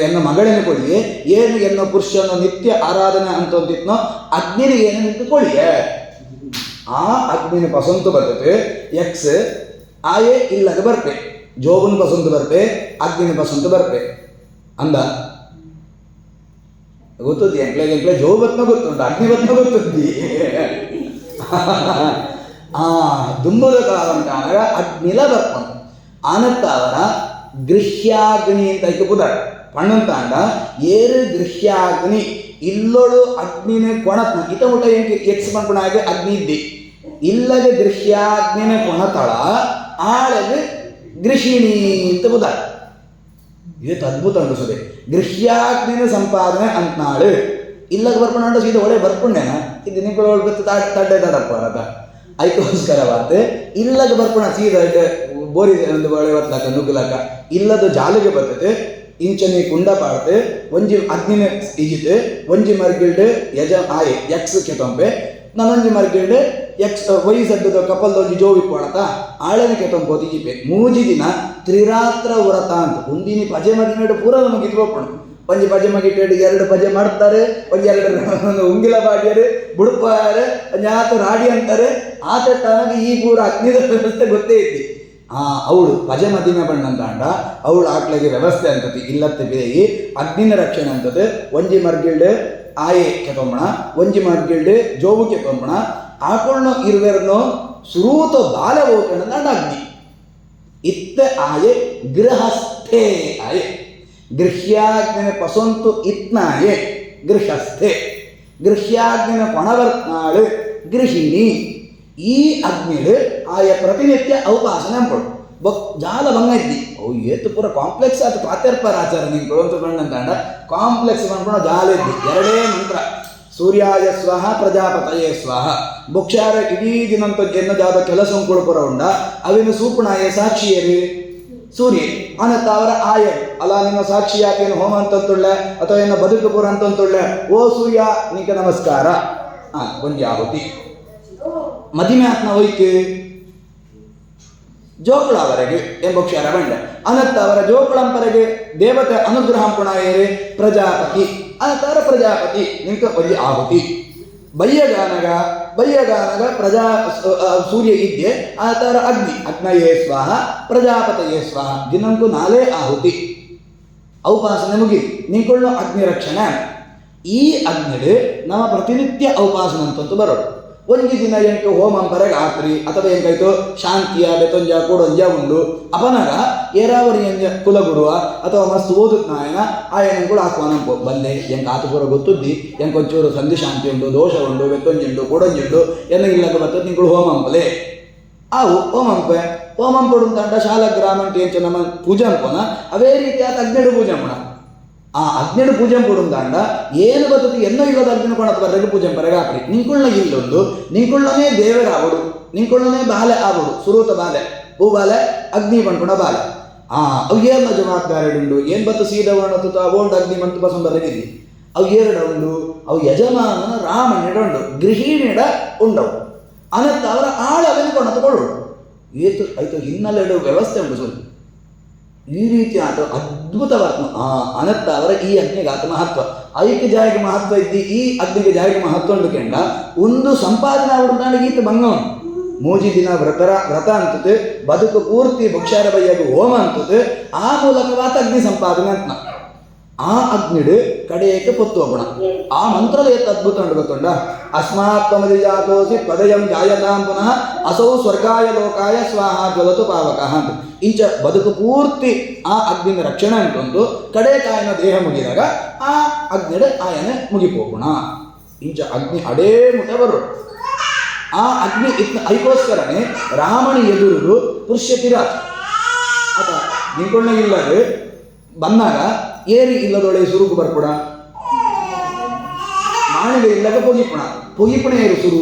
ಎನ್ನ ಮಗಳೇನು ಕೊಳಿಯೆ, ಏನು ಎನ್ನ ಪುರುಷನ ನಿತ್ಯ ಆರಾಧನೆ ಅಂತಂದಿತ್ನೋ ಅಗ್ನಿನ ಏನು ನಿಂತುಕೊಳ್ಳಿಯೇ. ಆ ಅಗ್ನಿನ ಪಸಂತು ಬರ್ತದೆ. ಯಕ್ಷ ಆಯೆ ಇಲ್ಲದ ಬರ್ಪೆ, ಜೋಬನ್ ಪಸಂತು ಬರ್ಪೆ, ಅಗ್ನಿನ ಪಸಂತು ಬರ್ಪೆ ಅಂದ ಗೊತ್ತದ್ದಿ. ಎಂಕ್ಲೆ ಜೋಬತ್ನ ಗೊತ್ತುಂಟು, ಅಗ್ನಿ ಬತ್ನ ಗೊತ್ತದ್ದಿ. ದುಂಬದ ಕಾಲ ಉಂಟಾಗ ಅಗ್ನಿಲ ಬರ್ಪಂಡು ಆನತ್ತ ಅವರ ಗೃಹ್ಯಾಗ್ನಿ ಅಂತ ಐಕೆ ಪುದ ಪಣ್ಣಂತಾಂಡ ಏರು ಗೃಹ್ಯಾಗ್ನಿ ಇಲ್ಲೊಳು ಅಗ್ನಿನ ಕೊಣತ್ನ ಇತ ಊಟ ಎಂಗೆ ಎಕ್ಸ್ ಪಂಪಣಾಗೆ ಅಗ್ನಿ ಇದ್ದಿ ಇಲ್ಲಗೆ ಗೃಹ್ಯಾಗ್ನಿನ ಕೊಣತಳ ಆಳಗೆ ಗೃಹಿಣಿ ಅಂತ ಪುದ. ಇವತ್ತು ಅದ್ಭುತ ಅನಿಸುತ್ತೆ. ಗೃಹ್ಯಾಗ್ನಿನ ಸಂಪಾದನೆ ಅಂತನಾಳು ಇಲ್ಲಗೆ ಬರ್ಪಣ್ಣ ಸೀದಾ ಒಳ್ಳೆ ಬರ್ಪುಣ್ಯನ ಇದು ನಿಂಗಳು ಗೊತ್ತು ತಡ್ಡೆ ತಡಪ್ಪ ಅದ ಅದಕ್ಕೋಸ್ಕರವಾದ ಇಲ್ಲಗೆ ಬರ್ಪಣ ಸೀದಾ ಬೋರಿ ಒಂದು ಒಳ್ಳೆ ಹೊತ್ಲಾಕ ನುಗ್ಗಲಾಕ ಇಲ್ಲದ ಜಾಲಿಗೆ ಬರ್ತದೆ. ಇಂಚನಿ ಕುಂಡ ಪಾಡ್ತೆ ಒಂಜಿ ಅಗ್ನಿನ ಇಜಿತೆ ಒಂಜಿ ಮರ್ಗಿಲ್ಡ್ ಆಯೆ ಯಕ್ಷ ಕೆತೊಂಪೆ ನನ್ನೊಂಜಿ ಮರ್ಗಿಲ್ಡ್ ಯಕ್ಷ ವಯಸ್ಸಡ್ಡದ ಕಪಲ್ದ ಒಂಜಿ ಜೋವಿ ಕೊಡತ ಆಳನೆ ಕೆತೊಂಪೋದು ಇಜಿಪೆ. ಮೂಜಿ ದಿನ ತ್ರಿರಾತ್ರ ವ್ರತ ಅಂತ ಒಂದಿನಿ ಪಜೆ ಮದಿನ ಪೂರ ನಮಗೆ ಇದ್ಬೋಪಣ. ಒಂಜಿ ಪಜೆ ಮಗಿಟ್ಟು ಎರಡು ಪಜೆ ಮಾಡ್ತಾರೆ, ಒಂದು ಉಂಗಿಲ ಬಾಡಿಯರು ಬುಡುಪಾರೆ ಒಂಜಾತ ರಾಡಿ ಅಂತಾರೆ. ಆತ ತನಗೆ ಈ ಪೂರ ಅಗ್ನಿದ ವ್ಯವಸ್ಥೆ ಗೊತ್ತೇ ಇದ್ದಿ. ಅವಳು ಪಜೆ ಮದಿನ ಬಣ್ಣಂತಾಂಡ ಅವಳು ಆಕ್ಳಿಗೆ ವ್ಯವಸ್ಥೆ ಅಂತತಿ ಇಲ್ಲತ್ತೆ ಬೇಯಿ ಅಗ್ನಿನ ರಕ್ಷಣೆ ಅಂತದೆ. ಒಂಜಿ ಮರ್ಗಿಲ್ಡ್ ಆಯೆ ಕೆತೊಂಬಣ, ಒಂಜಿ ಮರ್ಗಿಲ್ಡ್ ಜೋಬು ಕೆತೊಂಬಣ ಆಕಳನ್ನ ಇರುವೆರ್ನೋ ಸುರೂತ ಬಾಲ ಹೋಗ್ಕೊಂಡ ಅಗ್ನಿ ಇತ್ತ ಆಯೆ ಗೃಹಸ್ಥೆ ಆಯೆ ಗೃಹ್ಯಾಗ್ನಿನ ಪಸಂತು ಇತ್ನಾಯೆ ಗೃಹಸ್ಥೆ ಗೃಹ್ಯಾಗ್ನಿನ ಕೊಣವರ್ನಾಳು ಗೃಹಿಣಿ. ಈ ಅಗ್ನಿಡು ಆಯ ಪ್ರತಿನಿತ್ಯ ಅವಕಾಶನ ಅಂಪಡು ಜಾಲ ಬಂಗ ಇದ್ದಿ ಅವು ಏತು ಪೂರ ಕಾಂಪ್ಲೆಕ್ಸ್ ಆಯ್ತು ಪಾತ್ಯರ್ಪರ ಆಚಾರ ನಿಂಗೆ ಅಂತ ಬಂದಂತಾಂಡ ಕಾಂಪ್ಲೆಕ್ಸ್ ಬಂದ್ಕೊಂಡು ಜಾಲ ಇದ್ದಿ. ಎರಡೇ ಮಂತ್ರ ಸೂರ್ಯಾಯ ಸ್ವಾಹ ಪ್ರಜಾಪತಯೇ ಸ್ವಾಹ. ಬೊಕ್ಷಾರ ಇಡೀ ದಿನಂತ ಎನ್ನದಾದ ಕೆಲಸ ಕೊಡುಪುರ ಉಂಡ ಅವಿನ ಸೂಪಣಾಯ ಸಾಕ್ಷಿಯರಿ ಸೂರ್ಯ ಅನತ್ತ ಅವರ ಆಯ ಅಲ್ಲ ನಿಮ್ಮ ಸಾಕ್ಷಿ ಯಾಕೇನು ಹೋಮ ಅಂತಂತುಳ್ಳೆ ಅಥವಾ ಏನ ಬದುಕುಪುರ ಅಂತಂತುಳ್ಳೆ ಓ ಸೂರ್ಯ ನಿಂಗೆ ನಮಸ್ಕಾರ. ಒಂಜಿ ಆಹುತಿ ಮದಿಮೆ ಆತ್ನ ಹೋಯ್ಕೆ ಜೋಕುಳವರೆಗೆ ಎಂಬಕ್ಷರ ಬಂಡೆ ಅನತ್ತ ಅವರ ಜೋಕುಳಂಪರೆಗೆ ದೇವತೆ ಅನುಗ್ರಹಂ ಪುಣಾಯರೆ ಪ್ರಜಾಪತಿ ಅನತ್ತಾರ ಪ್ರಜಾಪತಿ ನಿಂಕ ಒಂಜಿ ಆಹುತಿ. ಬಯ್ಯಗಾನಗ ಪ್ರಜಾ ಸೂರ್ಯ ಇದ್ದೆ ಆತರ ಅಗ್ನಿ ಅಗ್ನಯೇ ಸ್ವಾಹ ಪ್ರಜಾಪತಯೇ ಸ್ವಾಹ ದಿನಂಕು 4 ಆಹುತಿ ಔಪಾಸನೆ ಮುಗಿ ನಿಂಕೊಳ್ಳೋ ಅಗ್ನಿ ರಕ್ಷಣೆ. ಈ ಅಗ್ನಿಡು ನಮ್ಮ ಪ್ರತಿನಿತ್ಯ ಔಪಾಸನೆ ಅಂತಂತೂ ಬರೋದು. ಒಂಜಿ ದಿನ ಎಂಟು ಹೋಮಂಪರೆಗೆ ಆತ್ರಿ ಅಥವಾ ಎಂಕಾಯ್ತು ಶಾಂತಿಯ ಬೆತೊಂಜ ಕೂಡೊಂಜ ಉಂಡು ಅಪನಗ ಏರಾವರಿ ಕುಲಗುರುವ ಅಥವಾ ಮಸ್ತ್ ಓದುತ್ ನಾಯನ ಆಯನ ಕೂಡ ಆಹ್ವಾನಂಪು ಬಂದೆ ಎಂಕ ಆತುಪುರ ಗೊತ್ತುದ್ದಿ ಎಂಕೊಂಚೂರು ಸಂಧಿ ಶಾಂತಿ ಉಂಡು ದೋಷ ಉಂಡು ಬೆತ್ತೊಂಜುಂಡು ಕೂಡೊಂಜುಂಡು ಎನ್ನ ಇಲ್ಲಕ ಬರ್ತದೆ ನಿಂಗಳು ಹೋಮಂಪಲೆ ಅವು ಹೋಮಂಪೆ ಹೋಮಂಪಡು ತಂಡ ಶಾಲಗ್ರಾಮಂಟಿ ಎಂಚ ನಮ್ಮ ಪೂಜೆ ಅಂಪೋನ ಅವೇ ರೀತಿ ಆತ ಅಗ್ನಿಡು ಪೂಜೆ ಮಾಡ ಆ ಅಗ್ನಿಡು ಪೂಜೆ ಕೊಡುಂದಾಂಡ ಏನು ಬರ್ತದೆ ಎನ್ನೋ ಇಲ್ಲದ ಅಗ್ನಿ ಕೊಣದ ಬರಗೆ ಪೂಜೆ ಬರಗೆ ಹಾಕ್ರಿ ನಿಂಕೊಳ್ಳ ಇಲ್ಲೊಂದು ನಿಂಕೊಳ್ಳನೇ ದೇವರ ಆವಡು ನಿಂಕೊಳ್ಳನೇ ಬಾಲೆ ಆವಡು ಸುರೂತ ಬಾಲೆ ಹೂ ಬಾಲೆ ಅಗ್ನಿ ಬಂಡ್ಕೊಂಡ ಬಾಲೆ ಅವು ಏನ ಜವಾಬ್ದಾರಿ ಉಂಡು ಏನು ಬತ್ತು ಸೀದಾ ಒಣತು ಓಂಡು ಅಗ್ನಿ ಮಂಟು ಬಸಂ ಬರಗಿದ್ದಿ ಅವು ಎರಡು ಉಂಡು ಅವು ಯಜಮಾನನ ರಾಮಣ್ಯಡ ಉಂಡು ಗೃಹಿಣಿಡ ಉಂಡವು ಅನತ್ತ ಅವರ ಆಳವನ್ನು ಕೊಣತುಕೊಳ್ಳು ಏತು ಆಯ್ತು ಹಿನ್ನೆಲೆ ವ್ಯವಸ್ಥೆ ಉಂಟು ಸ್ವಲ್ಪ ಈ ರೀತಿ ಆತ ಅದ್ಭುತವಾದ ಅನತ್ತ ಅವರ ಈ ಅಗ್ನಿಗೆ ಆತ ಮಹತ್ವ ಐಕ್ಯ ಜಾಯಿಗೆ ಮಹತ್ವ ಇದ್ದಿ ಈ ಅಗ್ನಿಗೆ ಜಾಯಿಗೆ ಮಹತ್ವ ಉಂಡು ಕೆಂಡ ಒಂದು ಸಂಪಾದನೆ ಅವಡು ಈತ ಬಂಗವನು ಮೂಜಿ ದಿನ ವ್ರತ ಅಂತದ್ದು ಬದುಕು ಪೂರ್ತಿ ಭಕ್ಷಾರ ಬೈಯಾಗ ಹೋಮ ಅಂತದ್ದು ಆ ಮೂಲಕವಾತ ಅಗ್ನಿ ಸಂಪಾದನೆ ಅಂತ ಆ ಅಗ್ನಿಡು ಕಡೆಯಕ್ಕೆ ಪೊತ್ತು ಗುಣ ಆ ಮಂತ್ರದ ಎತ್ತ ಅದ್ಭುತ ಉಂಟು ಗೊತ್ತುಂಡ ಅಸ್ಮಾತ್ಮದಿ ಜಾತೋಸಿ ಪದಯಂ ಜಾಯತಾಂ ಪುನಃ ಅಸೌ ಸ್ವರ್ಗಾಯ ಲೋಕಾಯ ಸ್ವಾಹ ಜ್ವಲತು ಪಾವಕ ಅಂತ ಇಂಚ ಬದುಕು ಪೂರ್ತಿ ಆ ಅಗ್ನಿನ ರಕ್ಷಣೆ ಅಂತಂದು ಕಡೆ ಕಾಯನ ದೇಹ ಮುಗಿದಾಗ ಆ ಅಗ್ನಿಡ ಆಯನ ಮುಗಿಪೋಗುಣ ಇಂಚ ಅಗ್ನಿ ಅಡೇ ಮುಟ ಬರು ಆ ಅಗ್ನಿ ಅದಕ್ಕೋಸ್ಕರನೇ ರಾಮನ ಎದುರು ಪುರುಷತಿರ ಆತ ನಿಂಕೊಳ್ಳ ಇಲ್ಲದೆ ಬಂದಾಗ ಏರಿ ಇಲ್ಲದೊಳೆ ಸುರುಕು ಬರ್ಕೊಡ ಆಣಿಗೆ ಇಲ್ಲಗ ಪೊಗಿಪುಣ ಏರು ಸುರು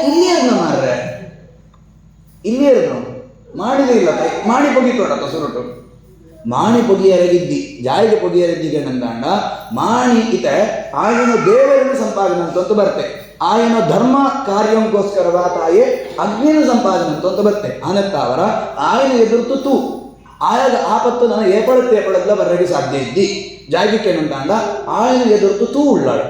ಇಲ್ಲಿ ಇರ್ನ ಮಾರ್ರೆ ಇಲ್ಲಿ ಇರ್ನು ಮಾಡಿದ ಇಲ್ಲ ಮಾಡಿ ಪೊಗಿತೋಡತ್ತ ಸುರುಟು ಮಾಣಿ ಪೊಗಿಯರಗಿದ್ದಿ ಜಾಯಿಗೆ ಪೊಗಿಯರದ್ದಿಗೆ ನಂದಾಂಡ ಮಾಣಿ ಇತ ಆಗಿನ ದೇವರನ್ನು ಸಂಪಾದನೆ ಅಂತ ಬರ್ತೆ ಆಯನ ಧರ್ಮ ಕಾರ್ಯಕ್ಕೋಸ್ಕರವ ತಾಯೇ ಅಗ್ನಿನ ಸಂಪಾದನೆ ಅಂತ ಬರ್ತೆ ಅನತ್ತ ಅವರ ಆಯನ ಎದುರ್ತು ತೂ ಆಯಾಗ ಆಪತ್ತು ನನ್ನ ಏಪಳಲ್ಲ ಬರಗೆ ಸಾಧ್ಯ ಇದ್ದಿ ಜಾಗಕ್ಕೆ ನಂತಾಂಡ ಆಯನ ಎದುರ್ತು ತೂ ಉಳ್ಳಾಳು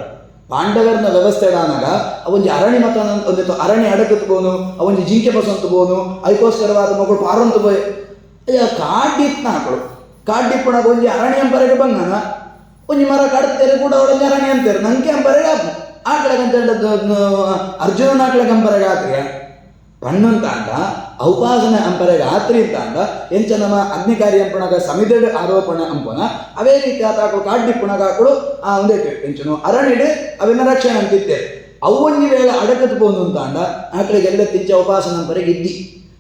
ಪಾಂಡವರನ ವ್ಯವಸ್ಥೆ ಆನಾಗ ಅವೊಂಜಿ ಅರಣಿ ಮತ ಒಂದಿತ್ತು ಅರಣಿ ಅಡಕತ್ತು ಬೋನು ಅವೊಂಜಿ ಜಿಂಕೆ ಬಸಂತು ಬೋನು ಅದಕ್ಕೋಸ್ಕರವಾದ ಮಗಳು ಪಾರಂತು ಬೋಯ್ ಅಯ್ಯ ಕಾಡ್ಡಿತ್ನ ಹಾಕಳು ಕಾಡ್ಡಿಪ್ಪುಣಗ ಒಂಜಿ ಅರಣಿ ಅಂಪರೆಗೆ ಬಂಗನ ಒಂಜಿ ಮರ ಕಡ್ತೇರೆ ಕೂಡ ಅವಳಲ್ಲಿ ಅರಣಿ ಅಂತಾರೆ ನಂಗೆ ಅಂಪರೆಗೆ ಆಕಳಗಂತ ಅರ್ಜುನನ ಆಕಳಗೆ ಅಂಪರೆಗೆ ಆತ್ರಿಯ ಪಣ್ಣಂತಾಂಡ ಔಪಾಸನೆ ಅಂಪರೆಗೆ ಆತ್ರಿ ಅಂತಾಂಡ ಎಂಚ ನಮ್ಮ ಅಗ್ನಿಕಾರಿ ಅಂಪಣಗ ಸಮಿದೆಡ್ ಆರೋಪಣೆ ಅಂಪನ ಅವೇ ರೀತಿ ಆತಾಕಳು ಕಾಡ್ಡಿಪ್ಪುಣಗ ಹಾಕಳು ಒಂದೇಟು ಎಂಚನು ಅರಣಿಡು ಅವಿನ ರಕ್ಷಣೆ ಅಂತಿದ್ದೇವೆ ಅವೊಂಜಿ ವೇಳೆ ಅಡಕತ್ ಬೋನು ಅಂತಾಂಡ ಆಕಳಿಗೆಲ್ಲ ತಿಂಚ ಉಪಾಸನ ಅಂಪರೆಗೆ ಇದ್ದಿ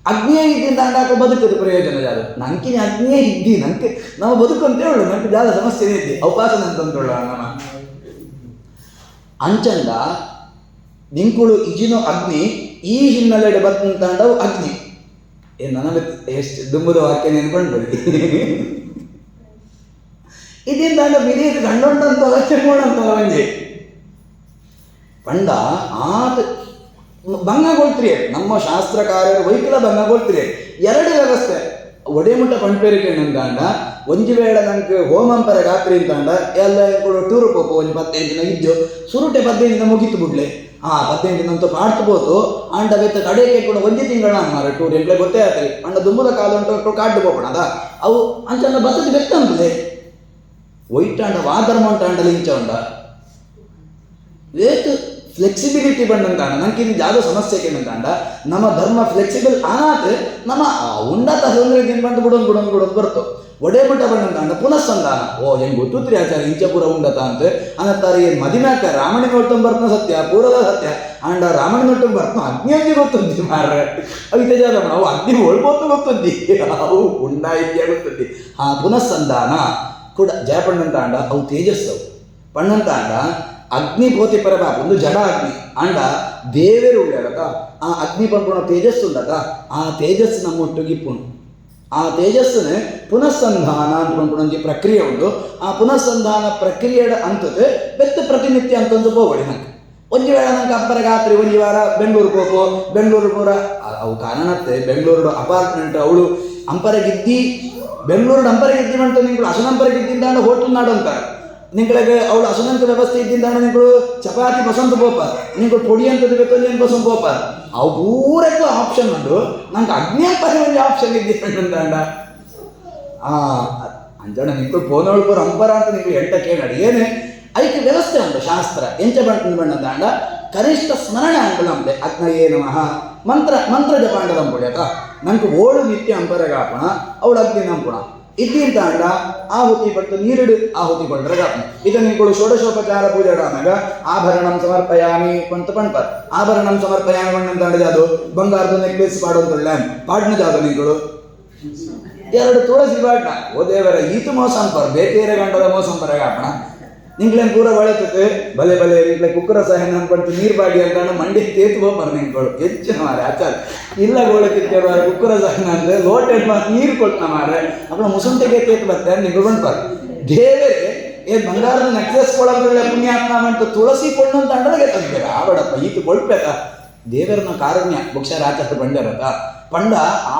ಅಗ್ನಿಯೇ ಇದ್ದಿಂದ ಆಕ ಬದುಕದು ಪ್ರಯೋಜನ ಜಾದು ನಂಗೆ ಅಗ್ನಿಯೇ ಇದ್ದಿ ನಂಗೆ ನಾವು ಬದುಕು ಅಂತ ಹೇಳು ನಂಗೆ ಜಾದ ಸಮಸ್ಯೆ ಇದ್ದಿ ಉಪಾಸನ ಅಂತಂತೇಳು ನಮ್ಮ ಅಂಚಂದ ನಿಂಕುಳು ಇಜಿನೋ ಅಗ್ನಿ ಈ ಹಿನ್ನೆಲೆ ಬಂತಂಡವು ಅಗ್ನಿ ನನಗೆ ಎಷ್ಟು ದುಂಬುದ ವಾಕ್ಯ ನೆನ್ಕೊಂಡು ಬರೀ ಇದಿಂದ ಬಿರಿಯದು ಗಂಡೊಂಡಂತ ಚೆನ್ನೋಣಂತಲ್ಲ ಮಂಜೆ ಪಂಡ ಆತ ಭಂಗಗೊಳ್ತೀರಿ ನಮ್ಮ ಶಾಸ್ತ್ರಕಾರರು ವೈಕಲ ಭಂಗಗೊಳ್ತೀರಿ ಎರಡು ವ್ಯವಸ್ಥೆ ಒಡೆಮುಟ್ಟ ಪಂಪೇರಿಕೆ ನಂತಾಂಡ ಒಂಜಿ ವೇಳೆ ನಂಗೆ ಹೋಮಂಪರ ಗಾತ್ರಿ ಅಂತಾಂಡ ಎಲ್ಲ ಕೂಡ ಟೂರ್ ಹೋಗು ಒಂದು 15 ದಿನ ಇದ್ದು ಸುರುಟೆ 15 ದಿನ ಮುಗಿತು ಬಿಡ್ಲೆ 15 ದಿನ ಅಂತೂ ಕಾಡ್ತು ಅಂಡ ಬೆತ್ತ ಕಡೆಗೆ ಕೂಡ ಒಂಜಿ ತಿಂಗಳ ಮಾರ ಟೂರ್ ಎಂಗ್ಲೆ ಗೊತ್ತೇ ಆಗ್ತದೆ ಅಂಡ ದುಂಬದ ಕಾಲ ಉಂಟು ಕಾಡ್ಡು ಹೋಗೋಣ ಅದ ಅವು ಅಂಚಂಡ ಬತ್ತದ ಬೆತ್ತ ಅಂತದೆ ಒಯ್ಟಾಂಡ ವಾಧರ್ಮ ಉಂಟಾಂಡಲ್ಲಿ ಇಂಚ ಉಂಡ ವೇತ್ ಫ್ಲೆಕ್ಸಿಬಿಲಿಟಿ ಬಂದಂತಾಂಡ ನಂಗೆ ಇದು ಯಾವುದೋ ಸಮಸ್ಯೆ ಕೇಳಂತಾಂಡ ನಮ್ಮ ಧರ್ಮ ಫ್ಲೆಕ್ಸಿಬಲ್ ಆನಾತ್ ನಮ್ಮ ಉಂಡತ ತೊಂದರೆಗೆ ಬಂದು ಬಿಡೋದು ಬರ್ತು ಒಡೆ ಮಟ್ಟ ಬಂದಂತಾಂಡ ಪುನಃಸಂಧಾನ ಹೆಂಗೆ ಗೊತ್ತುತ್ರಿ ಆಚಾರ ಇಂಚ ಪೂರ ಉಂಡತ ಅಂತ ಅನ್ನತ್ತಾರೆ ಏನು ಮದಿನಾಕ ರಾಮಣಿ ನೋಡ್ತಂದು ಬರ್ತನ ಸತ್ಯ ಪೂರದ ಸತ್ಯ ಅಂಡ ರಾಮಣಿ ನೋಡ್ತಂದು ಬರ್ತನ ಅಗ್ನಿ ಅಗ್ನಿ ಗೊತ್ತುಂದಿ ಮಾರ್ರೆ ಅವಿತೆ ಜಾದ ಅವು ಅಗ್ನಿ ಒಳ್ಬೋದು ಗೊತ್ತುಂದಿ ಅವು ಉಂಡ ಇದ್ಯಾ ಗೊತ್ತುಂದಿ ಪುನಃಸಂಧಾನ ಕೂಡ ಜಯಪಣ್ಣಂತಾಂಡ ಅವು ತೇಜಸ್ಸವು ಪಣ್ಣಂತಾಂಡ ಅಗ್ನಿ ಭೋತಿ ಪರಬ ಒಂದು ಜಡ ಅಗ್ನಿ ಅಂಡ ದೇವೇರು ಉಳ್ಳಾಡಕ ಆ ಅಗ್ನಿ ಪಂಪುಣ ತೇಜಸ್ಸು ಉಂಡಕ ಆ ತೇಜಸ್ಸು ನಮ್ಮೊಟ್ಟಿಗಿಪ್ಪುಣು ಆ ತೇಜಸ್ಸನ್ನು ಪುನಃಸಂಧಾನ ಅಂತ ಪಂಪುಣಂಜಿ ಪ್ರಕ್ರಿಯೆ ಉಂಟು ಆ ಪುನಃಸಂಧಾನ ಪ್ರಕ್ರಿಯೆಯ ಅಂತದ್ದು ಬೆತ್ತ ಪ್ರತಿನಿತ್ಯ ಅಂತಂದು ಹೋಗೋಡಿ ನಂಗೆ ಒಂಜಿ ವೇಳೆ ನಂಗೆ ಅಪ್ಪರಗಾತ್ರಿ ಒಂಜಿ ವಾರ ಬೆಂಗಳೂರು ಹೋಗು ಬೆಂಗಳೂರು ಪೂರ ಅವು ಕಾರಣತ್ತೆ ಬೆಂಗಳೂರು ಅಪಾರ್ಟ್ಮೆಂಟ್ ಅವಳು ಅಂಪರಗಿದ್ದಿ ಬೆಂಗಳೂರು ಅಂಪರಗಿದ್ದಿ ಬಂತು ನಿಂಗಳು ಅಸನಂಪರಗಿದ್ದಿಂದ ಹೋಟೆಲ್ ನಾಡು ಅಂತಾರೆ ನಿಂಗಳಿಗೆ ಅವಳು ಅಸನಂತ ವ್ಯವಸ್ಥೆ ಇದ್ದಿಂದ ನಿಂಗಳು ಚಪಾತಿ ಬಸಂತ ಬೋಪ ನಿಂಗಳು ಪೊಡಿ ಅಂತದ್ದು ಬೇಕು ನೀನು ಬಸಂತ ಬೋಪ ಅವು ಪೂರಕ್ಕೂ ಆಪ್ಷನ್ ಉಂಟು ನಂಗೆ ಅಗ್ನಿ ಅಂಪರೆ ಒಂದು ಆಪ್ಷನ್ ಇದ್ದಂಡ ಅಂಜಣ ನಿಂಗಳು ಫೋನವಳು ಪೂರ ಅಂಪರ ಅಂತ ನಿಂಗಳು ಎಂಟ ಕೇಳಿ ಏನೇ ಅದಕ್ಕೆ ವ್ಯವಸ್ಥೆ ಉಂಟು ಶಾಸ್ತ್ರ ಎಂಚ ಬಣ್ಣದಾಂಡ ಕನಿಷ್ಠ ಸ್ಮರಣೆ ಅಂಕುಲ ಅಂತೆ ಅಗ್ನಯೇ ನಮಃ ಮಂತ್ರ ಜಪಾಂಡದಂಪುಳಿ ಅಕ್ಕ ನಂಗೆ ಓಳು ನಿತ್ಯ ಅಂಪರಗಾಪಣ ಅವಳು ಅಗ್ನಿ ನಂಪುಣ ಇದ್ದಿಂತಾಂಡ ಆಹುತಿ ಪಟ್ಟು ನೀರುಡು ಆಹುತಿ ಕೊಡ್ರೆ ಇದು ನಿಂಗಳು ಷೋಡಶೋಪಚಾರ ಪೂಜೆ ಆದಾಗ ಆಭರಣಂ ಸಮರ್ಪಯಾಮಿ ಪಂತ ಪಂಪ ಆಭರಣಂ ಸಮರ್ಪಯಾಮಿ ಪಣ್ಣಂತಾಂಡ ಅದು ಬಂಗಾರದ ನೆಕ್ಲೆಸ್ ಪಾಡೋಂತೊಳ್ಳೆ ಪಾಡ್ನ ಜಾಗ ನಿಂಗಳು 2 ತುಳಸಿ ಪಾಡ್ನ ಓ ದೇವರ ಈತು ಮೋಸ ಅಂಪರ್ ಬೇಕೇರೆ ಗಂಡದ ಮೋಸ ಅಂಪರಗಾಪಣ ನಿಂಗ್ಲೇನು ಪೂರ ಒಳತಕ್ಕೆ ಬಲೆ ನಿಂಗ್ಲೆ ಕುಕ್ಕರ ಸಹನ ಅನ್ಕೊಂಡು ನೀರು ಬಾಡಿ ಅಂತ ಮಂಡಿ ತೇತು ಹೋಗ್ಬಾರ ನಿಂಗಳು ಹೆಚ್ಚಿನ ಮಾರೆ ಆಚಾರ ಇಲ್ಲ ಗೋಳಕ್ಕೆ ಕುಕ್ಕರ ಸಹನ ಅಂದರೆ ಲೋಟೆ ನೀರು ಕೊಟ್ಟನ ಮಾರೆ ಅಪ್ಪಳ ಮುಸುಂಟೆಗೆ ತೇತು ಬರ್ತಾರೆ ನಿಂಗಳು ಬಂದ್ಬಾರ ದೇವರೇ ಬಂಗಾರದ ನೆಕ್ಲೆಸ್ ಕೊಡೋದ್ರಲ್ಲ ಪುಣ್ಯಾತ್ಮ ಅಂತ ತುಳಸಿ ಕೊಂಡು ಅಂತ ಅಂಡದಾಗೆ ತಂತೇವೆ ಆವಡಪ್ಪ ಈತು ಕೊಳ್ಬೇಕ ದೇವರನ್ನ ಕಾರುಣ್ಯ ಬಹುಶಃ ಆಚಾರ ಬಂಡರತ ಪಂಡ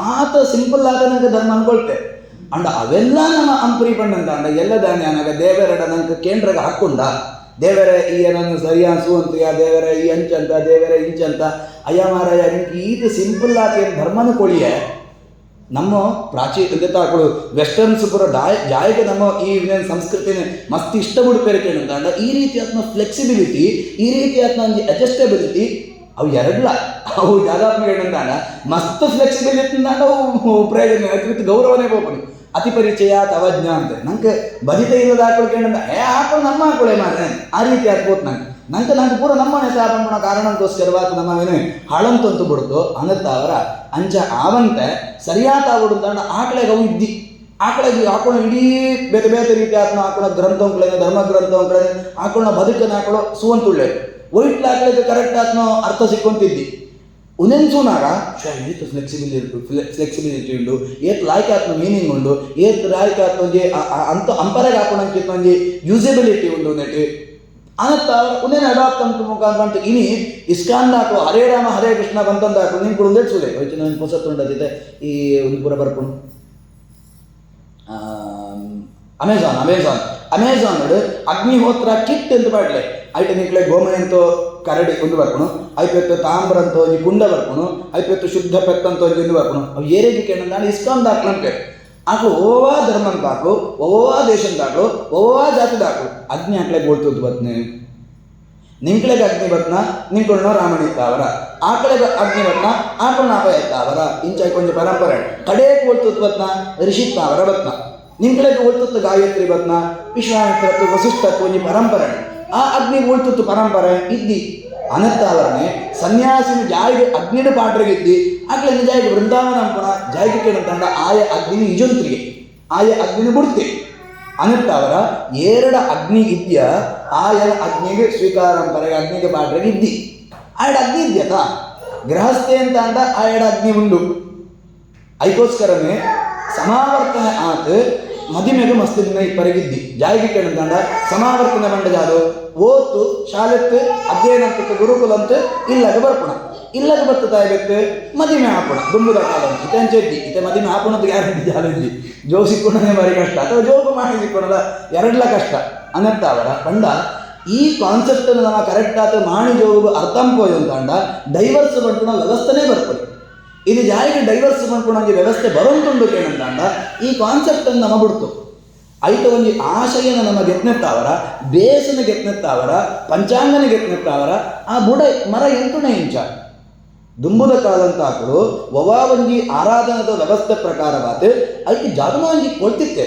ಆತ ಸಿಂಪಲ್ ಆದ ನಂಗೆ ಧರ್ಮ ಅನ್ಕೊಳ್ತೆ ಅಂಡ ಅವೆಲ್ಲ ನಮ್ಮ ಅಂಪುರಿ ಪಣ್ಣಂತ ಅಂಡ ಎಲ್ಲ ಧಾನ್ಯ ನನಗೆ ದೇವರಡ ನಂಗೆ ಕೇಂದ್ರಗೆ ಹಾಕ್ಕೊಂಡ ದೇವರ ಈ ಏನನ್ನು ಸರಿಯಾಸು ಅಂತೀಯ ದೇವರ ಈ ಅಂಚಂತ ದೇವರ ಇಂಚಂತ ಅಯ್ಯ ಮಾರಾಯ ನಿಂಗೆ ಈದು ಸಿಂಪಲ್ ಆಗಿ ಧರ್ಮನ ಕೊಳಿಯೇ ನಮ್ಮ ತಾಕಳು ವೆಸ್ಟರ್ನ್ಸ್ ಪುರ ಜಾಯಿಗೆ ನಮ್ಮ ಈ ಸಂಸ್ಕೃತಿನ ಮಸ್ತ್ ಇಷ್ಟ ಬಿಡ್ಪೇರಿಕೆ ಅಂಡ ಈ ರೀತಿ ಆತ್ಮ ಫ್ಲೆಕ್ಸಿಬಿಲಿಟಿ ಈ ರೀತಿ ಆತ್ಮ ಅಡ್ಜಸ್ಟಬಿಲಿಟಿ ಅವು ಎರಡಲ್ಲ ಅವು ಜಾದಾತ್ಮ ಏನಂತಾಂಡ ಮಸ್ತ್ ಫ್ಲೆಕ್ಸಿಬಿಲಿಟಿ ಅವು ಪ್ರಯೋಜನ ಅತಿ ಗೌರವನೇ ಹೋಗ್ಬನಿ ಅತಿ ಪರಿಚಯ ತವಜ್ಞ ಅಂತ ನಂಗೆ ಬದಿತ ಇಲ್ಲದ ಹಾಕೊಳ್ಕೆ ಹಾಕೊಂಡು ನಮ್ಮ ಹಾಕೊಳ್ಳೆ ಮಾರೆ ಆ ರೀತಿ ಹಾಕ್ಬೋದು ನಂಗೆ ಪೂರ ನಮ್ಮನೆ ಸಾಪಣ ಕಾರಣಕ್ಕೋಸ್ಕರವಾದ ನಮ್ಮವೇನು ಹಳಂತಂತು ಬಿಡ್ತು ಅನ್ನತ್ತ ಅವರ ಅಂಚ ಆವಂತೆ ಸರಿಯಾದ ಬಿಡುತ್ತಂಡ ಆಕಳೆಗೆ ಅವು ಇದ್ದಿ ಆಕಳಿಗೆ ಆಕೋಣ ಇಡೀ ಬೇತೆ ಬೇತೆ ರೀತಿ ಆತ್ಮ ಆಕೋಣ ಗ್ರಂಥಗಳೇನು ಧರ್ಮ ಗ್ರಂಥಗಳೇನು ಆಕೋಣ ಬದುಕನ್ನು ಹಾಕೊಳ್ಳೋ ಸುವಂತುಳ್ಳೆ ಒಯ್ಟ್ಲ ಹಾಕಲಿಕ್ಕೆ ಕರೆಕ್ಟ್ ಆತ್ಮ ಅರ್ಥ ಸಿಕ್ಕೊಂತಿದ್ದಿ ಉನೆನ್ಸುನಾಗ ಏತ್ ಫ್ಲೆಕ್ಸಿಬಿಲಿಟಿ ಉಂಡು ಏತ್ ಲಾಯ್ಕ ಆತ್ಮ ಮೀನಿಂಗ್ ಉಂಡು ಏತ್ ಲಾಯ್ಕ ಆತ್ಮ ಅಂತ ಅಂಪರೆಗೆ ಹಾಕೋಣಕ್ಕೆ ಒಂಜಿ ಯೂಸಬಿಲಿಟಿ ಉಂಡು ನೆಟ್ಟು ಅನತ್ತ ಉನೇನು ಅಡಾಪ್ಟ್ ಅಂತ ಮುಖಾಂತರ ಇನಿ ಇಸ್ಕಾನ್ ಹಾಕೋ ಹರೇ ರಾಮ ಹರೇ ಕೃಷ್ಣ ಬಂತಂದ ಹಾಕೋ ನಿಂಗೆ ಕೂಡ ಒಂದೇಟ್ಸುದೆ ವೈಚಿನ ಹೊಸತ್ತುಂಡದಿದೆ ಈ ಒಂದು ಪೂರ ಬರ್ಕೊಂಡು ಅಮೆಝಾನ್ ಅಗ್ನಿಹೋತ್ರ ಕಿಟ್ ಅಂತ ಮಾಡಲೆ ಐಟು ನಿಕ್ಲೆ ಗೋಮಯ ಅಂತೋ ಕರಡಿ ಒಂದು ಬರ್ಕೊಣು ಐಪತ್ತು ತಾಮ್ರ ಅಂತ ಒಂಜಿ ಕುಂಡ ಬರ್ಕೊಣು ಐಪತ್ತು ಶುದ್ಧ ಪೆತ್ತ ಅಂತ ಒಂಜಿ ಬರ್ಕೊಣು ಅವು ಏರೇಗಿ ಕೇಳ ಇಸ್ಕಾನ್ ದಾಖಲಂತೆ ಆಕಳು ಓವಾ ಧರ್ಮಂ ದಾಖಲು ಓವಾ ದೇಶದ ದಾಖಲು ಓವಾ ಜಾತಿ ದಾಖಲು ಅಗ್ನಿ ಹಾಕ್ಲೆ ಬೋಳ್ತದ್ದು ಬತ್ನೆ ನಿಂಕ್ಳೆಗೆ ಅಗ್ನಿ ಬತ್ನ ನಿಂಕೊಳ್ಳೋ ರಾಮಣ ಇತ್ತಾವರ ಆಕಳೆಗೆ ಅಗ್ನಿ ಬತ್ನ ಆಕಳನ ಅಪಾಯ ಇತ್ತಾವರ ಇಂಚಾಯ್ಕ ಒಂಜಿ ಪರಂಪರೆ ಕಡೆಗೆ ಬೋಳ್ತದ್ದು ಬತ್ನ ಋಷಿತ್ತಾವರ ಬತ್ನ ನಿಂಕ್ಳೆಗೆ ಓಳ್ತತ್ತು ಗಾಯತ್ರಿ ಬತ್ನ ವಿಶ್ವಾಮಿತ್ರತ್ತು ವಸಿಷ್ಠತ್ತು ಒಂಜಿ ಪರಂಪರೆ ಆ ಅಗ್ನಿ ಓಳ್ತತ್ತು ಪರಂಪರೆ ಇದ್ದಿ ಅನತ್ತಾವರಣೆ ಸನ್ಯಾಸಿನ ಜಾಯಿಗೆ ಅಗ್ನಿಡ ಪಾಟ್ರಿಗಿದ್ದಿ ಆಕಳಿನ ಜಾಯಿಗೆ ವೃಂದಾವನ ಅಂಪಣ ಜಾಯಿಗೆ ಕೇಳಂತಂಡ ಆಯ ಅಗ್ನಿ ನಿಜಂತ್ರಿಗೆ ಆಯ ಅಗ್ನಿನ ಬಿಡ್ತೆ ಅನತ್ತಾವರ ಏರಡ ಅಗ್ನಿ ಇದ್ಯ ಆಯ ಅಗ್ನಿಗೆ ಸ್ವೀಕಾರ ಅಂಪರೆಗೆ ಅಗ್ನಿಗೆ ಪಾಟ್ರಿಗೆ ಇದ್ದಿ ಆಯಡ ಅಗ್ನಿ ಇದ್ಯತ ಗೃಹಸ್ಥೆ ಅಂತ ಅಂಡ ಆಯಡ ಅಗ್ನಿ ಉಂಡು ಅದಕ್ಕೋಸ್ಕರನೇ ಸಮಾವರ್ತನೆ ಆತ ಮದಿಮೆಗೆ ಮಸ್ತ್ ದಿನ ಇಪ್ಪರೆಗಿದ್ದಿ ಜಾಯಿಗೆ ಕೇಳಂತಂಡ ಸಮಾವರ್ತನೆ ಬಂಡ ಜಾದು ಓತು ಶಾಲೆತ್ತು ಅಧ್ಯಯನಕ್ಕೆ ಗುರುಕುಲಂತ ಇಲ್ಲಗೆ ಬರ್ಪುಣ ಇಲ್ಲಗೆ ಬತ್ತು ತಾಯ್ಬೇಕು ಮದಿಮೆ ಹಾಪುಣ ದುಂಬುದ ಕಾಲ ಇತಂಚೆದ್ದಿ ಇತ ಮದಿಮೆ ಹಾಪುಣದ ಗ್ಯಾರಂಟಿ ಜಾಲಿದ್ದಿ ಜೋ ಸಿಕ್ಕೋಣನೇ ಬಾರಿ ಕಷ್ಟ ಅಥವಾ ಜೋಗು ಮಾಡಿ ಸಿಕ್ಕೋಣದ ಎರಡ್ಲ ಕಷ್ಟ ಅನ್ನತ್ತ ಅವರ ಪಂಡ ಈ ಕಾನ್ಸೆಪ್ಟನ್ನು ನಮ್ಮ ಕರೆಕ್ಟ್ ಆತ ಮಾಡಿ ಜೋಗು ಅರ್ಥಂಪೋಯ್ ಅಂತಂಡ ಡೈವರ್ಸ್ ಬಂಟುಣ ವ್ಯವಸ್ಥೆನೇ ಬರ್ಪಡಿ ಇದು ಜಾಯಿಗೆ ಡೈವರ್ಸ್ ಮಾಡ್ಕೊಂಡಂಗೆ ವ್ಯವಸ್ಥೆ ಬರೋಂತುಂಡು ಕೇಳಂತಂಡ ಈ ಕಾನ್ಸೆಪ್ಟನ್ನು ನಮ್ಮ ಬಿಡ್ತು ಐತ ಒಂಜಿ ಆಶಯನ ನಮ್ಮ ಗೆತ್ನೆತ್ತಾವರ ಬೇಸನ ಗೆತ್ನೆತ್ತಾವರ ಪಂಚಾಂಗನ ಗೆತ್ನೆತ್ತಾವರ ಆ ಬುಡ ಮರ ಎಂಟುನೇ ಇಂಚ ದುಂಬುದ ಕಾಲ ಅಂತ ಹಾಕಲು ಒವಾ ಒಂಜಿ ಆರಾಧನದ ವ್ಯವಸ್ಥೆ ಪ್ರಕಾರವಾದ ಅದಕ್ಕೆ ಜಾಗಮ ಒಂಜಿ ಕೊಳ್ತಿತ್ತೆ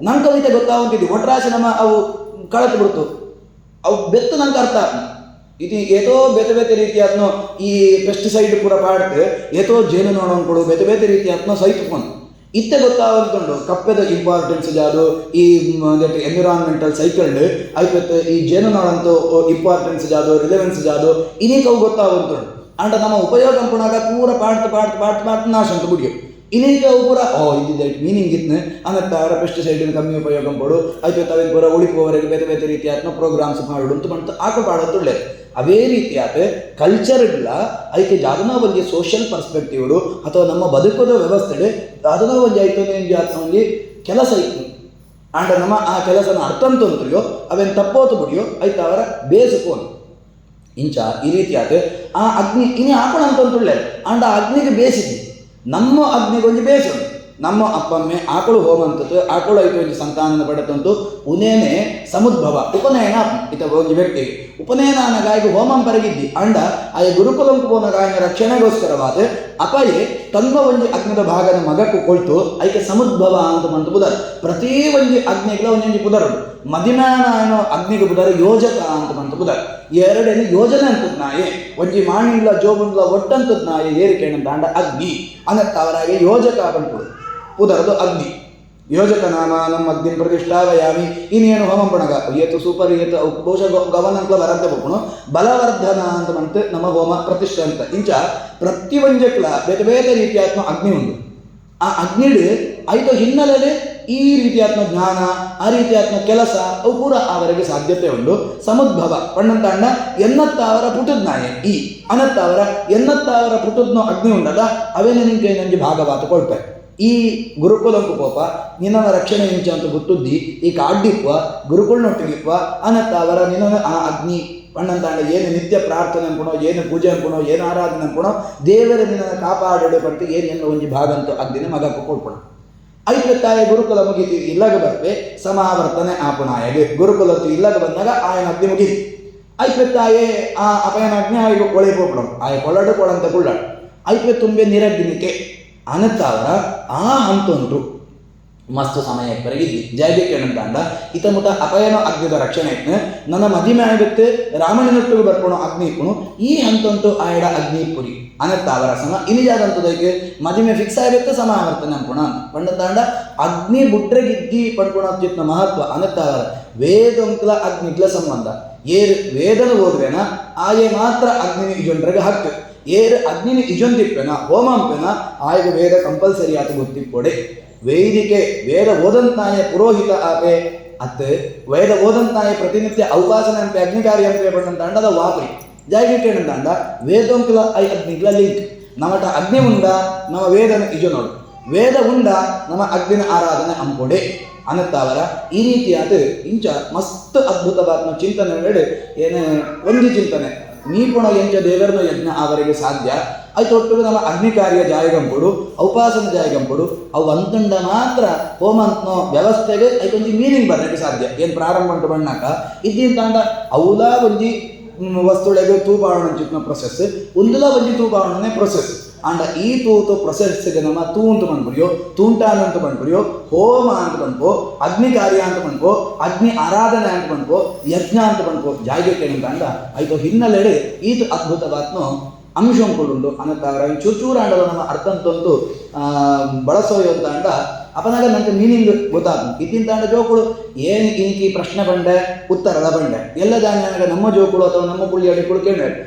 ನನ್ನ ಕವಿತೆ ಗೊತ್ತಾವಂತಿದ್ದಿ ಒಟ್ರಾಶಿ ನಮ್ಮ ಅವು ಕಳತು ಬಿಡ್ತು ಅವು ಬೆತ್ತು ನಂಗೆ ಅರ್ಥ ಇದು ಏತೋ ಬೇತೆ ಬೇತೆ ರೀತಿಯಾದ್ನೋ ಈ ಪೆಸ್ಟಿಸೈಡ್ ಪೂರ ಪಾಡ್ತು ಏತೋ ಜೇನು ನೋಡೋನ್ಕೊಡು ಬೇತೆ ಬೇತೆ ರೀತಿಯಾದ್ನೋ ಸೈತುಕೊಂಡು ಇತ್ತೆ ಗೊತ್ತಾವಂತುಂಡು ಕಪ್ಪೆದ ಇಂಪಾರ್ಟೆನ್ಸ್ ಜಾದು ಈ ಎನ್ವಿರಾನ್ಮೆಂಟಲ್ ಸೈಕಲ್ ಆಯ್ತು ಈ ಜೇನುನೊಳಂತೂ ಇಂಪಾರ್ಟೆನ್ಸ್ ಜಾದು ರಿಲೆವೆನ್ಸ್ ಜಾದು ಇನ್ನೀಗ ಅವು ಗೊತ್ತಾವಂತುಂಡು ಅಂಡ ನಮ್ಮ ಉಪಯೋಗ ಅನ್ಕೊಂಡಾಗ ಪೂರ ಪಾಡ್ತು ನಾಶ ಅಂತ ಬಿಡಿಯೋ ಇನ್ನೀಗ ಅವು ಪೂರ ಇದ್ದಿದ್ದ ಮೀನಿಂಗ್ ಇತ್ತು ಅನ್ನತ್ತ ಅವರ ಪೆಸ್ಟಿಸೈಡಿನ ಕಮ್ಮಿ ಉಪಯೋಗ ಕೊಡು ಆಯ್ತು ಅವೇನು ಪೂರ ಉಳಿಪುವವರೆಗೆ ಬೇರೆ ಬೇರೆ ರೀತಿಯಾದ ಪ್ರೋಗ್ರಾಮ್ಸ್ ಮಾಡೋದು ಅಂತ ಬಂತು ಆಕ ಮಾಡೋದು ಒಳ್ಳೆಯದು ಅವೇ ರೀತಿಯಾದ ಕಲ್ಚರ್ಗಳ ಅದಕ್ಕೆ ಅದನ್ನ ಒಂದು ಸೋಷಿಯಲ್ ಪರ್ಸ್ಪೆಕ್ಟಿವ್ಡು ಅಥವಾ ನಮ್ಮ ಬದುಕದ ವ್ಯವಸ್ಥೆ ಅದನ್ನ ಒಂದು ಆಯ್ತು ಒಂದು ಕೆಲಸ ಇತ್ತು ಆಂಡ ನಮ್ಮ ಆ ಕೆಲಸನ ಅರ್ಥ ಅಂತಂತ್ರಿಯೋ ಅವೇನು ತಪ್ಪೋತು ಬಿಡಿಯೋ ಆಯ್ತು ಅವರ ಬೇಸಕೋನು ಇಂಚ ಈ ರೀತಿಯಾದ ಆ ಅಗ್ನಿ ಇನ್ನು ಹಾಕೋಣ ಅಂತಂತುಳ್ಳೆ ಆಂಡ ಅಗ್ನಿಗೆ ಬೇಸಿದ್ವಿ ನಮ್ಮ ಅಗ್ನಿಗೊಂದು ಬೇಸು ನಮ್ಮ ಅಪ್ಪಮ್ಮೆ ಆಕಳು ಹೋಮ ಅಂತದ್ದು ಆಕಳು ಐದು ಒಂದು ಸಂತಾನನ ಪಡೆದಂತು ಉನೇನೆ ಸಮುದ್ಭವ ಉಪನಯನ ಇತ ಒಂದು ವ್ಯಕ್ತಿಗೆ ಉಪನಯನ ಗಾಯಗೆ ಹೋಮಂ ಪರಗಿದ್ದಿ ಅಂಡ ಆಯ ಗುರುಕುಲಂಕು ಪೋನ ಗಾಯನ ರಕ್ಷಣೆಗೋಸ್ಕರವಾದ ಅಪಾಯೆ ತನ್ನ ಒಂದು ಅಗ್ನದ ಭಾಗದ ಮಗಕ್ಕೂ ಕೊಳ್ತು ಐಕೆ ಸಮುದ್ಭವ ಅಂತ ಬಂತು ಬುಧರ್ ಪ್ರತಿ ಒಂದು ಅಗ್ನಿಗಳ ಒಂದೊಂದು ಬುಧರುಡು ಮದಿಮ್ಯಾನ ಏನೋ ಅಗ್ನಿಗೆ ಬುಧರ ಯೋಜಕ ಅಂತ ಬಂತು ಬುಧರ್ ಎರಡನೇ ಯೋಜನೆ ಅಂತದ್ ನಾಯೆ ಒಂಜಿ ಮಾಣಿಂಗ್ಲ ಜೋಬುಂಗ್ಲ ಒಟ್ಟಂತದ್ ನಾಯೆ ಏರಿಕೆ ಅಂಡ ಅಗ್ನಿ ಅನ್ನತ್ತ ಅವರಾಗೆ ಯೋಜಕ ಬಂತು ಉದರದು ಅಗ್ನಿ ಯೋಜಕ ನಾಮ ನಮ್ಮ ಅಗ್ನಿ ಪ್ರತಿಷ್ಠಾವಯಾಮಿ ಇನ್ನೇನು ಹೋಮಂ ಪಣಗ ಏತು ಸೂಪರ್ ಏತು ಬಹುಶಃ ಗವನಂಕ್ಲ ಬರಂತೆ ಬಪ್ಪುನು ಬಲವರ್ಧನ ಅಂತ ಬಂತು ನಮ್ಮ ಹೋಮ ಪ್ರತಿಷ್ಠೆ ಅಂತ ಇಂಚ ಪ್ರತಿಯೊಂದಕ್ಲ ಬೇರೆ ಬೇರೆ ರೀತಿಯಾತ್ಮ ಅಗ್ನಿ ಉಂಟು ಆ ಅಗ್ನಿಡು ಐದು ಹಿನ್ನೆಲೆಯಲ್ಲಿ ಈ ರೀತಿಯಾತ್ಮ ಜ್ಞಾನ ಆ ರೀತಿಯಾತ್ಮ ಕೆಲಸ ಅವು ಪೂರ ಅವರಿಗೆ ಸಾಧ್ಯತೆ ಉಂಟು ಸಮುದ್ಭವ ಪಣ್ಣಂತ ಅಣ್ಣ ಎನ್ನತ್ತಾವರ ಪುಟದ್ ನಾಯೆ ಈ ಅನತ್ತಾವರ ಎನ್ನತ್ತಾವರ ಪುಟದ್ನೋ ಅಗ್ನಿ ಉಂಟದ ಅವೇನೇ ನಿಂಗೆ ನನಗೆ ಭಾಗವಾತ ಕೊಳ್ಪೆ ಈ ಗುರುಕುಲಂಕು ಪೋಪ ನಿನ್ನ ರಕ್ಷಣೆ ಇಂಚ ಅಂತ ಗೊತ್ತುದ್ದಿ ಈ ಕಾಡ್ಡಿಪ್ಪ ಗುರುಕುಲ್ನೊಟ್ಟಿಗಿಪ್ಪ ಅನ್ನತ್ತ ಅವರ ನಿನ್ನ ಆ ಅಗ್ನಿ ಪಣ್ಣಂತಾಂಡ ಏನು ನಿತ್ಯ ಪ್ರಾರ್ಥನೆ ಅನ್ಕೊಳೋ ಏನು ಪೂಜೆ ಅನ್ಕೊಳೋ ಏನು ಆರಾಧನೆ ಅನ್ಕೊಳೋ ದೇವರ ನಿನ್ನ ಕಾಪಾಡೋಡೆ ಪಟ್ಟು ಏನು ಒಂಜಿ ಭಾಗ ಅಂತೂ ಅಗ್ದಿನ ಮಗಕ್ಕೆ ಕೊಡ್ಕೊಳ ಐದು ತಾಯಿ ಗುರುಕುಲ ಮುಗಿತಿ ಇಲ್ಲಗ ಬರ್ಪೆ ಸಮಾವರ್ತನೆ ಆಪುನಾಯಗೆ ಗುರುಕುಲತ್ತು ಇಲ್ಲಗ ಬಂದಾಗ ಆಯನ ಅಗ್ನಿ ಮುಗಿತಿ ಐದು ತಾಯೇ ಆ ಅಪಯನ ಅಗ್ನಿ ಆಯ್ಕೆ ಕೊಳೆ ಹೋಗ್ಬಿಡೋ ಆಯ ಕೊಳಡು ಕೊಳಂತ ಕುಳ್ಳಾಡು ಐದು ತುಂಬೆ ನಿರಗ್ನಿಕೆ ಅನ್ನತ್ತಾವರ ಆ ಹಂತುಂಟು ಮಸ್ತ್ ಸಮಯ ಪರಗಿದ್ದಿ ಜಾಯ್ಗೆ ಕೇಳಂತಾಂಡ ಇತ ಮುಟ ಅಪಯನ ಅಗ್ನಿದ ರಕ್ಷಣೆ ನನ್ನ ಮದಿಮೆ ಆಗತ್ತೆ ರಾಮನಿನೊಟ್ಟಿಗೆ ಬರ್ಕೊಣೋ ಅಗ್ನಿ ಇಪ್ಪುಣು ಈ ಹಂತಂಟು ಆಯಡ ಅಗ್ನಿ ಪುರಿ ಅನತ್ತ ಅವರ ಸಮ ಇನಿಜಾದಂತದಕ್ಕೆ ಮದಿಮೆ ಫಿಕ್ಸ್ ಆಗತ್ತೆ ಸಮ ಆವರ್ತನೆ ಅನ್ಪುಣ ಪಂಡತಾಂಡ ಅಗ್ನಿ ಬುಟ್ರೆಗಿದ್ದಿ ಪಡ್ಕೊಳೋದ್ನ ಮಹತ್ವ ಅನತ್ತ ಅವರ ವೇದಂಕ್ಲ ಅಗ್ನಿಗ್ಲ ಸಂಬಂಧ ಏರು ವೇದನ ಓದ್ವೇನ ಆಯೆ ಮಾತ್ರ ಅಗ್ನಿ ಇಜೊಂಡ್ರೆಗೆ ಹಕ್ಕು ಏರು ಅಗ್ನಿನ ಇಜೊಂದಿಪ್ಪೆನ ಹೋಮಂಪೆನ ಆಯ್ಗೆ ವೇದ ಕಂಪಲ್ಸರಿ ಆತ ಗೊತ್ತಿಪ್ಪೊಡೆ ವೈದಿಕೆ ವೇದ ಓದಂತಾಯ ಪುರೋಹಿತ ಆಪೆ ಅತ್ ವೇದ ಓದಂತಾಯ ಪ್ರತಿನಿತ್ಯ ಅವಕಾಶನ ಅಂಪೆ ಅಗ್ನಿಕಾರ್ಯ ಅಂಪೆ ಪಂಡಂತಾಂಡದ ವಾಪರಿ ಜಾಯ್ಗೆ ಕೇಳಂತಾಂಡ ವೇದೋಂಕಲ ಐ ಅಗ್ನಿಗ್ಲ ಲಿಂಕ್ ನಮಟ ಅಗ್ನಿ ಉಂಡ ನಮ್ಮ ವೇದನ ಇಜು ನೋಡು ವೇದ ಉಂಡ ನಮ್ಮ ಅಗ್ನಿನ ಆರಾಧನೆ ಅಂಪೊಡೆ ಅನ್ನತ್ತಾವರ ಈ ರೀತಿಯಾದ ಇಂಚ ಮಸ್ತ್ ಅದ್ಭುತವಾದ ಚಿಂತನೆ ವೇಳೆ ಏನು ಒಂದು ಚಿಂತನೆ ನೀಪುಣ ಎಂಚ ದೇವರನ ಯಜ್ಞ ಅವರಿಗೆ ಸಾಧ್ಯ ಆಯ್ತು ಒಟ್ಟಿಗೆ ನಮ್ಮ ಅಗ್ನಿ ಕಾರ್ಯ ಜಾಯಗಂಪುಡು ಔಪಾಸನ ಜಾಯಗಂಪುಡು ಅವು ಅಂತಂಡ ಮಾತ್ರ ಹೋಮಂತನೋ ವ್ಯವಸ್ಥೆಗೆ ಅದೊಂದು ಮೀನಿಂಗ್ ಬರಲಿಕ್ಕೆ ಸಾಧ್ಯ ಏನು ಪ್ರಾರಂಭ ಉಂಟು ಬಣ್ಣಾಕ ಇದ್ದಿಂತಾಂಡ ಅವಲ ಒಂಜಿ ವಸ್ತುಳೆಗೆ ತೂಪಾವಣ ಚಿತ್ನ ಪ್ರೊಸೆಸ್ ಒಂದುಲ ಒಂಜಿ ತೂಪಾವಣನೆ ಪ್ರೊಸೆಸ್ ಅಂಡ ಈ ತೂತು ಪ್ರೊಸೆಸ್ಗೆ ನಮ್ಮ ತೂ ಅಂತ ಬಂದ್ಬಿಡಿಯೋ ತೂಂಟಾನ ಅಂತ ಬಂದ್ಬಿಡಿಯೋ ಹೋಮ ಅಂತ ಬಂದ್ಕೋ ಅಗ್ನಿ ಕಾರ್ಯ ಅಂತ ಬಂದ್ಕೋ ಅಗ್ನಿ ಆರಾಧನೆ ಅಂತ ಬಂದ್ಕೋ ಯಜ್ಞ ಅಂತ ಬಂದ್ಕೋ ಜಾಯ್ಗೆ ಕೇಳಂತಾಂಡ ಆಯ್ತು ಹಿನ್ನೆಲೆಡೆ ಈತು ಅದ್ಭುತವಾದ್ನೋ ಅಂಶಂಕೊಳ್ಳುಂಡು ಅನ್ನತ್ತಾರ ಚೂಚೂರು ಆಂಡಲು ನಮ್ಮ ಅರ್ಥಂತಂದು ಬಳಸೋಯೋ ಅಂತ ಅಂಡ ಅಪನಾಗ ನನಗೆ ಮೀನಿಂಗ್ ಗೊತ್ತಾಗ ಇದ್ದಿಂತಾಂಡ ಜೋಕುಳು ಏನು ಇನ್ಕಿ ಪ್ರಶ್ನೆ ಬಂಡೆ ಉತ್ತರದ ಬಂಡೆ ಎಲ್ಲ ಜಾಗ ನಮ್ಮ ಜೋಕುಳು ಅಥವಾ ನಮ್ಮ ಪುಳಿಯಡಿಗಳು ಕೇಳ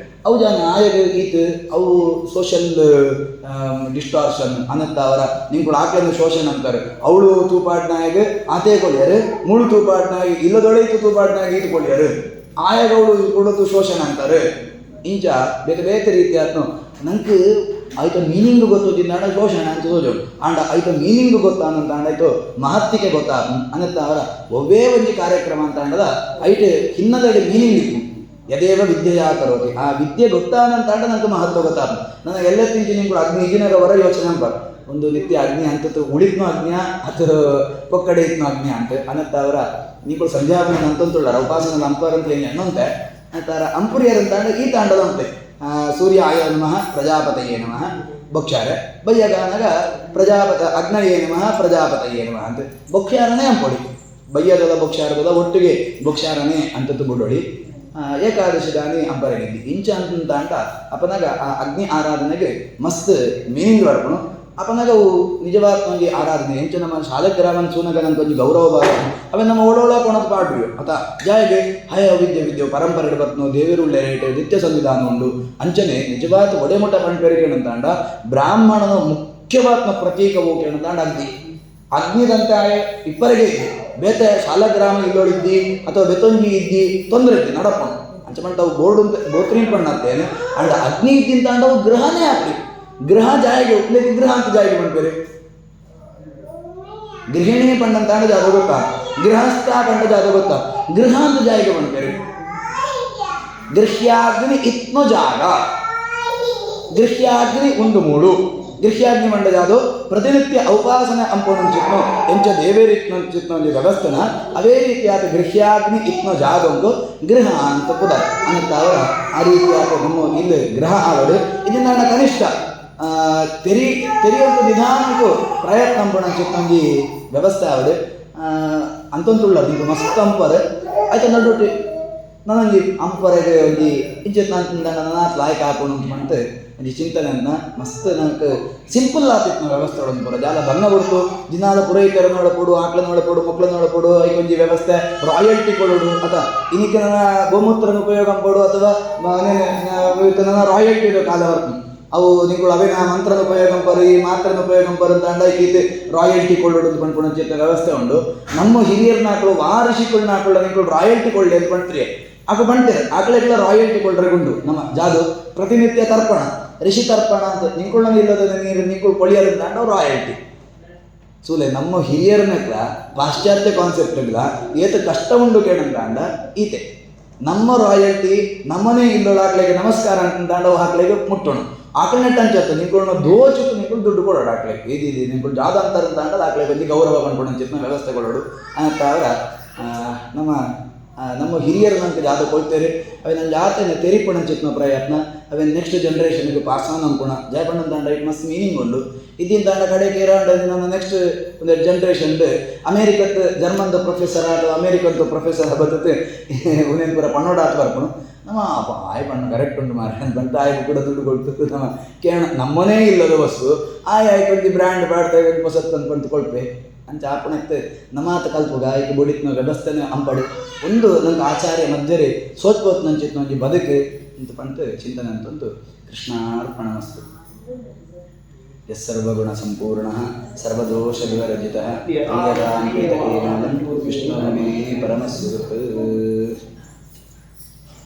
ಅವು ಜಾನ ಆಯಗ ಈತು ಅವು ಸೋಷಲ್ ಡಿಸ್ಟಾರ್ಷನ್ ಅನ್ನತ್ತ ಅವರ ನಿಂಗಳು ಆಕೆಯನ್ನು ಶೋಷಣೆ ಅಂತಾರೆ ಅವಳು ತೂಪಾಡ್ನಾಗ ಆತೇ ಕೊಳ್ಯಾರು ಮುಳು ತೂಪಾಡ್ನಾಗ ಇಲ್ಲದೊಳೆಯಿತು ತೂಪಾಡ್ನಾಗ ಈತು ಕೊಳ್ಯಾರು ಆಯಾಗ ಅವಳು ಕೊಡೋದು ಶೋಷಣೆ ಅಂತಾರೆ ಇಂಚ ಬೇರೆ ಬೇರೆ ರೀತಿಯಾದ ನಂಗೆ ಆಯ್ತು ಮೀನಿಂಗ್ ಗೊತ್ತೋದಿದ್ದಾಂಡ ಶೋಷಣೆ ಅಂತ ಸೋಜು ಆಂಡ ಆಯ್ತು ಮೀನಿಂಗ್ ಗೊತ್ತಾನಂತ ಆಂಡಾಯ್ತು ಮಹತ್ವಕ್ಕೆ ಗೊತ್ತಾ ಅನ್ನತ್ತ ಅವರ ಒಬ್ಬೇ ಒಂದು ಕಾರ್ಯಕ್ರಮ ಅಂತ ಅಂಡದ ಐಟು ಹಿನ್ನೆಲೆ ಮೀನಿಂಗ್ ಇತ್ತು ಯದೇವ ವಿದ್ಯೆಯ ಕರೋತಿ ಆ ವಿದ್ಯೆ ಗೊತ್ತಾನಂತ ಆಂಡ ನಂಗೆ ಮಹತ್ವ ಗೊತ್ತಾಗ ನನಗೆ ಎಲ್ಲ ತಿಂಚು ನಿಮ್ಗಳು ಅಗ್ನಿ ಇಜಿನಾಗ ಹೊರ ಯೋಚನೆ ಅಂತ ಒಂದು ನಿತ್ಯ ಅಗ್ನಿ ಅಂತದ್ದು ಉಳಿದ್ನೂ ಅಗ್ನಿಯ ಅದರ ಪೊಕ್ಕಡೆ ಇದ್ನೂ ಅಗ್ನಿ ಅಂತ ಅನ್ನತ್ತ ಅವರ ನಿಮ್ಗಳು ಸಂಧ್ಯಾವನ ಅಂತಂತುಳ್ಳಾರ ಉಪಾಸನ ಅಂಪರ್ ಅಂತ ಏನು ಅನ್ನೋಂತೆ ಅಂತಾರ ಅಂಪುರಿಯರಂತಾಂಡ ಈ ತಾಂಡದ ಅಂತೆ ಸೂರ್ಯ ಆಯ ನಮಃ ಪ್ರಜಾಪತಯೇ ನಮಃ ಬೊಕ್ಷಾರ ಬಯ್ಯಗಾನಗ ಪ್ರಜಾಪತ ಅಗ್ನಯೇ ನಮಃ ಪ್ರಜಾಪತಯೇ ನಮಃ ಅಂತ ಬೊಕ್ಷಾರನೇ ಅಂಪೊಡಿ ಬಯ್ಯದದ ಬೊಕ್ಷಾರದದ ಒಟ್ಟಿಗೆ ಬೊಕ್ಷಾರನೇ ಅಂತದ್ದು ಬಿಡೋಡಿ ಏಕಾದಶಿ ದಾನಿ ಅಂಬರಗಿದ್ದಿ ಇಂಚ ಅಂತಂತ ಅಪನಾಗ ಆ ಅಗ್ನಿ ಆರಾಧನೆಗೆ ಮಸ್ತ್ ಮೀನಿಂಗ್ ಬರ್ಕೊಂಡು ಅಪನಾಗ ಅವು ನಿಜವಾದ ನಮಗೆ ಆರಾಧನೆ ಎಂಚ ನಮ್ಮ ಶಾಲಗ್ರಾಮನ್ ಸೂನಗ ನಂಗೆ ಒಂದು ಗೌರವ ಭಾವ ಅವೇ ನಮ್ಮ ಒಳೊಳ ಕೊಣದು ಪಾಡ್ರಿ ಅತ ಜಾಯಿಗೆ ಹಯ ವಿದ್ಯೆ ಪರಂಪರೆ ಬರ್ತನೋ ದೇವರುಳ್ಳೆ ರೇಟ್ ನಿತ್ಯ ಸಂವಿಧಾನ ಉಂಡು ಅಂಚನೆ ನಿಜವಾದ ಒಡೆಮುಟ ಪಂಪೆರಿಗೆ ಅಂತಂಡ ಬ್ರಾಹ್ಮಣನ ಮುಖ್ಯವಾದ ಪ್ರತೀಕವು ಕೇಳಂತಾಂಡ ಅಗ್ನಿದಂತೆ ಇಪ್ಪರಿಗೆ ಬೇತೆ ಶಾಲಗ್ರಾಮ ಇಲ್ಲೋಳಿದ್ದಿ ಅಥವಾ ಬೆತ್ತೊಂಜಿ ಇದ್ದಿ ತೊಂದರೆ ಇದ್ದಿ ನಡಪ್ಪ ಅಂಚಮಂಟ ಅವು ಬೋರ್ಡು ಬೋತ್ರೀನ್ ಪಣ್ಣತ್ತೇನೆ ಅಂಡ್ ಅಗ್ನಿ ಇದ್ದಿಂತ ಅವು ಗ್ರಹನೇ ಹಾಕಿ ಗೃಹ ಜಾಯಿಗೆ ಉಪ್ಲೇತಿ ಗೃಹ ಅಂತ ಜಾಯಿಗೆ ಬಂದ್ಬೇರೆ ಗೃಹಿಣಿ ಪಂಡಂತ ಜಾಗ ಗೊತ್ತಾ ಗೃಹಸ್ಥ ಪಂಡ ಜಾಗ ಗೊತ್ತಾ ಗೃಹ ಅಂತ ಜಾಯಿಗೆ ಬಂದ್ಬೇರೆ ಗೃಹ್ಯಾಗ್ನಿ ಇತ್ನೋ ಜಾಗ ಗೃಹ್ಯಾಗ್ನಿ ಒಂದು ಮೂಡು ಗೃಹ್ಯಾಗ್ನಿ ಮಂಡ ಜಾದು ಪ್ರತಿನಿತ್ಯ ಔಪಾಸನೆ ಅಂಪೋಣ ಚಿತ್ನೋ ಎಂಚ ದೇವೇರಿತ್ನ ಚಿತ್ನ ಒಂದು ವ್ಯವಸ್ಥೆನ ಅದೇ ರೀತಿಯಾದ ಗೃಹ್ಯಾಗ್ನಿ ಇತ್ನೋ ಜಾಗ ಒಂದು ಗೃಹ ಅಂತ ಪುದ ಅಂತ ಅವರ ಆ ರೀತಿಯಾದ ನಮ್ಮ ಇಲ್ಲಿ ಗೃಹ ಆವಡು ಇದನ್ನ ನನ್ನ ಕನಿಷ್ಠ ತೆರೆಯುವಂಥ ನಿಧಾನಕ್ಕೂ ಪ್ರಯತ್ನ ಅಂಪೋಣ ಚಿತ್ನಂಗಿ ವ್ಯವಸ್ಥೆ ಆವಡು ಅಂತಂತುಳ್ಳ ನೀವು ಮಸ್ತ್ ಅಂಪರ್ ಆಯ್ತು ನಡುಟ್ಟಿ ನನಗೆ ಅಂಪರೆಗೆ ಒಂದು ಇಂಚಿತ್ ನನ್ನ ಲಾಯಕ ಹಾಕೋಣ ಅಂತ ಒಂದು ಚಿಂತನೆಯನ್ನ ಮಸ್ತ್ ನನಗೆ ಸಿಂಪಲ್ ಆತಿತ್ತು ನಾವು ವ್ಯವಸ್ಥೆ ಒಳಗೆ ಬರೋ ಜಾಲ ಭಂಗ ಬಿಡ್ತು ದಿನಾಲ ಪುರೋಹಿತರ ನೋಡಪಡು ಆಕಳನ್ನ ನೋಡಪಡು ಮಕ್ಕಳನ್ನ ನೋಡಪಡು ಐಕೊಂಜಿ ವ್ಯವಸ್ಥೆ ರಾಯಲ್ಟಿ ಕೊಡೋಡು ಅಥವಾ ಇನ್ನಕ್ಕೆ ನನ್ನ ಗೋಮೂತ್ರನ ಉಪಯೋಗ ಕೊಡು ಅಥವಾ ನನ್ನ ರಾಯಲ್ಟಿ ಇರೋ ಕಾಲ ಬರ್ತದೆ ಅವು ನಿಂಗಳು ಅವೇನ ಮಂತ್ರದ ಉಪಯೋಗ ಪರಿ ಮಾತ್ರನ ಉಪಯೋಗ ಪರು ಅಂತ ಅಂಡಾಯ್ತು ರಾಯಲ್ಟಿ ಕೊಳ್ಳೋಡು ಅಂತ ಬಂದ್ಕೊಂಡು ಚಿತ್ತ ವ್ಯವಸ್ಥೆ ಉಂಡು ನಮ್ಮ ಹಿರಿಯರನ್ನ ಹಾಕೊಳ್ಳೋ ವಾರ್ಷಿಕಗಳನ್ನ ಹಾಕೊಳ್ಳೋ ನಿಂಗಳು ರಾಯಲ್ಟಿ ಕೊಳ್ಳಿ ಅಂತ ಬಂತ್ರಿ ಆಗ ಬಂತೀರ ಆಕಳೆಲ್ಲ ರಾಯಲ್ಟಿ ಕೊಳ್ಳ್ರೆಗುಂಡು ನಮ್ಮ ಜಾದು ಪ್ರತಿನಿತ್ಯ ತರ್ಪಣ ಋಷಿ ತರ್ಪಣ ಅಂತ ನಿಂಕೊಳ್ಳ ಇಲ್ಲದ ನೀರು ನಿಂಗಳು ಕೊಳಿಯಲ್ಲ ಅಂಡ ರಾಯಲ್ಟಿ ಸೂಲೆ ನಮ್ಮ ಹಿರಿಯರನ್ನೆಲ್ಲ ಪಾಶ್ಚಾತ್ಯ ಕಾನ್ಸೆಪ್ಟ್ಗಳ ಏತ ಕಷ್ಟ ಉಂಡು ಕೇಳಂತ ಅಂಡ ಈತೆ ನಮ್ಮ ರಾಯಲ್ಟಿ ನಮ್ಮನೇ ಇಲ್ಲೊಳಾಗ್ಲಿಗೆ ನಮಸ್ಕಾರ ಅಂತಂಡ ಹಾಕ್ಲಿಗೆ ಮುಟ್ಟೋಣ ಆಕಳನೆಟ್ಟ ಅಂಚತ್ತ ನಿಂಕೊಳ್ಳ ದೋಚುತ್ತು ನಿಂಗಳು ದುಡ್ಡು ಕೊಡೋಡು ಆಕ್ಲಿಗೆ ಇದಿದೆ ನಿಂಗಳು ಜಾದ ಅಂತಾರಂತ ಅಂಡ ಆಕ್ಲಿಗೆ ಬಂದು ಗೌರವ ಬಂದ್ಕೊಡೋ ಚಿತ್ನ ವ್ಯವಸ್ಥೆ ಕೊಡೋಡು ಅಂತ ಅವರ ನಮ್ಮ ಹಿರಿಯರು ನಂಗೆ ಜಾತ ಕೊಡ್ತೇವೆ ಅವೆ ನನ್ನ ಜಾತನ ತೆರಿಪಣ ಚಿತ್ನ ಪ್ರಯತ್ನ ಅವೇನು ನೆಕ್ಸ್ಟ್ ಜನ್ರೇಷನ್ಗೆ ಪಾಸ್ ಆನ್ ಅನ್ಕೋಣ ಜಾಯಪಣ್ಣ ತಾಂಡ ಇಟ್ ಮಸ್ಟ್ ಮೀನಿಂಗ್ ಉಂಡು ಇದ್ದಿನ ತಾಂಡ ಕಡೆಗೆ ಇರಾಂಡ ನನ್ನ ನೆಕ್ಸ್ಟ್ ಒಂದು ಜನ್ರೇಷನ್ ಅಮೇರಿಕದ ಜರ್ಮನ್ದ ಪ್ರೊಫೆಸರ್ ಅಥವಾ ಅಮೇರಿಕದ ಪ್ರೊಫೆಸರ್ ಬರ್ತದೆ ಉನೇನು ಪೂರ ಪನ್ನೋಡ ಆತ ಬರ್ಪಣು ನಮ್ಮ ಆಯ್ ಬಣ್ಣ ಕರೆಕ್ಟ್ ಉಂಟು ಮಾರ ಬಂತ ಆಯ್ಕೆ ಕೂಡ ದುಡ್ಡು ಕೊಡ್ತು ನಮ್ಮ ಕೇಳ ನಮ್ಮನೇ ಇಲ್ಲದ ವಸ್ತು ಆಯ್ಕೊಂದು ಬ್ರ್ಯಾಂಡ್ ಬಾಡ್ತಾಗ ಹೊಸತ್ತು ಅಂದ್ಕೊಂಡು ಕೊಳ್ಪೆ ಅಂಚ ಆಪಣಕ್ಕೆ ನಮಾತ ಕಲ್ಪಗ ಆಯ್ಕೆ ಬುಡಿತ್ನ ವ್ಯವಸ್ಥೆನೇ ಅಂಪಡು ಒಂದು ನಂಗೆ ಆಚಾರ್ಯ ಮಧ್ಯರೆ ಸೋತ್ಕೋತ್ ನಂಚಿತ್ ನಂಜಿ ಬದುಕು ಅಂತ ಪಂತ ಚಿಂತನೆ ಅಂತಂದು ಕೃಷ್ಣಾರ್ಪಣಮಸ್ತು ಯಸ್ ಸರ್ವಗುಣ ಸಂಪೂರ್ಣ ಸರ್ವದೋಷ ವಿವರ್ಜಿತ ವಿಷ್ಣು ಪರಮಸ್ವರೂಪ